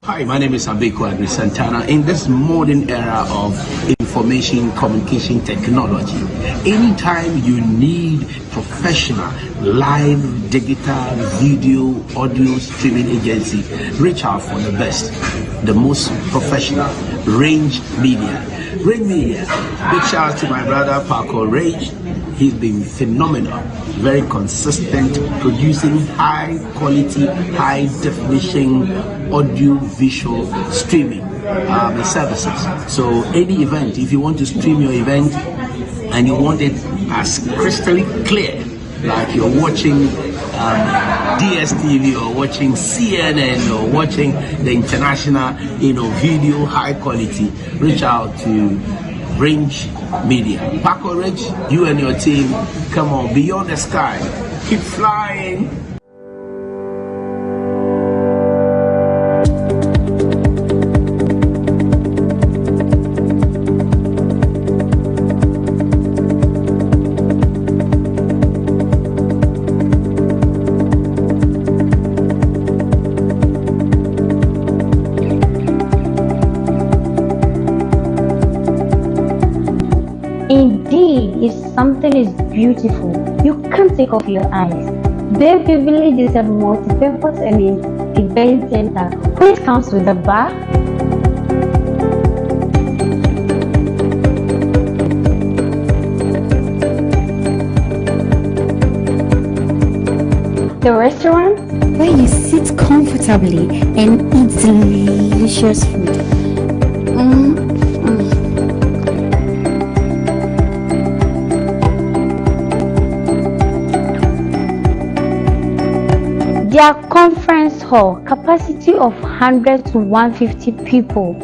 Hi, my name is Abeku Agri Santana. In this modern era of information communication technology, anytime you need professional live digital video audio streaming agency, reach out for the best, the most professional, Range Media. Range Media, big shout out to my brother Paco Range. He's been phenomenal, very consistent, producing high quality, high definition audio visual streaming services. So any event, if you want to stream your event and you want it as crystal clear, like you're watching DSTV or watching CNN or watching the international, video high quality, reach out to Range Media. Paco Rich, you and your team, come on, beyond the sky, keep flying. Indeed, if something is beautiful, you can't take off your eyes. Baby Village is a multi-purpose and event center which comes with a bar, the restaurant where you sit comfortably and eat delicious food. The Their conference hall, capacity of 100 to 150 people.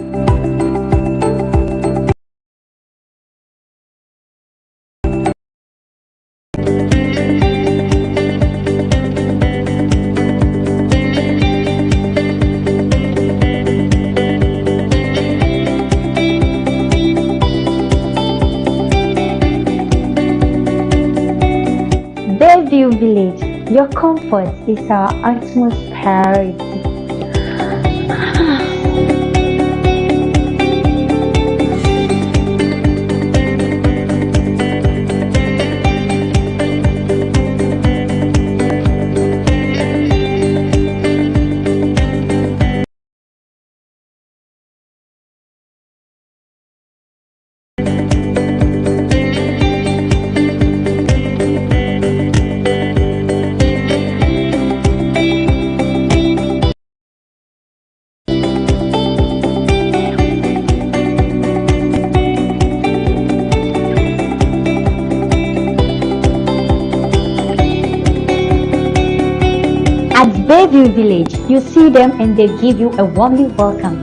Bayview Village, your comfort is our utmost priority. Bayview Village, you see them and they give you a warmly welcome.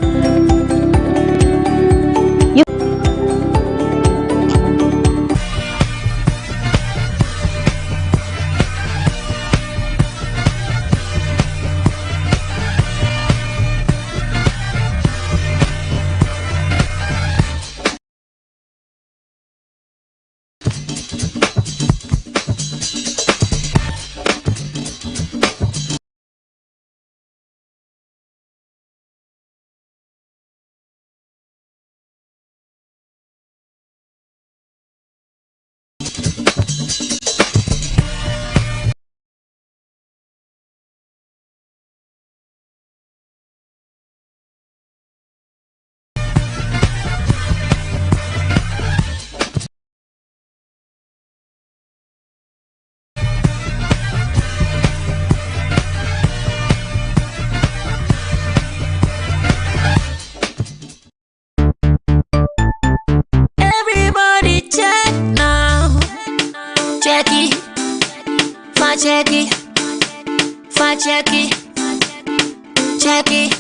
Check it.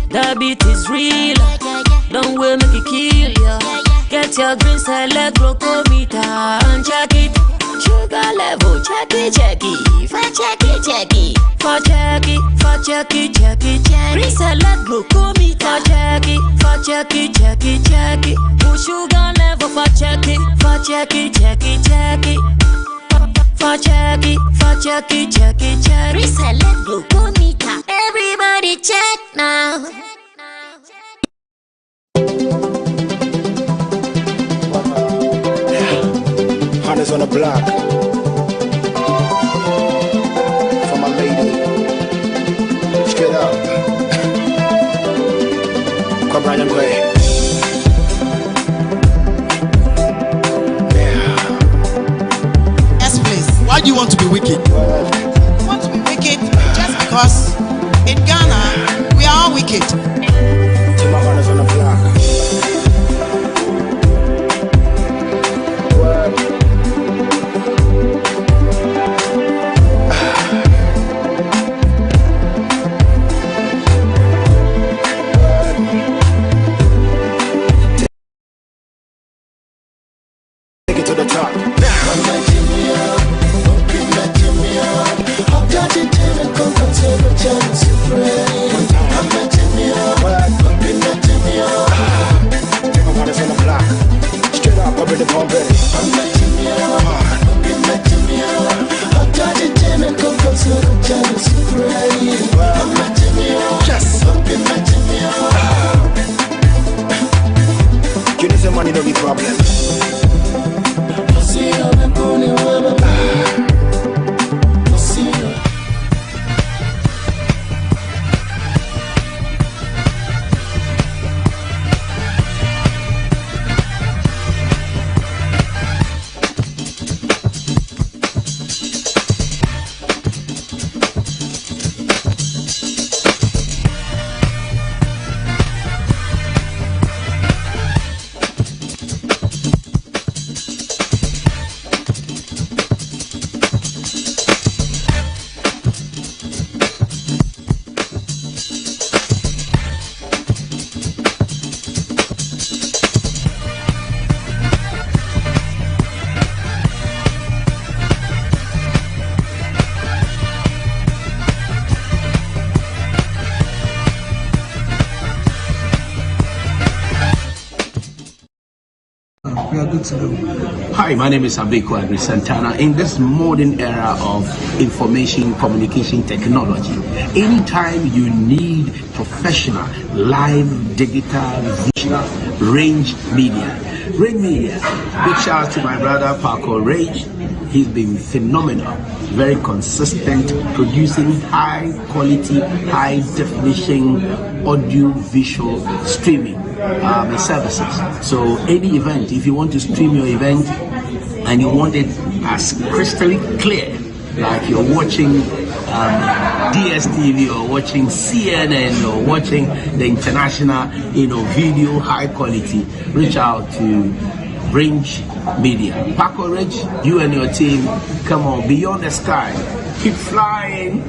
The beat is real. Don't wait, make it kill ya. Get your green select glucometer and check it. Sugar level, check it. For check it. Green select glucometer. For check it. Put sugar level for check it. For check it. Reselect glucometer. Everybody check now. Hunters on the block. For my lady. Straight up. Come Brian Gray. Why do you want to be wicked? You want to be wicked just because in Ghana we are all wicked. To my runners on the block. Take it to the top. You need some money, no be problem. We are good to go. Hi, my name is Abeku Agri Santana. In this modern era of information communication technology, anytime you need professional, live, digital, visual, Range Media. Range Media. Big shout out to my brother Paco Range. He's been phenomenal, very consistent, producing high quality, high definition audio visual streaming services. So any event, if you want to stream your event and you want it as crystal clear, like you're watching DSTV or watching CNN or watching the international, video high quality, reach out to Range Media. Paco Range, you and your team, come on, beyond the sky, keep flying.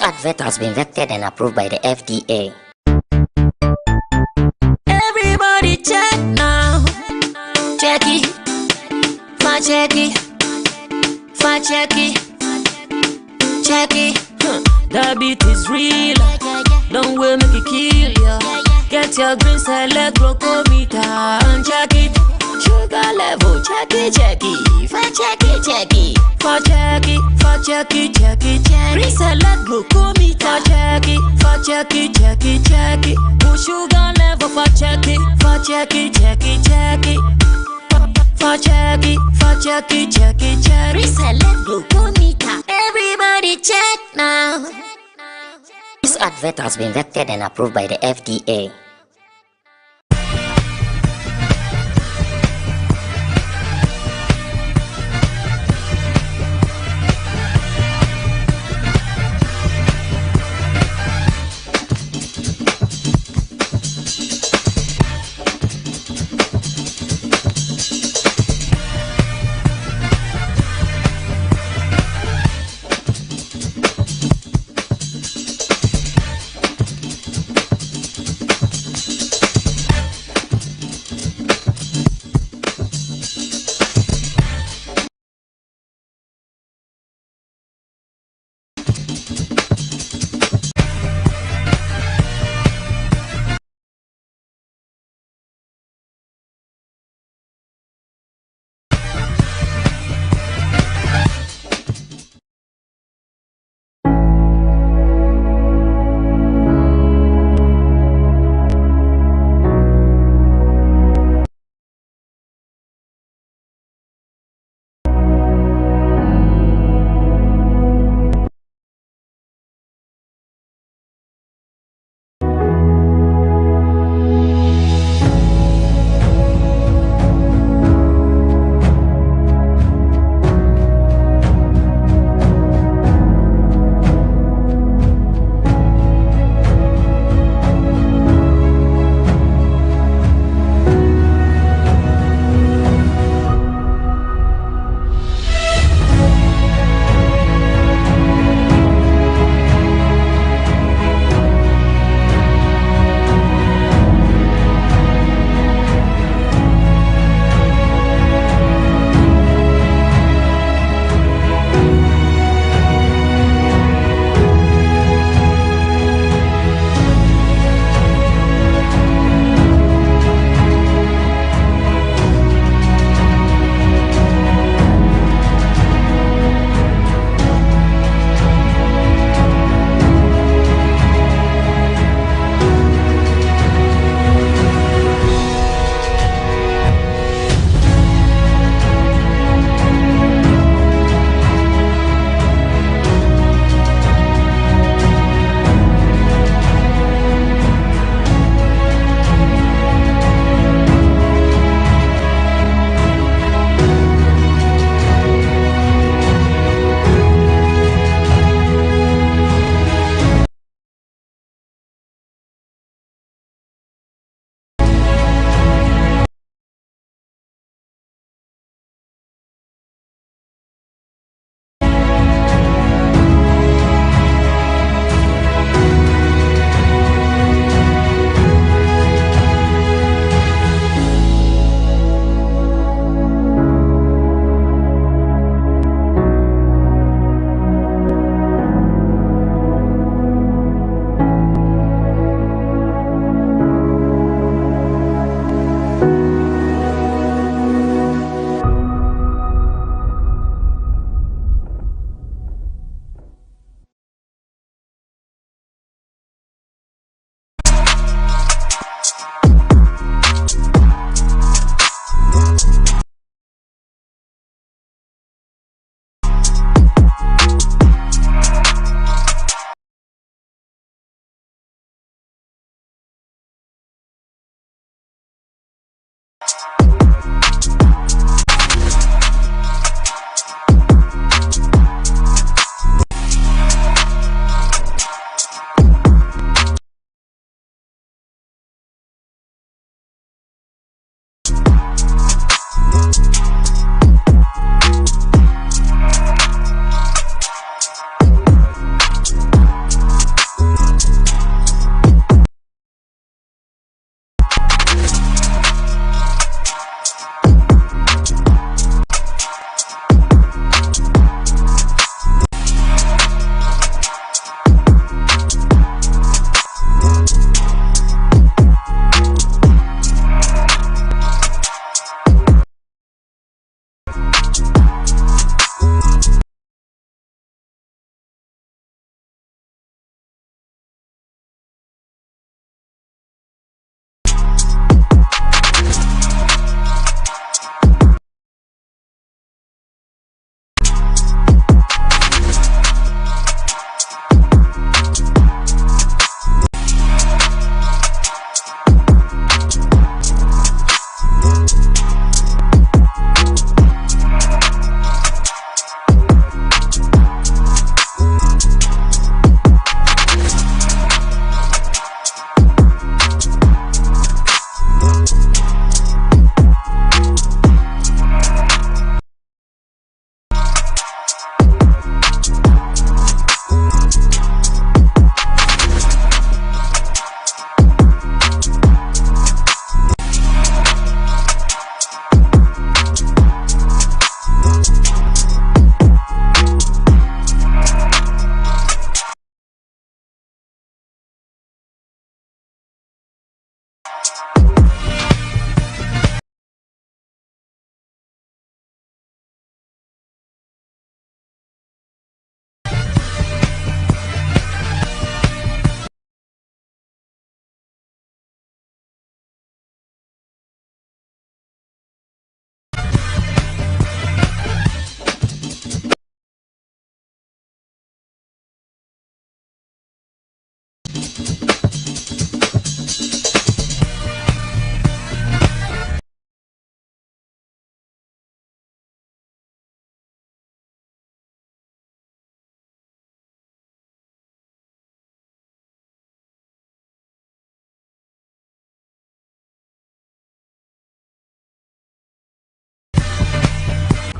Advert has been vetted and approved by the FDA. Everybody check now. Check it. Fa check it. Fa check it. Check it. The beat is real. Don't wait, make it kill ya. Get your green select glucometer and check it. Sugar level, check it, check it. Fa check it, check it. Fa check it, fa check it, check it, check it. Green select glucometer. Fa check it, fa check it, check it, check it. Put sugar level, fa check it, fa check it, check it, check it. Fa check it, fa check it, check it, check it. Green select glucometer. Everybody check now. This advert has been vetted and approved by the FDA.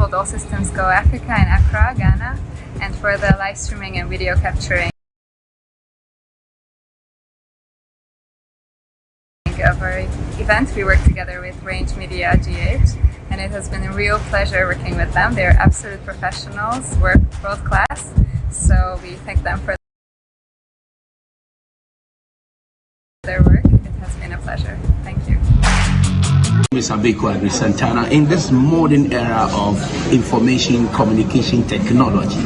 Called All Systems Go Africa in Accra, Ghana, and for the live streaming and video capturing of our event, we work together with Range Media GH, and it has been a real pleasure working with them. They're absolute professionals, work world class, so we thank them for their work. It has been a pleasure. Thank you. Ms. Abeku Agri Santana, in this modern era of information communication technology,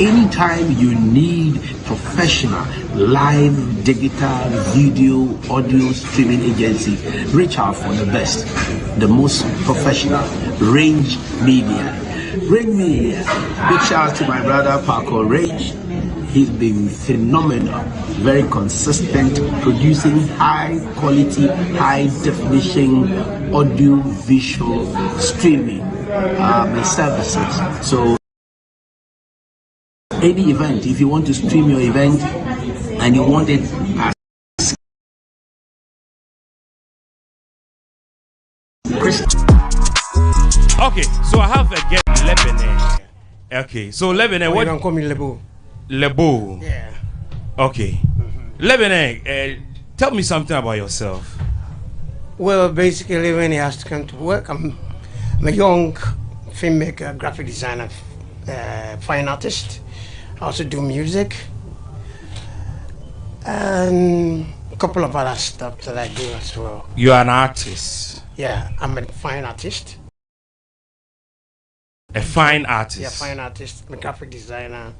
anytime you need professional live digital video audio streaming agency, reach out for the best, the most professional, Range Media. Range Media, big shout out to my brother Paco Range. He's been phenomenal, very consistent, producing high quality, high definition audio visual streaming services. So any event, if you want to stream your event and you want it as okay, so I have a guest, Lebanon. Okay, so Lebanon, what? You don't call me Lebo. Lebo. Yeah. Okay. Lebanon, tell me something about yourself. Well, basically, when he has to come to work, I'm a young filmmaker, graphic designer, fine artist. I also do music and a couple of other stuff that I do as well. You are an artist. Yeah, I'm a fine artist. A fine artist. Yeah, fine artist. I'm a graphic designer.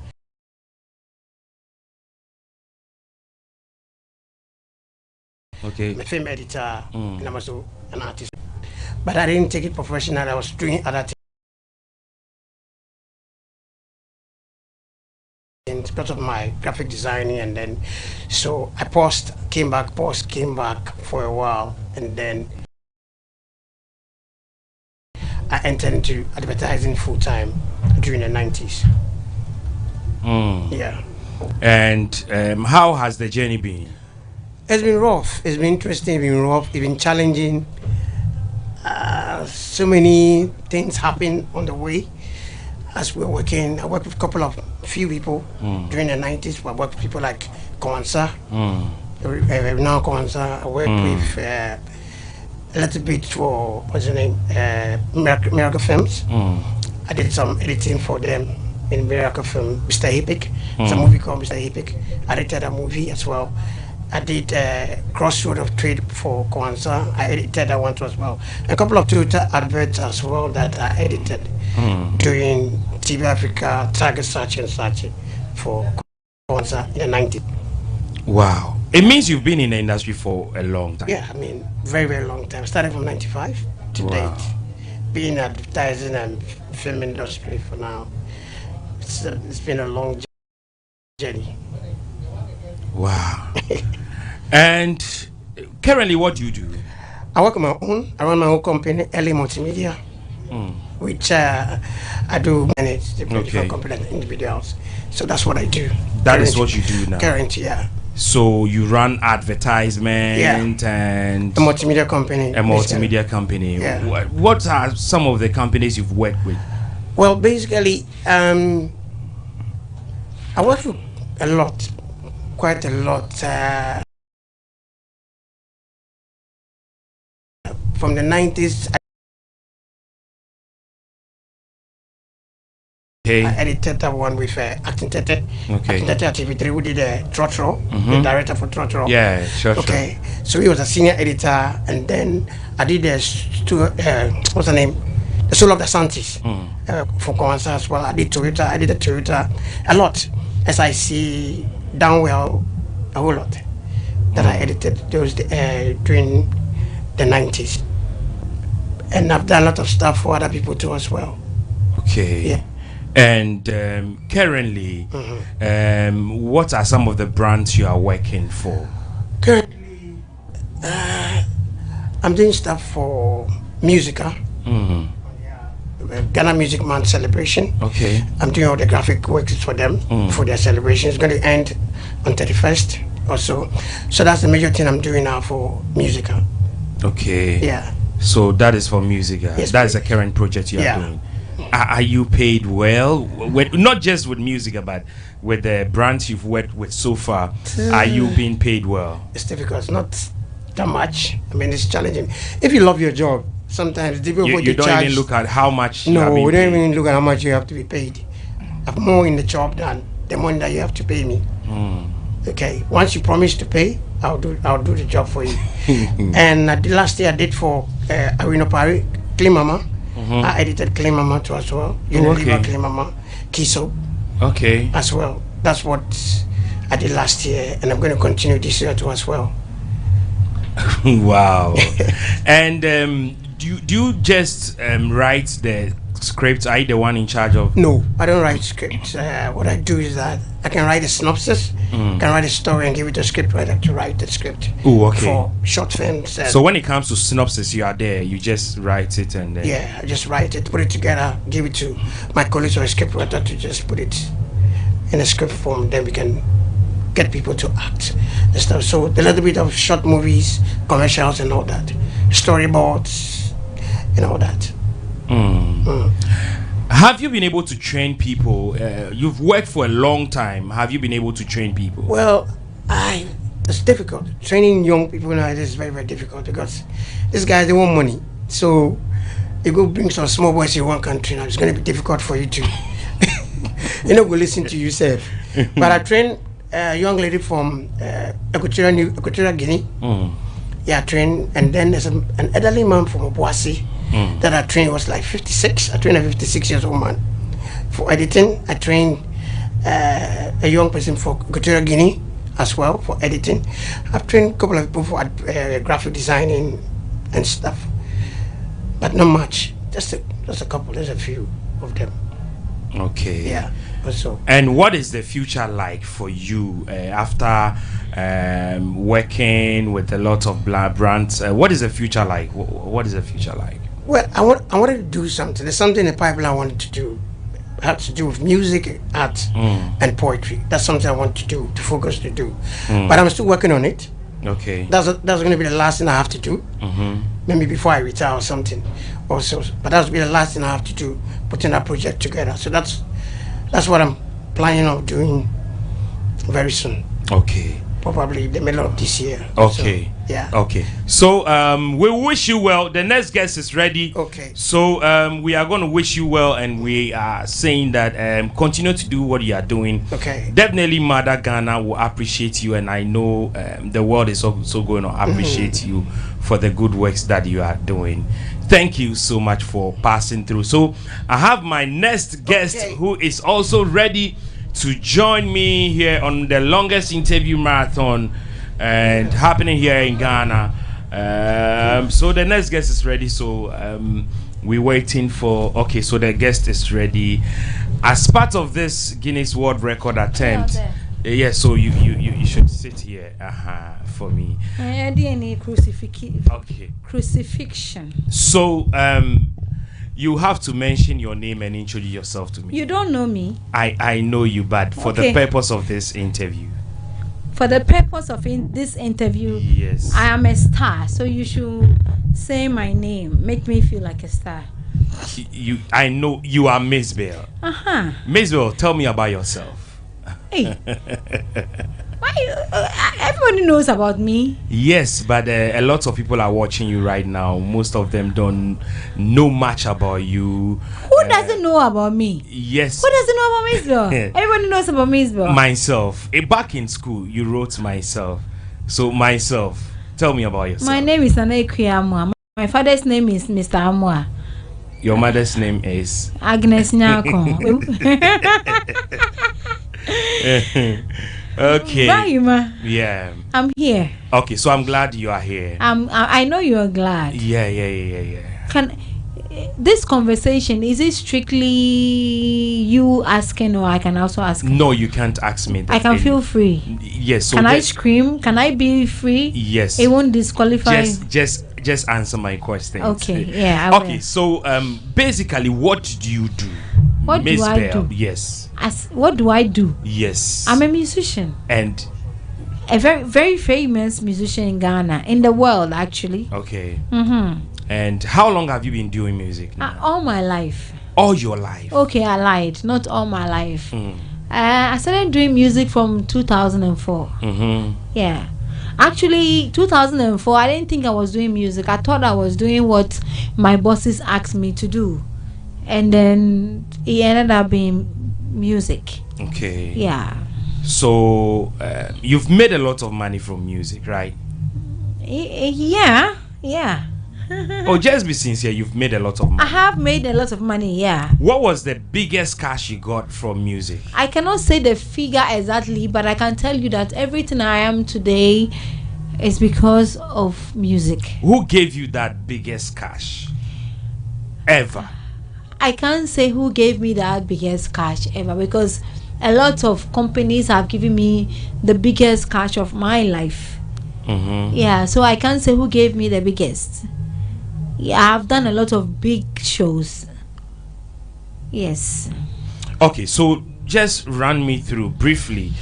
Okay. I'm a film editor, and I'm also an artist. But I didn't take it professional. I was doing other things because of my graphic designing, and then so I paused, came back for a while, and then I entered into advertising full time during the 90s. Yeah. And how has the journey been? It's been rough. It's been interesting. It's been rough. It's been challenging. So many things happen on the way as we're working. I worked with a few people during the 90s. I worked with people like Kwanzaa, now Kwanzaa. I worked with a little bit for, what's the name, Miracle Films. I did some editing for them in Miracle Film, Mr. Epic. It's a movie called Mr. Epic. I edited a movie as well. I did Crossroad of Trade for Kwanzaa. I edited that one too as well. A couple of Twitter adverts as well that I edited during TV Africa, Target Search and Search for Kwanzaa in the 90s. Wow. It means you've been in the industry for a long time. Yeah, I mean, very, very long time. Started from 95 to date. Being advertising and film industry for now. It's been a long journey. Wow. And currently, what do you do? I work on my own. I run my own company, LA Multimedia, which I do manage the different companies and individuals. So that's what I do. That is what you do now. Currently, yeah. So you run advertisement and a multimedia company. A multimedia company. Yeah. What are some of the companies you've worked with? Well, basically, I work with a lot, quite a lot. From the 90s. I edited that one with Acting Tete. Okay. Acting Tete at TV3, who did Trotro, the director for Trotro. Yeah, sure. Okay, so he was a senior editor, and then I did what's the name? The Soul of the Santis for Kwanzaa as well. I did Toyota. I did the Toyota a lot. SIC, Downwell, a whole lot that I edited those during the 90s. And I've done a lot of stuff for other people too as well. Okay. Yeah. And currently, what are some of the brands you are working for? Currently, I'm doing stuff for Musica. Ghana Music Month celebration. Okay. I'm doing all the graphic works for them for their celebration. It's going to end on 31st or so. So that's the major thing I'm doing now for Musica. Okay. Yeah. So that is for Musica. Yes, that is a current project you are doing. Are you paid well? Not just with Musica, but with the brands you've worked with so far. Are you being paid well? It's difficult. It's not that much. I mean, it's challenging. If you love your job, sometimes people you don't even look at how much. No, we don't even look at how much you have to be paid. I'm more in the job than the money that you have to pay me. Okay, once you promise to pay, I'll do the job for you. And the last year I did for Arino Pari, Clean Mama. I edited Clean Mama too as well. Unilever Clean Mama, Kiso. Okay. As well. That's what I did last year, and I'm going to continue this year too as well. Wow. And do you just write the script? Are you the one in charge of? No, I don't write scripts. What I do is that I can write a synopsis, can write a story and give it to a script writer to write the script. Oh, okay. For short films. So when it comes to synopsis, you are there. You just write it and then. Yeah, I just write it, put it together, give it to my colleagues or a script writer to just put it in a script form. Then we can get people to act and stuff. So a little bit of short movies, commercials and all that, storyboards and all that. Have you been able to train people? You've worked for a long time. Have you been able to train people? Well, it's difficult. Training young people nowadays is very, very difficult because these guys, they want money. So you go bring some small boys in one country now, it's going to be difficult for you to, go listen to yourself. But I trained a young lady from Equatorial Guinea. Yeah, I trained, and then there's an elderly man from Obuasi that I trained. Was like 56. I trained a 56 years old man for editing. I trained a young person for Equatorial Guinea as well for editing. I've trained a couple of people for graphic designing and stuff, but not much. Just a couple. There's a few of them. Okay. Yeah. Also. And what is the future like for you after working with a lot of brands? What is the future like? What is the future like? Well, I wanted to do something. There's something in the pipeline I wanted to do. It had to do with music, art, and poetry. That's something I want to do, to focus to do. But I'm still working on it. Okay. That's going to be the last thing I have to do. Maybe before I retire or something. Also, but that's be the last thing I have to do, putting that project together. So that's what I'm planning on doing very soon. Okay. Probably the middle of this year. Okay. So, yeah. Okay. So we wish you well. The next guest is ready. Okay. So we are going to wish you well, and we are saying that continue to do what you are doing. Okay. Definitely, Mother Ghana will appreciate you, and I know the world is also going to appreciate you for the good works that you are doing. Thank you so much for passing through. So I have my next guest who is also ready to join me here on the longest interview marathon and happening here in Ghana. So the next guest is ready. So we're waiting for. Okay, so the guest is ready. As part of this Guinness World Record attempt. Yeah, so you should sit here for me. Crucifixion. So you have to mention your name and introduce yourself to me. You don't know me. I know you, but for the purpose of this interview. For the purpose of this interview, yes, I am a star, so you should say my name. Make me feel like a star. I know you are Miss Bell. Miss Bell, tell me about yourself. Hey, why Everybody knows about me. Yes, but a lot of people are watching you right now. Most of them don't know much about you. Who doesn't know about me? Yes. Who doesn't know about Misbel? Everybody knows about Misbel. Myself. Back in school, you wrote myself. So myself. Tell me about yourself. My name is Anekwi Amwa. My father's name is Mr. Amwa. Your mother's name is Agnes Nyako. Okay. Rahima. Yeah. I'm here. Okay, so I'm glad you are here. I know you are glad. Yeah. Can this conversation, is it strictly you asking, or I can also ask? No, you can't ask me that. I can feel free. Yes. So can I scream? Can I be free? Yes. It won't disqualify. Just answer my question. Okay. Yeah. Okay. So basically, what do you do? What Miss do I Bell? do? Yes. What do I do? Yes. I'm a musician. And a very, very famous musician in Ghana, in the world, actually. Okay. And how long have you been doing music now? All my life. All your life? Okay, I lied. Not all my life. I started doing music from 2004. Yeah. Actually, 2004, I didn't think I was doing music. I thought I was doing what my bosses asked me to do. And then it ended up being music. Okay. Yeah. So, you've made a lot of money from music, right? Yeah. Oh, just be sincere, you've made a lot of money. I have made a lot of money, yeah. What was the biggest cash you got from music? I cannot say the figure exactly, but I can tell you that everything I am today is because of music. Who gave you that biggest cash ever? I can't say who gave me that biggest cash ever, because a lot of companies have given me the biggest cash of my life. Yeah, so I can't say who gave me the biggest. Yeah, I've done a lot of big shows. Yes. Okay, so just run me through briefly.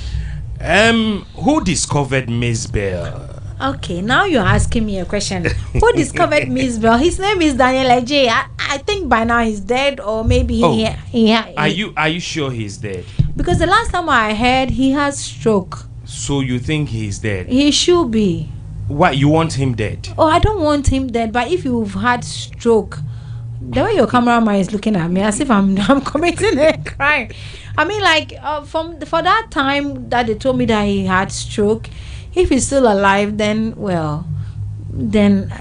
Who discovered Miss Bell? Okay, now you're asking me a question. Who discovered Miss Bell? His name is Daniel Ajay. I think by now he's dead, or maybe Are you sure he's dead? Because the last time I heard, he has stroke. So you think he's dead? He should be. Why you want him dead? Oh, I don't want him dead. But if you've had stroke, the way your cameraman is looking at me as if I'm committing a crime. I mean, like for that time that they told me that he had stroke, if he's still alive, then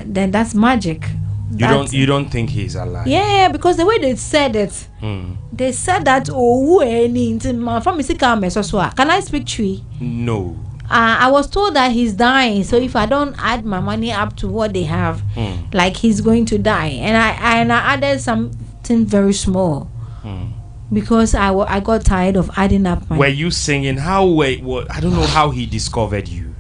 that's magic. You don't think he's alive? Yeah, because the way they said it, they said that can I speak Twi? No. I was told that he's dying, so if I don't add my money up to what they have, like he's going to die, and I added something very small because I got tired of adding up. Were you singing? I don't know how he discovered you.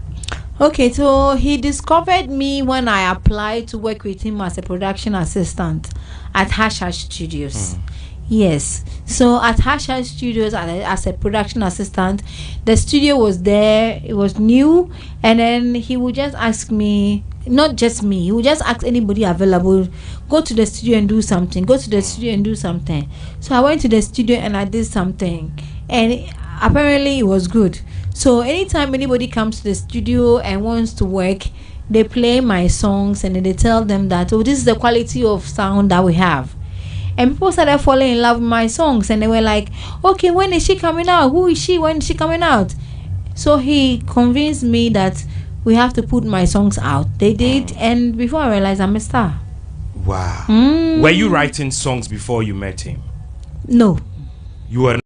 Okay, so he discovered me when I applied to work with him as a production assistant at Hash Hash Studios. Yes, so at Hash Hash Studios as a production assistant, the studio was there, it was new, and then he would just ask me, not just me, he would just ask anybody available, go to the studio and do something, So I went to the studio and I did something, and apparently it was good. So anytime anybody comes to the studio and wants to work, they play my songs and then they tell them that, oh, this is the quality of sound that we have. And people started falling in love with my songs, and they were like, okay, when is she coming out? Who is she? When is she coming out? So he convinced me that we have to put my songs out. They did, and before I realized, I'm a star. Wow. Were you writing songs before you met him? No. You were